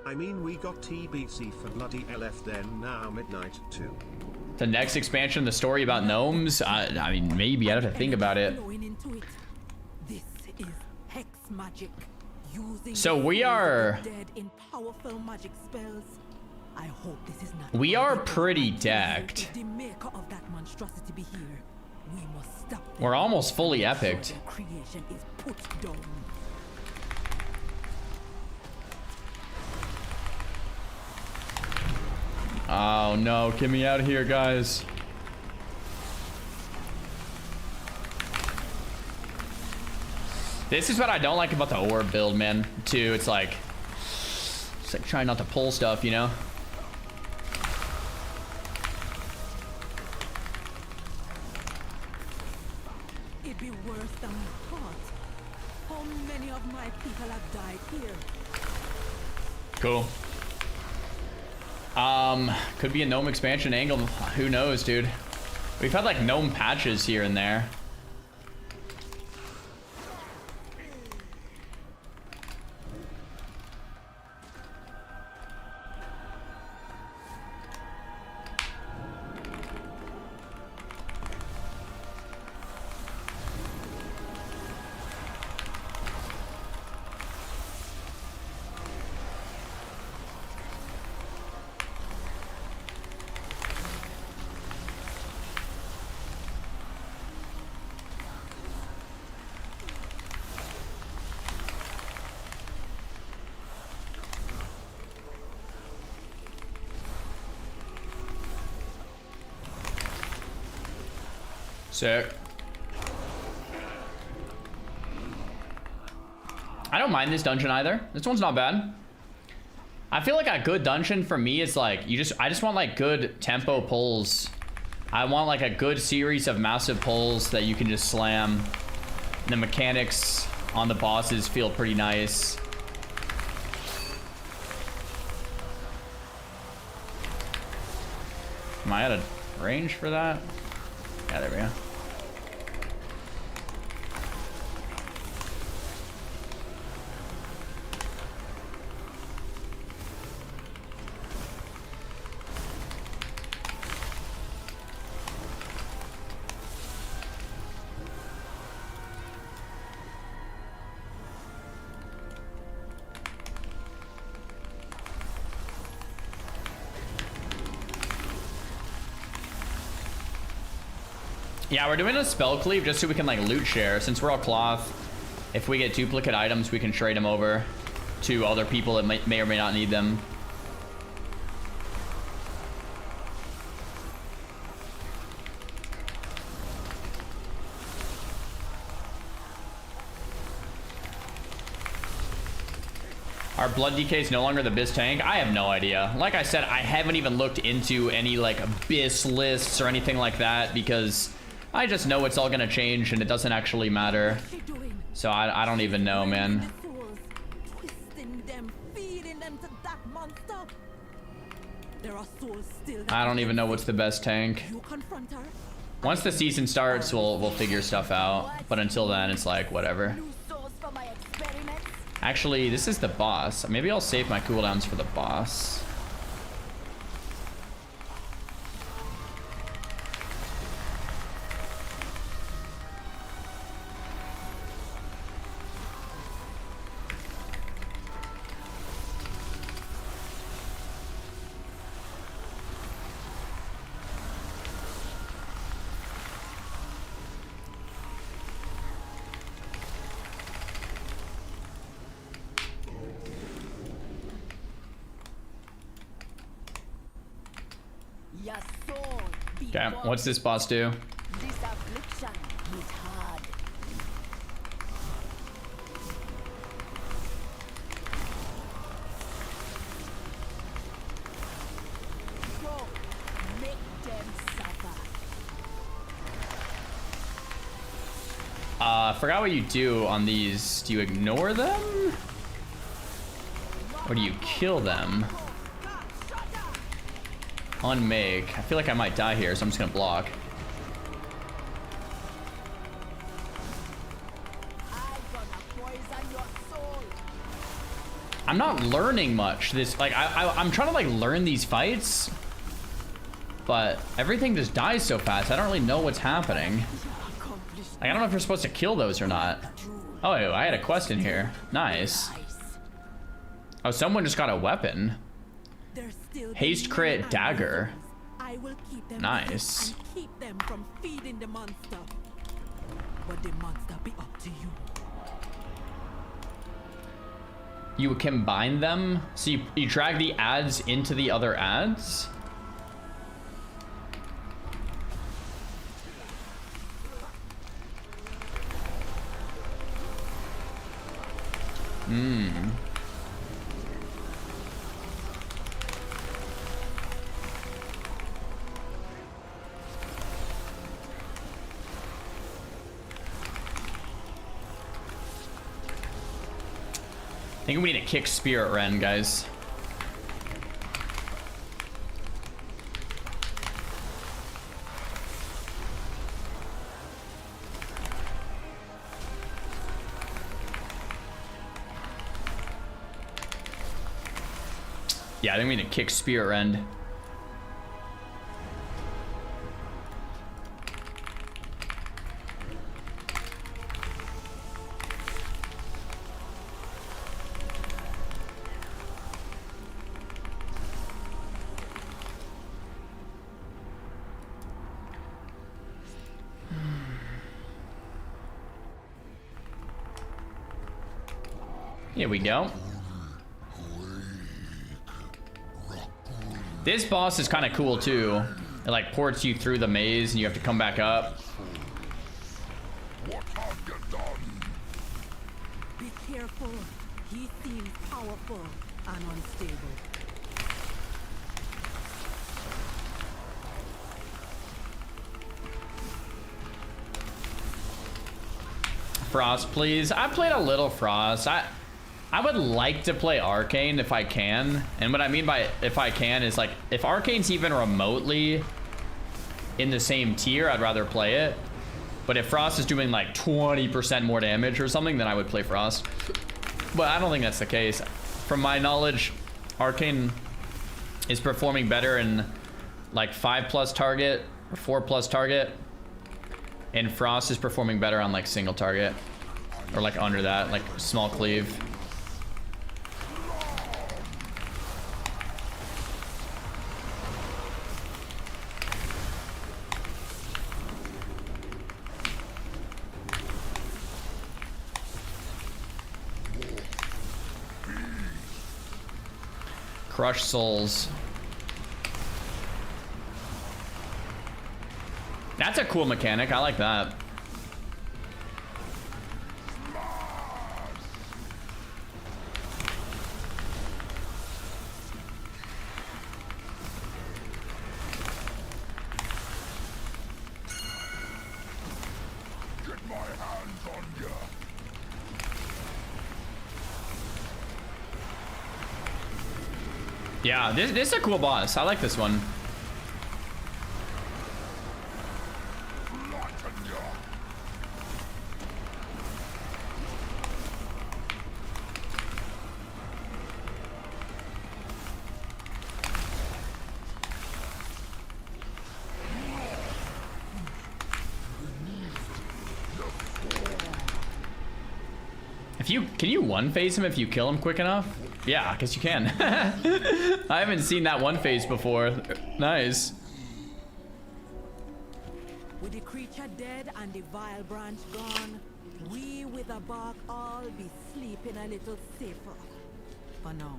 I mean, we got TBC for bloody LF then, now midnight too. The next expansion, the story about gnomes? I mean, maybe. I'd have to think about it. This is hex magic. So we are... We are pretty decked. We're almost fully epicked. Oh no, get me out of here, guys. This is what I don't like about the orb build, man. Too, it's like trying not to pull stuff, you know? It'd be worse than I thought. How many of my people have died here? Cool. Could be a gnome expansion angle. Who knows, dude? We've had like gnome patches here and there. Sick. I don't mind this dungeon either. This one's not bad. I feel like a good dungeon for me is like I just want like good tempo pulls. I want like a good series of massive pulls that you can just slam. The mechanics on the bosses feel pretty nice. Am I out of range for that? Yeah, there we go. Yeah, we're doing a spell cleave just so we can like loot share. Since we're all cloth, if we get duplicate items, we can trade them over to other people that may or may not need them. Our blood DK is no longer the Abyss tank. I have no idea. Like I said, I haven't even looked into any like Abyss lists or anything like that because I just know it's all gonna change and it doesn't actually matter. So I don't even know, man. I don't even know what's the best tank. Once the season starts, we'll figure stuff out. But until then, it's like whatever. Actually, this is the boss. Maybe I'll save my cooldowns for the boss. Your soul Okay, what's this boss do? This affliction is hard. Go, make them suffer. I forgot what you do on these. Do you ignore them? Or do you kill them? Unmake. I feel like I might die here, so I'm just gonna block. I'm not learning much. This, like, I'm trying to like learn these fights, but everything just dies so fast. I don't really know what's happening. Like, I don't know if you're supposed to kill those or not. Oh, I had a quest in here. Nice. Oh, someone just got a weapon. Haste crit dagger. I will keep them Nice. and keep them from feeding the monster. But the monster be up to you. You combine them, so you drag the ads into the other ads. I think we need to kick Spirit Ren, guys. Yeah, I think we need to kick Spirit Rend. Here we go. This boss is kind of cool too. It like ports you through the maze and you have to come back up. What have you done? Be careful. He seems powerful and unstable. Frost, please. I played a little Frost. I would like to play Arcane if I can. And what I mean by if I can is like, if Arcane's even remotely in the same tier, I'd rather play it. But if Frost is doing like 20% more damage or something, then I would play Frost. But I don't think that's the case. From my knowledge, Arcane is performing better in like 5+ target or 4+ target. And Frost is performing better on like single target. Or like under that, like small cleave. Crush souls. That's a cool mechanic. I like that. Get my hands on you. Yeah, this is a cool boss. I like this one. Can you one phase him if you kill him quick enough? Yeah, I guess you can. I haven't seen that one phase before. Nice. With the creature dead and the vile branch gone, we with the bark all be sleeping a little safer. For now.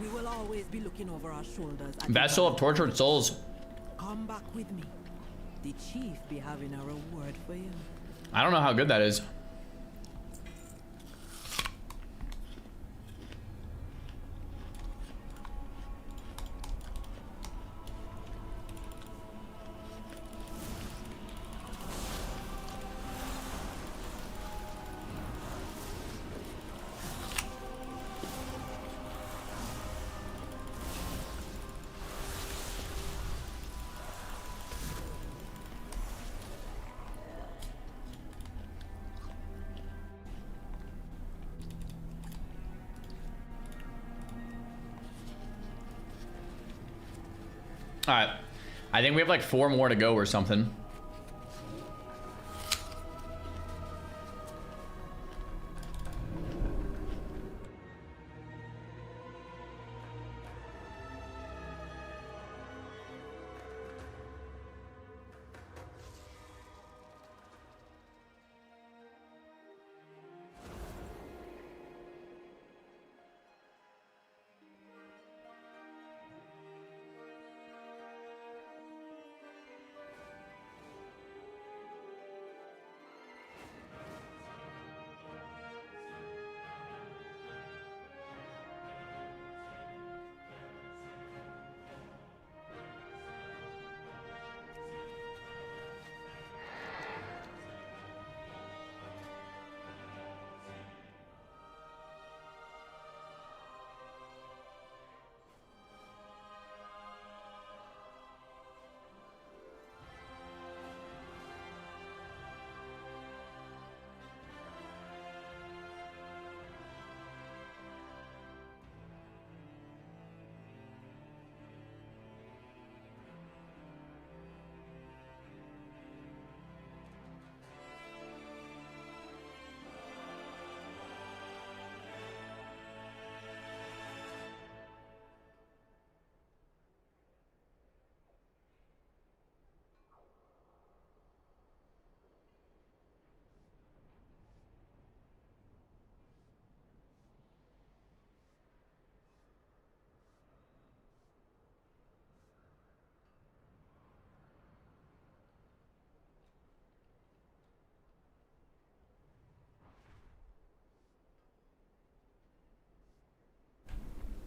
We will always be looking over our shoulders. Vessel of Tortured Souls. Come back with me. The chief be having a reward for you. I don't know how good that is. All right, I think we have like 4 more to go or something.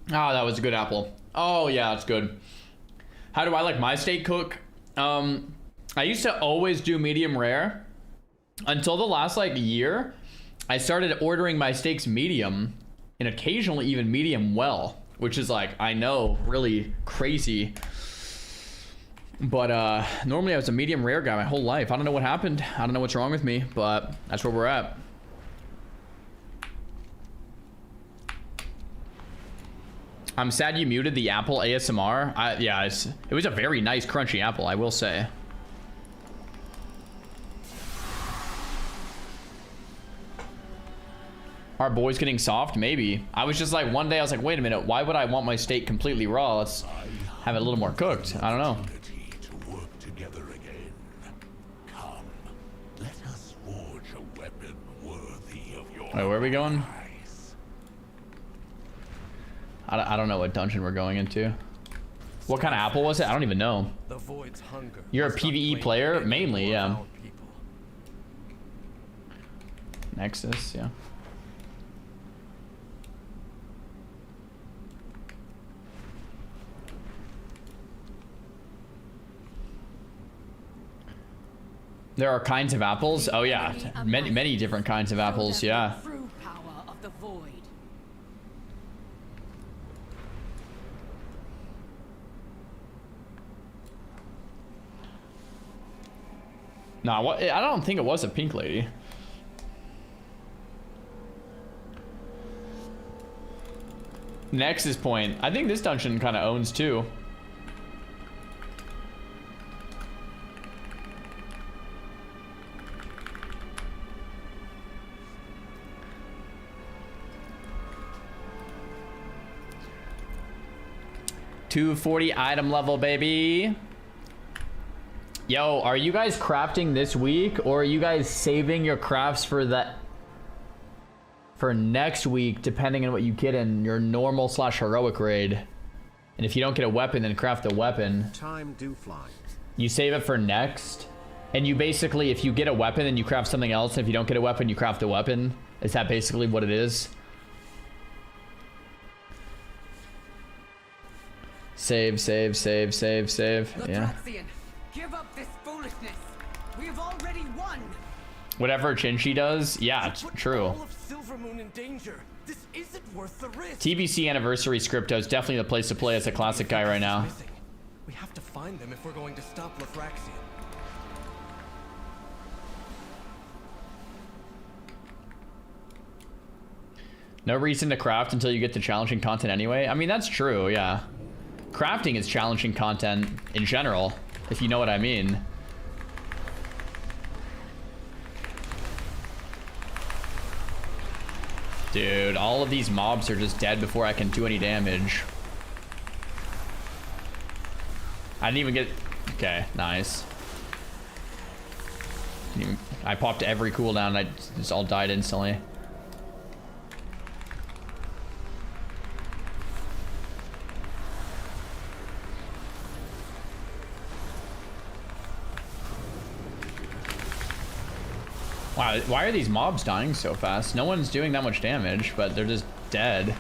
Oh, that was a good apple. Oh yeah, it's good. How do I like my steak cook? I used to always do medium rare until the last like year. I started ordering my steaks medium and occasionally even medium well, which is like, I know, really crazy. But normally I was a medium rare guy my whole life. I don't know what happened. I don't know what's wrong with me, but that's where we're at. I'm sad you muted the apple ASMR. Yeah, it was a very nice crunchy apple, I will say. Are boys getting soft? Maybe. I was just like, one day I was like, wait a minute, why would I want my steak completely raw? Let's have it a little more cooked. I don't know. Wait, where are we going? I don't know what dungeon we're going into. What kind of apple was it? I don't even know. You're a PvE player? Mainly, yeah. Nexus, yeah. There are kinds of apples? Oh yeah, many different kinds of apples, yeah. Nah, what? I don't think it was a pink lady. Nexus point. I think this dungeon kind of owns too. $240 item level, baby. Yo, are you guys crafting this week, or are you guys saving your crafts for next week, depending on what you get in your normal / heroic raid? And if you don't get a weapon, then craft a weapon. Time do fly. You save it for next. And you basically, if you get a weapon, then you craft something else. And if you don't get a weapon, you craft a weapon. Is that basically what it is? Save, save, save, save, save. Yeah. Give up this foolishness. We've already won. Whatever Chinchi does, yeah, it's true. All of Silvermoon in danger. This isn't worth the risk. TBC Anniversary Scripto is definitely the place to play as a classic guy right now. We have to find them if we're going to stop Lithraxian. No reason to craft until you get to challenging content anyway. I mean, that's true, yeah. Crafting is challenging content in general, if you know what I mean. Dude, all of these mobs are just dead before I can do any damage. I didn't even get... Okay, nice. I popped every cooldown and I just all died instantly. Wow, why are these mobs dying so fast? No one's doing that much damage, but they're just dead.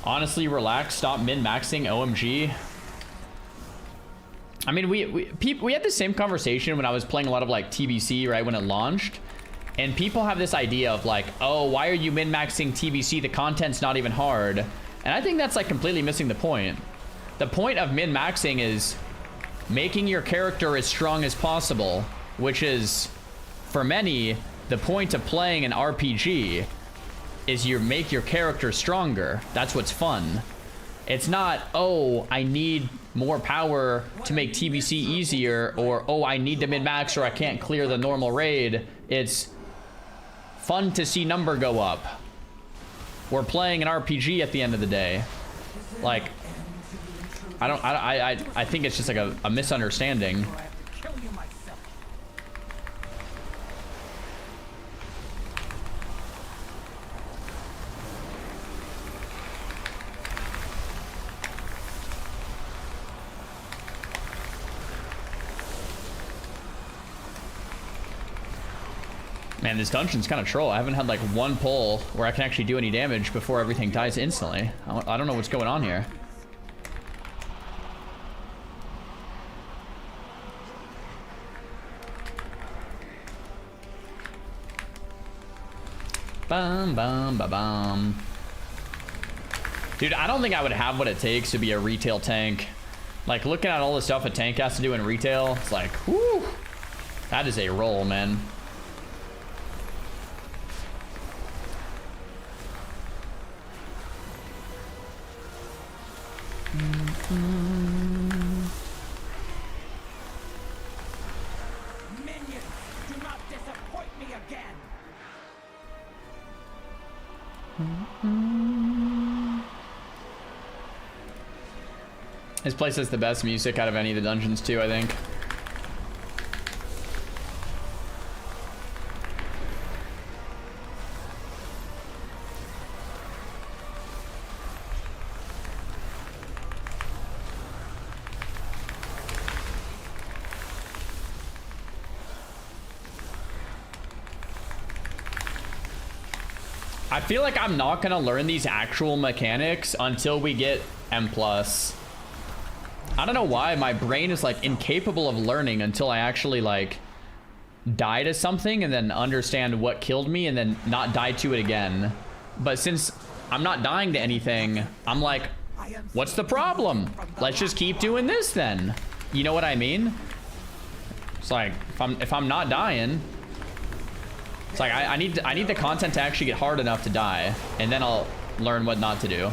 Honestly, relax, stop min-maxing OMG. I mean, we had the same conversation when I was playing a lot of like TBC, right, when it launched. And people have this idea of like, oh, why are you min-maxing TBC? The content's not even hard. And I think that's like completely missing the point. The point of min-maxing is making your character as strong as possible, which is, for many, the point of playing an RPG is you make your character stronger. That's what's fun. It's not, oh, I need more power to make TBC easier, or, oh, I need to min-max or I can't clear the normal raid. It's fun to see number go up. We're playing an RPG at the end of the day. Like, I think it's just like a misunderstanding. Man, this dungeon's kind of troll. I haven't had like one pull where I can actually do any damage before everything dies instantly. I don't know what's going on here. Bum, bum, ba, bum. Dude, I don't think I would have what it takes to be a retail tank. Like, looking at all the stuff a tank has to do in retail, it's like, whew. That is a roll, man. Minions, do not disappoint me again. This place has the best music out of any of the dungeons too, I think. I feel like I'm not gonna learn these actual mechanics until we get M+. I don't know why my brain is like incapable of learning until I actually like die to something and then understand what killed me and then not die to it again. But since I'm not dying to anything, I'm like, what's the problem? Let's just keep doing this then. You know what I mean? It's like if I'm not dying, it's like I need the content to actually get hard enough to die, and then I'll learn what not to do.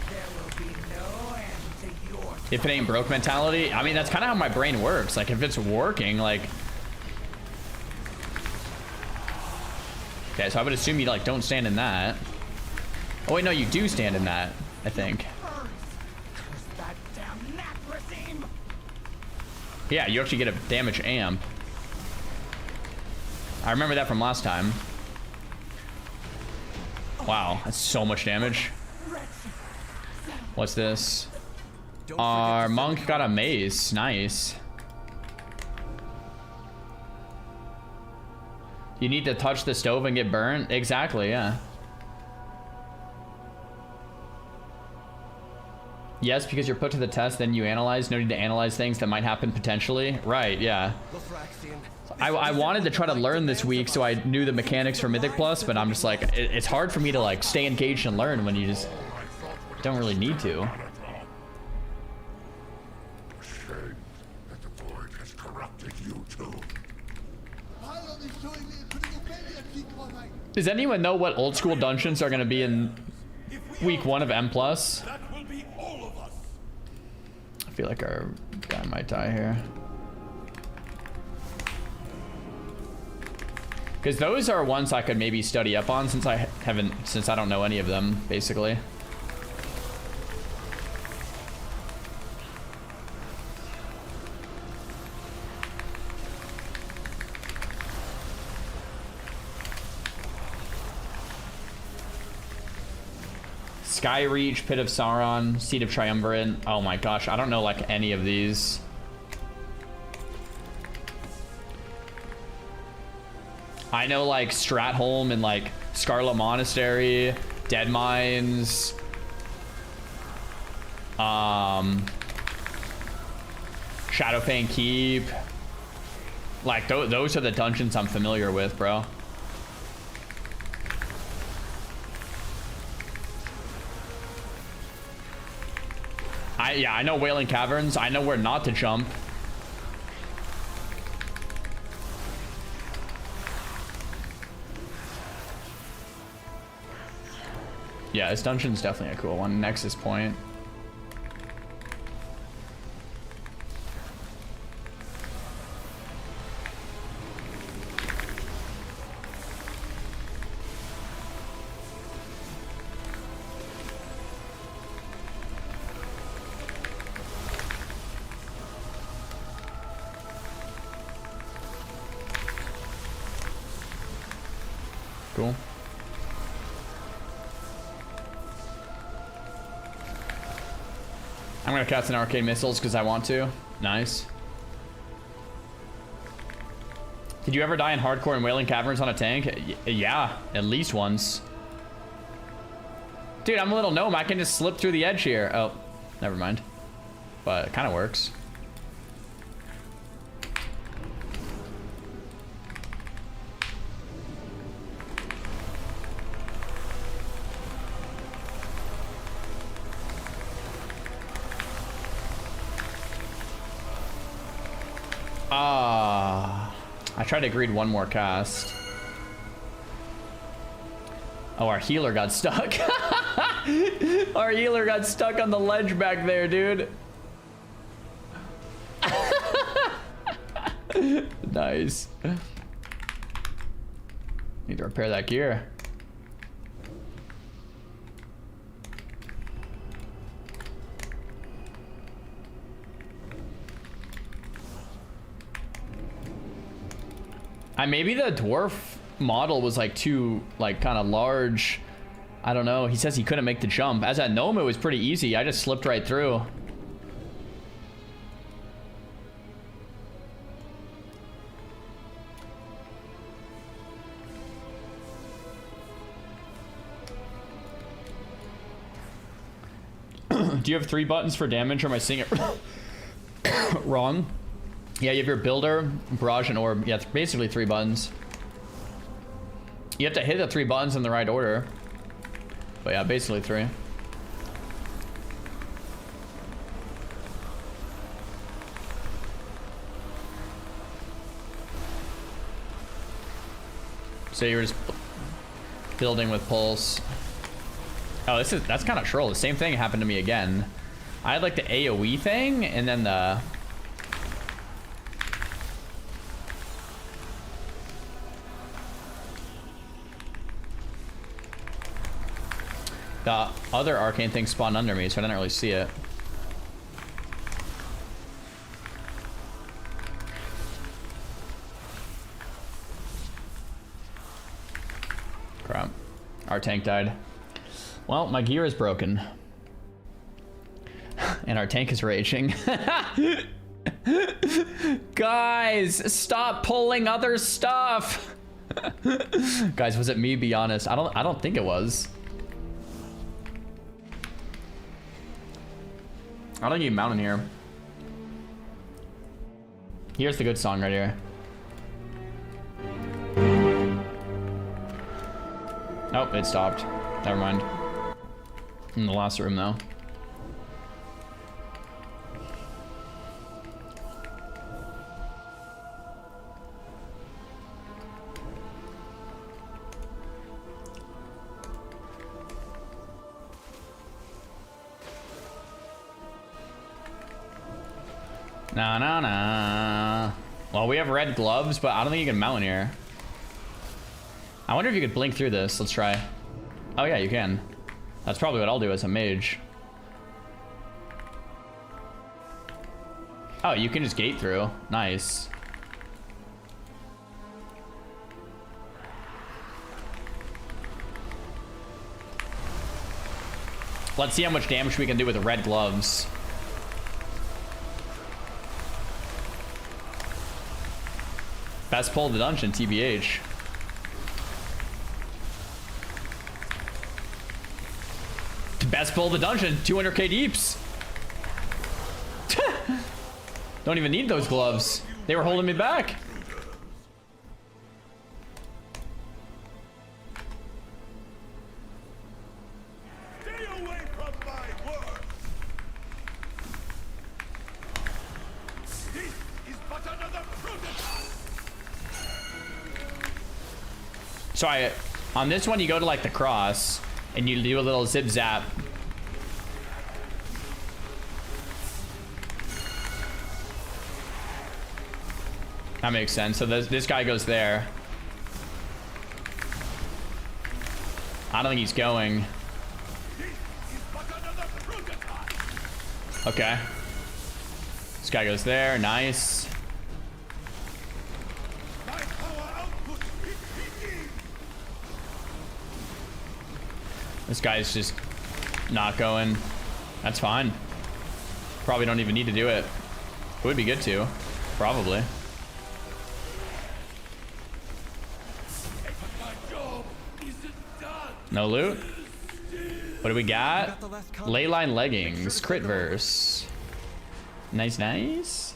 There will be no end to your if it ain't broke mentality. I mean, that's kind of how my brain works. Like, if it's working, like... Okay, so I would assume you, like, don't stand in that. Oh, wait, no, you do stand in that, I think. Yeah, you actually get a damage amp. I remember that from last time. Wow, that's so much damage. What's this? Our monk got a mace. Nice. You need to touch the stove and get burnt? Exactly, yeah. Yes, because you're put to the test, then you analyze. No need to analyze things that might happen potentially. Right, yeah. I wanted to try to learn this week so I knew the mechanics for Mythic Plus, but I'm just like, it's hard for me to like stay engaged and learn when you just don't really need to. Shame that the void has corrupted you too. Does anyone know what old school dungeons are going to be in week 1 of M+? I feel like our guy might die here. Because those are ones I could maybe study up on since I don't know any of them, basically. Skyreach, Pit of Sauron, Seed of Triumvirate. Oh my gosh, I don't know like any of these. I know like Stratholm and like Scarlet Monastery, Dead Mines. Shadowfang Keep. Like those are the dungeons I'm familiar with, bro. Yeah, I know Wailing Caverns. I know where not to jump. Yeah, this dungeon's definitely a cool one. Nexus Point. Cool. I'm gonna cast an Arcade Missiles because I want to. Nice. Did you ever die in hardcore in Wailing Caverns on a tank? Yeah, at least once. Dude, I'm a little gnome. I can just slip through the edge here. Oh, never mind. But it kind of works. I tried to greed one more cast. Oh, our healer got stuck. Our healer got stuck on the ledge back there, dude. Nice. Need to repair that gear. Maybe the dwarf model was like too like kind of large. I don't know. He says he couldn't make the jump. As that gnome, it was pretty easy. I just slipped right through. Do you have 3 buttons for damage, or am I seeing it wrong? Yeah, you have your builder, barrage, and orb. Yeah, it's basically 3 buttons. You have to hit the 3 buttons in the right order. But yeah, basically 3. So you're just building with pulse. Oh, that's kind of troll. The same thing happened to me again. I had like the AoE thing and then the other arcane thing spawned under me, so I didn't really see it. Crap. Our tank died. Well, my gear is broken. And our tank is raging. Guys, stop pulling other stuff. Guys, was it me? Be honest. I don't think it was. I don't need a mountain here. Here's the good song right here. Oh, it stopped. Never mind. In the last room, though. Nah. Well, we have red gloves, but I don't think you can mount here. I wonder if you could blink through this. Let's try. Oh yeah, you can. That's probably what I'll do as a mage. Oh, you can just gate through. Nice. Let's see how much damage we can do with the red gloves. Best pull of the dungeon, TBH. Best pull of the dungeon, 200k deeps. Don't even need those gloves. They were holding me back. Stay away from my work. This is but another prototype. So on this one, you go to like the cross and you do a little zip zap. That makes sense. So this guy goes there. I don't think he's going. Okay. This guy goes there. Nice. This guy's just not going. That's fine. Probably don't even need to do it. It would be good to. Probably. No loot? What do we got? Leyline leggings. Crit verse. Nice.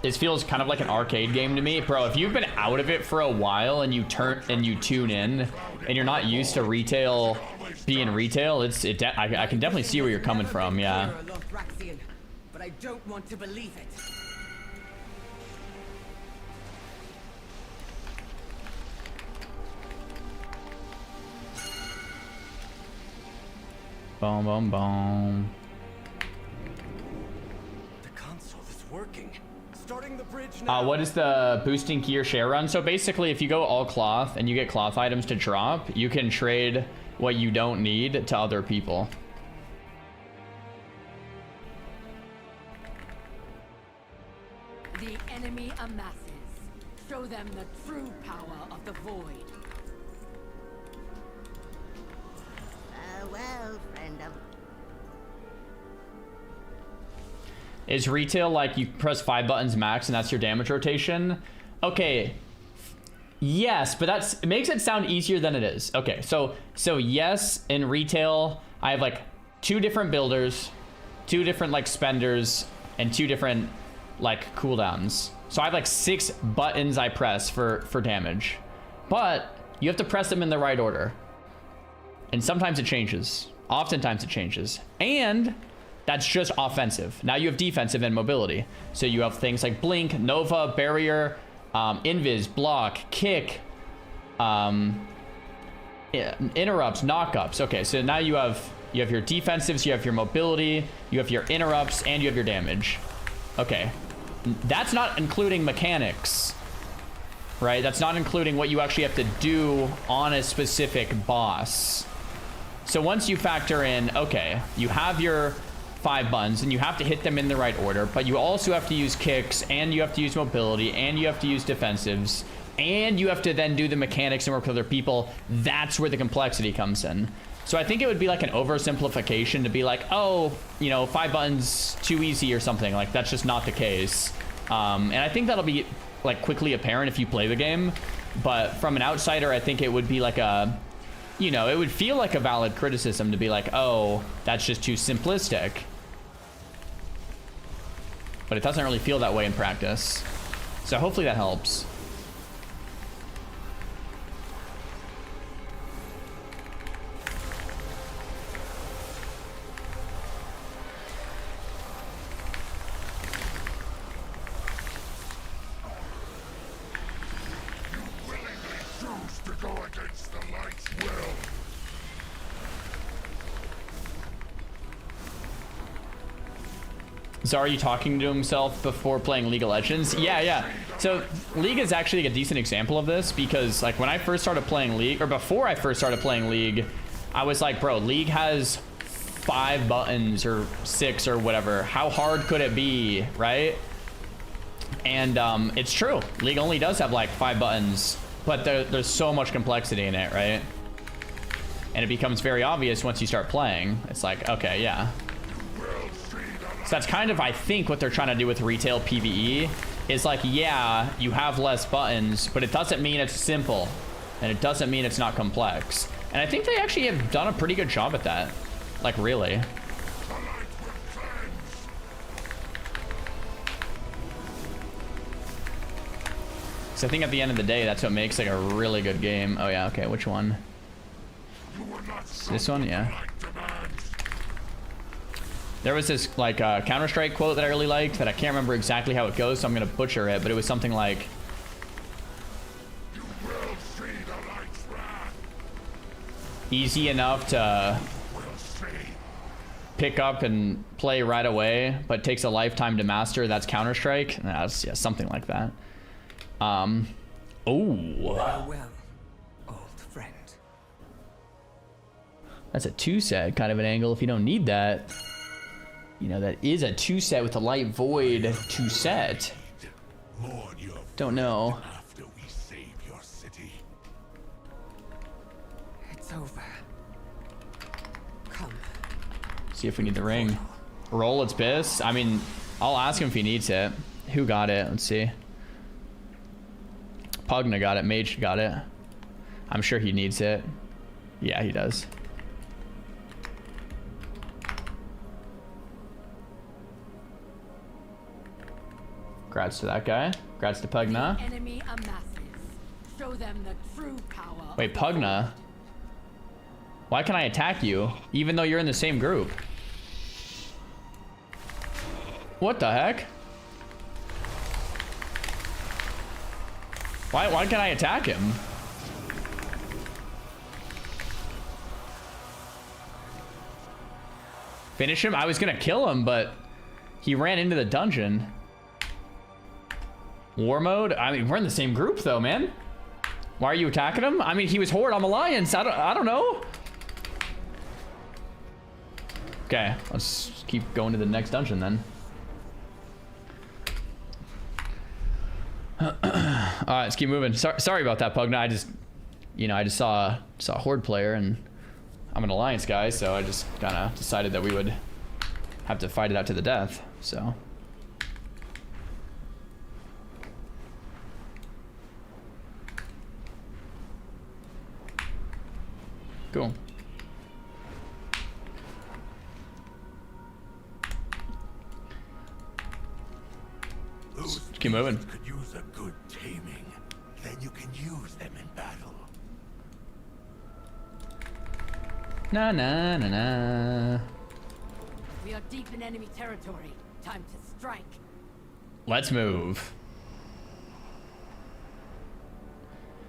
This feels kind of like an arcade game to me. Bro, if you've been out of it for a while and you tune in and you're not used to retail being retail, I can definitely see where you're coming from, yeah. But I don't want to believe it. Boom, boom, boom. The console is working. Starting the bridge now. What is the boosting gear share run? So basically, if you go all cloth and you get cloth items to drop, you can trade what you don't need to other people. The enemy amasses. Show them the true power of the void. Well, friend of... Is retail like you press 5 buttons max and that's your damage rotation? Okay. Yes, but it makes it sound easier than it is. Okay, so yes, in retail, I have like 2 different builders, 2 different like spenders, and 2 different like cooldowns. So I have like 6 buttons I press for damage. But you have to press them in the right order. And sometimes it changes. Oftentimes it changes. And that's just offensive. Now you have defensive and mobility. So you have things like blink, nova, barrier, invis, block, kick, interrupts, knockups. Okay, so now you have your defensives, you have your mobility, you have your interrupts, and you have your damage. Okay, that's not including mechanics, right? That's not including what you actually have to do on a specific boss. So once you factor in, okay, you have your 5 buttons and you have to hit them in the right order, but you also have to use kicks, and you have to use mobility, and you have to use defensives, and you have to then do the mechanics and work with other people. That's where the complexity comes in. So I think it would be like an oversimplification to be like, oh, you know, 5 buttons too easy or something. Like, that's just not the case. And I think that'll be like quickly apparent if you play the game. But from an outsider, I think it would be like a, you know, it would feel like a valid criticism to be like, oh, that's just too simplistic. But it doesn't really feel that way in practice. So hopefully that helps. So are you talking to himself before playing League of Legends? Yeah. So League is actually a decent example of this, because like when I first started playing League, or before I first started playing League, I was like, bro, League has 5 buttons or 6 or whatever. How hard could it be, right? And it's true. League only does have like 5 buttons, but there's so much complexity in it, right? And it becomes very obvious once you start playing. It's like, okay, yeah. So that's kind of, I think, what they're trying to do with retail PvE is like, yeah, you have less buttons, but it doesn't mean it's simple, and it doesn't mean it's not complex. And I think they actually have done a pretty good job at that. Like, really. So I think at the end of the day, that's what makes like a really good game. Oh yeah, okay, which one? This one, yeah. There was this like Counter-Strike quote that I really liked that I can't remember exactly how it goes, so I'm gonna butcher it, but it was something like, easy enough to pick up and play right away, but takes a lifetime to master. That's Counter-Strike. That's, yeah, something like that. Oh. Well, old friend. That's a 2-set kind of an angle if you don't need that. You know, that is a 2-set with a light void 2-set. Don't know. It's over. Come. See if we need the ring. Roll its piss. I mean, I'll ask him if he needs it. Who got it? Let's see. Pugna got it. Mage got it. I'm sure he needs it. Yeah, he does. Congrats to that guy. Congrats to Pugna. Enemy amasses. Show them the true power. Wait, Pugna? Why can I attack you, even though you're in the same group? What the heck? Why can't I attack him? Finish him? I was gonna kill him, but he ran into the dungeon. War mode? I mean, we're in the same group though, man. Why are you attacking him? I mean, he was Horde, I'm Alliance. I don't know. Okay, let's keep going to the next dungeon then. All right, let's keep moving. Sorry about that, Pugna. I just saw a Horde player, and I'm an Alliance guy, so I just kind of decided that we would have to fight it out to the death. So. Cool. Let's keep moving. Could use a good taming. Then you can use them in battle. Na na na na. We are deep in enemy territory. Time to strike. Let's move.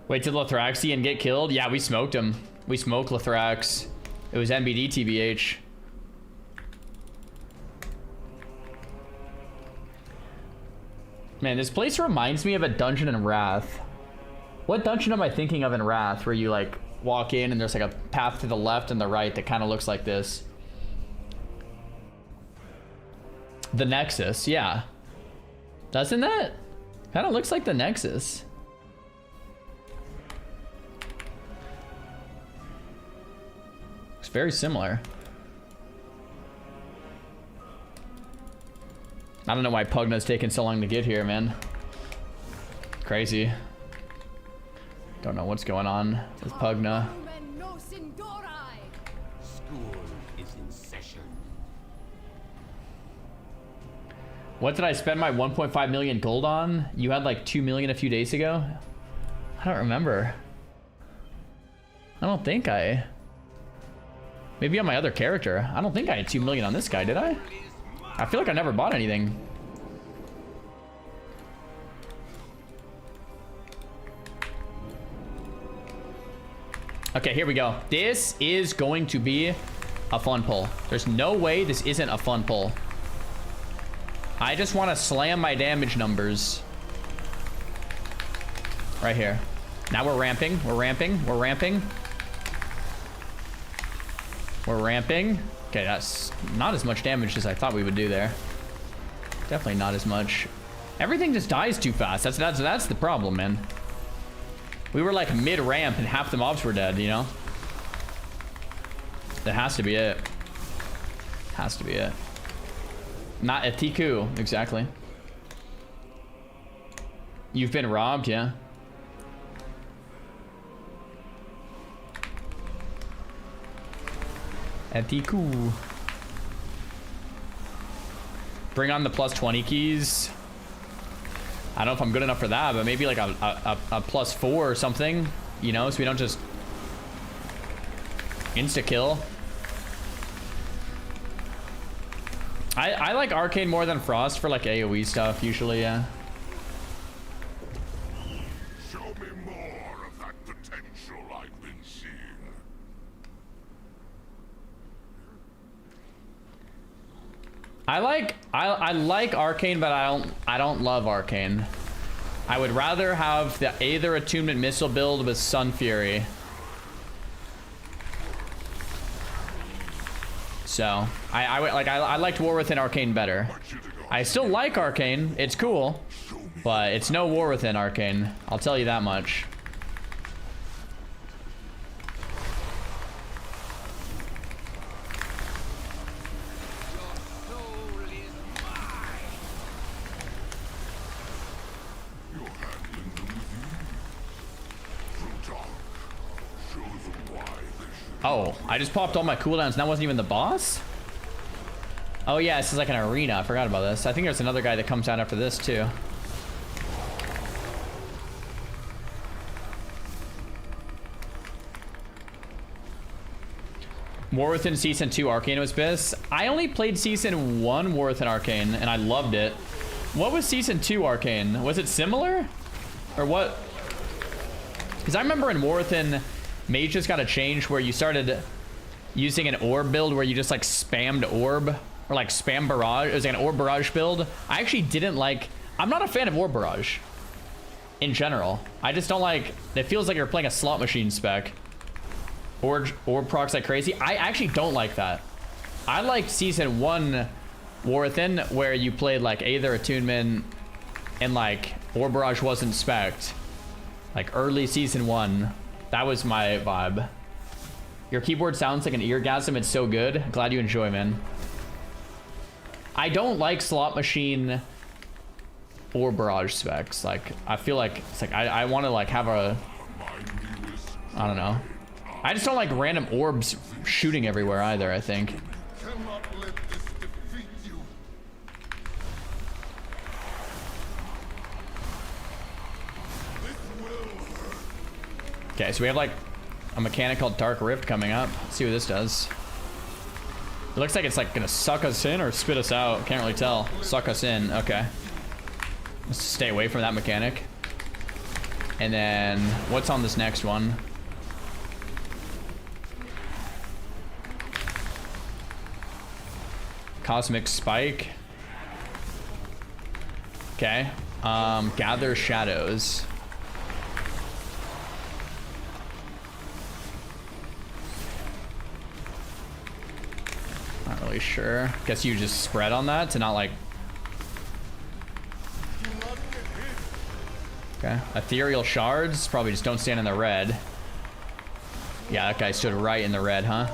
Wait till Lothraxi and get killed? Yeah, we smoked him. We smoke Lithrax. It was NBD TBH. Man, this place reminds me of a dungeon in Wrath. What dungeon am I thinking of in Wrath where you like walk in and there's like a path to the left and the right that kind of looks like this? The Nexus, yeah. Doesn't that? Kind of looks like the Nexus. It's very similar. I don't know why Pugna's taking so long to get here, man. Crazy. Don't know what's going on with Pugna. School is in session. What did I spend my 1.5 million gold on? You had like 2 million a few days ago? I don't remember. I don't think I... Maybe on my other character. I don't think I had 2 million on this guy, did I? I feel like I never bought anything. Okay, here we go. This is going to be a fun pull. There's no way this isn't a fun pull. I just want to slam my damage numbers. Right here. Now we're ramping. We're ramping. We're ramping. We're ramping. Okay, that's not as much damage as I thought we would do there. Definitely not as much. Everything just dies too fast. That's the problem, man. We were like mid-ramp and half the mobs were dead, you know? That has to be it. Has to be it. Not a Tiku, exactly. You've been robbed, yeah. Etiku. Bring on the plus 20 keys. I don't know if I'm good enough for that, but maybe like a plus 4 or something, you know, so we don't just insta kill. I like Arcane more than Frost for like AoE stuff usually, yeah. Show me more of that potential I've been seeing. I like Arcane, but I don't love Arcane. I would rather have the Aether Attunement Missile build with Sun Fury. So I liked War Within Arcane better. I still like Arcane, it's cool, but it's no War Within Arcane. I'll tell you that much. Oh, I just popped all my cooldowns and that wasn't even the boss? Oh yeah, this is like an arena. I forgot about this. I think there's another guy that comes out after this too. War Within Season 2 Arcane was best. I only played Season 1 War Within Arcane and I loved it. What was Season 2 Arcane? Was it similar? Or what? Because I remember in War Within, Mages got a change where you started using an orb build where you just like spammed orb or like spam barrage. It was like an orb barrage build. I actually didn't like, I'm not a fan of orb barrage in general. I just don't like, it feels like you're playing a slot machine spec. Orb procs like crazy. I actually don't like that. I liked Season 1 War Within where you played like Aether Attunement and like orb barrage wasn't spec'd. Like early Season 1. That was my vibe. Your keyboard sounds like an eargasm. It's so good. Glad you enjoy, man. I don't like slot machine or barrage specs. Like, I feel like it's like I want to like have a, I don't know. I just don't like random orbs shooting everywhere either, I think. Okay, so we have like a mechanic called Dark Rift coming up. Let's see what this does. It looks like it's like gonna suck us in or spit us out. Can't really tell. Suck us in. Okay. Let's stay away from that mechanic. And then what's on this next one? Cosmic Spike. Okay. Gather Shadows. Not really sure. Guess you just spread on that to not like... Okay. Ethereal Shards. Probably just don't stand in the red. Yeah, that guy stood right in the red, huh?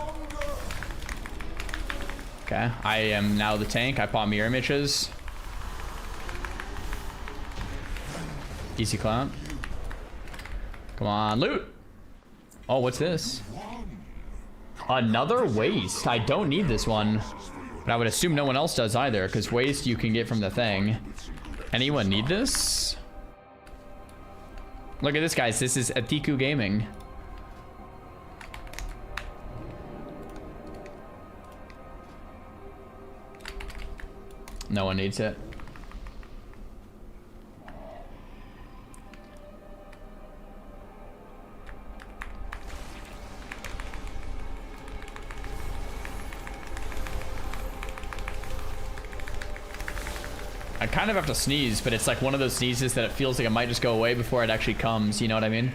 Okay. I am now the tank. I pop mirror images. Easy clown. Come on, loot. Oh, what's this? Another waste. I don't need this one. But I would assume no one else does either, because waste you can get from the thing. Anyone need this? Look at this, guys. This is Atiku Gaming. No one needs it. I kind of have to sneeze, but it's like one of those sneezes that it feels like it might just go away before it actually comes. You know what I mean?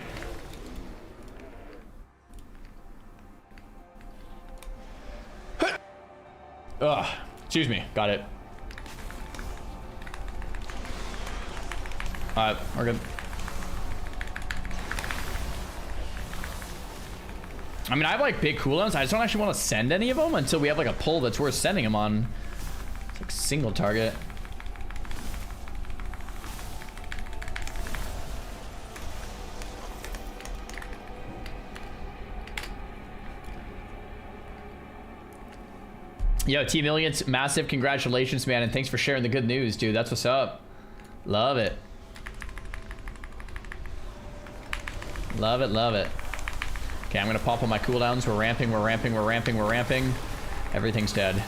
Ugh. Excuse me. Got it. Alright, we're good. I mean, I have like big cooldowns. I just don't actually want to send any of them until we have like a pull that's worth sending them on. It's like single target. Yo, T Millions, massive congratulations, man, and thanks for sharing the good news, dude. That's what's up. Love it. Love it, love it. Okay, I'm gonna pop on my cooldowns. We're ramping, we're ramping, we're ramping, we're ramping. Everything's dead.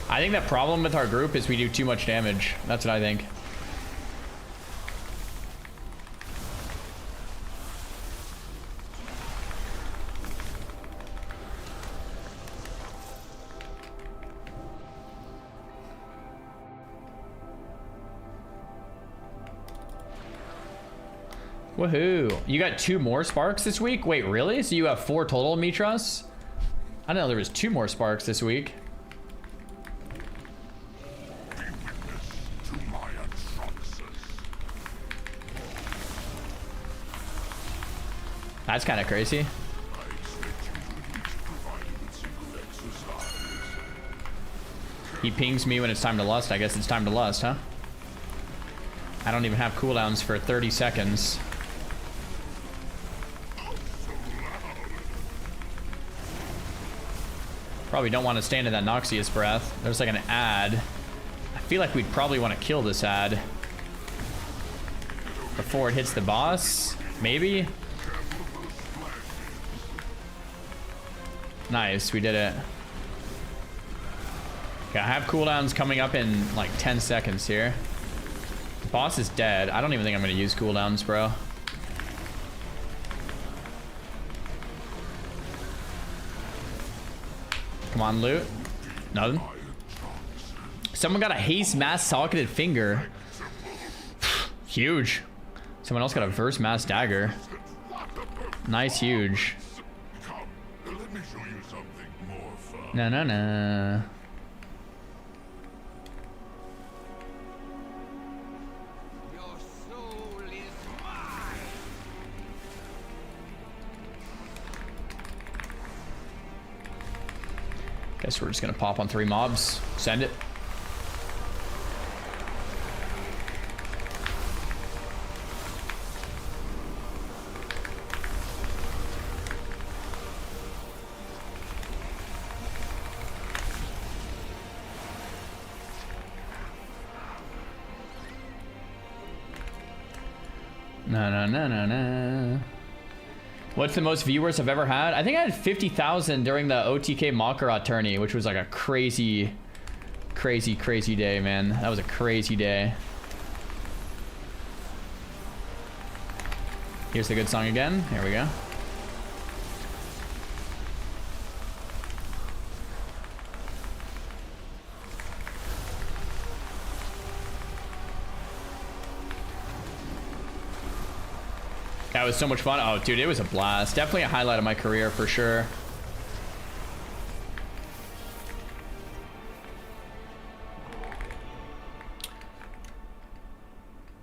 I think the problem with our group is we do too much damage. That's what I think. Woohoo. You got 2 more sparks this week? Wait, really? So you have 4 total, M0s? I didn't know there was 2 more sparks this week. That's kind of crazy. He pings me when it's time to lust. I guess it's time to lust, huh? I don't even have cooldowns for 30 seconds. Probably don't want to stand in that Noxious breath. There's like an ad. I feel like we'd probably want to kill this ad before it hits the boss. Maybe. Nice, we did it. Okay, I have cooldowns coming up in like 10 seconds here. The boss is dead. I don't even think I'm going to use cooldowns, bro. Come on, loot. Nothing. Someone got a haste mass socketed finger. Huge. Someone else got a verse mass dagger. Nice, huge. No, no, no. Guess we're just gonna pop on 3 mobs. Send it. No, no, no, no, no. What's the most viewers I've ever had? I think I had 50,000 during the OTK Makarat tourney, which was like a crazy, crazy, crazy day, man. That was a crazy day. Here's the good song again. Here we go. That was so much fun. Oh, dude, it was a blast. Definitely a highlight of my career for sure.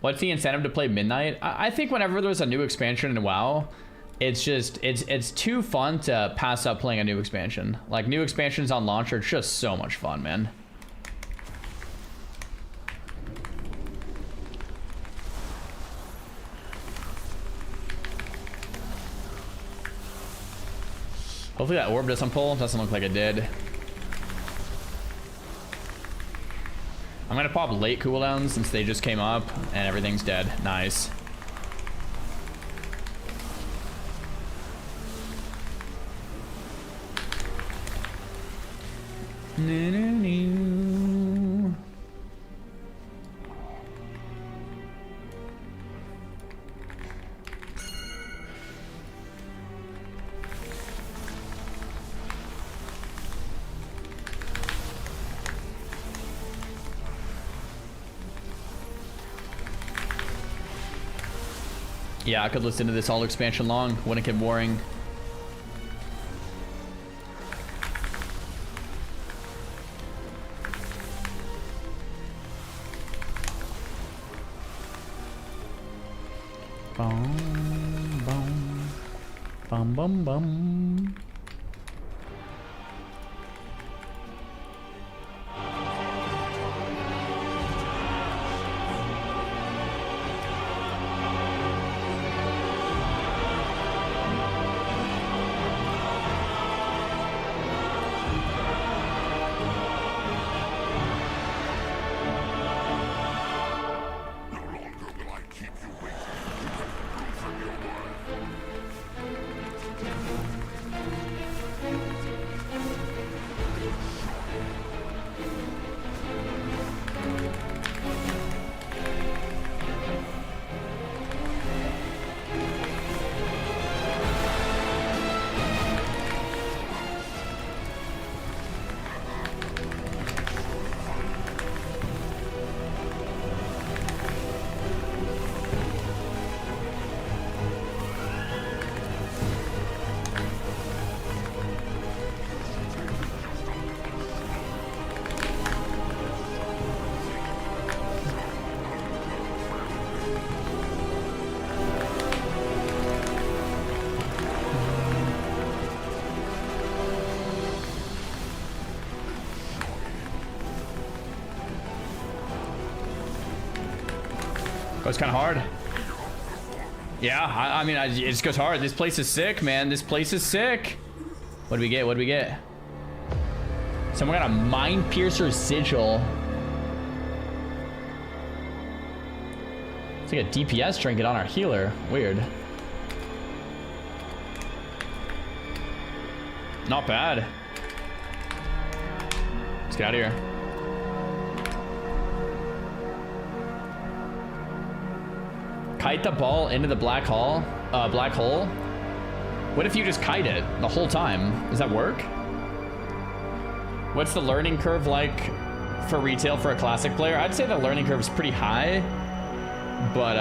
What's the incentive to play Midnight? I think whenever there's a new expansion in WoW, it's just, it's too fun to pass up playing a new expansion. Like, new expansions on launch are just so much fun, man. Hopefully that orb doesn't pull. Doesn't look like it did. I'm gonna pop late cooldowns since they just came up and everything's dead. Nice. Yeah, I could listen to this all expansion long. Wouldn't get boring. Bum, bum, bum, bum, bum. Goes kind of hard. Yeah, I mean, it just goes hard. This place is sick, man. This place is sick. What do we get? What do we get? Someone got a Mind Piercer Sigil. It's like a DPS trinket on our healer. Weird. Not bad. Let's get out of here. Kite the ball into the black hole. What if you just kite it the whole time? Does that work? What's the learning curve like for retail for a classic player? I'd say the learning curve is pretty high, but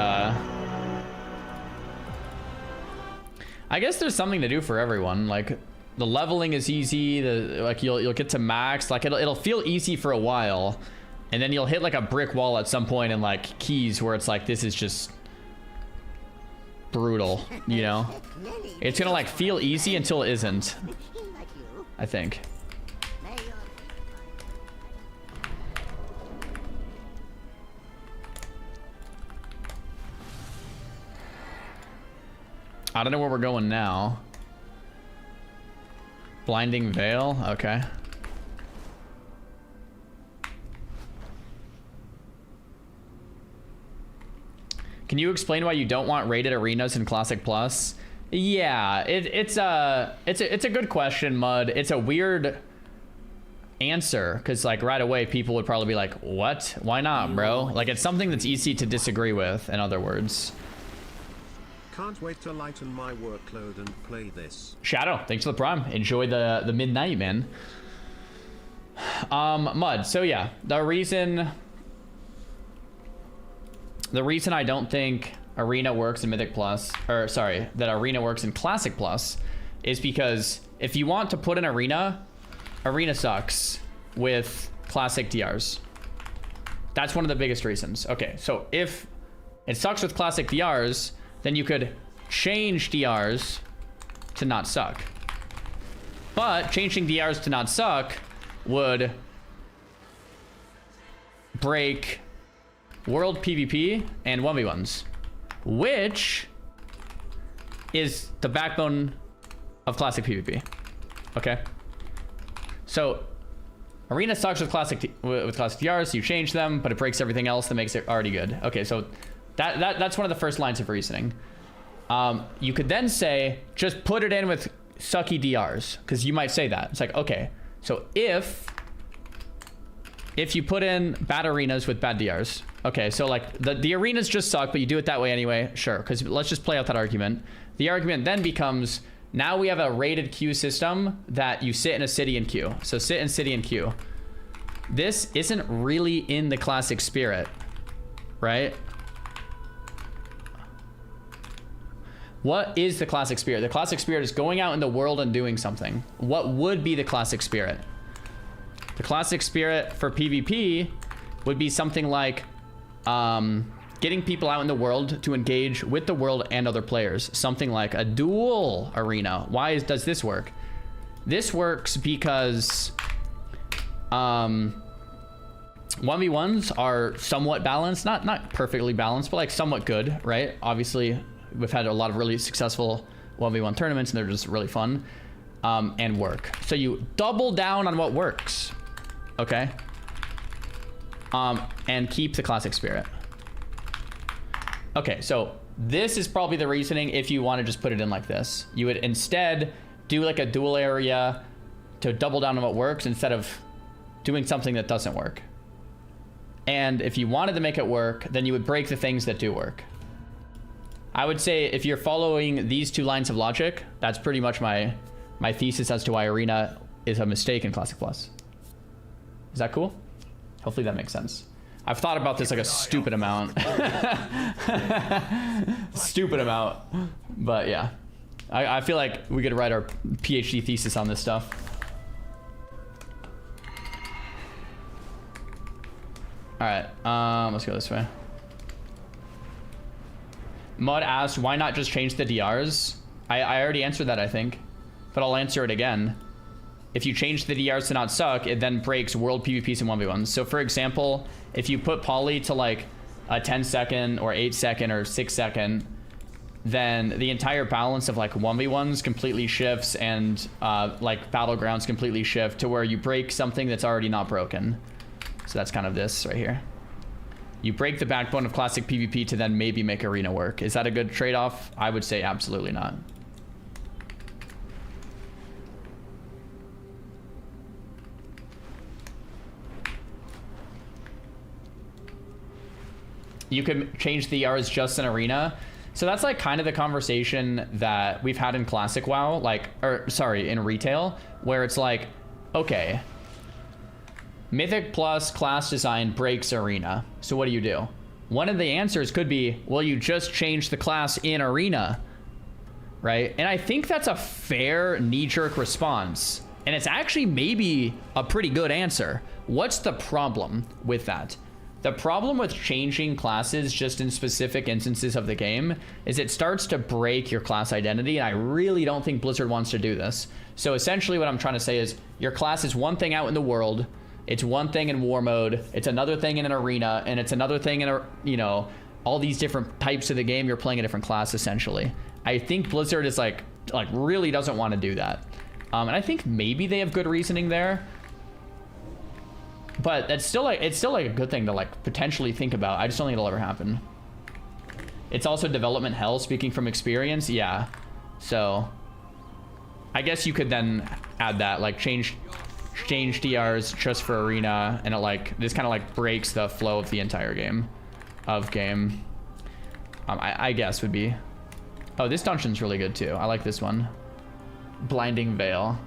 I guess there's something to do for everyone. Like, the leveling is easy. You'll get to max. Like, it'll feel easy for a while, and then you'll hit like a brick wall at some point in like keys where it's like, this is just brutal, you know? It's gonna like feel easy until it isn't, I think. I don't know where we're going now. Blinding Veil, okay. Can you explain why you don't want rated arenas in Classic Plus? Yeah, it's a good question, Mud. It's a weird answer because like right away people would probably be like, what? Why not, bro? Like, it's something that's easy to disagree with, in other words. Can't wait to lighten my workload and play this. Shadow, thanks for the prime. Enjoy the midnight, man. Mud, so yeah, the reason I don't think Arena works in Mythic Plus, or sorry, that Arena works in Classic Plus, is because if you want to put an Arena, Arena sucks with Classic DRs. That's one of the biggest reasons. Okay, so if it sucks with Classic DRs, then you could change DRs to not suck. But changing DRs to not suck would break World PvP and 1v1s, which is the backbone of Classic PvP. Okay? So Arena sucks with Classic DRs, so you change them, but it breaks everything else that makes it already good. Okay, so that's one of the first lines of reasoning. You could then say, just put it in with sucky DRs, because you might say that. It's like, okay, so if you put in bad arenas with bad DRs, okay, so like the arenas just suck, but you do it that way anyway, sure, because let's just play out that argument. The argument then becomes, now we have a rated queue system that you sit in a city and queue. So sit in city and queue. This isn't really in the Classic spirit, right? What is the Classic spirit? The Classic spirit is going out in the world and doing something. What would be the Classic spirit? The Classic spirit for PvP would be something like getting people out in the world to engage with the world and other players. Something like a duel arena. Why does this work? This works because 1v1s are somewhat balanced. Not perfectly balanced, but like somewhat good, right? Obviously, we've had a lot of really successful 1v1 tournaments, and they're just really fun and work. So you double down on what works, okay? And keep the Classic spirit. Okay, so this is probably the reasoning if you want to just put it in like this. You would instead do like a dual area to double down on what works instead of doing something that doesn't work. And if you wanted to make it work, then you would break the things that do work. I would say if you're following these two lines of logic, that's pretty much my thesis as to why Arena is a mistake in Classic Plus. Is that cool? Hopefully that makes sense. I've thought about this like a stupid amount. Stupid amount. But yeah. I feel like we could write our PhD thesis on this stuff. Alright, let's go this way. Mud asked, why not just change the DRs? I already answered that, I think. But I'll answer it again. If you change the DRs to not suck, it then breaks world PvPs and 1v1s. So for example, if you put poly to like a 10 second or 8 second or 6 second, then the entire balance of like 1v1s completely shifts and like battlegrounds completely shift to where you break something that's already not broken. So that's kind of this right here. You break the backbone of Classic PvP to then maybe make Arena work. Is that a good trade-off? I would say absolutely not. You could change the DRs just in Arena. So that's like kind of the conversation that we've had in Classic WoW, like, or sorry, in retail, where it's like, okay, Mythic Plus class design breaks Arena. So what do? One of the answers could be, well, you just change the class in Arena, right? And I think that's a fair knee-jerk response. And it's actually maybe a pretty good answer. What's the problem with that? The problem with changing classes just in specific instances of the game is it starts to break your class identity, and I really don't think Blizzard wants to do this. So essentially what I'm trying to say is your class is one thing out in the world, it's one thing in war mode, it's another thing in an arena, and it's another thing in a, you know, all these different types of the game, you're playing a different class essentially. I think Blizzard is like really doesn't want to do that. And I think maybe they have good reasoning there. But it's still like a good thing to like potentially think about. I just don't think it'll ever happen. It's also development hell, speaking from experience. Yeah. So I guess you could then add that, like change DRs just for Arena, and it like this kind of like breaks the flow of the entire game. I guess would be. Oh, this dungeon's really good too. I like this one. Blinding Veil.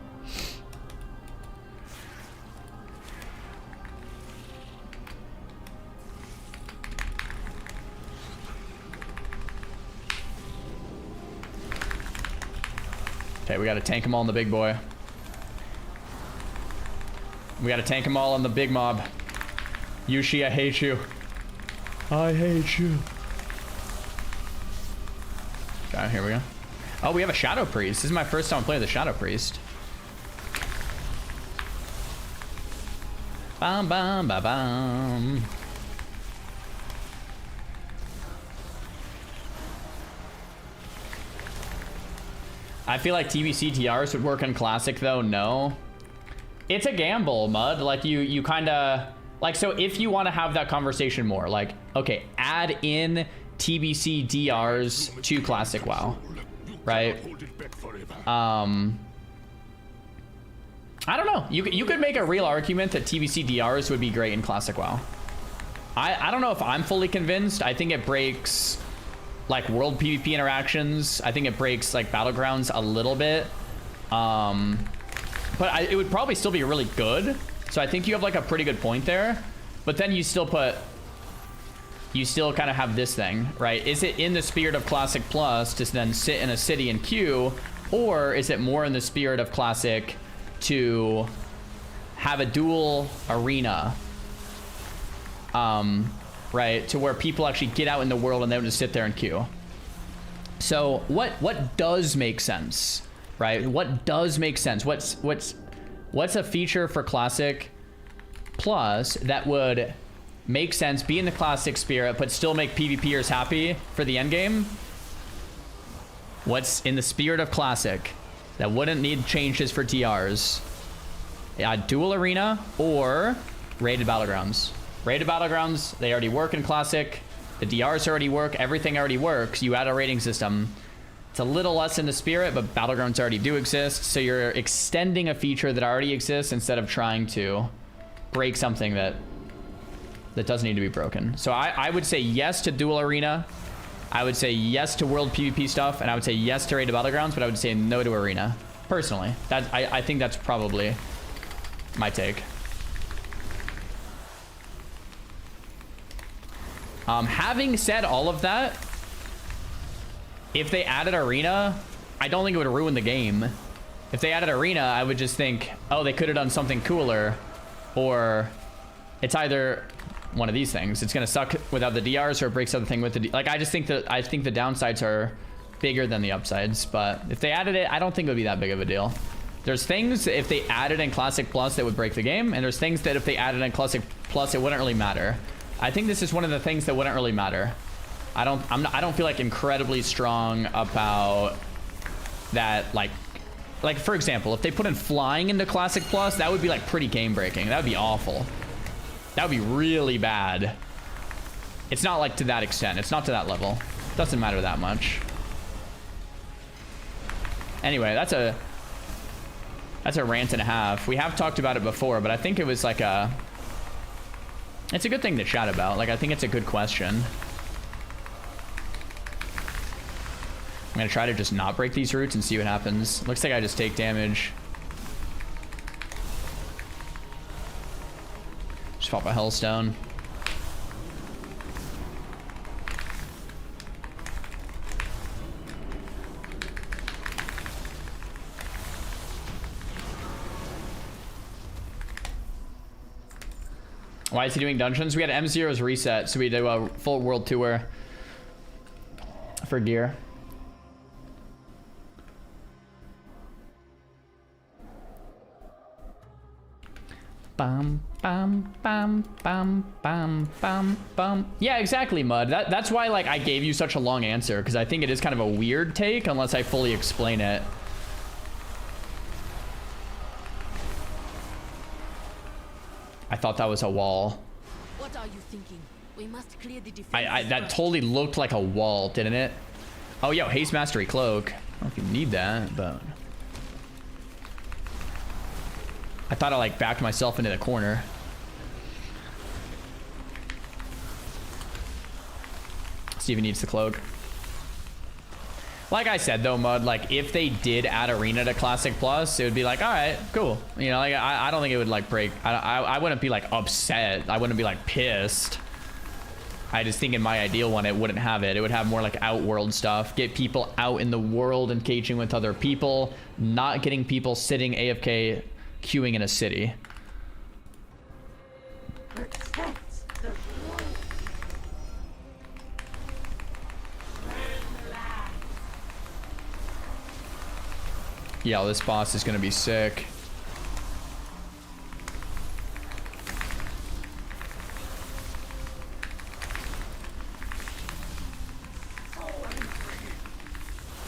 Okay, we gotta tank them all on the big boy. We gotta tank them all on the big mob. Yushi, I hate you. I hate you. Okay, here we go. Oh, we have a Shadow Priest. This is my first time playing the Shadow Priest. Bam, bam, ba, bam. I feel like TBC TRs would work in Classic, though. No. It's a gamble, Mud. Like, you kind of... Like, so if you want to have that conversation more, like, okay, add in TBC DRs to Classic WoW, right? I don't know. You could make a real argument that TBC DRs would be great in Classic WoW. I don't know if I'm fully convinced. I think it breaks, like, world PvP interactions. I think it breaks, like, Battlegrounds a little bit. But it would probably still be really good. So I think you have, like, a pretty good point there. But then you still kind of have this thing, right? Is it in the spirit of Classic Plus to then sit in a city and queue? Or is it more in the spirit of Classic to have a dual arena? Right? To where people actually get out in the world and they don't just sit there and queue. So what does make sense? Right? What does make sense? What's a feature for Classic Plus that would make sense, be in the Classic spirit, but still make PvPers happy for the end game? What's in the spirit of Classic that wouldn't need changes for TRs? Dual arena or rated battlegrounds. Rated battlegrounds, they already work in Classic. The DRs already work. Everything already works. You add a rating system. It's a little less in the spirit, but battlegrounds already do exist. So you're extending a feature that already exists instead of trying to break something that doesn't need to be broken. So I would say yes to dual arena. I would say yes to world PvP stuff, and I would say yes to rated battlegrounds, but I would say no to arena. Personally, I think that's probably my take. Having said all of that, if they added arena, I don't think it would ruin the game. If they added arena, I would just think, oh, they could have done something cooler, or it's either one of these things. It's gonna suck without the DRs, or it breaks other thing with the like. I think the downsides are bigger than the upsides. But if they added it, I don't think it would be that big of a deal. There's things if they added in Classic Plus that would break the game, and there's things that if they added in Classic Plus it wouldn't really matter. I think this is one of the things that wouldn't really matter. I don't feel like incredibly strong about that. Like for example, if they put in flying into Classic Plus, that would be like pretty game breaking. That would be awful. That would be really bad. It's not like to that extent. It's not to that level. Doesn't matter that much. Anyway, that's a rant and a half. We have talked about it before, but I think it was like it's a good thing to chat about. Like, I think it's a good question. I'm gonna try to just not break these roots and see what happens. Looks like I just take damage. Just pop a Hellstone. Why is he doing dungeons? We had M0s reset, so we did a full world tour for gear. Bum, bum, bum, bum, bum, bum, bum. Yeah, exactly, Mud. That's why, like, I gave you such a long answer, because I think it is kind of a weird take unless I fully explain it. I thought that was a wall. What are you thinking? We must clear the defense. That totally looked like a wall, didn't it? Oh, yo, Haste Mastery Cloak. I don't know if you need that, but I thought I like backed myself into the corner. Steven needs the cloak. Like I said though, Mud, like if they did add arena to Classic Plus, it would be like, all right, cool. You know, like I don't think it would like break. I wouldn't be like upset. I wouldn't be like pissed. I just think in my ideal one, it wouldn't have it. It would have more like outworld stuff. Get people out in the world, engaging with other people, not getting people sitting AFK queuing in a city. Yeah, this boss is gonna be sick.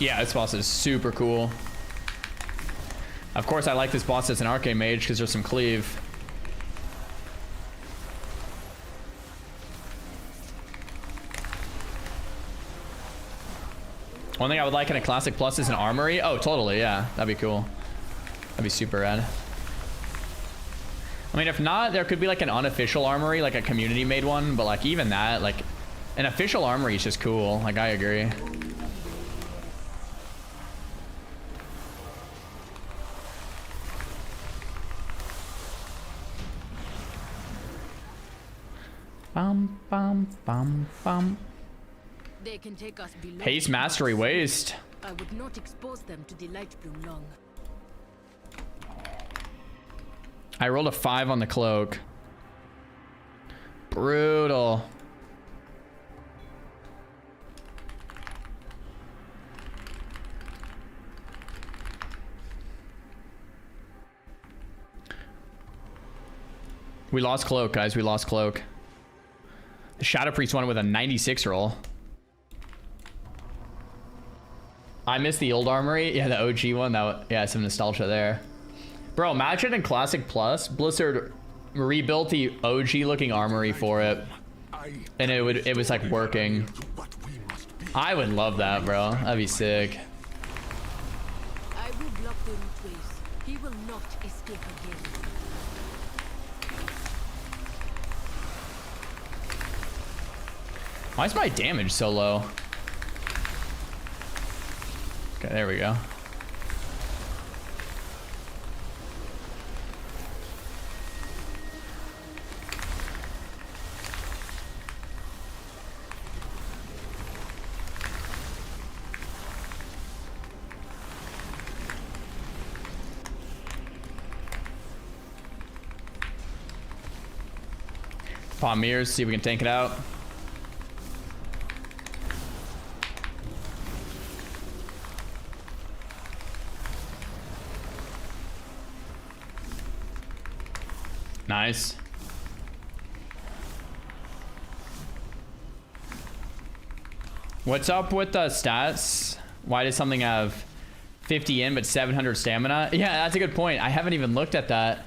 Yeah, this boss is super cool. Of course, I like this boss as an arcane mage because there's some cleave. One thing I would like in a Classic Plus is an armory. Oh, totally, yeah. That'd be cool. That'd be super rad. I mean, if not, there could be like an unofficial armory, like a community-made one. But like even that, like an official armory is just cool. Like, I agree. Bum, bum, bum, bum. They can take us below. Haste Mastery Waste. I would not expose them to the light bloom long. I rolled a 5 on the cloak. Brutal. We lost cloak, guys. We lost cloak. The Shadow Priest won with a 96 roll. I missed the old armory. Yeah, the OG one. That, yeah, some nostalgia there. Bro, imagine in Classic Plus, Blizzard rebuilt the OG looking armory for it. And it was like working. I would love that, bro. That'd be sick. I will block the root waves. He will not escape again. Why is my damage so low? Okay, there we go. Pop mirrors, see if we can tank it out. Nice. What's up with the stats? Why does something have 50 in but 700 stamina? Yeah, that's a good point. I haven't even looked at that.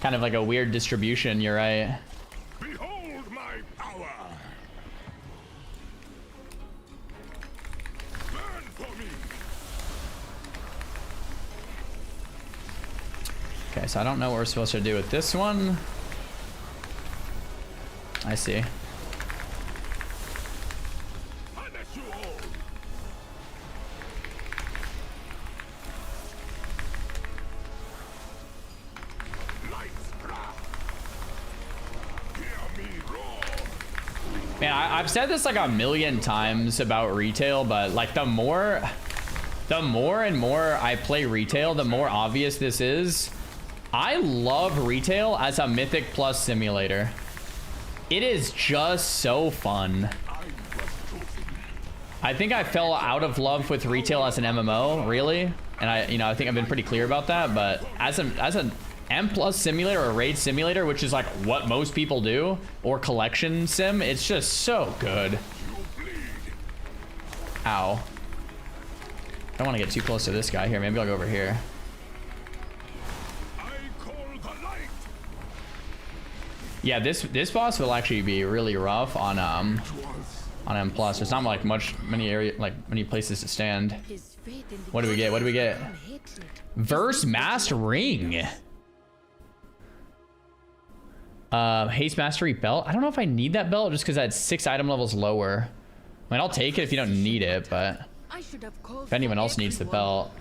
Kind of like a weird distribution, you're right. Behold my power. Burn for me. Okay, so I don't know what we're supposed to do with this one. I see. Man, I've said this like a million times about retail, but like the more and more I play retail, the more obvious this is. I love retail as a Mythic Plus simulator. It is just so fun. I think I fell out of love with retail as an MMO, really, and I think I've been pretty clear about that. But as an M plus simulator or raid simulator, which is like what most people do, or collection sim, it's just so good. Ow. I don't want to get too close to this guy here. Maybe I'll go over here. Yeah, this boss will actually be really rough on M plus. There's not like many places to stand. What do we get? What do we get? Verse Master Ring. Haste Mastery Belt. I don't know if I need that belt just because that's 6 item levels lower. I mean, I'll take it if you don't need it, but if anyone else needs the belt.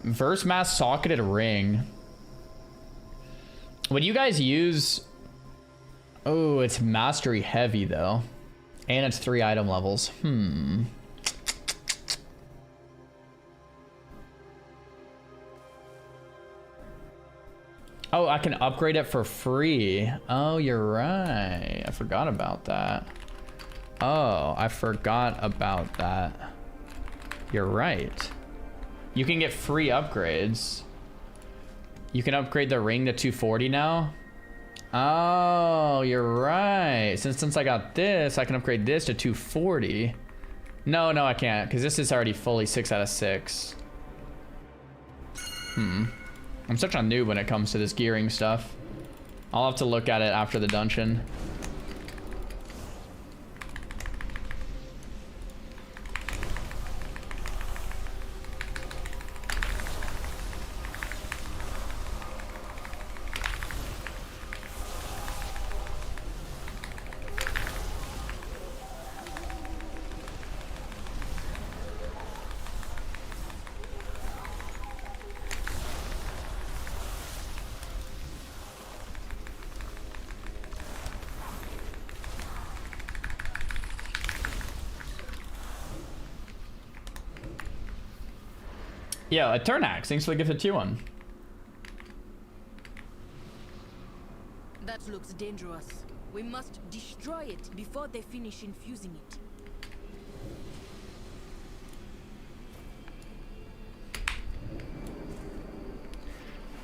Verse Mass Socketed Ring. Would you guys use Oh, it's mastery heavy though. And it's 3 item levels. Oh, I can upgrade it for free. Oh, you're right. I forgot about that. Oh, I forgot about that. You're right. You can get free upgrades. You can upgrade the ring to 240 now. Oh, you're right. Since I got this, I can upgrade this to 240. No, I can't, because this is already fully 6 out of 6. I'm such a noob when it comes to this gearing stuff. I'll have to look at it after the dungeon. Yeah, a turn axe. Thanks for the gift of tier 1. That looks dangerous. We must destroy it before they finish infusing it.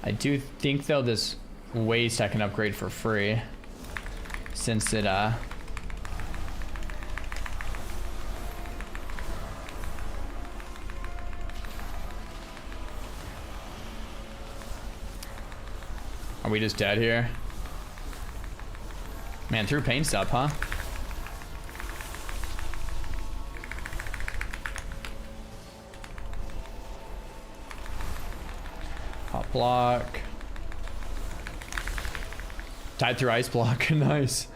I do think though this waste I can upgrade for free, since it Are we just dead here? Man, threw pain stop, huh? Hot block. Tied through ice block. Nice.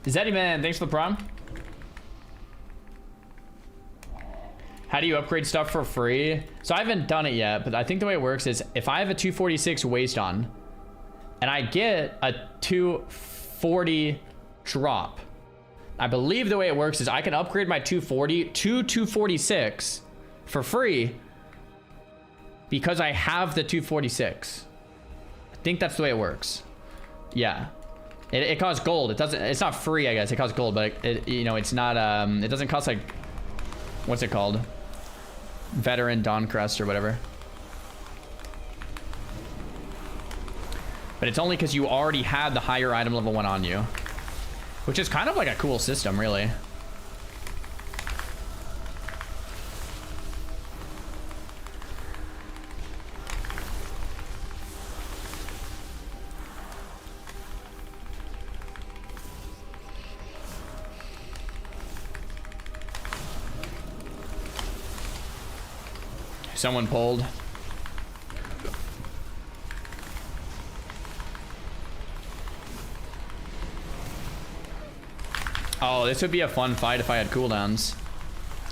Zeddy man, thanks for the prom. How do you upgrade stuff for free? So I haven't done it yet, but I think the way it works is if I have a 246 waste on and I get a 240 drop, I believe the way it works is I can upgrade my 240 to 246 for free because I have the 246. I think that's the way it works. Yeah. It costs gold. It's not free, I guess. It costs gold, but it's not it doesn't cost like, what's it called? Veteran Dawncrest or whatever. But it's only because you already had the higher item level one on you, which is kind of like a cool system, really. Someone pulled. Oh, this would be a fun fight if I had cooldowns.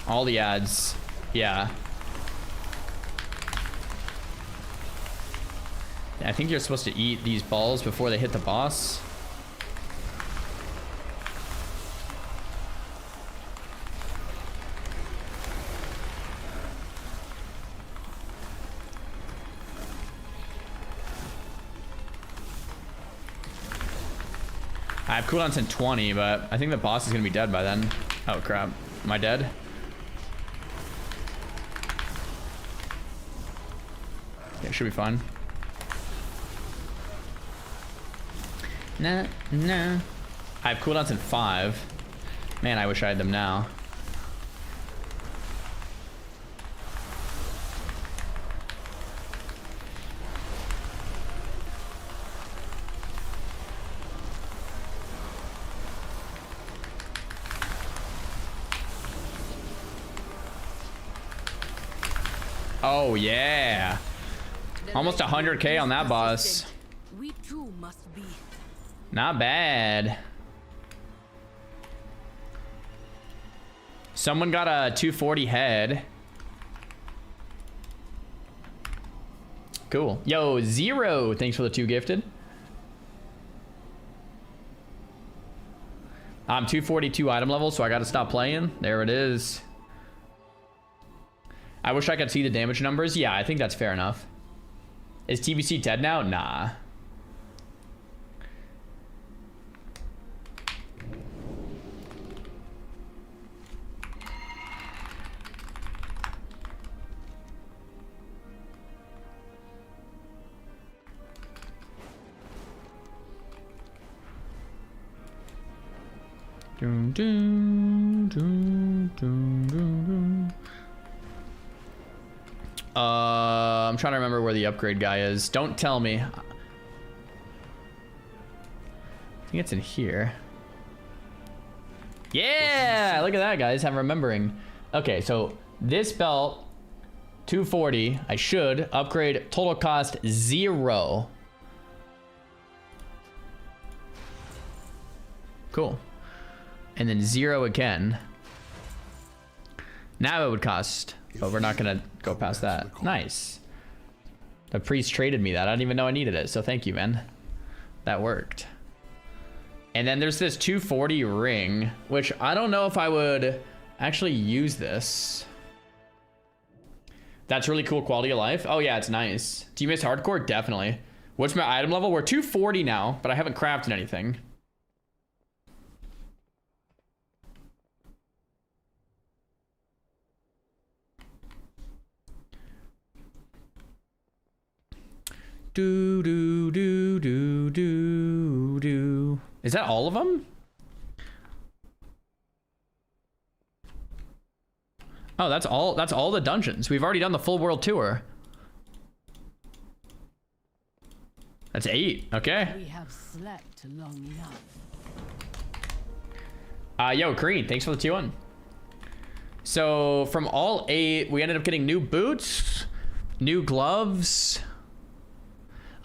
All the ads. Yeah. I think you're supposed to eat these balls before they hit the boss. I have cooldowns in 20, but I think the boss is gonna be dead by then. Oh crap. Am I dead? Yeah, should be fine. Nah. I have cooldowns in 5. Man, I wish I had them now. Oh yeah, almost 100k on that boss. We too must be. Not bad. Someone got a 240 head. Cool. Yo, Zero, thanks for the 2 gifted. I'm 242 item level, so I gotta stop playing. There it is. I wish I could see the damage numbers. Yeah, I think that's fair enough. Is TBC dead now? Nah. Doom, doom, doom, doom, doom, doom. I'm trying to remember where the upgrade guy is. Don't tell me. I think it's in here. Yeah, look at that, guys. I'm remembering. Okay, so this belt, 240. I should upgrade. Total cost 0. Cool. And then 0 again. Now it would cost, but we're not gonna go past that. Nice. The priest traded me that. I didn't even know I needed it, so thank you, man. That worked. And then there's this 240 ring, which I don't know if I would actually use this. That's really cool quality of life. Oh yeah, it's nice. Do you miss hardcore? Definitely. What's my item level? We're 240 now, but I haven't crafted anything. Do do do do do do. Is that all of them? Oh, that's all the dungeons. We've already done the full world tour. That's 8. Okay. We have slept long enough. Yo, Green, thanks for the 2-1. So from all 8, we ended up getting new boots, new gloves,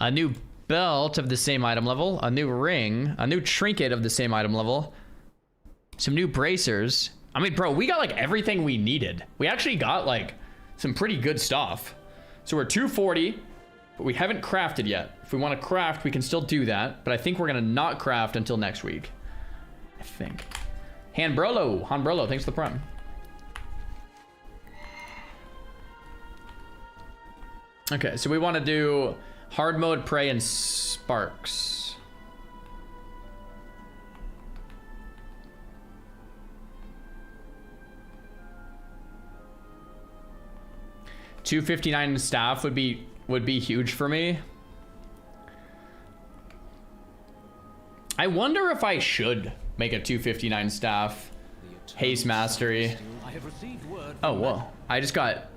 a new belt of the same item level, a new ring, a new trinket of the same item level, some new bracers. I mean, bro, we got like everything we needed. We actually got like some pretty good stuff. So we're 240, but we haven't crafted yet. If we want to craft, we can still do that, but I think we're gonna not craft until next week. I think. Hanbrolo, thanks for the prime. Okay, so we want to do hard mode, prey, and sparks. $259 staff would be huge for me. I wonder if I should make a 259 staff. Haste mastery. Oh whoa! I just got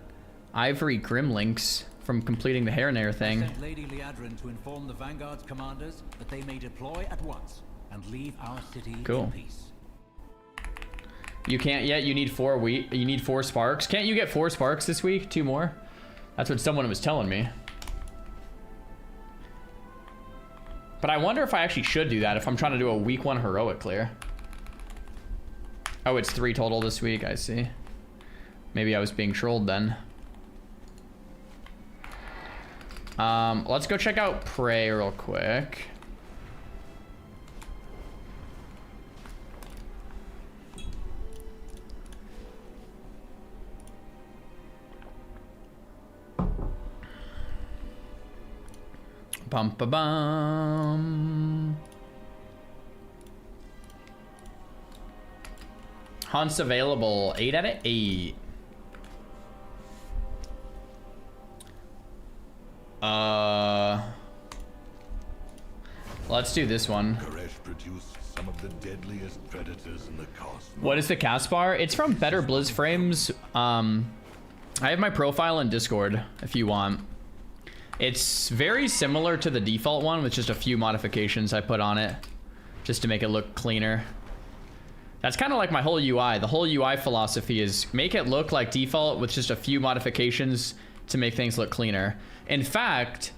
ivory grimlinks from completing the hair nair thing. Sent Lady Liadrin to inform the Vanguard's commanders that they may deploy at once and leave our city in peace. You can't yet. You need 4 You need 4 sparks. Can't you get 4 sparks this week? 2 more. That's what someone was telling me. But I wonder if I actually should do that if I'm trying to do a week 1 heroic clear. Oh, it's 3 total this week. I see. Maybe I was being trolled then. Let's go check out Prey real quick. Bum ba bum. Hunts available 8 out of 8. Let's do this one. Some of the deadliest predators in the cosmos. What is the cast bar? It's from Better Blizz Frames. I have my profile in Discord if you want. It's very similar to the default one with just a few modifications I put on it just to make it look cleaner. That's kind of like my whole UI. The whole UI philosophy is make it look like default with just a few modifications to make things look cleaner. In fact,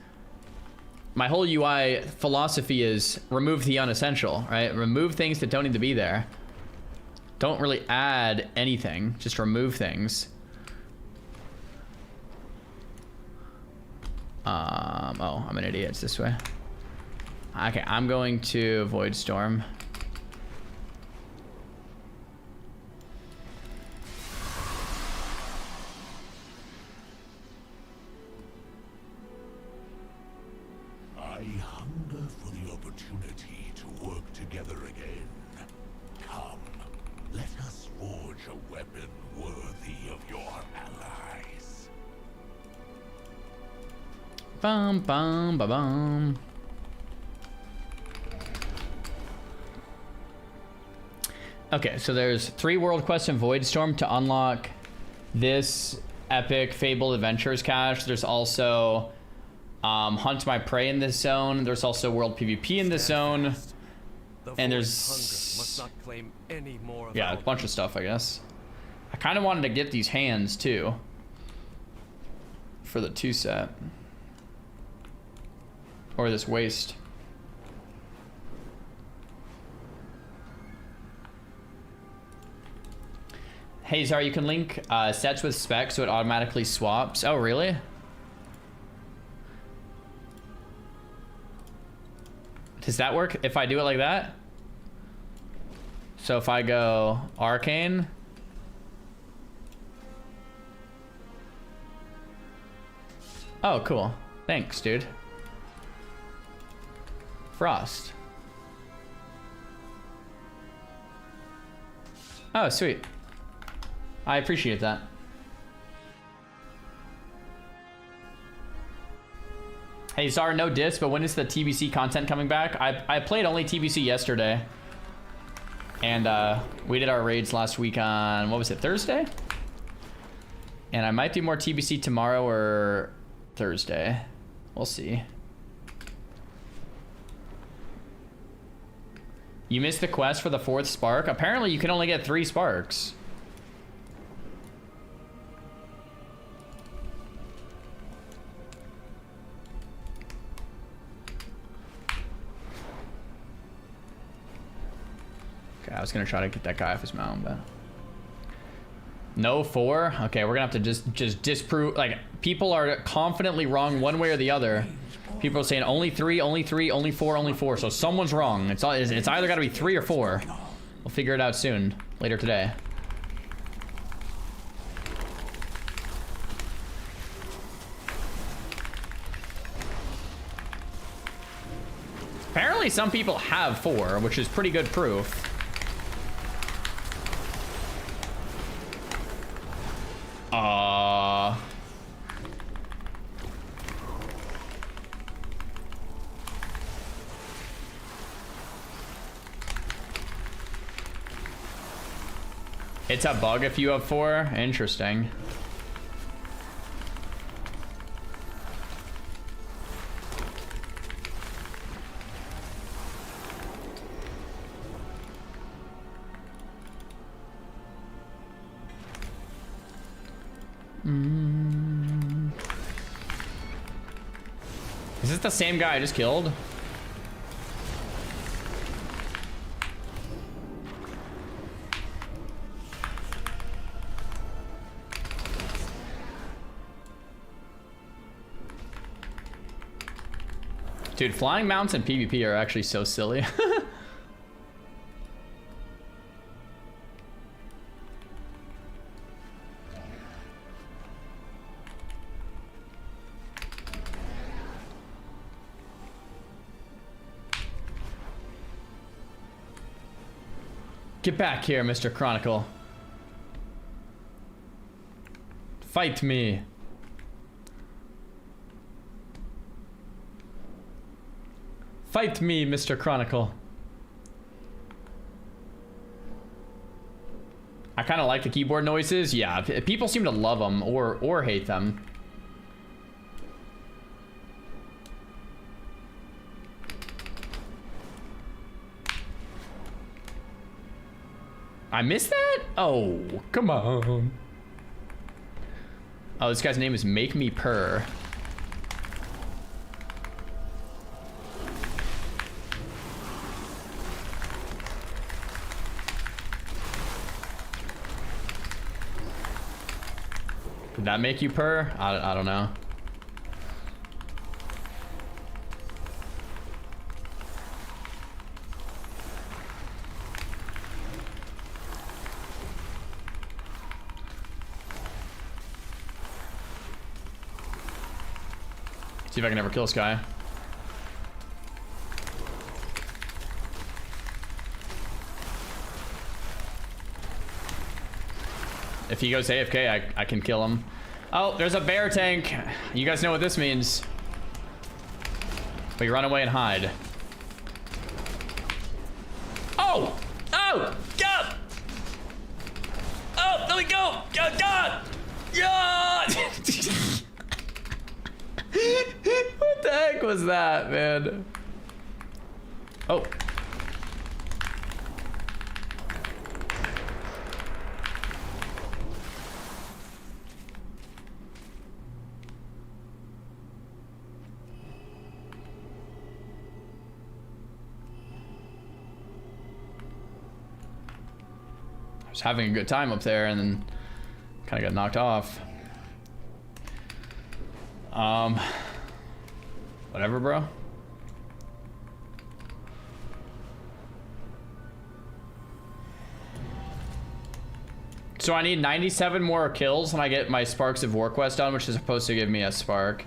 my whole UI philosophy is remove the unessential, right? Remove things that don't need to be there. Don't really add anything, just remove things. Oh, I'm an idiot. It's this way. Okay, I'm going to Void Storm. I hunger for the opportunity to work together again. Come, let us forge a weapon worthy of your allies. Bum bum ba bum. Okay, so there's 3 world quests in Voidstorm to unlock this epic Fabled Adventures cache. There's also Hunt My Prey in this zone. There's also World PvP in this zone. And there's must not claim any more of a bunch of stuff, I guess. I kind of wanted to get these hands too for the 2 set. Or this waist. Hey Zara, you can link sets with specs so it automatically swaps. Oh, really? Does that work if I do it like that? So if I go Arcane. Oh, cool. Thanks, dude. Frost. Oh, sweet. I appreciate that. Hey, Zara, no diss, but when is the TBC content coming back? I played only TBC yesterday. And we did our raids last week on, what was it, Thursday? And I might do more TBC tomorrow or Thursday. We'll see. You missed the quest for the 4th spark? Apparently you can only get 3 sparks. Okay, I was gonna try to get that guy off his mount, but no 4. Okay, we're gonna have to just disprove. Like, people are confidently wrong one way or the other. People are saying only 3, only 3, only 4, only 4. So someone's wrong. It's either got to be 3 or 4. We'll figure it out soon, later today. Apparently, some people have 4, which is pretty good proof. It's a bug if you have 4. Interesting. Is this the same guy I just killed? Dude, flying mounts in PvP are actually so silly. Get back here, Mr. Chronicle. Fight me. Fight me, Mr. Chronicle. I kind of like the keyboard noises. Yeah, people seem to love them or hate them. I missed that? Oh, come on. Oh, this guy's name is Make Me Purr. Did that make you purr? I don't know. See if I can ever kill this guy. If he goes AFK, I can kill him. Oh, there's a bear tank. You guys know what this means. We run away and hide. Oh! Oh! Go! Oh, let me go! Go, God! Yeah! What the heck was that, man? Oh. I was having a good time up there and then kind of got knocked off. Whatever, bro. So I need 97 more kills when I get my Sparks of War quest done, which is supposed to give me a spark.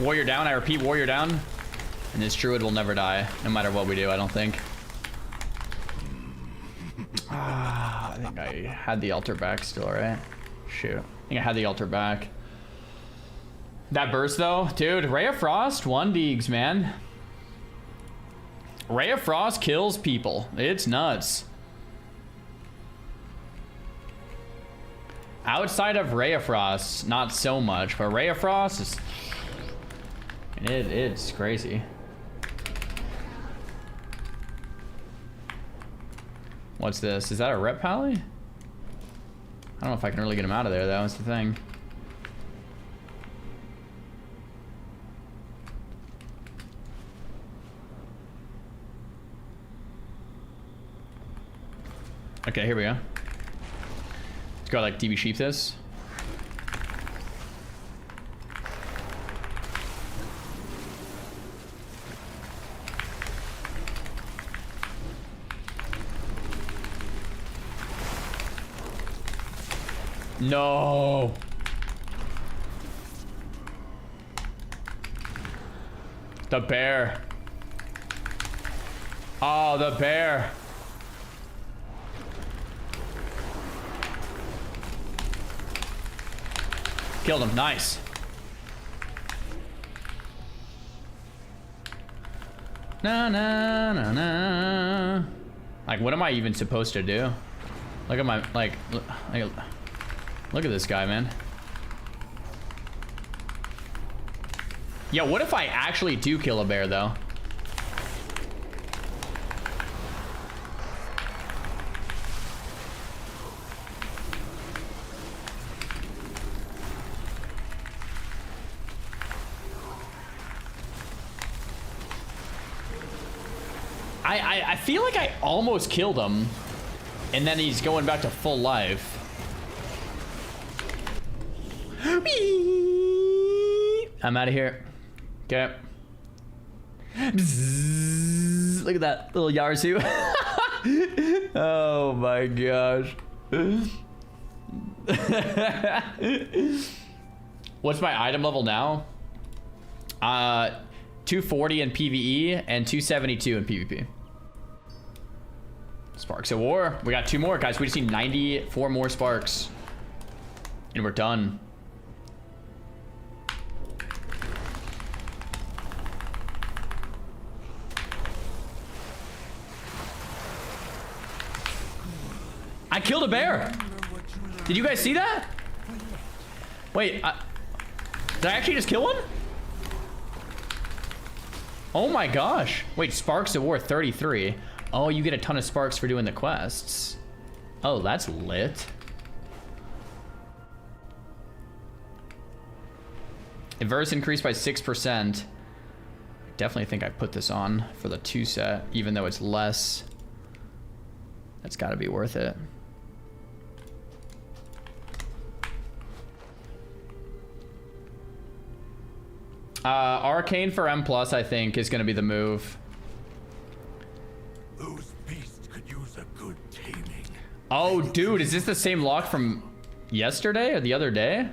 Warrior down, I repeat, warrior down. And this druid will never die, no matter what we do, I don't think. I think I had the altar back still, right? Shoot. I think I had the altar back. That burst though, dude, Ray of Frost, 1 Deegs, man. Ray of Frost kills people. It's nuts. Outside of Ray of Frost, not so much, but Ray of Frost is... It's crazy. What's this? Is that a rep pally? I don't know if I can really get him out of there, that was the thing. Okay, here we go. Let's go like DB sheep this. No. The bear. Oh, the bear. Killed him. Nice. Na na na na. Like, what am I even supposed to do? Look at my look at this guy, man. Yeah, what if I actually do kill a bear, though? I feel like I almost killed him, and then he's going back to full life. I'm out of here. Okay. Bzzz, look at that little Yarsu. Oh my gosh. What's my item level now? 240 in PvE and 272 in PvP. Sparks of War. We got 2 more, guys. We just need 94 more sparks. And we're done. I killed a bear. Did you guys see that? Wait, did I actually just kill one? Oh my gosh. Wait, Sparks of War 33. Oh, you get a ton of sparks for doing the quests. Oh, that's lit. Inverse increased by 6%. Definitely think I put this on for the 2 set, even though it's less. That's got to be worth it. Arcane for M+, I think, is going to be the move. Those beasts could use a good taming. Oh, dude, is this the same lock from yesterday or the other day?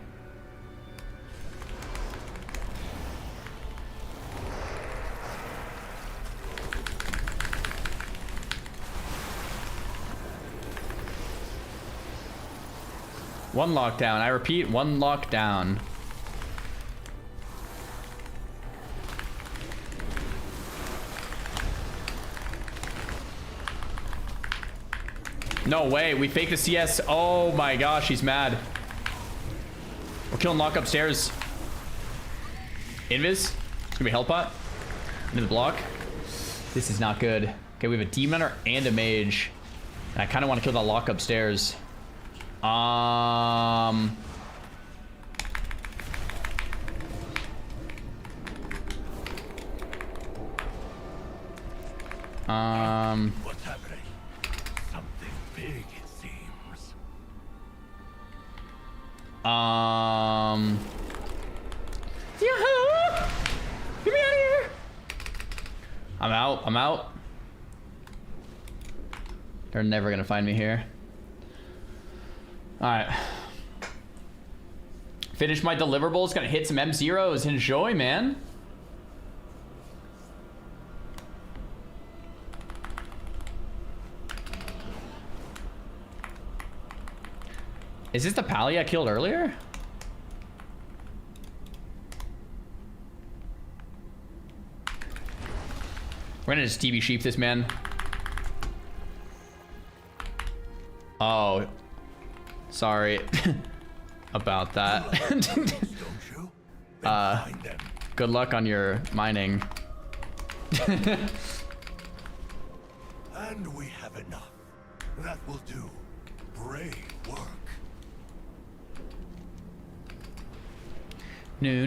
One lockdown. I repeat, one lockdown. No way. We faked the CS. Oh my gosh, he's mad. We're killing lock upstairs. Invis. It's gonna be hell pot. Into the block. This is not good. Okay, we have a demon hunter and a mage. And I kind of want to kill that lock upstairs. What's happening? Something big, it seems. Yahoo! Get me out of here! I'm out. I'm out. They're never gonna find me here. Alright. Finish my deliverables. Gonna hit some M0s. Enjoy, man. Is this the pally I killed earlier? We're gonna just DB sheep this man. Oh. Sorry. About that. Good luck on your mining. And we have enough. That will do. Brave work. No.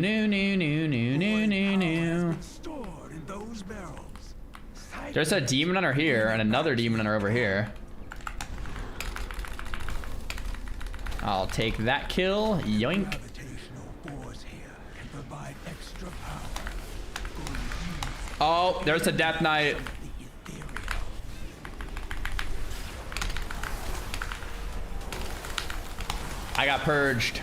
Stored in those barrels. There's a demon hunter here and another demon hunter over here. I'll take that kill. Yoink. Oh, there's a Death Knight. I got purged.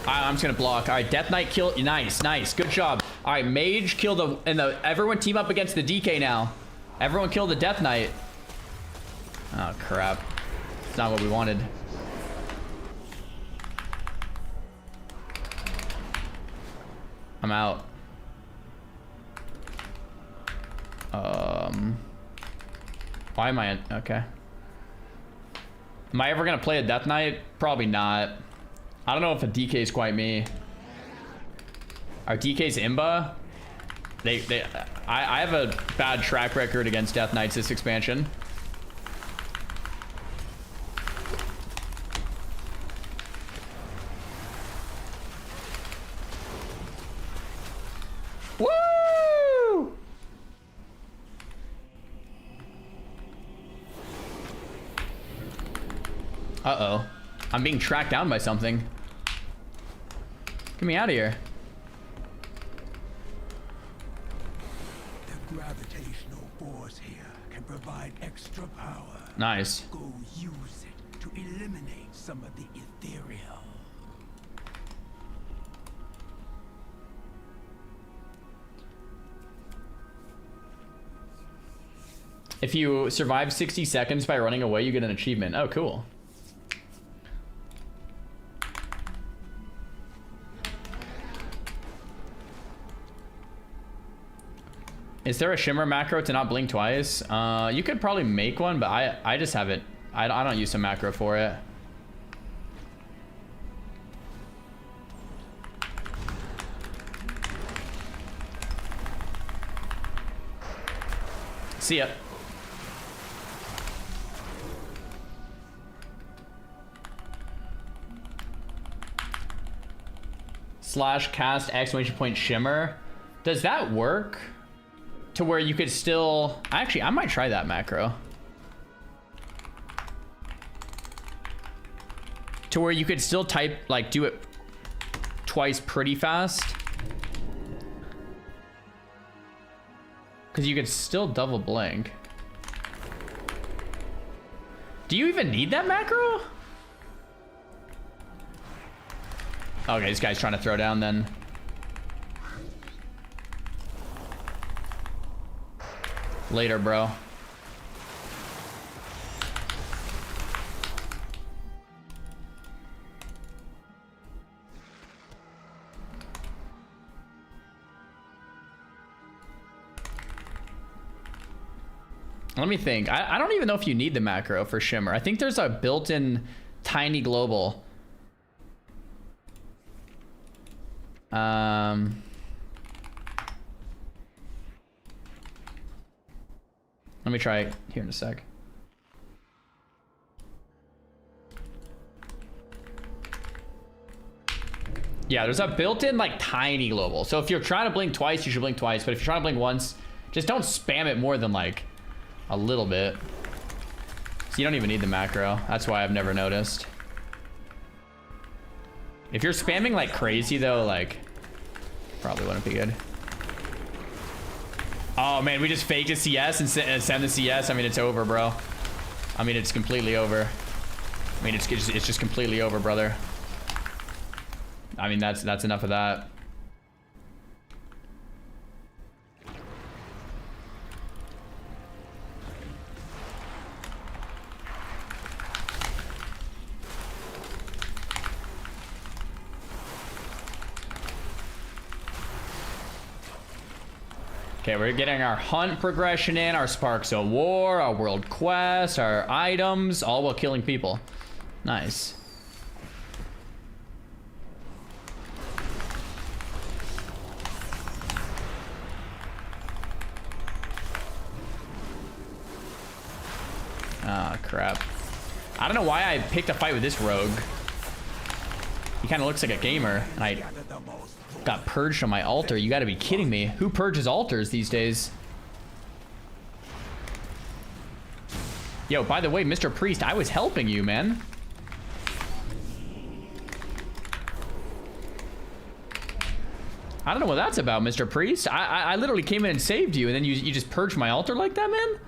I'm just gonna block. All right, Death Knight kill. Nice. Good job. All right, Mage kill everyone team up against the DK now. Everyone kill the Death Knight. Oh crap. It's not what we wanted. I'm out. Why am I in? Okay. Am I ever gonna play a Death Knight? Probably not. I don't know if a DK is quite me. Our DK's Imba. I have a bad track record against Death Knights this expansion. Woo! Uh-oh. I'm being tracked down by something. Get me out of here. The gravitational force here can provide extra power. Nice. Go use it to eliminate some of the ethereal. If you survive 60 seconds by running away, you get an achievement. Oh, cool. Is there a shimmer macro to not blink twice? You could probably make one, but I just have it. I don't use a macro for it. See ya. / cast exclamation point shimmer. Does that work? To where you could still... Actually, I might try that macro. To where you could still type, like, do it twice pretty fast. Because you could still double blink. Do you even need that macro? Okay, this guy's trying to throw down then. Later, bro. Let me think. I don't even know if you need the macro for shimmer. I think there's a built-in tiny global. Let me try it here in a sec. Yeah, there's a built-in like tiny global. So if you're trying to blink twice, you should blink twice. But if you're trying to blink once, just don't spam it more than like a little bit. So you don't even need the macro. That's why I've never noticed. If you're spamming like crazy though, like probably wouldn't be good. Oh man, we just faked a CS and send the CS. I mean, it's over, bro. I mean, it's completely over. I mean, it's just completely over, brother. I mean, that's enough of that. Okay, we're getting our hunt progression in, our Sparks of War, our World Quest, our items, all while killing people. Nice. Ah, crap. I don't know why I picked a fight with this rogue. He kind of looks like a gamer, and I got purged on my altar. You gotta be kidding me. Who purges altars these days? Yo, by the way, Mr. Priest, I was helping you, man. I don't know what that's about, Mr. Priest. I literally came in and saved you, and then you just purged my altar like that, man?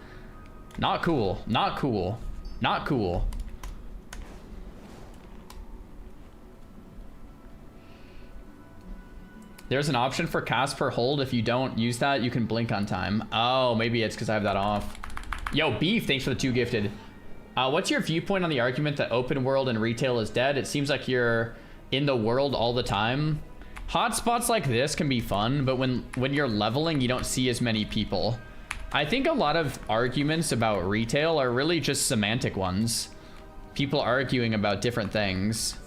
Not cool. Not cool. Not cool. There's an option for cast per hold. If you don't use that, you can blink on time. Oh, maybe it's because I have that off. Yo, Beef, thanks for the 2 gifted. What's your viewpoint on the argument that open world and retail is dead? It seems like you're in the world all the time. Hotspots like this can be fun, but when you're leveling, you don't see as many people. I think a lot of arguments about retail are really just semantic ones. People arguing about different things.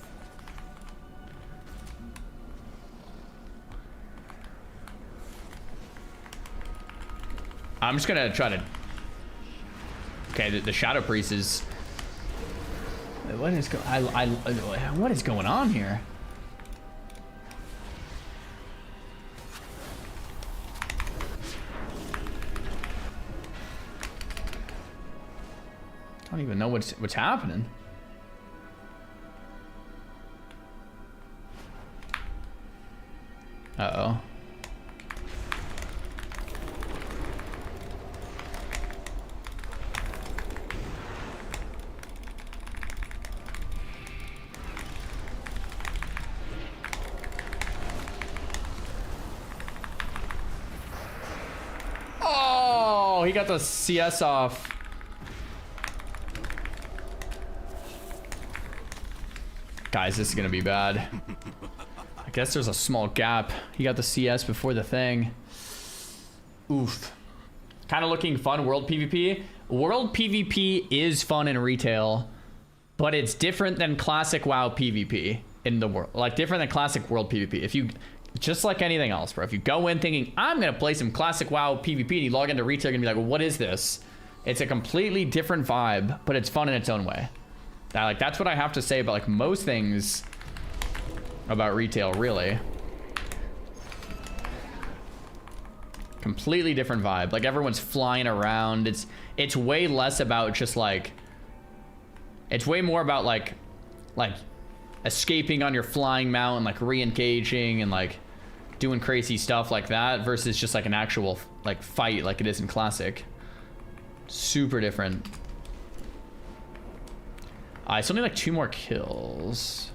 I'm just gonna try to... Okay, the Shadow Priest is... What is what is going on here? I don't even know what's happening. Uh-oh. Oh, he got the CS off. Guys, this is gonna be bad. I guess there's a small gap. He got the CS before the thing. Oof. Kind of looking fun, World PvP. World PvP is fun in retail, but it's different than classic WoW PvP in the world. Like, different than classic World PvP. If you, just like anything else, bro. If you go in thinking, I'm gonna play some classic WoW PvP, and you log into retail, you're gonna be like, well, what is this? It's a completely different vibe, but it's fun in its own way. That's what I have to say about like most things about retail, really. Completely different vibe. Like everyone's flying around. It's way less about just like, it's way more about like escaping on your flying mount and like re-engaging and like doing crazy stuff like that versus just like an actual like fight like it is in Classic. Super different. I still need like 2 more kills.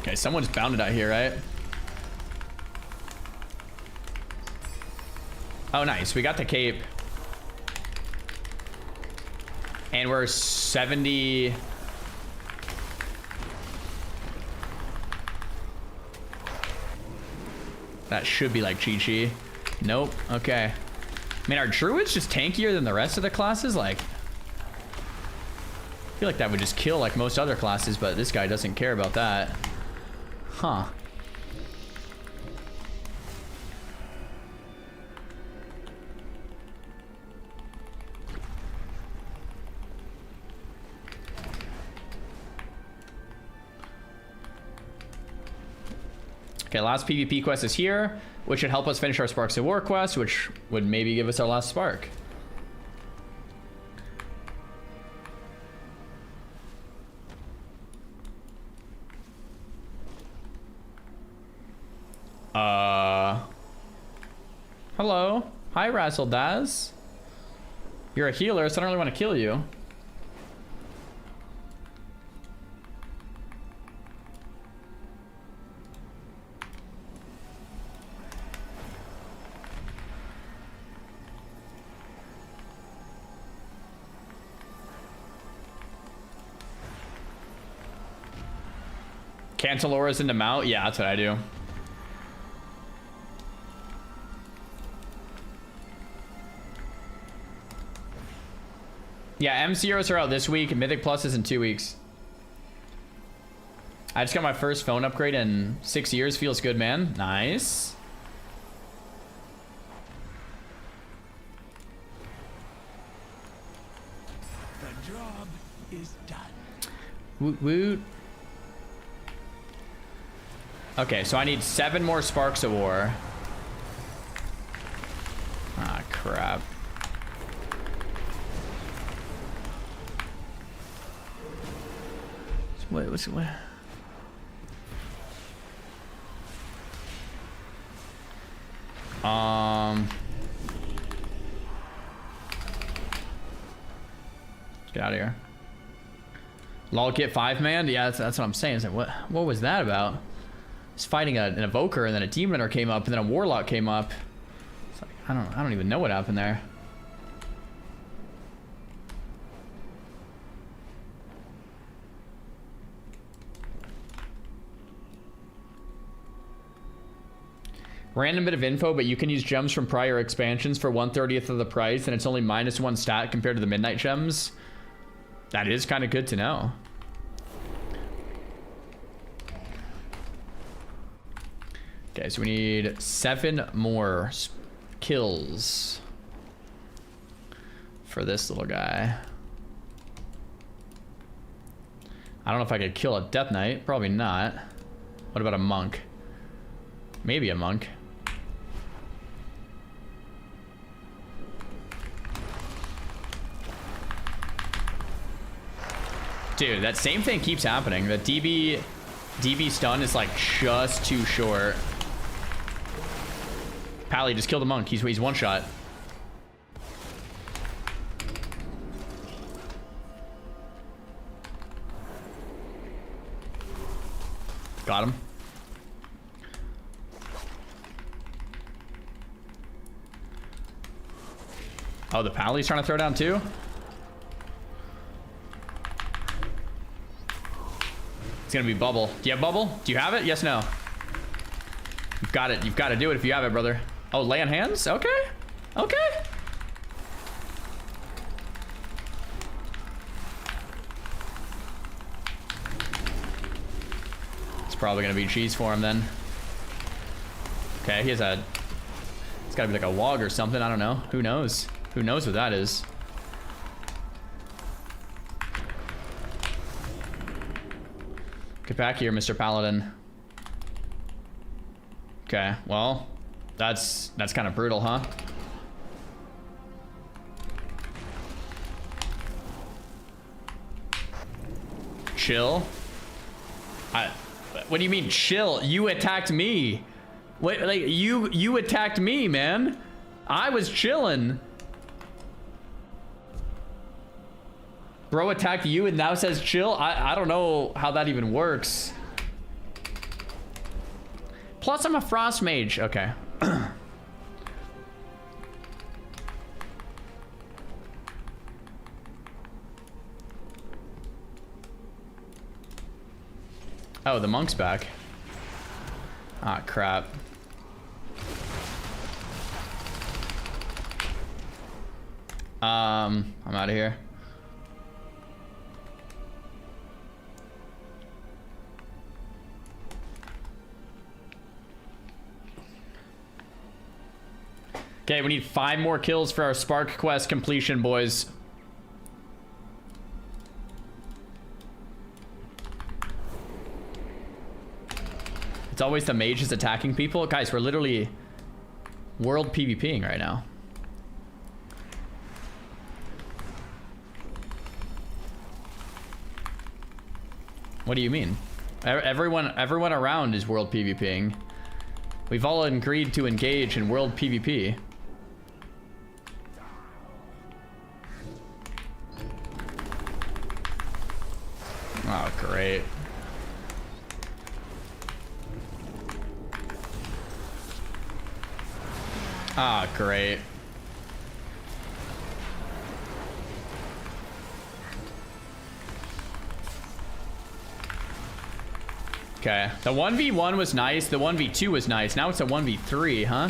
Okay, someone's bounded out here, right? Oh, nice. We got the cape. And we're 70... That should be like Chi-Chi. Nope. Okay. I mean, are druids just tankier than the rest of the classes? Like, I feel like that would just kill like most other classes, but this guy doesn't care about that. Huh. Okay, last PvP quest is here, which should help us finish our Sparks of War quest, which would maybe give us our last spark. Hello. Hi, Razzle Daz. You're a healer, so I don't really want to kill you. Cancel auras into mount? Yeah, that's what I do. Yeah, M0s are out this week. Mythic Plus is in 2 weeks. I just got my first phone upgrade in 6 years. Feels good, man. Nice. The job is done. Woot woot. Okay, so I need 7 more Sparks of War. Ah, crap. Wait, what's what? Get out of here. Lol, get 5-man? Yeah, that's what I'm saying. It's like, what was that about? I was fighting an evoker and then a demoner came up and then a warlock came up. It's like, I don't even know what happened there. Random bit of info, but you can use gems from prior expansions for 1/30th of the price, and it's only -1 stat compared to the Midnight gems. That is kind of good to know. Okay, so we need 7 more kills for this little guy. I don't know if I could kill a Death Knight. Probably not. What about a monk? Maybe a monk. Dude, that same thing keeps happening. The DB stun is like just too short. Pally just killed a monk. He's one shot. Got him. Oh, the Pally's trying to throw down too? It's gonna be bubble. Do you have bubble? Do you have it? Yes, no. You've got it. You've got to do it if you have it, brother. Oh, lay on hands? Okay. Okay. It's probably gonna be cheese for him then. Okay, he has a... It's gotta be like a wog or something. I don't know. Who knows? Who knows what that is? Get back here, Mr. Paladin. Okay, well, that's kind of brutal, huh? Chill. What do you mean chill? You attacked me. Wait, like you attacked me, man. I was chilling. Bro attacked you and now says chill? I don't know how that even works. Plus I'm a frost mage. Okay. Oh, the monk's back. Ah, crap. I'm out of here. Okay, we need 5 more kills for our Spark quest completion, boys. It's always the mages attacking people. Guys, we're literally world PvPing right now. What do you mean? Everyone around is world PvPing. We've all agreed to engage in world PvP. Oh, great. Ah, great. Okay, the 1v1 was nice, the 1v2 was nice, now it's a 1v3, huh?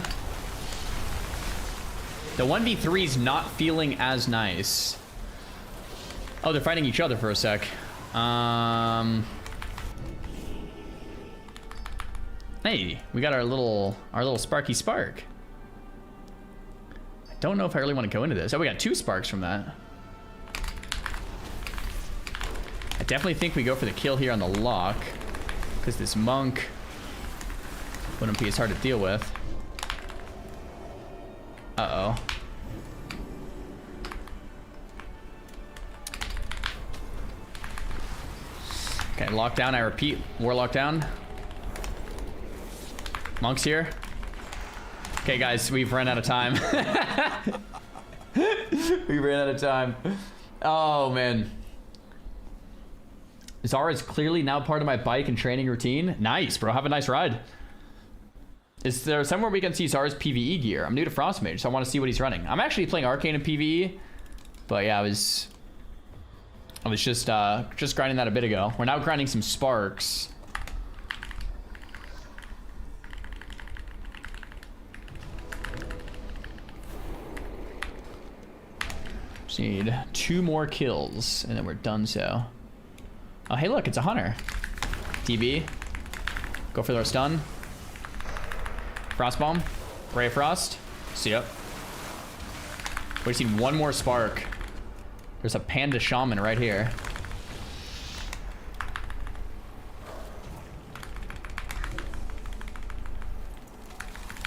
The 1v3's not feeling as nice. Oh, they're fighting each other for a sec. Hey, we got our little Sparky Spark. I don't know if I really want to go into this. Oh, we got 2 sparks from that. I definitely think we go for the kill here on the lock, because this monk wouldn't be as hard to deal with. Uh-oh. Okay, lockdown, I repeat. Warlock down. Monk's here. Okay, guys, we've run out of time. We ran out of time. Oh, man. Zara is clearly now part of my bike and training routine. Nice, bro. Have a nice ride. Is there somewhere we can see Zara's PvE gear? I'm new to Frostmage, so I want to see what he's running. I'm actually playing Arcane in PvE. But yeah, I was just grinding that a bit ago. We're now grinding some sparks. Just need 2 more kills, and then we're done so. Oh, hey, look, it's a hunter. TB. Go for their stun. Frostbomb. Ray of Frost. See ya. We just need 1 more spark. There's a panda shaman right here.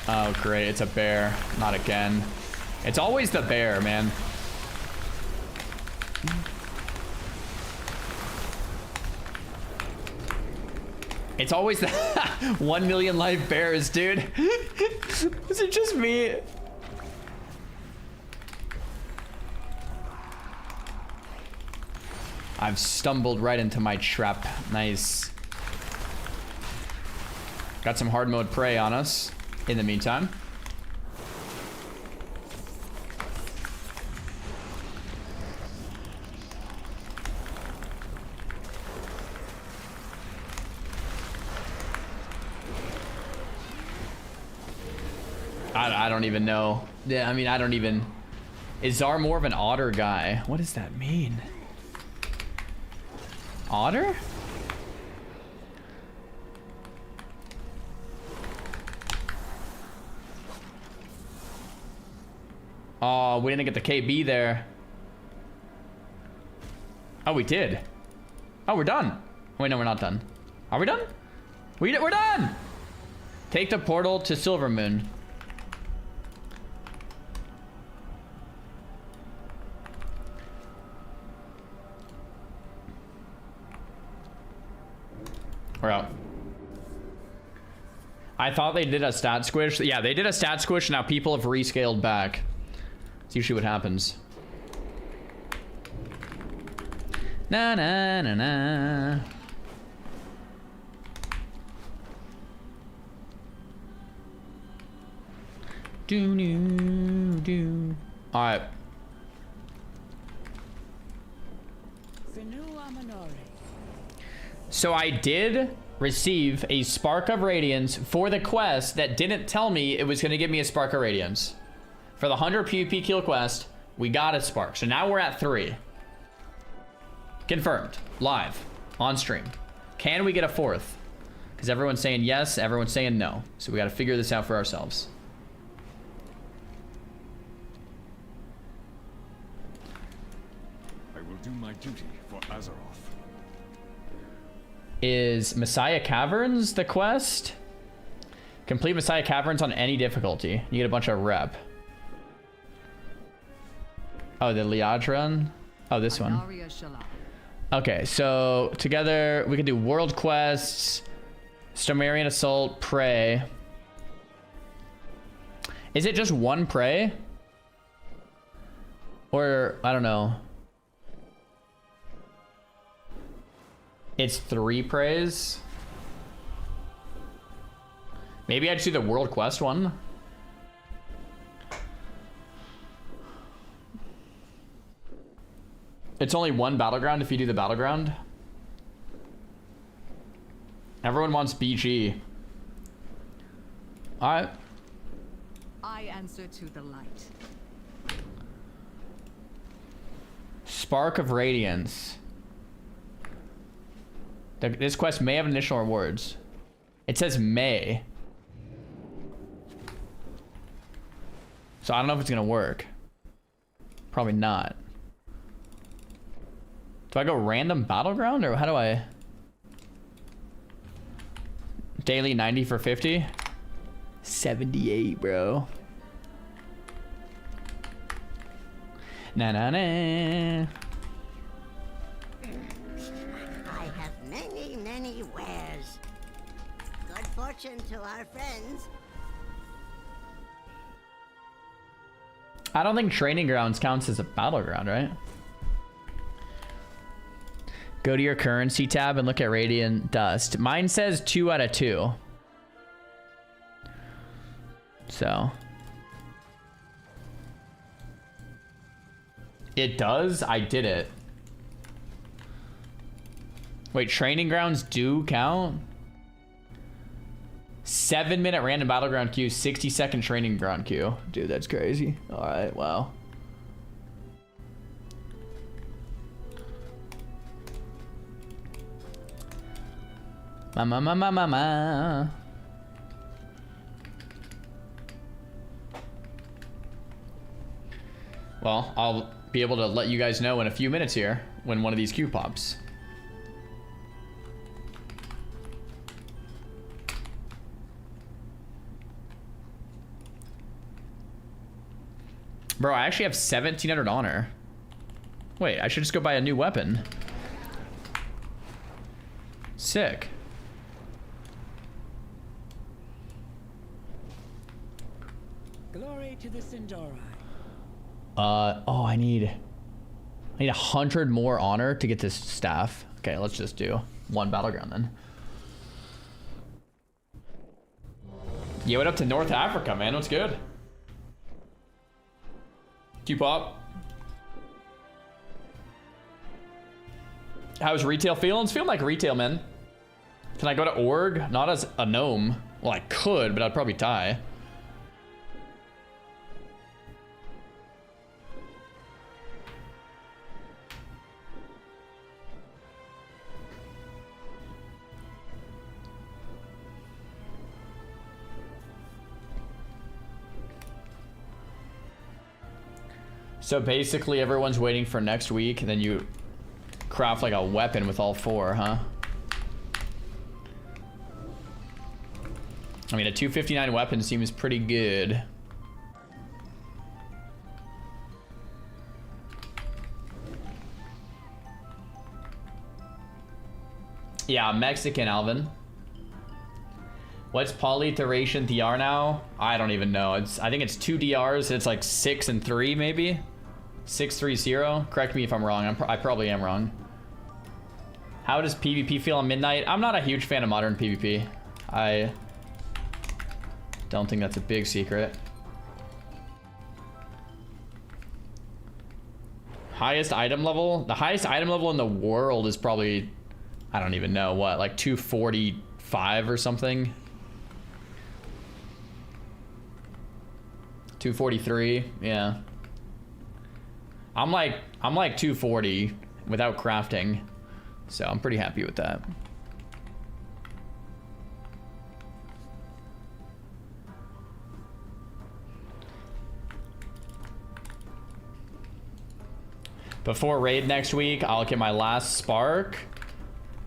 Oh, great. It's a bear. Not again. It's always the bear, man. It's always the 1 million life bears, dude. Is it just me? I've stumbled right into my trap. Nice. Got some hard mode prey on us in the meantime. I don't even know. Yeah, I mean, I don't even... Is Zar more of an otter guy? What does that mean? Otter? Oh, we didn't get the KB there. Oh, we did. Oh, we're done. Wait, no, we're not done. Are we done? We're done! Take the portal to Silvermoon. We're out. I thought they did a stat squish. Yeah, they did a stat squish. Now people have rescaled back. That's usually what happens. Na na na na. Do do do. All right. So I did receive a Spark of Radiance for the quest that didn't tell me it was going to give me a Spark of Radiance. For the 100 PvP kill quest, we got a Spark. So now we're at 3. Confirmed. Live. On stream. Can we get a 4th? Because everyone's saying yes, everyone's saying no. So we got to figure this out for ourselves. I will do my duty for Azeroth. Is Messiah Caverns the quest? Complete Messiah Caverns on any difficulty. You get a bunch of rep. Oh, the Liadran? Oh, this one. Okay, so together we can do world quests, Stomarian Assault, Prey. Is it just one Prey? Or, I don't know. It's 3 Preys? Maybe I just do the world quest one. It's only 1 battleground if you do the battleground. Everyone wants BG. Alright. I answer to the light. Spark of Radiance. This quest may have initial rewards. It says may. So I don't know if it's gonna work. Probably not. Do I go random battleground or how do I? Daily 90 for 50? 78, bro. Na na na. I have many, many wares. Good fortune to our friends. I don't think training grounds counts as a battleground, right? Go to your currency tab and look at Radiant Dust. Mine says 2 out of 2. So. It does? I did it. Wait, training grounds do count? 7-minute random battleground queue, 60-second training ground queue. Dude, that's crazy. All right, wow. Ma. Well, I'll be able to let you guys know in a few minutes here when one of these queue pops. Bro, I actually have 1700 honor. Wait, I should just go buy a new weapon. Sick. Glory to the Sindori. Oh, I need 100 more honor to get this staff. Okay, let's just do 1 battleground then. You went up to North Africa, man. What's good? Q-pop. How's retail feeling? It's feeling like retail, man. Can I go to org? Not as a gnome. Well, I could, but I'd probably die. So basically everyone's waiting for next week and then you craft like a weapon with all 4, huh? I mean, a 259 weapon seems pretty good. Yeah, Mexican, Alvin. What's poly iteration DR now? I don't even know. I think it's 2 DRs. It's like 6 and 3 maybe. 630. Correct me if I'm wrong. I probably am wrong. How does PvP feel on Midnight? I'm not a huge fan of modern PvP. I don't think that's a big secret. Highest item level? The highest item level in the world is probably, I don't even know what, like 245 or something. 243, yeah. I'm like 240 without crafting, so I'm pretty happy with that. Before raid next week, I'll get my last spark.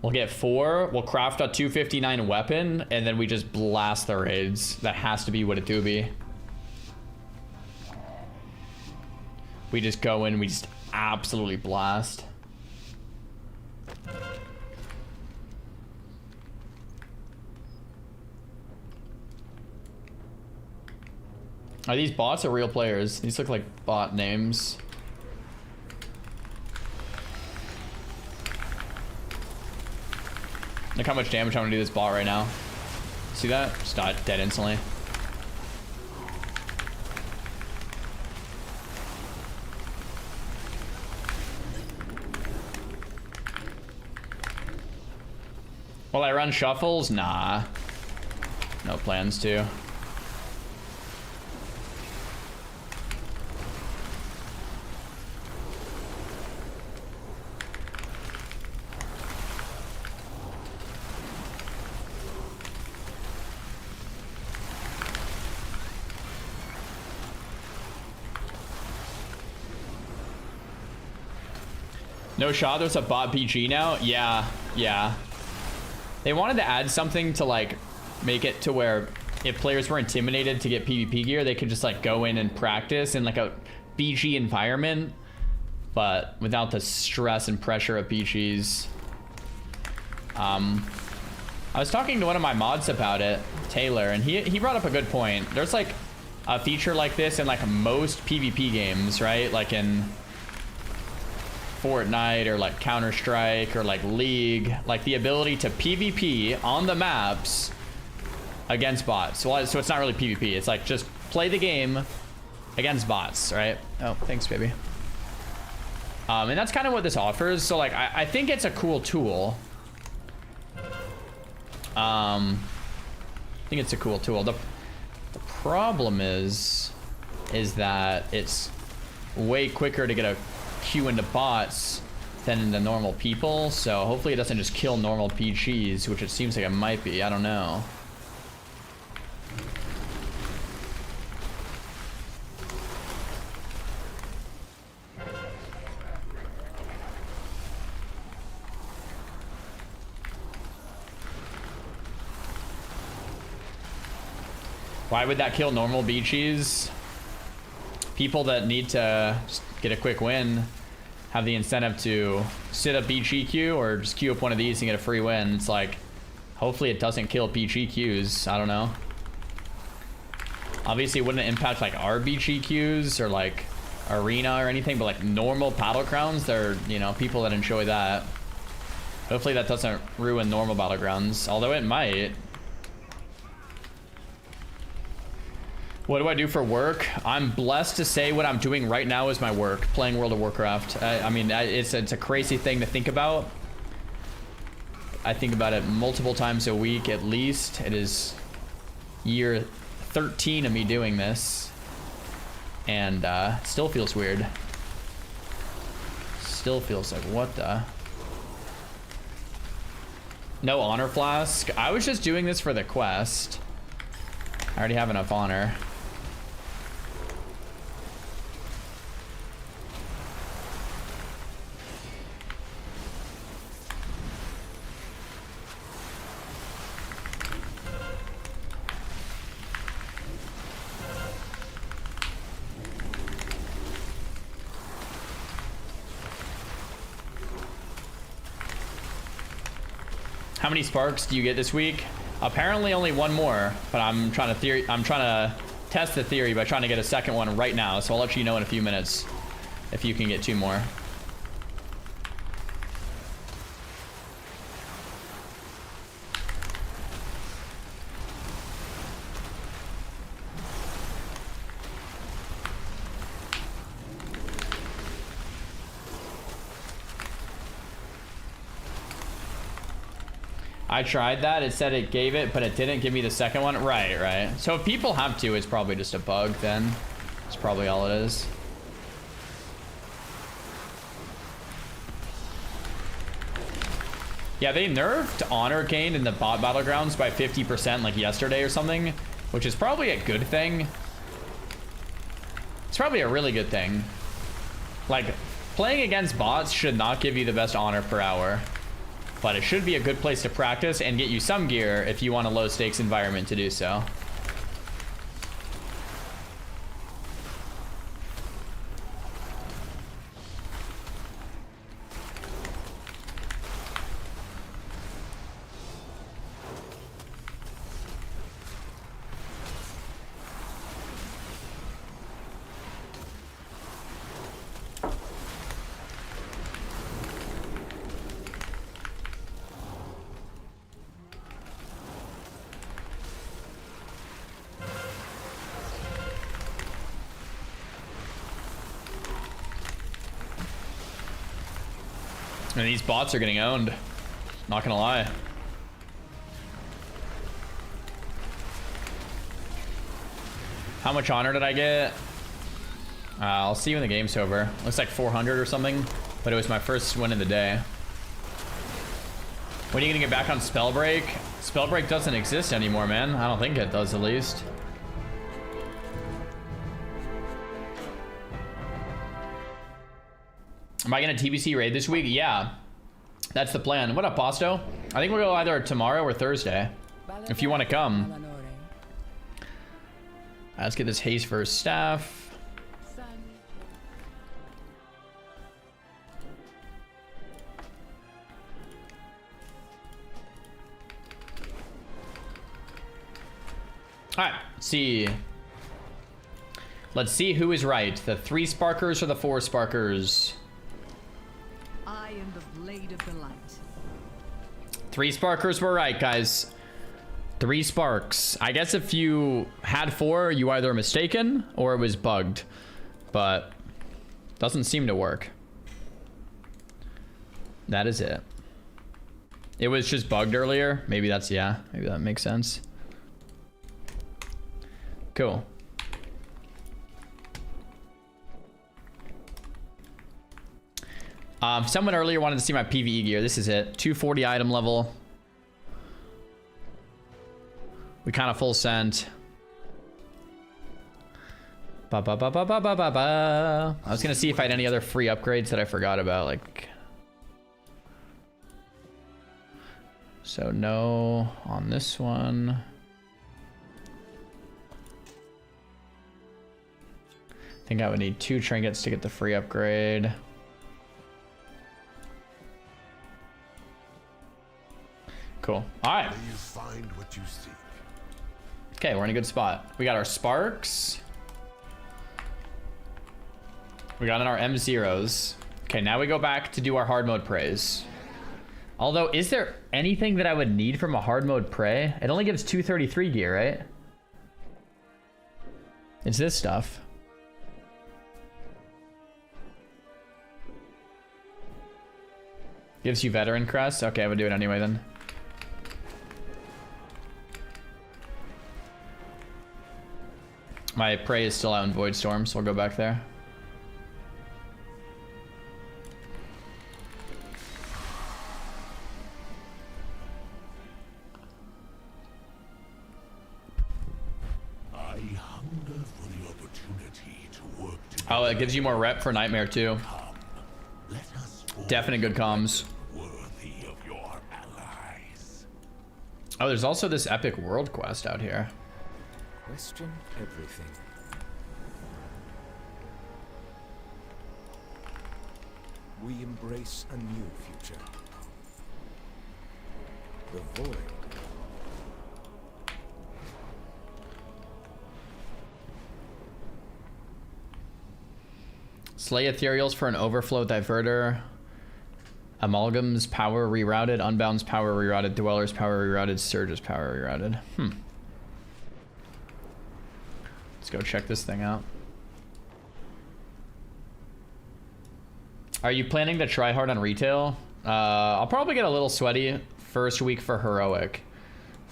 We'll get 4. We'll craft a 259 weapon, and then we just blast the raids. That has to be what it do be. We just go in, we just absolutely blast. Are these bots or real players? These look like bot names. Look how much damage I'm gonna do this bot right now. See that? Just died dead instantly. Will I run shuffles? Nah. No plans to. No shot, there's a bot BG now? Yeah, yeah. They wanted to add something to like make it to where if players were intimidated to get PvP gear, they could just like go in and practice in like a BG environment, but without the stress and pressure of BGs. I was talking to one of my mods about it, Taylor, and he brought up a good point. There's like a feature like this in like most PvP games, right? Like in Fortnite or like Counter-Strike or like League, like the ability to PvP on the maps against bots. So it's not really PvP. It's like just play the game against bots, right? Oh, thanks, baby. And that's kind of what this offers. So like, I think it's a cool tool. I think it's a cool tool. The problem is that it's way quicker to get a queue into bots than into normal people, so hopefully it doesn't just kill normal PGs, which it seems like it might be. I don't know. Why would that kill normal BGs? People that need to just get a quick win have the incentive to sit a BG queue or just queue up one of these and get a free win. It's like, hopefully it doesn't kill BG queues. I don't know. Obviously it wouldn't impact like our BG queues or like arena or anything, but like normal battlegrounds, they're, you know, people that enjoy that. Hopefully that doesn't ruin normal battlegrounds, although it might. What do I do for work? I'm blessed to say what I'm doing right now is my work, playing World of Warcraft. I mean, it's a crazy thing to think about. I think about it multiple times a week at least. It is year 13 of me doing this, and it still feels weird. Still feels like, what the? No honor flask. I was just doing this for the quest. I already have enough honor. How many sparks do you get this week? Apparently only one more, but I'm trying to test the theory by trying to get a second one right now. So I'll let you know in a few minutes if you can get 2 more. I tried that. It said it gave it, but it didn't give me the second one. Right. So if people have to, it's probably just a bug then. That's probably all it is. Yeah, they nerfed honor gain in the bot battlegrounds by 50% like yesterday or something, which is probably a good thing. It's probably a really good thing. Like, playing against bots should not give you the best honor per hour. But it should be a good place to practice and get you some gear if you want a low stakes environment to do so. And these bots are getting owned. Not gonna lie. How much honor did I get? I'll see when the game's over. Looks like 400 or something, but it was my first win of the day. When are you gonna get back on Spellbreak? Spellbreak doesn't exist anymore, man. I don't think it does, at least. Am I gonna TBC raid this week? Yeah, that's the plan. What up, Posto? I think we'll go either tomorrow or Thursday, if you want to come. Let's get this haste first staff. All right, see. Let's see who is right, the 3 sparkers or the 4 sparkers. I am the blade of the light. 3 sparkers were right, guys. 3 sparks. I guess if you had 4, you either mistaken or it was bugged, but doesn't seem to work. That is it. It was just bugged earlier. Maybe that's, yeah, maybe that makes sense. Cool. Someone earlier wanted to see my PvE gear. This is it. 240 item level. We kind of full sent. I was gonna see if I had any other free upgrades that I forgot about, like. So no on this one. I think I would need 2 trinkets to get the free upgrade. Cool. All right. You find what you seek. Okay, we're in a good spot. We got our sparks. We got in our M0s. Okay, now we go back to do our hard mode praise. Although, is there anything that I would need from a hard mode pray? It only gives 233 gear, right? It's this stuff. Gives you veteran crest? Okay, I would do it anyway then. My prey is still out in Void Storm, so I'll go back there. I hunger for the opportunity to work together. Oh, it gives you more rep for Nightmare too. Definite good comms. Worthy of your allies. Oh, there's also this epic world quest out here. Question everything. We embrace a new future. The void. Slay ethereals for an overflow diverter. Amalgam's power rerouted. Unbound's power rerouted. Dweller's power rerouted. Surge's power rerouted. Let's go check this thing out. Are you planning to try hard on retail? I'll probably get a little sweaty first week for heroic.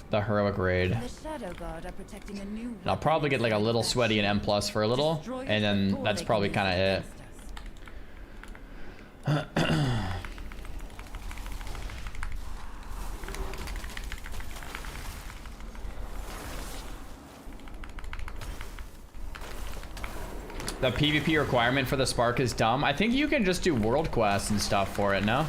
The heroic raid. The Shadow Guard are protecting a new. And I'll probably get like a little sweaty in M+ for a little, and then that's probably kind of it. The PvP requirement for the Spark is dumb. I think you can just do world quests and stuff for it, no?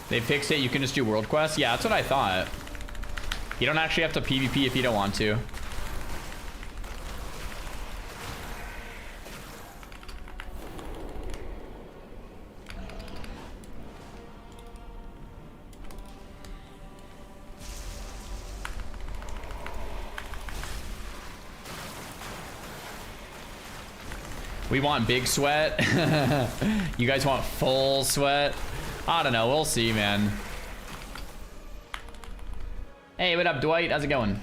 They fixed it, you can just do world quests? Yeah, that's what I thought. You don't actually have to PvP if you don't want to. We want big sweat. You guys want full sweat? I don't know. We'll see, man. Hey, what up, Dwight? How's it going?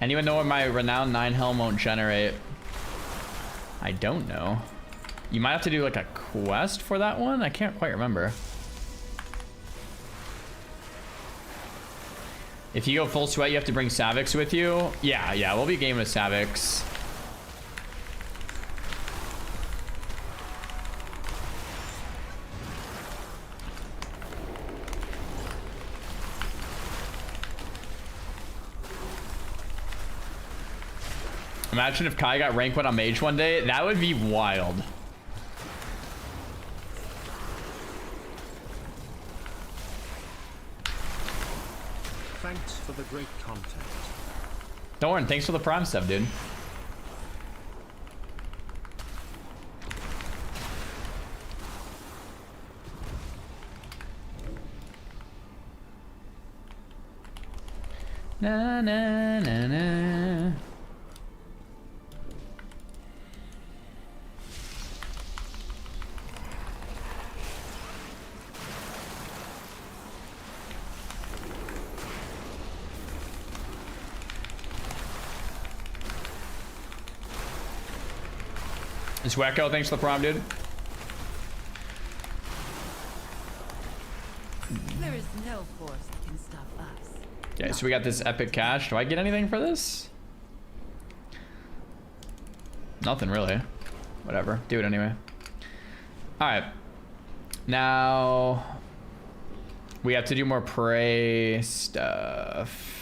Anyone know where my renowned 9 helm won't generate? I don't know. You might have to do like a quest for that one. I can't quite remember. If you go full sweat, you have to bring Savix with you. Yeah, we'll be game with Savix. Imagine if Kai got rank 1 on Mage one day. That would be wild. Thanks for the great content. Thorn, thanks for the Prime stuff, dude. Na na na na. Swecko, thanks for the prom, dude. There is no force that can stop us. Okay, so we got this epic cash. Do I get anything for this? Nothing really. Whatever. Do it anyway. Alright. Now we have to do more prey stuff.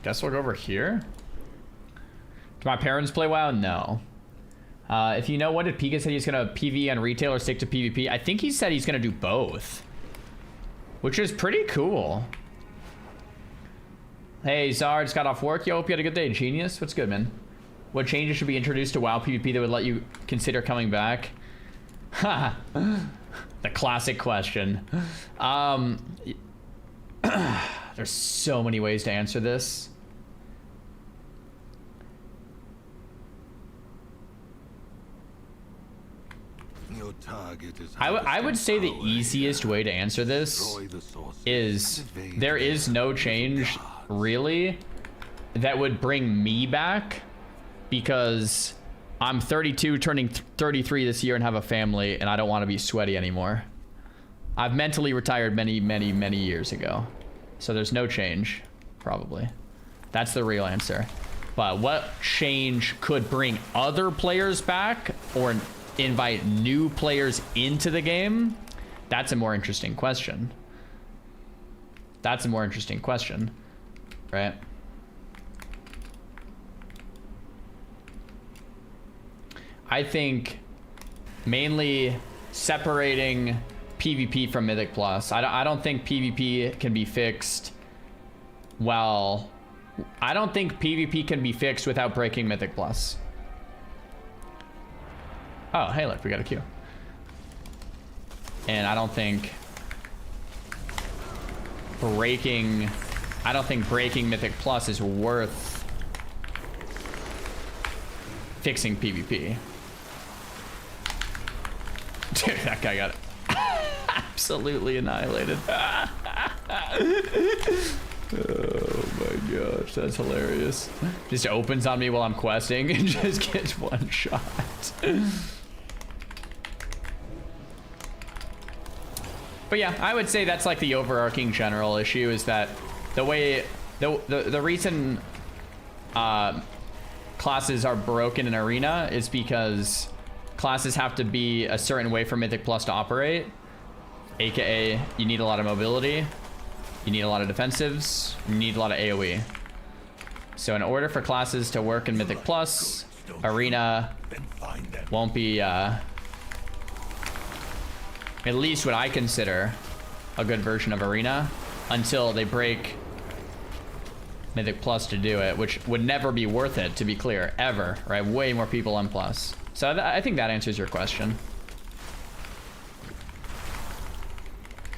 Guess we'll go over here. Do my parents play WoW? No. If you know, what did Pika say he's gonna PvE on retail or stick to PvP? I think he said he's gonna do both, which is pretty cool. Hey, Zard, just got off work. Yo, hope you had a good day. Genius, what's good, man? What changes should be introduced to WoW PvP that would let you consider coming back? Ha! The classic question. There's so many ways to answer this. Your target is I would say the easiest way to answer this is there is no change really that would bring me back, because I'm 32 turning 33 this year and have a family, and I don't want to be sweaty anymore. I've mentally retired many years ago. So there's no change, probably. That's the real answer. But what change could bring other players back or invite new players into the game? That's a more interesting question. That's a more interesting question, right? I think mainly separating PvP from Mythic Plus. I don't think PvP can be fixed. Well, I don't think PvP can be fixed without breaking Mythic Plus. Oh, hey, look, we got a queue. And I don't think breaking Mythic Plus is worth fixing PvP. Dude, that guy got absolutely annihilated. Oh my gosh, that's hilarious. Just opens on me while I'm questing and just gets one shot. But yeah, I would say that's like the overarching general issue, is that the way the reason classes are broken in Arena is because classes have to be a certain way for Mythic Plus to operate, aka you need a lot of mobility, you need a lot of defensives, you need a lot of AoE. So in order for classes to work in Mythic Plus, Arena won't be at least what I consider a good version of Arena until they break Mythic Plus to do it, which would never be worth it, to be clear, ever, right? Way more people on Plus. So I think that answers your question.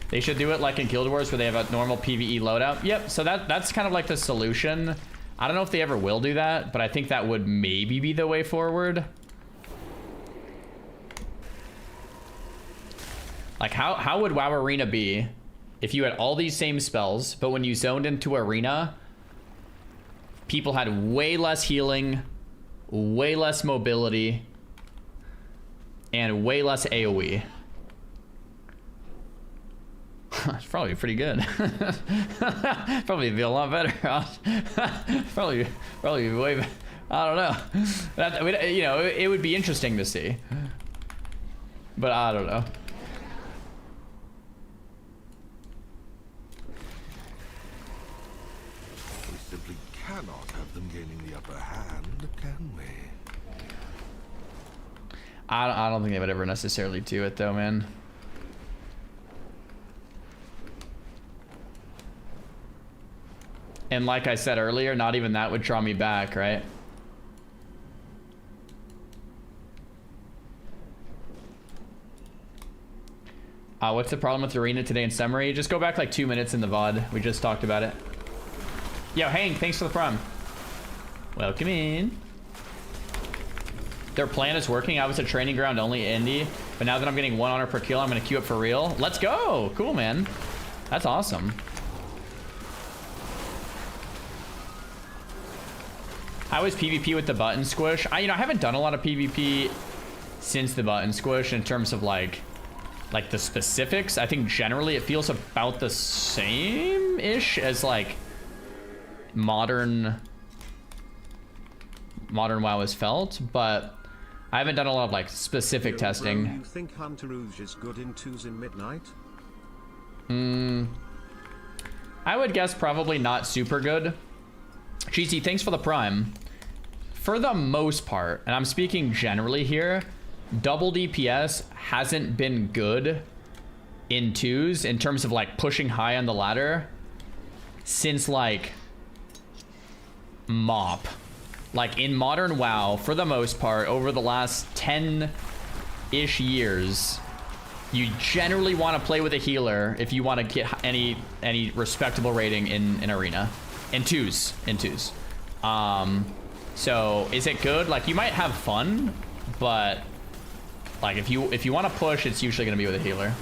They should do it like in Guild Wars where they have a normal PvE loadout. Yep, so that's kind of like the solution. I don't know if they ever will do that, but I think that would maybe be the way forward. Like how would WoW Arena be if you had all these same spells, but when you zoned into Arena, people had way less healing, way less mobility, and way less AoE? It's probably pretty good. Probably be a lot better. probably way better. I don't know. That, you know, it would be interesting to see, but I don't know. We simply cannot have them gaining the upper hand, can we? I don't think they would ever necessarily do it though, man. And like I said earlier, not even that would draw me back, right? What's the problem with Arena today in summary? Just go back like 2 minutes in the VOD. We just talked about it. Yo, Hank, thanks for the prom. Welcome in. Their plan is working. I was a training ground only indie, but now that I'm getting 1 honor per kill, I'm gonna queue up for real. Let's go. Cool, man. That's awesome. How is PvP with the button squish? I haven't done a lot of PvP since the button squish in terms of like the specifics. I think generally it feels about the same-ish as like modern WoW has felt, but I haven't done a lot of like specific testing. Bro, you think Hunter Rouge is good in 2s in Midnight? I would guess probably not super good. Cheesy, thanks for the prime. For the most part, and I'm speaking generally here, double DPS hasn't been good in 2s in terms of like pushing high on the ladder since like MoP. Like in modern WoW, for the most part, over the last 10-ish years, you generally want to play with a healer if you want to get any respectable rating in Arena. In 2s. So is it good? Like you might have fun, but like if you want to push, it's usually going to be with a healer.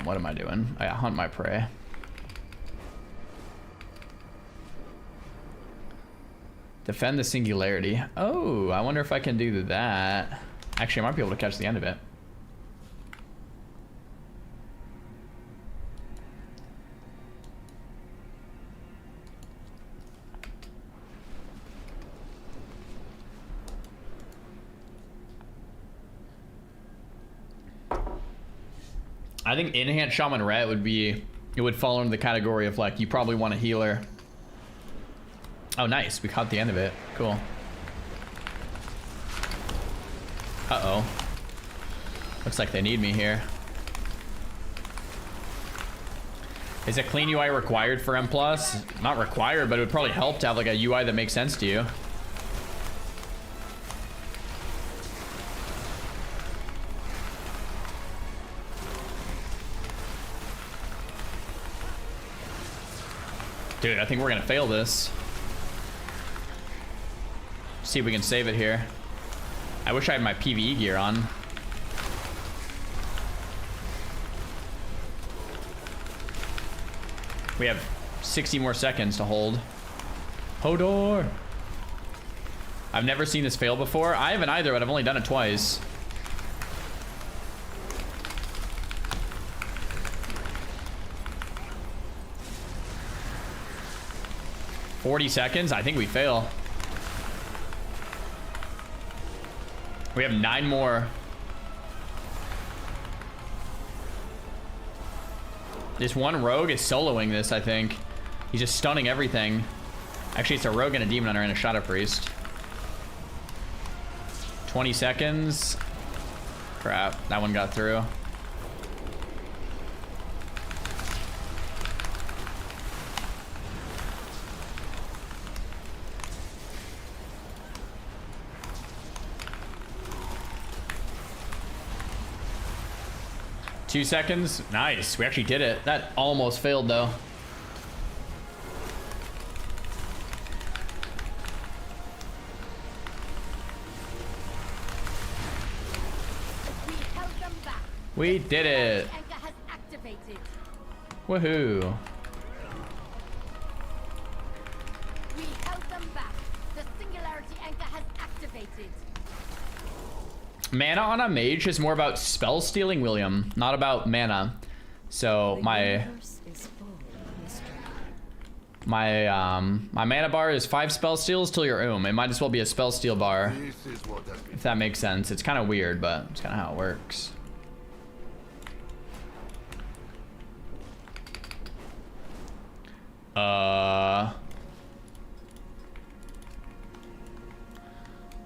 What am I doing? I hunt my prey. Defend the singularity. Oh, I wonder if I can do that. Actually, I might be able to catch the end of it. I think Enhanced Shaman Ret would be, it would fall into the category of like, you probably want a healer. Oh, nice. We caught the end of it. Cool. Uh-oh. Looks like they need me here. Is a clean UI required for M+? Not required, but it would probably help to have like a UI that makes sense to you. Dude, I think we're gonna fail this. See if we can save it here. I wish I had my PvE gear on. We have 60 more seconds to hold. Hodor! I've never seen this fail before. I haven't either, but I've only done it twice. $40 seconds? I think we fail. We have 9 more. This one rogue is soloing this, I think. He's just stunning everything. Actually, it's a rogue and a demon hunter and a shadow priest. 20 seconds. Crap, that one got through. Two seconds. Nice. We actually did it. That almost failed, though. We did it. Woohoo. We held them back. The singularity anchor has activated. Mana on a mage is more about spell stealing, William, not about mana. So my mana bar is 5 spell steals till your It might as well be a spell steal bar, if that makes sense. It's kind of weird, but it's kind of how it works.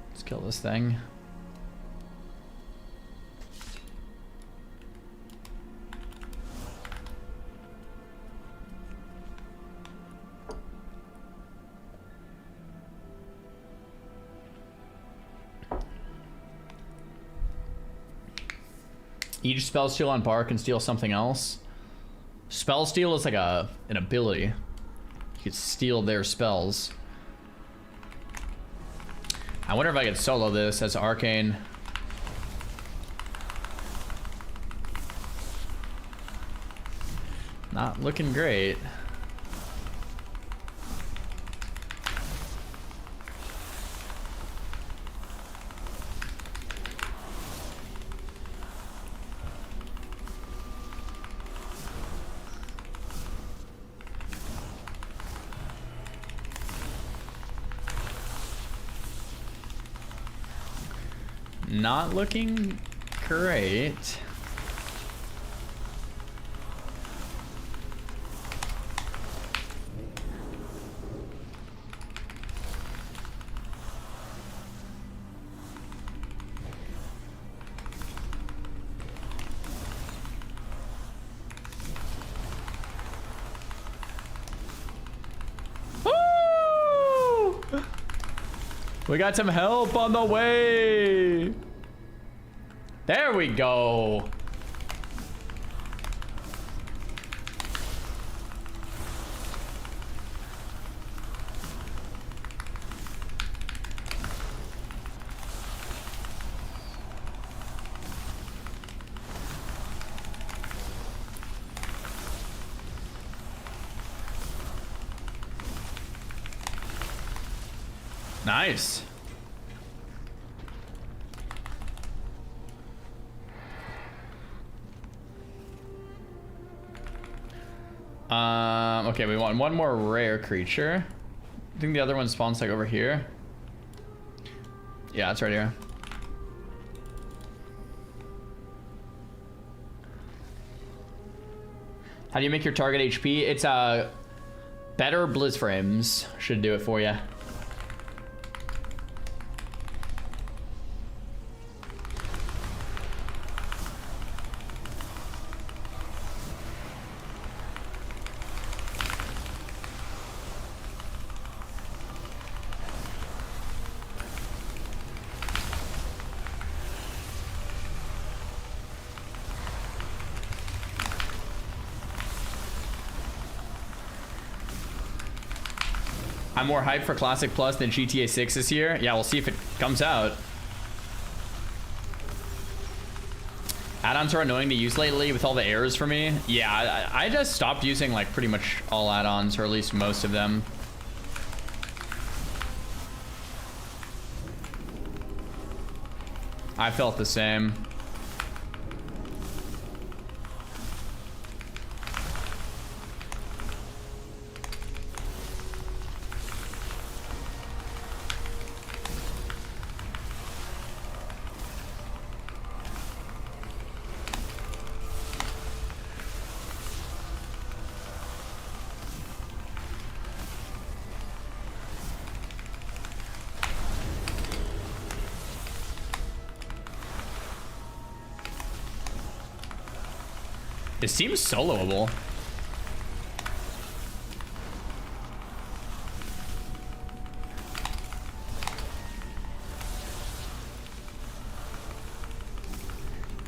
Let's kill this thing. Each spell steal on bar can steal something else. Spell steal is like an ability. You could steal their spells. I wonder if I could solo this as arcane. Not looking great. Not looking great. Woo! We got some help on the way. There we go. Nice. Okay, we want one more rare creature. I think the other one spawns like over here. Yeah, it's right here. How do you make your target HP? It's better Blizz frames should do it for you. I'm more hyped for Classic Plus than GTA 6 this year. Yeah, we'll see if it comes out. Add-ons are annoying to use lately with all the errors for me. Yeah, I just stopped using like pretty much all add-ons, or at least most of them. I felt the same. It seems soloable.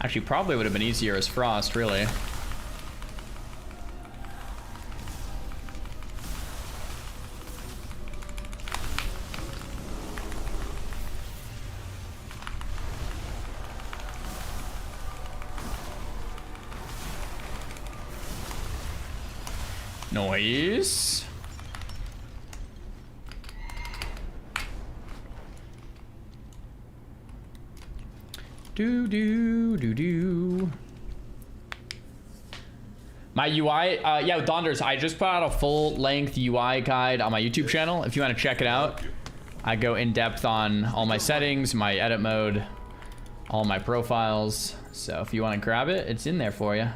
Actually, probably would have been easier as Frost, really. Noise. Do do do do. My UI, yeah, Donders, I just put out a full-length UI guide on my YouTube channel. If you want to check it out, I go in depth on all my settings, my edit mode, all my profiles. So if you want to grab it, it's in there for you.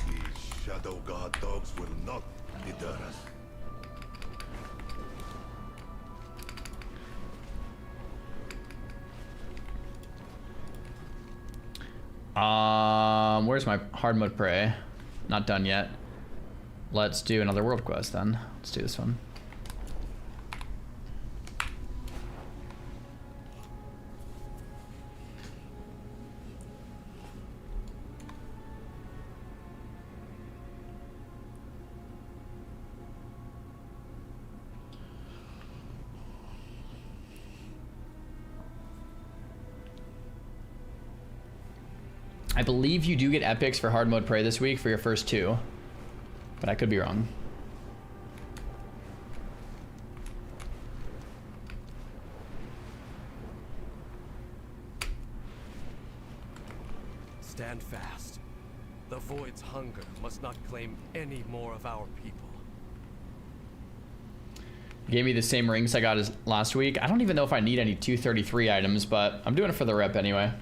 These Shadow God dogs will not deter us. Where's my hard mode prey? Not done yet. Let's do another world quest then. Let's do this one. I believe you do get epics for hard mode prey this week for your first 2, but I could be wrong. Stand fast. The Void's hunger must not claim any more of our people. Gave me the same rings I got as last week. I don't even know if I need any 233 items, but I'm doing it for the rep anyway.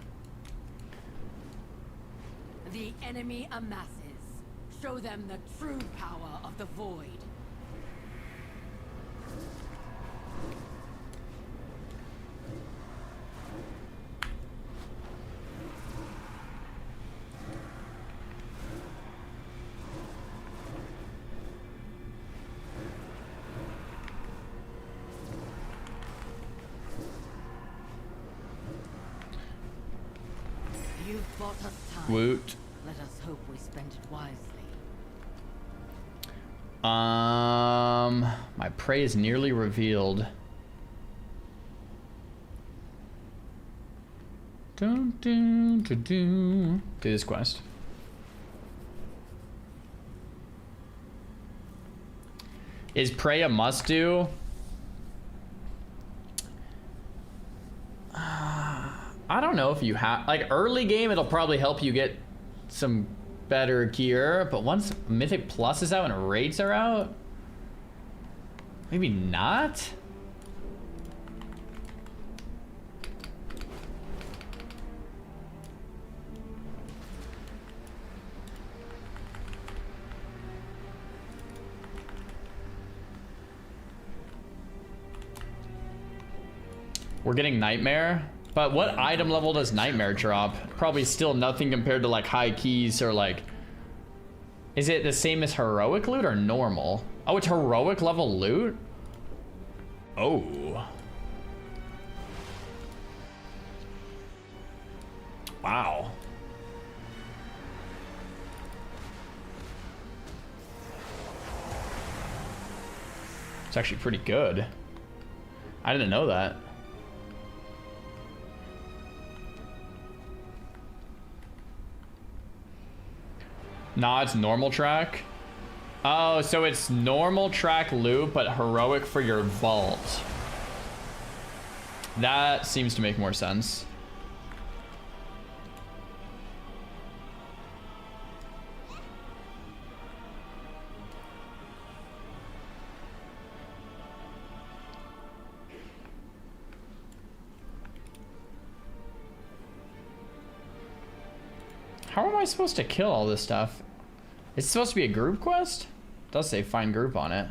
The enemy amasses. Show them the true power of the Void. You've bought us time. Woot. Let us hope we spend it wisely. My prey is nearly revealed. Dun, dun, dun, dun. Do this quest. Is prey a must do? I don't know if you have, like, early game it'll probably help you get some better gear, but once Mythic Plus is out and raids are out, maybe not. We're getting Nightmare. But what item level does Nightmare drop? Probably still nothing compared to like high keys or like... Is it the same as heroic loot or normal? Oh, it's heroic level loot? Oh. Wow. It's actually pretty good. I didn't know that. Nah, it's normal track. Oh, so it's normal track loot, but heroic for your vault. That seems to make more sense. How am I supposed to kill all this stuff? It's supposed to be a group quest? It does say find group on it.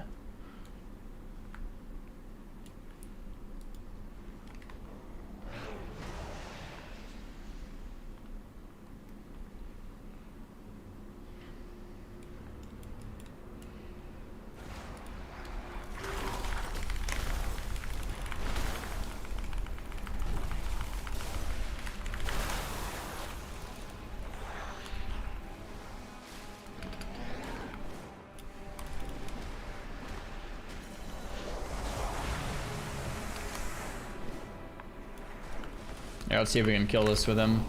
Yeah, let's see if we can kill this with him.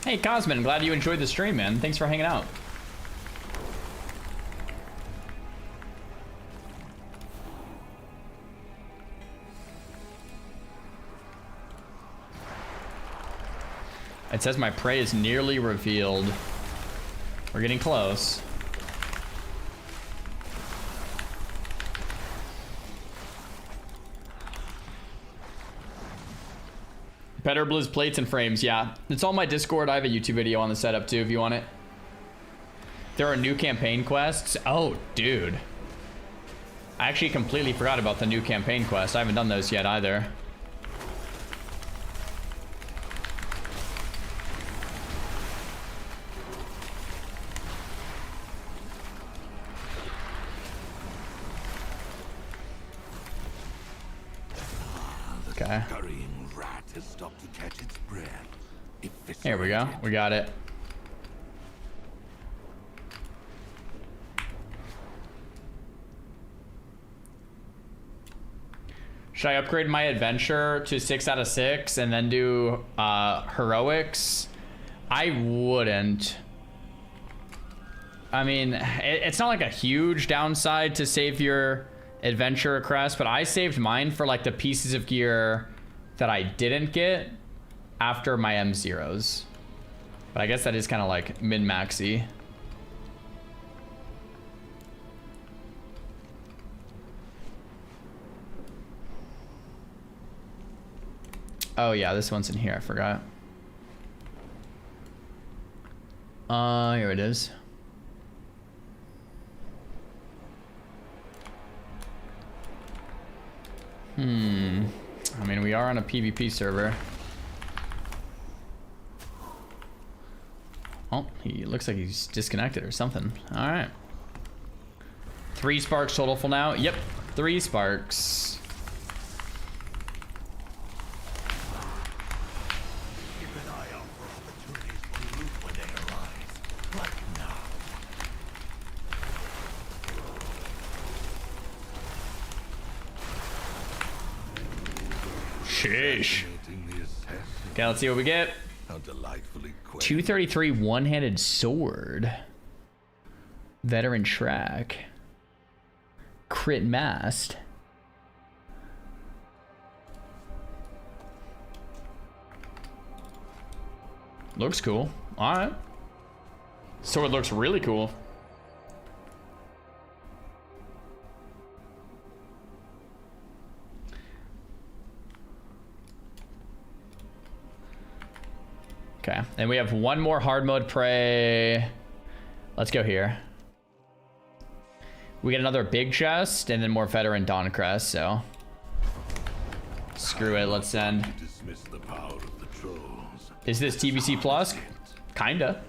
Hey Cosmin, glad you enjoyed the stream, man. Thanks for hanging out. It says my prey is nearly revealed. We're getting close. Better Blizz plates and frames, yeah. It's on my Discord. I have a YouTube video on the setup too if you want it. There are new campaign quests. Oh, dude. I actually completely forgot about the new campaign quest. I haven't done those yet either. Okay. Here we go. We got it. Should I upgrade my adventure to 6 out of 6 and then do heroics? I wouldn't. I mean, it's not like a huge downside to save your adventure crest, but I saved mine for like the pieces of gear that I didn't get after my M0s. But I guess that is kind of like min-maxy. Oh yeah, this one's in here, I forgot. Here it is. I mean, we are on a PvP server. Oh, he looks like he's disconnected or something. All right. 3 sparks total for now. Yep, 3 sparks. Keep an eye out for opportunities to loot when they arise. Like now. Sheesh. Okay, let's see what we get. 233 one-handed sword. Veteran track. Crit mast. Looks cool. Alright. Sword looks really cool. Okay, and we have one more hard mode prey. Let's go here. We get another big chest and then more veteran Dawncrest, so screw it, let's send. Is this TBC plus? Kinda.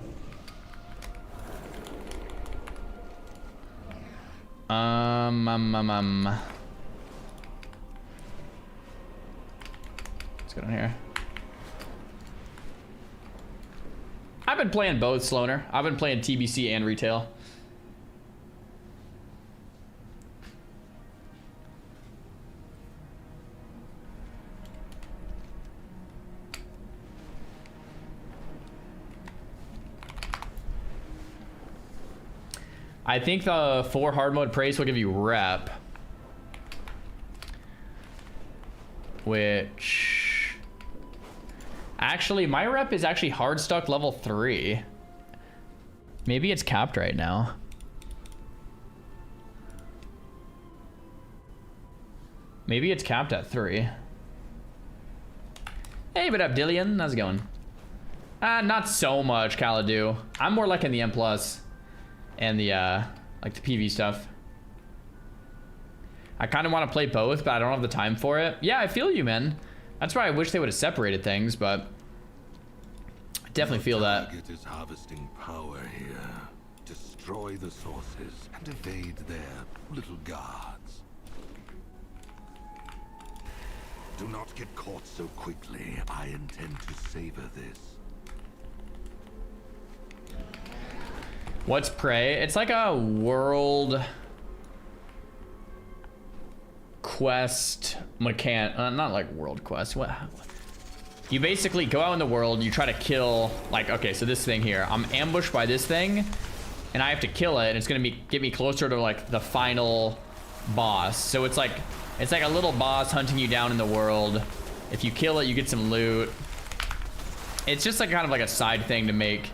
Let's go down here. I've been playing both, Sloaner. I've been playing TBC and retail. I think the 4 hard mode praise will give you rep. Which... Actually, my rep is actually hard stuck level 3. Maybe it's capped right now. Maybe it's capped at 3. Hey, what up, Dillian? How's it going? Not so much, Caladu. I'm more like in the M+. And the, like the PV stuff. I kind of want to play both, but I don't have the time for it. Yeah, I feel you, man. That's why I wish they would have separated things, but I definitely feel that. Target is harvesting power here. Destroy the sources and evade their little guards. Do not get caught so quickly. I intend to savor this. What's Prey? It's like a world quest not like world quest. What? You basically go out in the world, you try to kill, like, okay, so this thing here. I'm ambushed by this thing, and I have to kill it, and it's gonna get me closer to like the final boss. So it's like a little boss hunting you down in the world. If you kill it, you get some loot. It's just like kind of like a side thing to make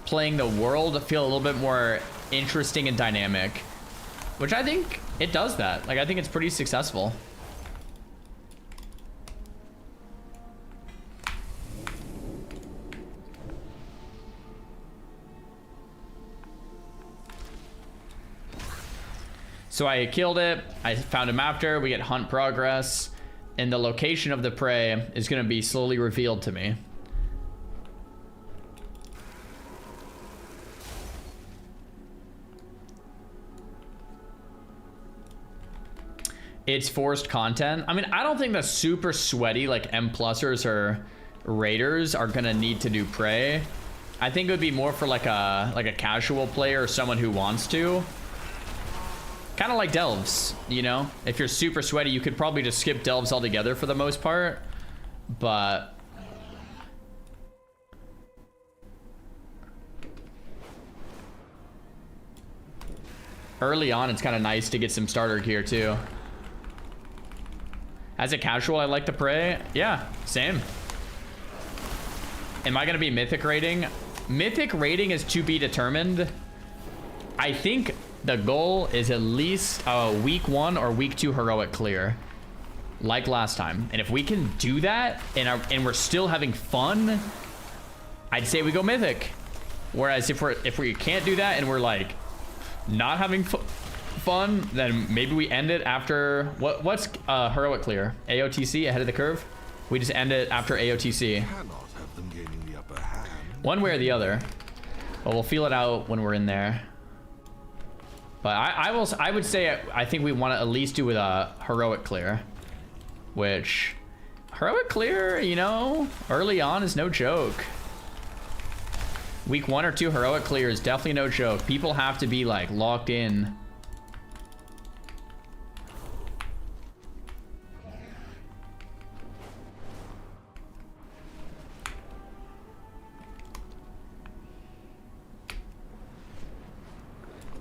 playing the world feel a little bit more interesting and dynamic, which I think it does that. Like, I think it's pretty successful. So I killed it, I found him after, we get hunt progress, and the location of the prey is going to be slowly revealed to me. It's forced content. I mean, I don't think the super sweaty like M+ers or raiders are gonna need to do prey. I think it would be more for like a casual player or someone who wants to. Kind of like delves, you know? If you're super sweaty, you could probably just skip delves altogether for the most part. But early on, it's kind of nice to get some starter gear too. As a casual, I like to prey. Yeah, same. Am I gonna be mythic rating? Mythic rating is to be determined. I think the goal is at least week 1 or week 2 heroic clear, like last time. And if we can do that and we're still having fun, I'd say we go mythic. Whereas if we can't do that and we're like not having fun, then maybe we end it after what's heroic clear? AOTC, ahead of the curve. We just end it after AOTC. One way or the other. But we'll feel it out when we're in there. But I would say I think we want to at least do with a heroic clear, which heroic clear, you know, early on is no joke. Week 1 or 2 heroic clear is definitely no joke. People have to be like locked in.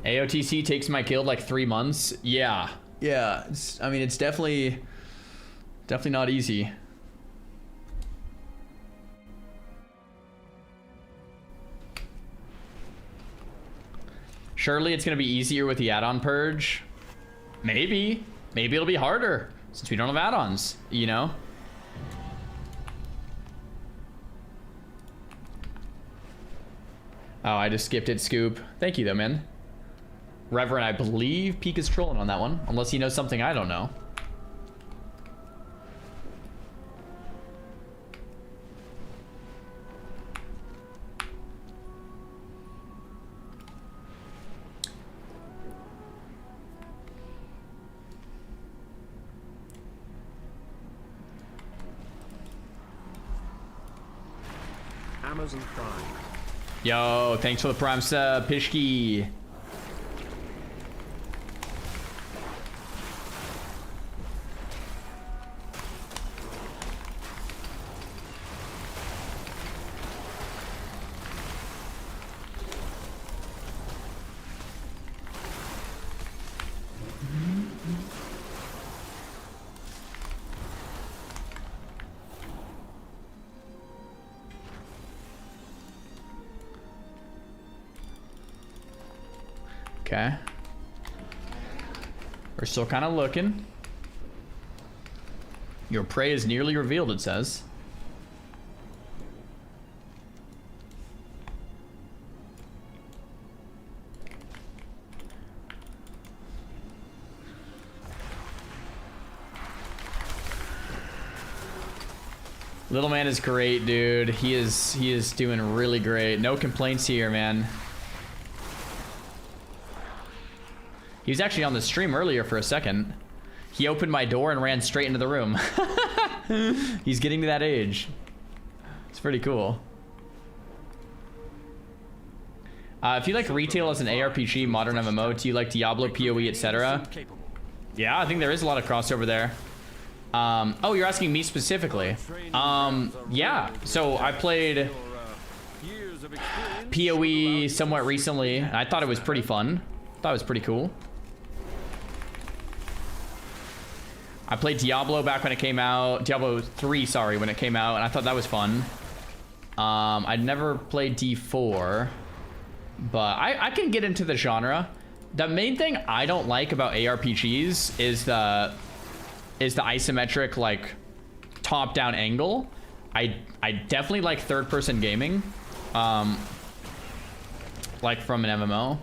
AOTC takes my guild like 3 months. Yeah. I mean, it's definitely not easy. Surely it's gonna be easier with the add-on purge. Maybe it'll be harder since we don't have add-ons, you know? Oh, I just skipped it, Scoop. Thank you, though, man. Reverend, I believe Peak is trolling on that one. Unless he knows something I don't know. Amazon Prime. Yo, thanks for the prime sub, Pishki. Okay. We're still kind of looking. Your prey is nearly revealed, it says. Little man is great, dude. He is doing really great. No complaints here, man. He was actually on the stream earlier for a second. He opened my door and ran straight into the room. He's getting to that age. It's pretty cool. If you like retail as an ARPG, modern MMO, do you like Diablo, PoE, etc.? Yeah, I think there is a lot of crossover there. Oh, you're asking me specifically. Yeah, so I played PoE somewhat recently. I thought it was pretty fun. Thought it was pretty cool. I played Diablo back when it came out. Diablo 3, sorry, when it came out, and I thought that was fun. I'd never played D4, but I can get into the genre. The main thing I don't like about ARPGs is the isometric, like, top-down angle. I definitely like third-person gaming, like from an MMO.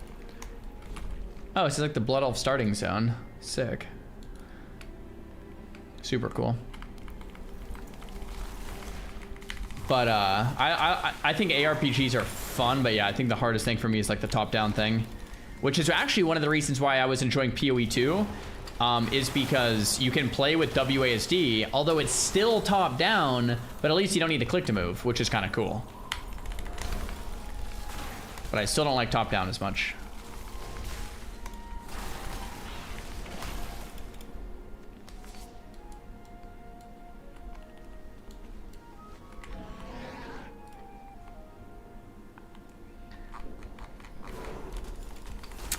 Oh, this is like the Blood Elf starting zone. Sick. Super cool. But I think ARPGs are fun, but yeah, I think the hardest thing for me is like the top-down thing, which is actually one of the reasons why I was enjoying PoE 2, is because you can play with WASD, although it's still top-down, but at least you don't need to click to move, which is kind of cool. But I still don't like top-down as much.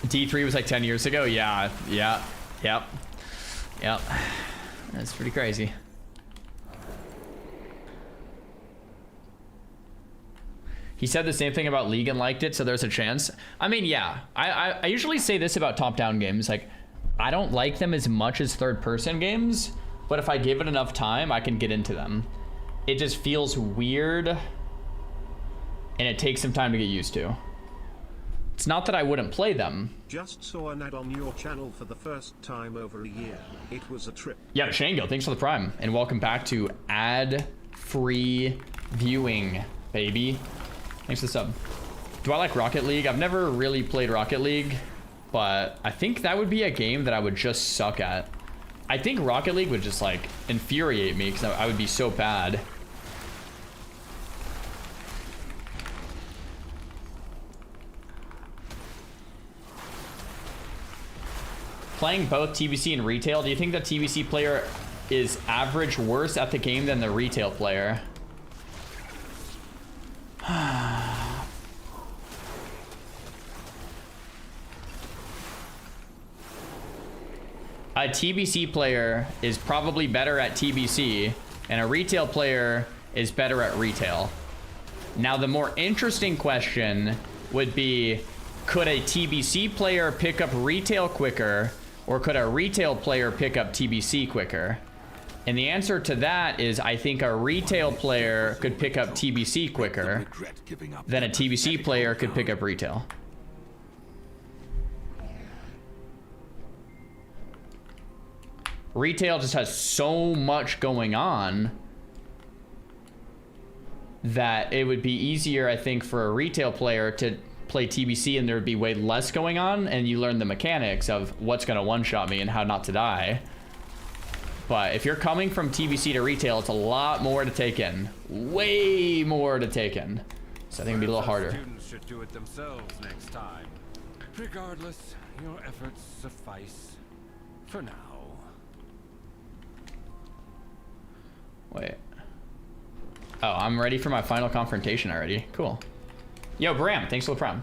D3 was like 10 years ago. Yeah, yep. That's pretty crazy. He said the same thing about League and liked it, so there's a chance. I mean, yeah, I usually say this about top-down games. Like, I don't like them as much as third-person games, but if I give it enough time, I can get into them. It just feels weird, and it takes some time to get used to. It's not that I wouldn't play them. Just saw an ad on your channel for the first time over a year. It was a trip. Yeah, Shango, thanks for the prime. And welcome back to ad-free viewing, baby. Thanks for the sub. Do I like Rocket League? I've never really played Rocket League, but I think that would be a game that I would just suck at. I think Rocket League would just, like, infuriate me because I would be so bad. Playing both TBC and retail, do you think the TBC player is average worse at the game than the retail player? A TBC player is probably better at TBC, and a retail player is better at retail. Now, the more interesting question would be, could a TBC player pick up retail quicker, or could a retail player pick up TBC quicker? And the answer to that is I think a retail player could pick up TBC quicker than a TBC player could pick up retail. Retail just has so much going on that it would be easier, I think, for a retail player to play TBC and there would be way less going on, and you learn the mechanics of what's going to one-shot me and how not to die. But if you're coming from TBC to retail, it's a lot more to take in. Way more to take in. So I think it'd be a little harder. Students should do it themselves next time. Regardless, your efforts suffice for now. Wait. Oh, I'm ready for my final confrontation already. Cool. Yo, Bram, thanks for the prime.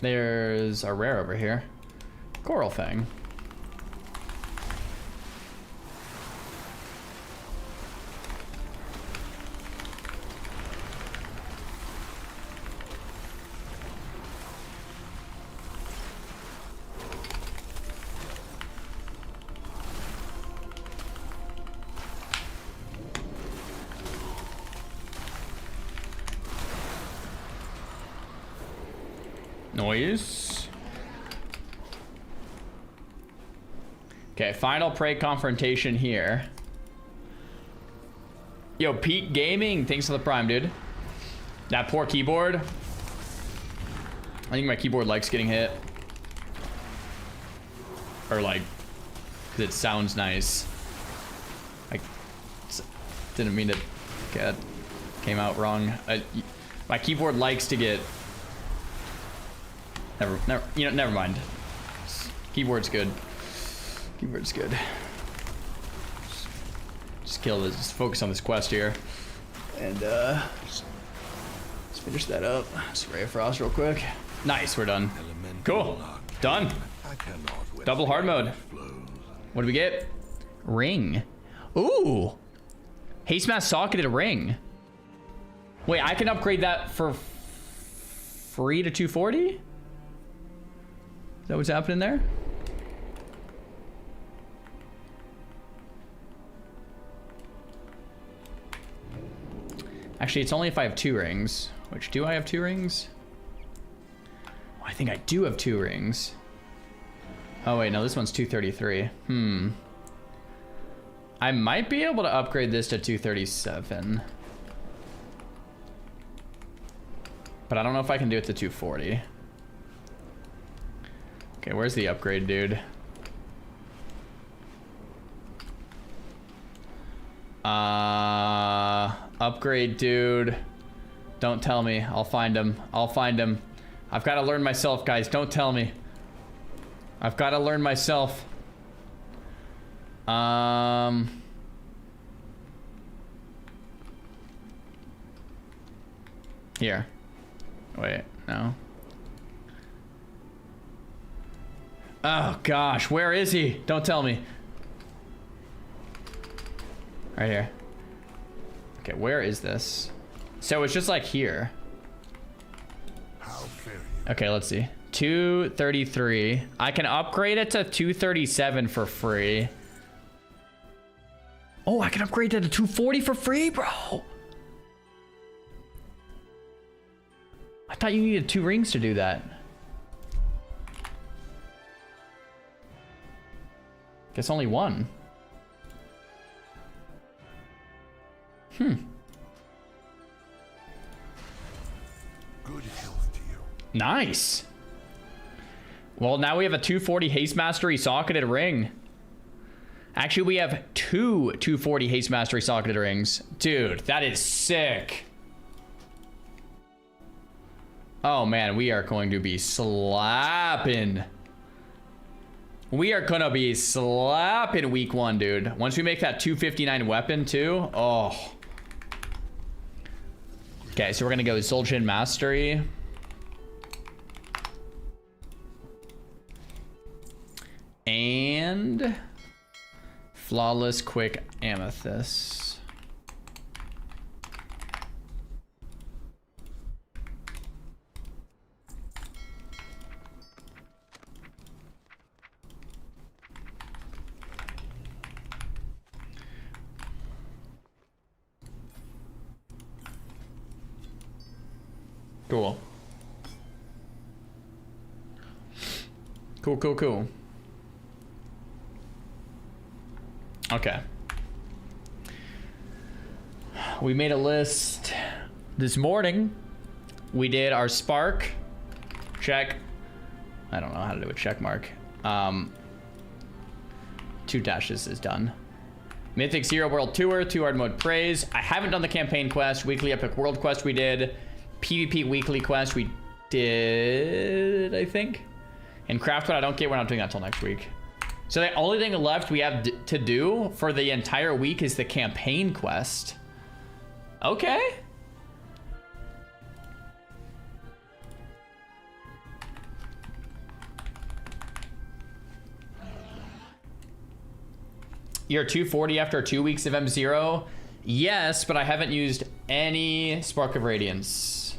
There's a rare over here. Coral Fang. Noise. Okay, final prey confrontation here. Yo, Pete Gaming, thanks for the prime, dude. That poor keyboard. I think my keyboard likes getting hit. Or like, 'cause it sounds nice. I didn't mean to get, came out wrong. My keyboard likes to get, never mind. Keyboard's good. Keyboard's good. Just kill this, just focus on this quest here. And let's finish that up. Spray of Frost real quick. Nice, we're done. Cool. Done. Double hard mode. What do we get? Ring. Ooh. Haste Mask socketed ring. Wait, I can upgrade that for free to 240? Is that what's happening there? Actually, it's only if I have 2 rings. Which, do I have 2 rings? Oh, I think I do have 2 rings. Oh wait, no, this one's 233. I might be able to upgrade this to 237. But I don't know if I can do it to 240. Okay, where's the upgrade, dude? Upgrade, dude. Don't tell me. I'll find him. I'll find him. I've got to learn myself, guys. Don't tell me. I've got to learn myself. Here. Wait, no. Oh gosh, where is he? Don't tell me. Right here. Okay, where is this? So it's just like here. Okay, let's see. 233. I can upgrade it to 237 for free. Oh, I can upgrade it to 240 for free, bro. I thought you needed 2 rings to do that. Guess only 1. Good health to you. Nice. Well, now we have a 240 Haste Mastery socketed ring. Actually, we have 2 240 Haste Mastery socketed rings. Dude, that is sick. Oh man, we are going to be slapping. We are gonna be slapping week 1, dude. Once we make that 259 weapon too. Oh. Okay, so we're gonna go Zul'jin Mastery. and flawless quick amethyst. Cool. Cool. Okay. We made a list this morning. We did our spark check. I don't know how to do a check mark. 2 dashes is done. Mythic 0 World Tour, 2 hard mode praise. I haven't done the campaign quest. Weekly epic world quest we did. PvP weekly quest we did, I think. And craft what I don't get, we're not doing that till next week. So the only thing left we have to do for the entire week is the campaign quest. Okay. You're 240 after 2 weeks of M0? Yes, but I haven't used any Spark of Radiance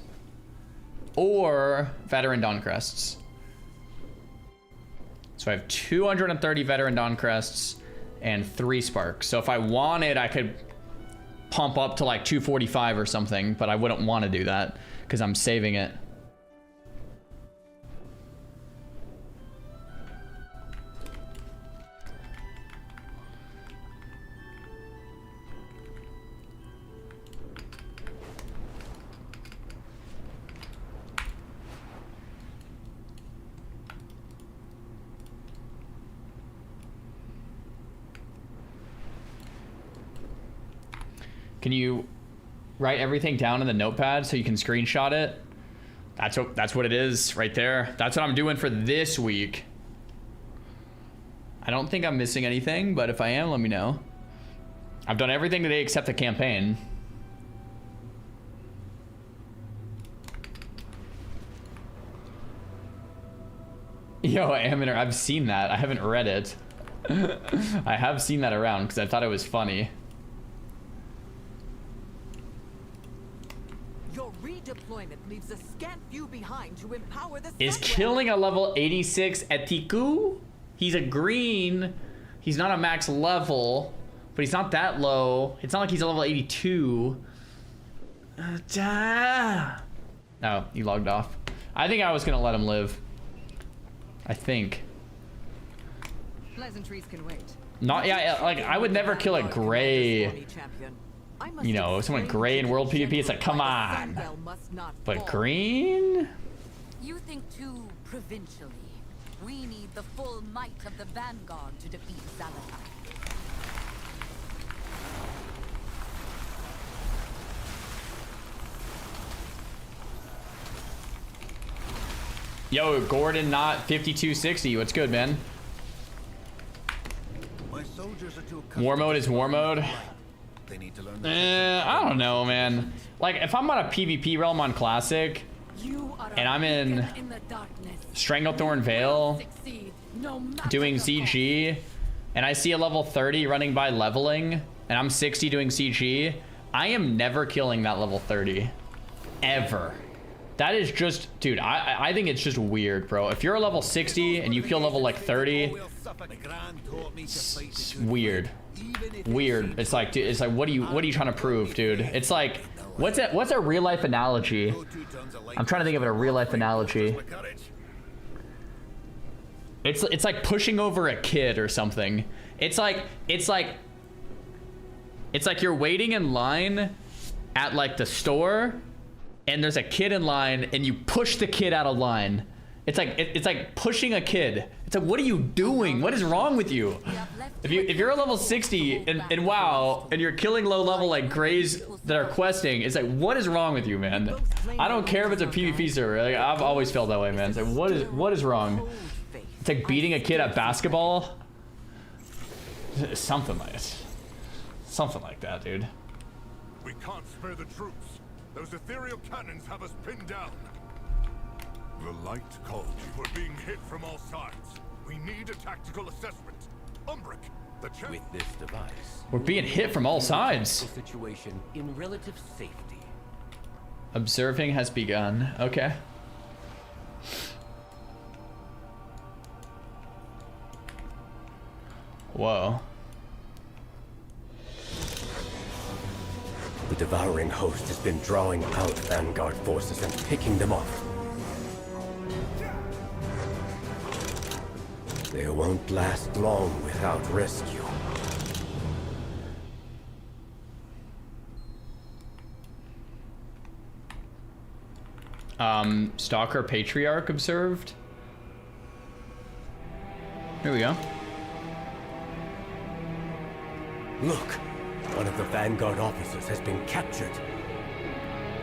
or Veteran Dawn Crests. So I have 230 Veteran Dawn Crests and 3 Sparks. So if I wanted, I could pump up to like 245 or something, but I wouldn't want to do that because I'm saving it. Can you write everything down in the notepad so you can screenshot it? That's what it is right there. That's what I'm doing for this week. I don't think I'm missing anything, but if I am, let me know. I've done everything today except the campaign. Yo, Aminer, I've seen that. I haven't read it. I have seen that around because I thought it was funny. Deployment leaves a scant few behind to empower the Is killing a level 86 Etiku? He's a green. He's not a max level, but he's not that low. It's not like he's a level 82. Oh, he logged off. I think I was gonna let him live. I think. Pleasantries can wait. Not yeah, like I would never kill a gray. You know, someone gray in world PvP, it's like, come on. But green? You think too provincially. We need the full might of the Vanguard to defeat Zalakai. Yo, Gordon, not 5260. What's good, man? War mode is war mode. They need to learn I don't know, man. Like, if I'm on a PvP realm on Classic, and I'm in Stranglethorn Vale, doing CG, and I see a level 30 running by leveling, and I'm 60 doing CG, I am never killing that level 30. Ever. That is just, dude, I think it's just weird, bro. If you're a level 60 and you kill level like 30, it's weird. Weird. It's like, dude, it's like, what are you trying to prove, dude? It's like, what's a real life analogy? I'm trying to think of a real life analogy. It's like pushing over a kid or something. It's like you're waiting in line at like the store, and there's a kid in line, and you push the kid out of line. It's like pushing a kid. It's like, what are you doing? What is wrong with you? If you're a level 60 and WoW and you're killing low level like grays that are questing, it's like, what is wrong with you, man? I don't care if it's a PvP server. Like, I've always felt that way, man. It's like, what is wrong? It's like beating a kid at basketball. Something like it. Something like that, dude. We can't spare the troops. Those ethereal cannons have us pinned down. The light calls. We're being hit from all sides. We need a tactical assessment. With this device, We're being hit from all sides. Situation in relative safety. Observing has begun. Okay. Whoa. The devouring host has been drawing out Vanguard forces and picking them off. They won't last long without rescue. Stalker Patriarch observed. Here we go. Look, one of the Vanguard officers has been captured.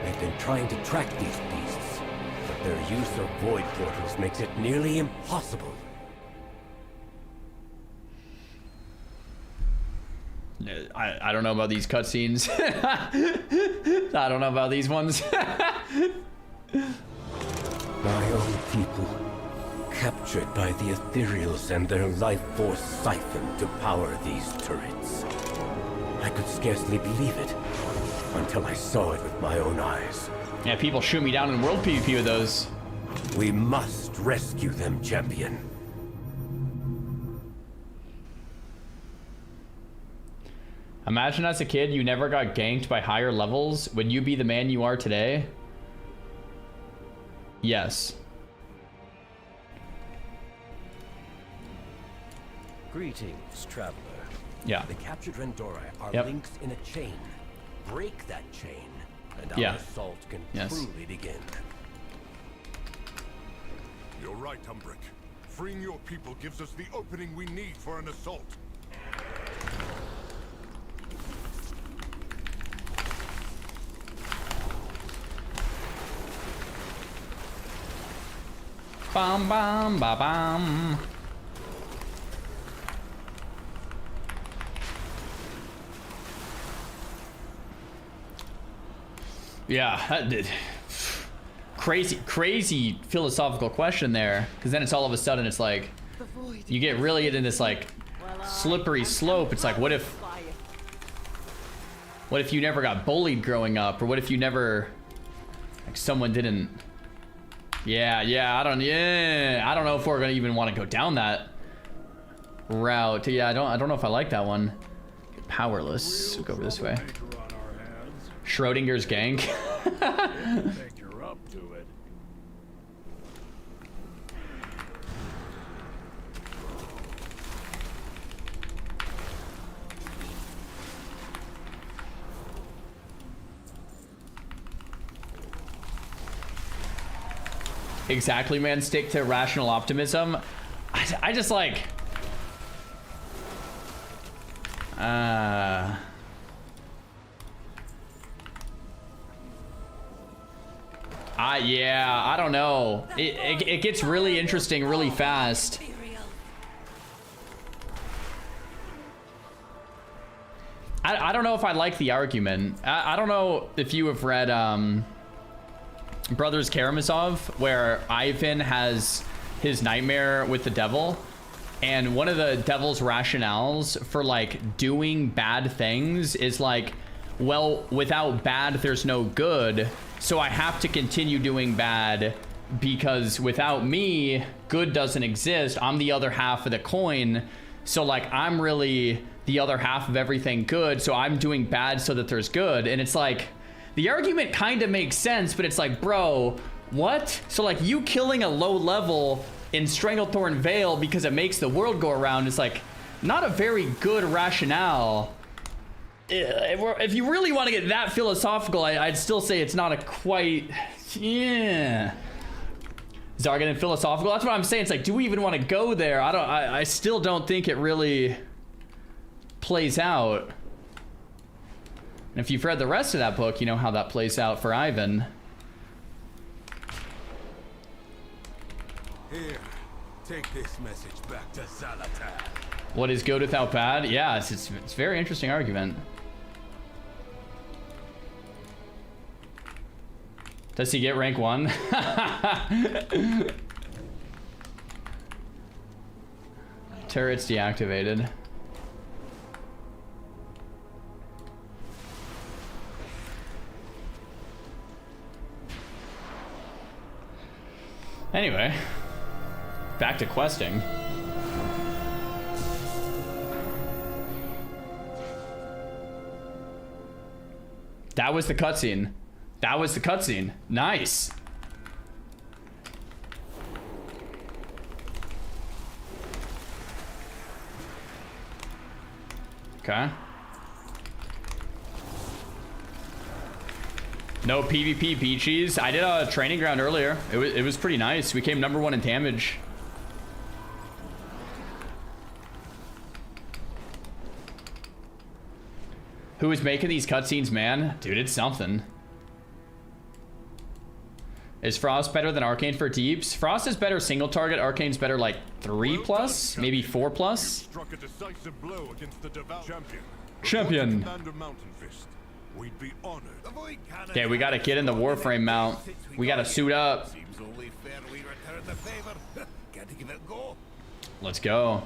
They've been trying to track these beasts, but their use of void portals makes it nearly impossible. I don't know about these cutscenes. I don't know about these ones. My own people, captured by the Ethereals and their life force siphoned to power these turrets. I could scarcely believe it until I saw it with my own eyes. Yeah, people shoot me down in world PvP with those. We must rescue them, champion. Imagine as a kid you never got ganked by higher levels. Would you be the man you are today? Yes. Greetings, traveler. Yeah. The captured Rendori are Yep. links in a chain. Break that chain, and Yeah. our assault can Yes. truly begin. You're right, Umbrick. Freeing your people gives us the opening we need for an assault. Bam bam ba bam. Yeah, that did. Crazy philosophical question there, because then it's all of a sudden it's like you get really in this like slippery slope. It's like what if you never got bullied growing up, or what if you never, like, someone didn't. Yeah, I don't know if we're gonna even want to go down that route. Yeah, I don't know if I like that one. Powerless. We'll go this way. Schrodinger's gank. Think you're up to it. Exactly, man. Stick to rational optimism. I just like... yeah, I don't know. It gets really interesting really fast. I don't know if I like the argument. I don't know if you have read Brothers Karamazov, where Ivan has his nightmare with the devil, and one of the devil's rationales for like doing bad things is like, well, without bad there's no good, so I have to continue doing bad because without me good doesn't exist. I'm the other half of the coin, so like I'm really the other half of everything good, so I'm doing bad so that there's good. And it's like, the argument kind of makes sense, but it's like, bro, what? So like you killing a low level in Stranglethorn Vale because it makes the world go around is like not a very good rationale. If you really want to get that philosophical, I'd still say it's not a quite, yeah. Zargan and philosophical, that's what I'm saying. It's like, do we even want to go there? I still don't think it really plays out. And if you've read the rest of that book, you know how that plays out for Ivan. Here, take this message back to Zalatan. What is good without bad? Yeah, it's a very interesting argument. Does he get rank 1? Turrets deactivated. Anyway, back to questing. That was the cutscene. That was the cutscene. Nice. Okay. No PvP Peaches. I did a training ground earlier. It was pretty nice. We came #1 in damage. Who is making these cutscenes, man? Dude, it's something. Is Frost better than Arcane for Deeps? Frost is better single target. Arcane's better like 3+, maybe 4+. Struck a decisive blow against the devout Champion. We'd be honored. Okay, we gotta get in the Warframe mount. We gotta suit up. Seems only fair we return the favor. Got to give it a go. Let's go.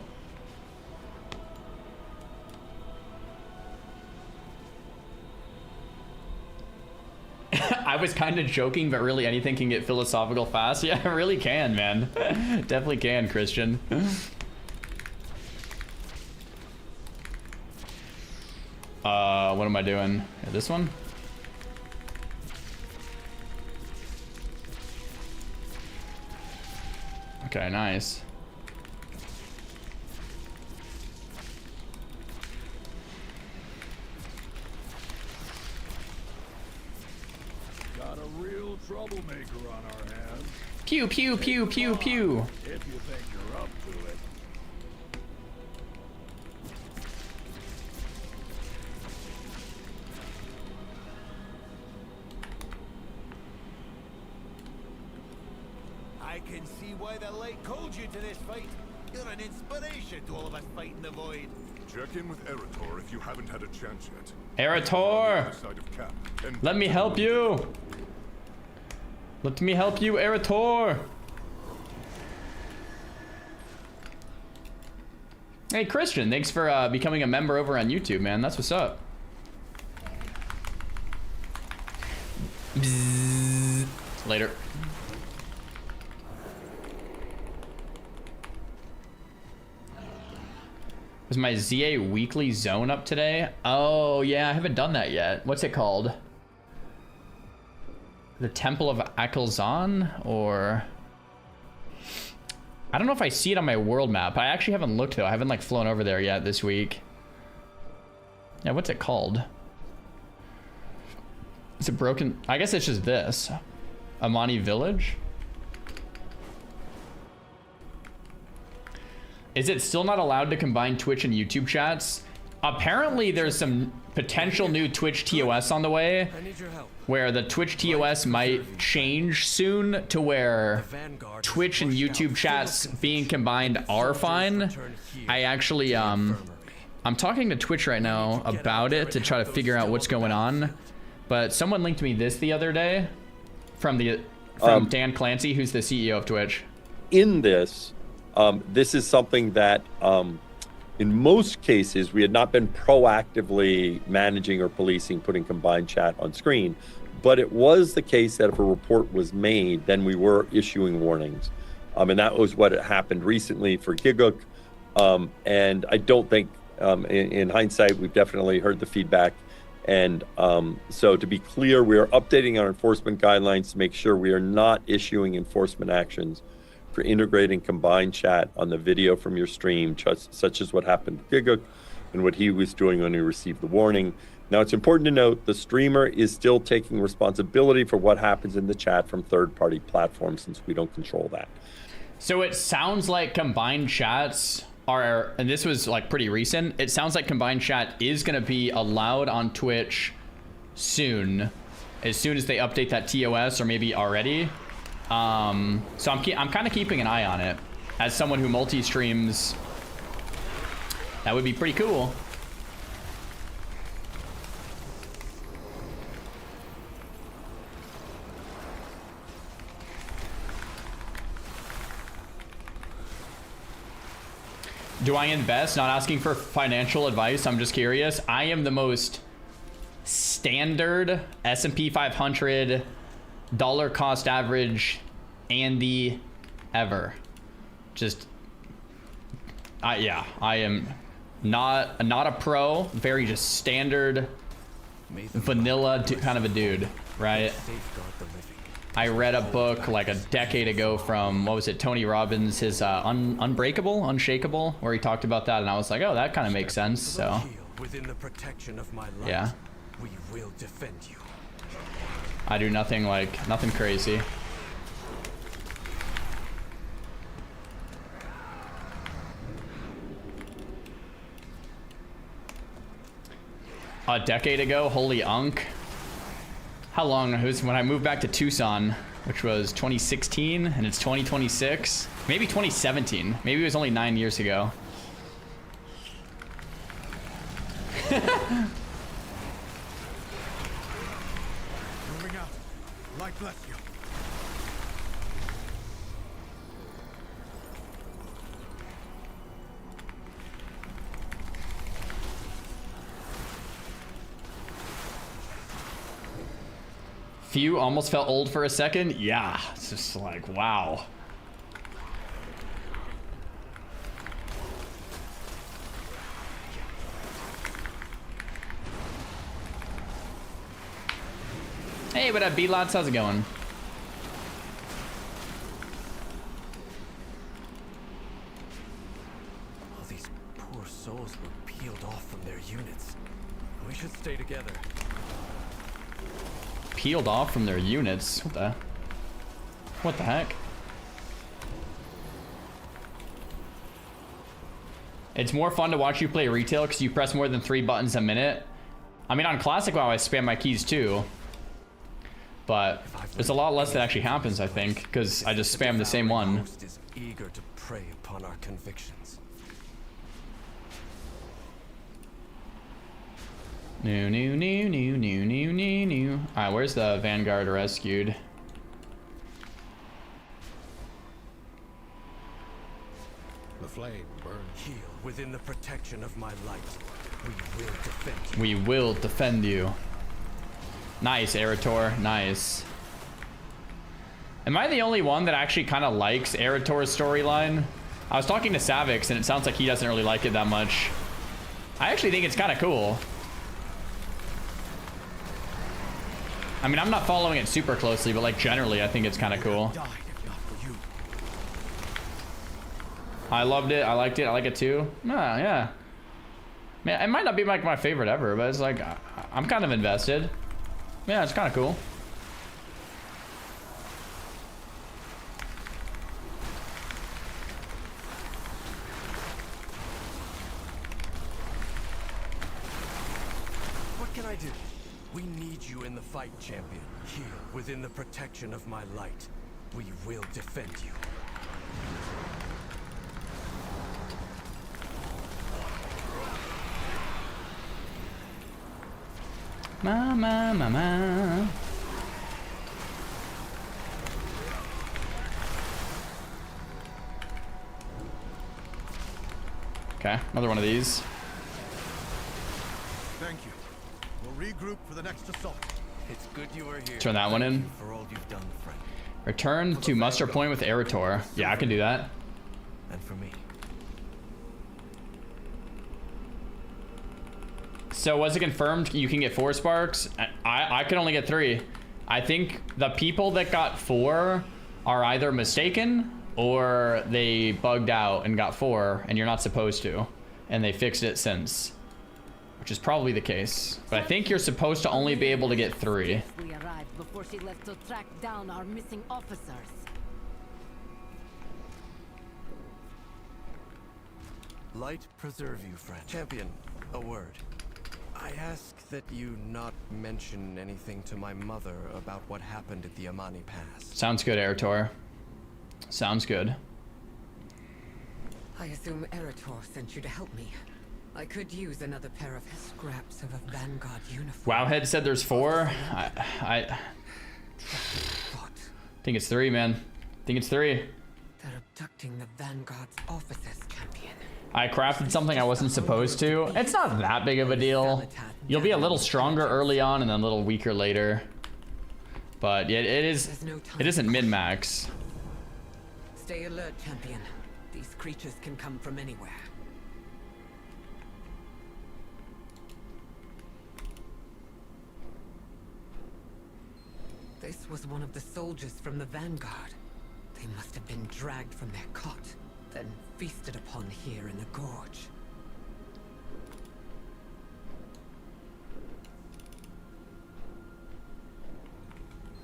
I was kind of joking, but really anything can get philosophical fast. Yeah, it really can, man. Definitely can, Christian. What am I doing? This one? Okay, nice. Got a real troublemaker on our hands. Pew, pew, pew, pew, pew. If you think you're up to it. I can see why the light called you to this fight. You're an inspiration to all of us fighting the void. Check in with Erator if you haven't had a chance yet. Erator! Let me help you! Let me help you, Erator! Hey, Christian, thanks for becoming a member over on YouTube, man. That's what's up. Bzzz. Later. Was my ZA weekly zone up today? Oh, yeah, I haven't done that yet. What's it called? The Temple of Akelzan? Or... I don't know if I see it on my world map. I actually haven't looked, though. I haven't, like, flown over there yet this week. Yeah, what's it called? Is it broken? I guess it's just this. Amani Village? Is it still not allowed to combine Twitch and YouTube chats? Apparently there's some potential new Twitch TOS on the way where the Twitch TOS might change soon to where Twitch and YouTube chats being combined are fine. I actually, I'm talking to Twitch right now about it to try to figure out what's going on. But someone linked me this the other day from Dan Clancy, who's the CEO of Twitch. In this, this is something that in most cases we had not been proactively managing or policing putting combined chat on screen, but it was the case that if a report was made, then we were issuing warnings. And that was what happened recently for Giguk. And I don't think, in hindsight, we've definitely heard the feedback. And so to be clear, we are updating our enforcement guidelines to make sure we are not issuing enforcement actions for integrating combined chat on the video from your stream, such as what happened to Giguk and what he was doing when he received the warning. Now, it's important to note the streamer is still taking responsibility for what happens in the chat from third-party platforms, since we don't control that. So it sounds like combined chats are, and this was like pretty recent, it sounds like combined chat is going to be allowed on Twitch soon as they update that TOS, or maybe already. So I'm kind of keeping an eye on it. As someone who multi-streams, that would be pretty cool. Do I invest? Not asking for financial advice. I'm just curious. I am the most standard S&P 500 dollar cost average Andy ever. Just, yeah, I am not a pro. Very just standard vanilla kind of a dude, right? I read a book like a decade ago from, what was it, Tony Robbins, his Unshakable, where he talked about that, and I was like, oh, that kind of makes sense. So within the protection of my light, yeah, we will defend you. I do nothing crazy. A decade ago, holy unk. How long? It was when I moved back to Tucson, which was 2016, and it's 2026. Maybe 2017. Maybe it was only 9 years ago. Moving out. Light bless you. Few almost felt old for a second. Yeah, it's just like, wow. Hey, what up, B-Lots? How's it going? All these poor souls were peeled off from their units. We should stay together. Peeled off from their units? What the heck? It's more fun to watch you play retail because you press more than 3 buttons a minute. I mean, on Classic WoW, I spam my keys too. But there's a lot less that actually happens, I think, because I just spam the same one. Is eager to prey upon our convictions. New. Alright, where's the Vanguard rescued? The flame burns. Heal within the protection of my light. We will defend you. We will defend you. Nice, Erator. Nice. Am I the only one that actually kind of likes Erator's storyline? I was talking to Savix, and it sounds like he doesn't really like it that much. I actually think it's kind of cool. I mean, I'm not following it super closely, but like generally, I think it's kind of cool. I loved it. I liked it. I like it too. Yeah. Man, it might not be like my favorite ever, but it's like I'm kind of invested. Yeah, it's kind of cool. What can I do? We need you in the fight, champion. Heal within the protection of my light. We will defend you. Mama. Okay, another one of these. Thank you. We'll regroup for the next assault. It's good you are here. Turn that one in. For all you've done, friend. Return to muster point with Erator. Yeah, I can do that. And for me. So was it confirmed you can get 4 sparks? I can only get 3. I think the people that got 4 are either mistaken or they bugged out and got 4 and you're not supposed to. And they fixed it since. Which is probably the case. But I think you're supposed to only be able to get 3. We arrived before she left to track down our missing officers. Light preserve you, friend. Champion, a word. I ask that you not mention anything to my mother about what happened at the Amani Pass. Sounds good, Erator. Sounds good. I assume Erator sent you to help me. I could use another pair of scraps of a Vanguard uniform. Wowhead said there's 4. I think it's 3, man. I think it's 3. They're abducting the Vanguard's officers, champion. I crafted something I wasn't supposed to. It's not that big of a deal. You'll be a little stronger early on and then a little weaker later. But yeah, it isn't min-max. Stay alert, champion. These creatures can come from anywhere. This was one of the soldiers from the Vanguard. They must have been dragged from their cot, then feasted upon here in the gorge.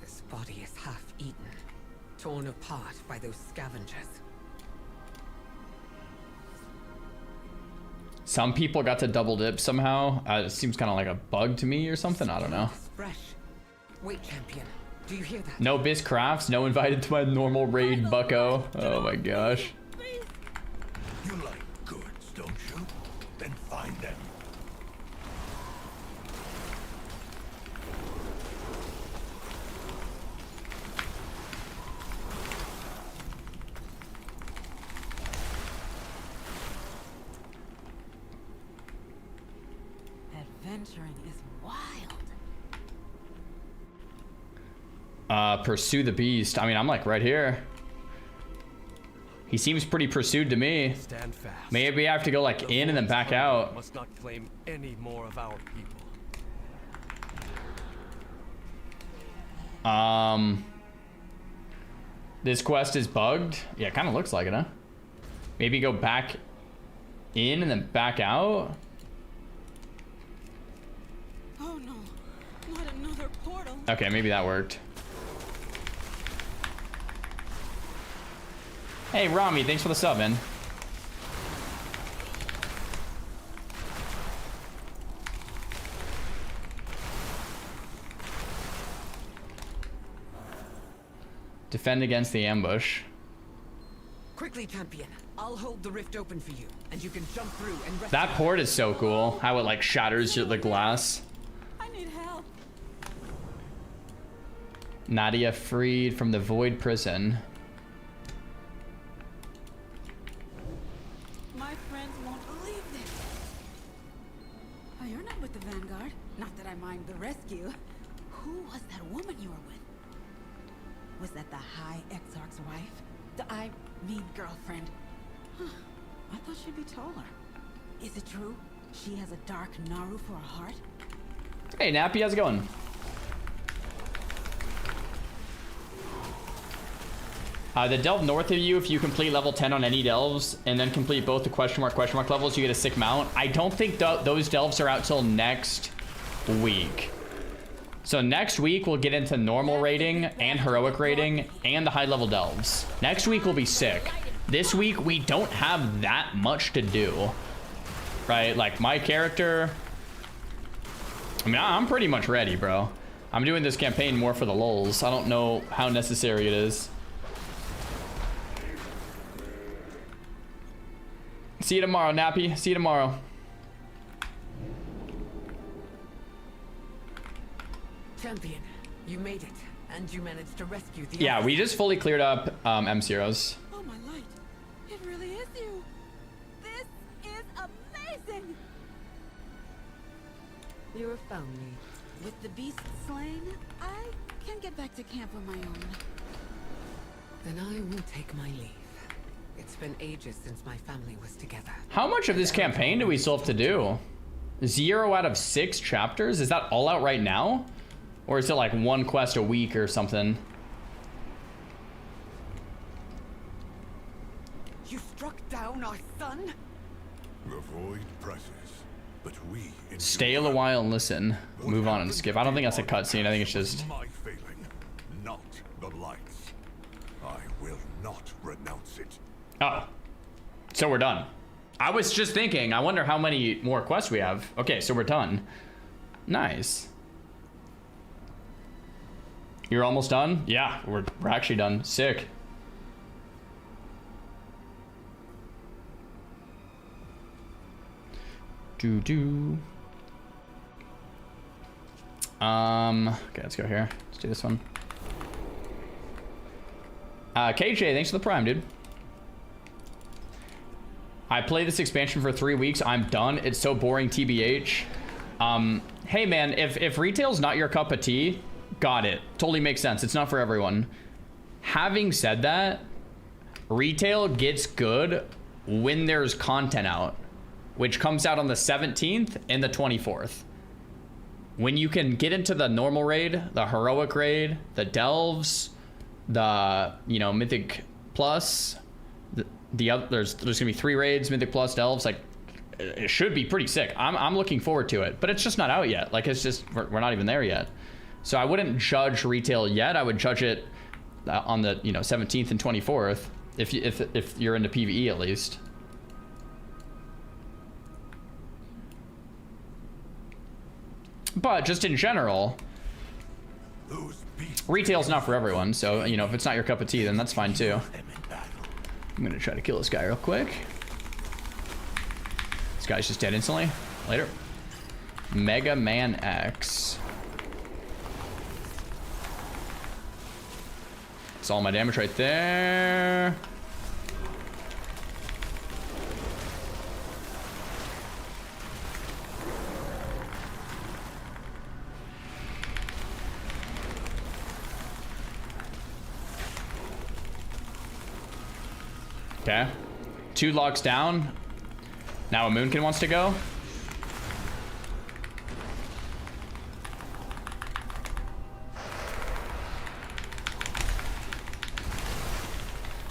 This body is half-eaten, torn apart by those scavengers. Some people got to double dip somehow. It seems kind of like a bug to me or something. I don't know. Fresh. Wait, champion. Do you hear that? No Biz Crafts. No invited to my normal raid, bucko. Oh my gosh. You like goods, don't you? Then find them. Adventuring is wild. Pursue the beast. I mean, I'm like right here. He seems pretty pursued to me. Stand fast. Maybe I have to go like in and then back out. Must not claim any more of our people. This quest is bugged. Yeah, it kind of looks like it, huh? Maybe go back in and then back out. Oh no, not another portal. Okay, maybe that worked. Hey, Rami, thanks for the sub, man. Defend against the ambush. Quickly, champion. I'll hold the rift open for you, and you can jump through and rescue. That port is so cool. How it like shatters the glass. I need help. Nadia freed from the void prison. My friends won't believe this. Oh, you're not with the Vanguard. Not that I mind the rescue. Who was that woman you were with? Was that the High Exarch's wife? I mean girlfriend. Huh. I thought she'd be taller. Is it true? She has a dark Naru for a heart? Hey, Nappy, how's it going? The delve north of you, if you complete level 10 on any delves and then complete both the question mark levels, you get a sick mount. I don't think those delves are out till next week. So next week we'll get into normal rating and heroic rating and the high level delves. Next week will be sick. This week we don't have that much to do, right? Like my character, I mean, I'm pretty much ready, bro. I'm doing this campaign more for the lulz. I don't know how necessary it is. See you tomorrow, Nappy. See you tomorrow. Champion, you made it, and you managed to rescue the. Yeah, we just fully cleared up M0s. Oh my light! It really is you. This is amazing. You have found me. With the beast slain, I can get back to camp on my own. Then I will take my leave. It's been ages since my family was together. How much of this campaign do we still have to do? 0 out of 6 chapters? Is that all out right now? Or is it like 1 quest a week or something? You struck down our son? The void presses, but we Stay a little while and listen. Move on and skip. I don't think that's a cutscene. I think it's just... my failing, not the lights. I will not renounce it. Oh. So we're done. I was just thinking, I wonder how many more quests we have. Okay, so we're done. Nice. You're almost done? Yeah, we're actually done. Sick. Okay, let's go here. Let's do this one. KJ, thanks for the prime, dude. I play this expansion for 3 weeks. I'm done. It's so boring, TBH. Hey man, if retail's not your cup of tea, got it. Totally makes sense. It's not for everyone. Having said that, retail gets good when there's content out, which comes out on the 17th and the 24th. When you can get into the normal raid, the heroic raid, the delves, the, you know, Mythic Plus, the other, there's gonna be 3 raids, Mythic Plus, delves, like, it should be pretty sick. I'm looking forward to it, but it's just not out yet. Like, it's just, we're not even there yet. So I wouldn't judge retail yet. I would judge it on the, you know, 17th and 24th, if you're into PvE at least. But just in general, retail's not for everyone. So, you know, if it's not your cup of tea, then that's fine too. I'm gonna try to kill this guy real quick. This guy's just dead instantly. Later. Mega Man X. That's all my damage right there. Okay. 2 locks down. Now a Moonkin wants to go.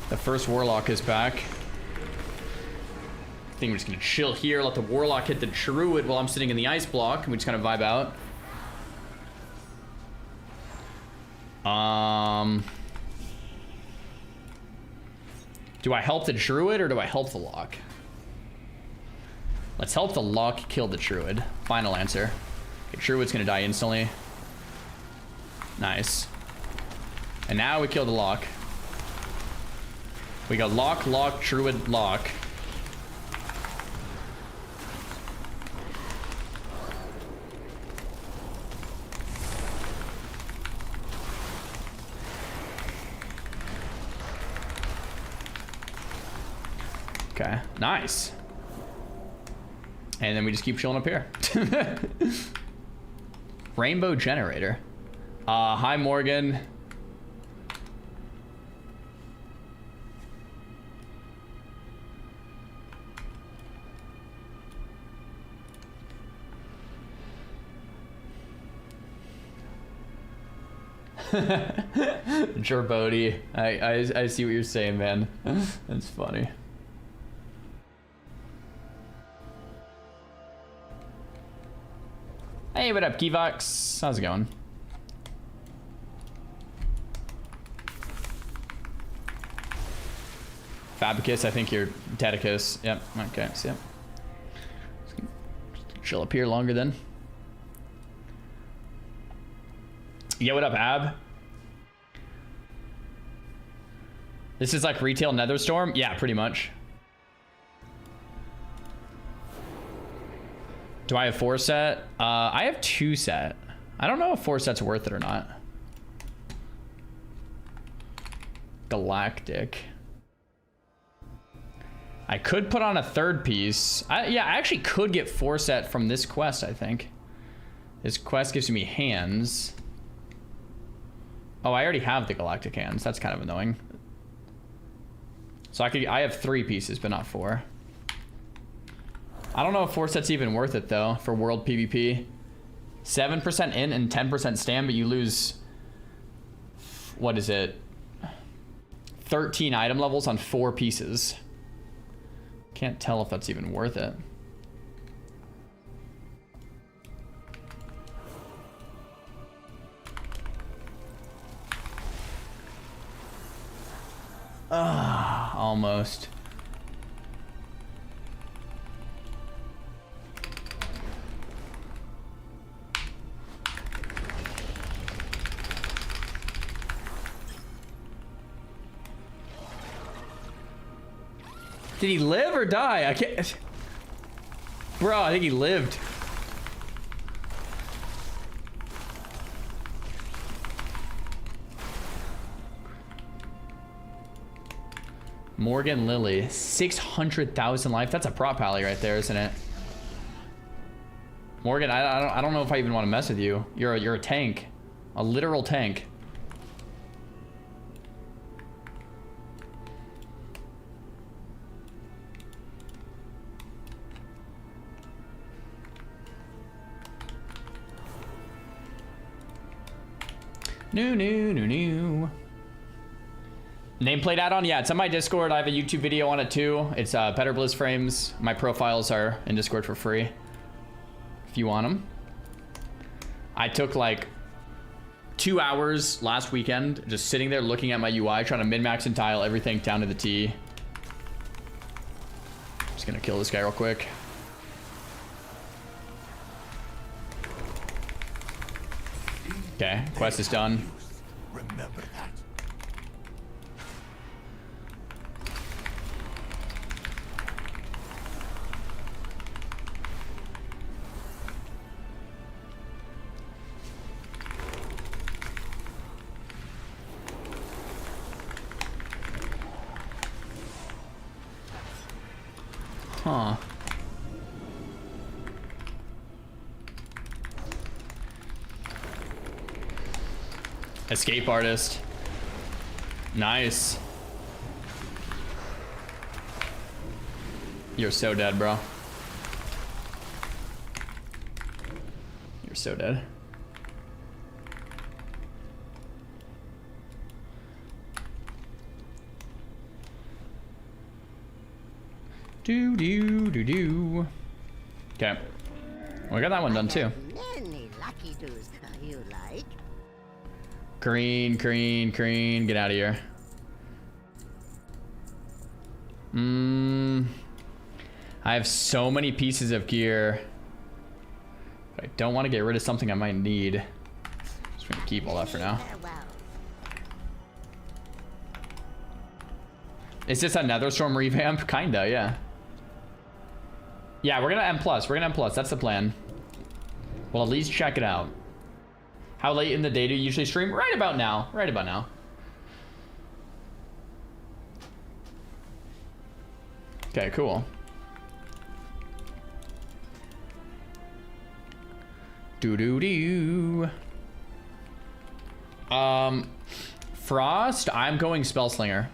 The first Warlock is back. I think we're just gonna chill here, let the Warlock hit the Druid while I'm sitting in the ice block, and we just kind of vibe out. Do I help the Druid or do I help the Lock? Let's help the Lock kill the Druid. Final answer. Okay, Druid's gonna die instantly. Nice. And now we kill the Lock. We go Lock, Lock, Druid, Lock. Okay, nice. And then we just keep chilling up here. Rainbow Generator. Hi, Morgan. Gerbody. I see what you're saying, man. That's funny. Hey, what up, Kivox? How's it going? Fabicus, I think you're Tedicus. Yep, okay, so yep. Just chill up here longer then. Yeah, what up, Ab? This is like retail Netherstorm? Yeah, pretty much. Do I have 4 set? I have 2 set. I don't know if 4 set's worth it or not. Galactic. I could put on a 3rd piece. Yeah, I actually could get 4 set from this quest, I think. This quest gives me hands. Oh, I already have the galactic hands. That's kind of annoying. So I have 3 pieces, but not 4. I don't know if 4 set's even worth it though for world PvP. 7% in and 10% stand, but you lose, what is it? 13 item levels on 4 pieces. Can't tell if that's even worth it. Almost. Did he live or die? I can't. Bro, I think he lived. Morgan Lily, 600,000 life. That's a prop pally right there, isn't it? Morgan, I don't know if I even want to mess with you. You're a tank, a literal tank. New. Nameplate add-on? Yeah, it's on my Discord. I have a YouTube video on it too. It's Better Blizz Frames. My profiles are in Discord for free if you want them. I took like 2 hours last weekend just sitting there looking at my UI, trying to min-max and tile everything down to the T. Just gonna kill this guy real quick. Okay, quest is done. Remember that. Huh. Escape artist. Nice. You're so dead, bro. You're so dead. Do. Okay. We got that one done too. Many lucky doos you like. Green. Get out of here. I have so many pieces of gear. But I don't want to get rid of something I might need. Just gonna keep all that for now. Is this a Netherstorm revamp? Kinda, yeah. Yeah, we're gonna M+. We're gonna M+. That's the plan. We'll at least check it out. How late in the day do you usually stream? Right about now. Right about now. Okay, cool. Do. Frost, I'm going Spellslinger.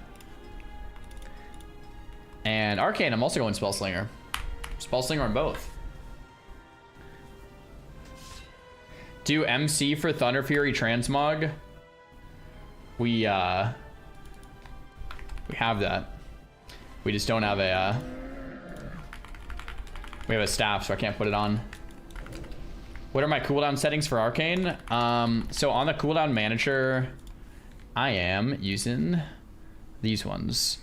And Arcane, I'm also going Spellslinger. Spellslinger on both. Do MC for Thunder Fury Transmog. We have that. We just don't have a we have a staff, so I can't put it on. What are my cooldown settings for Arcane? So on the cooldown manager, I am using these ones.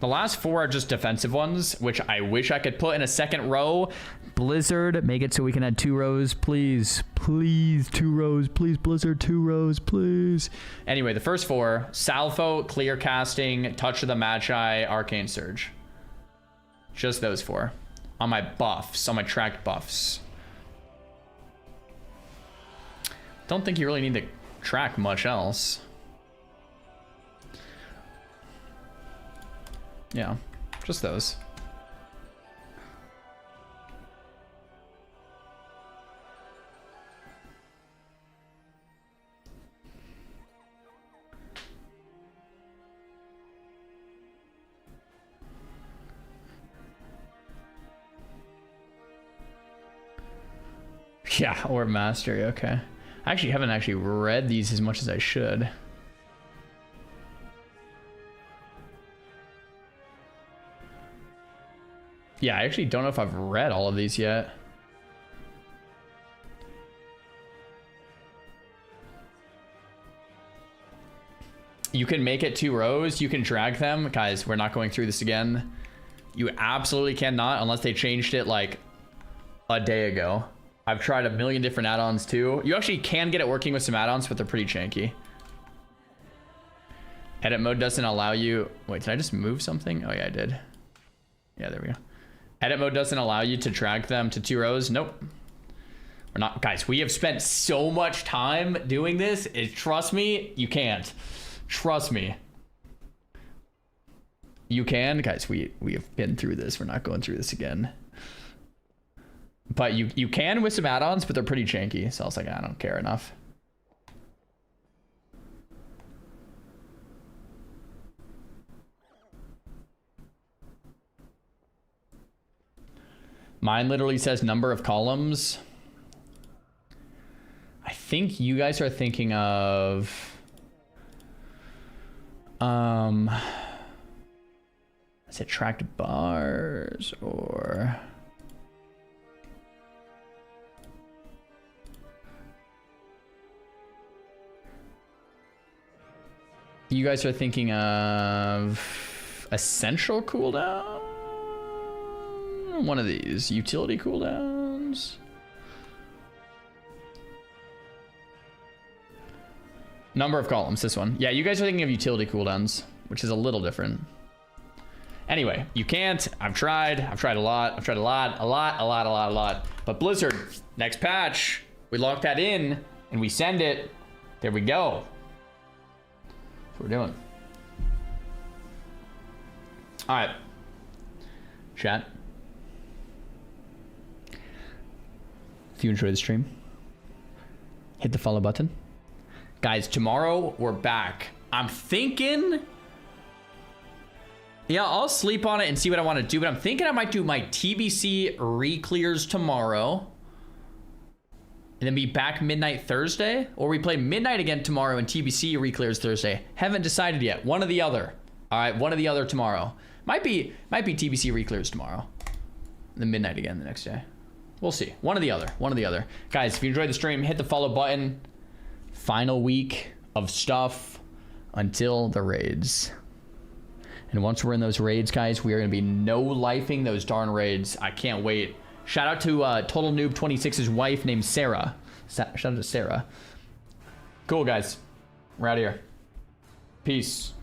The last 4 are just defensive ones, which I wish I could put in a second row. Blizzard, make it so we can add 2 rows, please. Please, 2 rows, please, Blizzard, 2 rows, please. Anyway, the first 4, Salvo, Clear Casting, Touch of the Magi, Arcane Surge. Just those 4. On my buffs, on my tracked buffs. Don't think you really need to track much else. Yeah, just those. Yeah, or mastery, okay. I actually haven't read these as much as I should. Yeah, I actually don't know if I've read all of these yet. You can make it 2 rows. You can drag them. Guys, we're not going through this again. You absolutely cannot unless they changed it like a day ago. I've tried a million different add-ons too. You actually can get it working with some add-ons, but they're pretty janky. Edit mode doesn't allow you... Wait, did I just move something? Oh yeah, I did. Yeah, there we go. Edit mode doesn't allow you to drag them to 2 rows. Nope. We're not... Guys, we have spent so much time doing this. Trust me, you can't. Trust me. You can, guys. We have been through this. We're not going through this again. But you can with some add-ons, but they're pretty janky. So I was like, I don't care enough. Mine literally says number of columns. I think you guys are thinking of is it tracked bars or you guys are thinking of essential cooldown? One of these utility cooldowns. Number of columns, this one. Yeah, you guys are thinking of utility cooldowns, which is a little different. Anyway, you can't. I've tried a lot. I've tried a lot. But Blizzard, next patch, we lock that in and we send it. There we go. That's what we're doing. All right. Chat. If you enjoyed the stream, hit the follow button. Guys, tomorrow we're back. I'm thinking, yeah, I'll sleep on it and see what I want to do, but I'm thinking I might do my TBC re-clears tomorrow and then be back midnight Thursday, or we play midnight again tomorrow and TBC re-clears Thursday. Haven't decided yet. One or the other. All right, one or the other tomorrow. Might be TBC re-clears tomorrow. And then midnight again the next day. We'll see. One or the other. One or the other. Guys, if you enjoyed the stream, hit the follow button. Final week of stuff until the raids. And once we're in those raids, guys, we are going to be no-lifing those darn raids. I can't wait. Shout out to Total Noob 26's wife named Sarah. Shout out to Sarah. Cool, guys. We're out of here. Peace.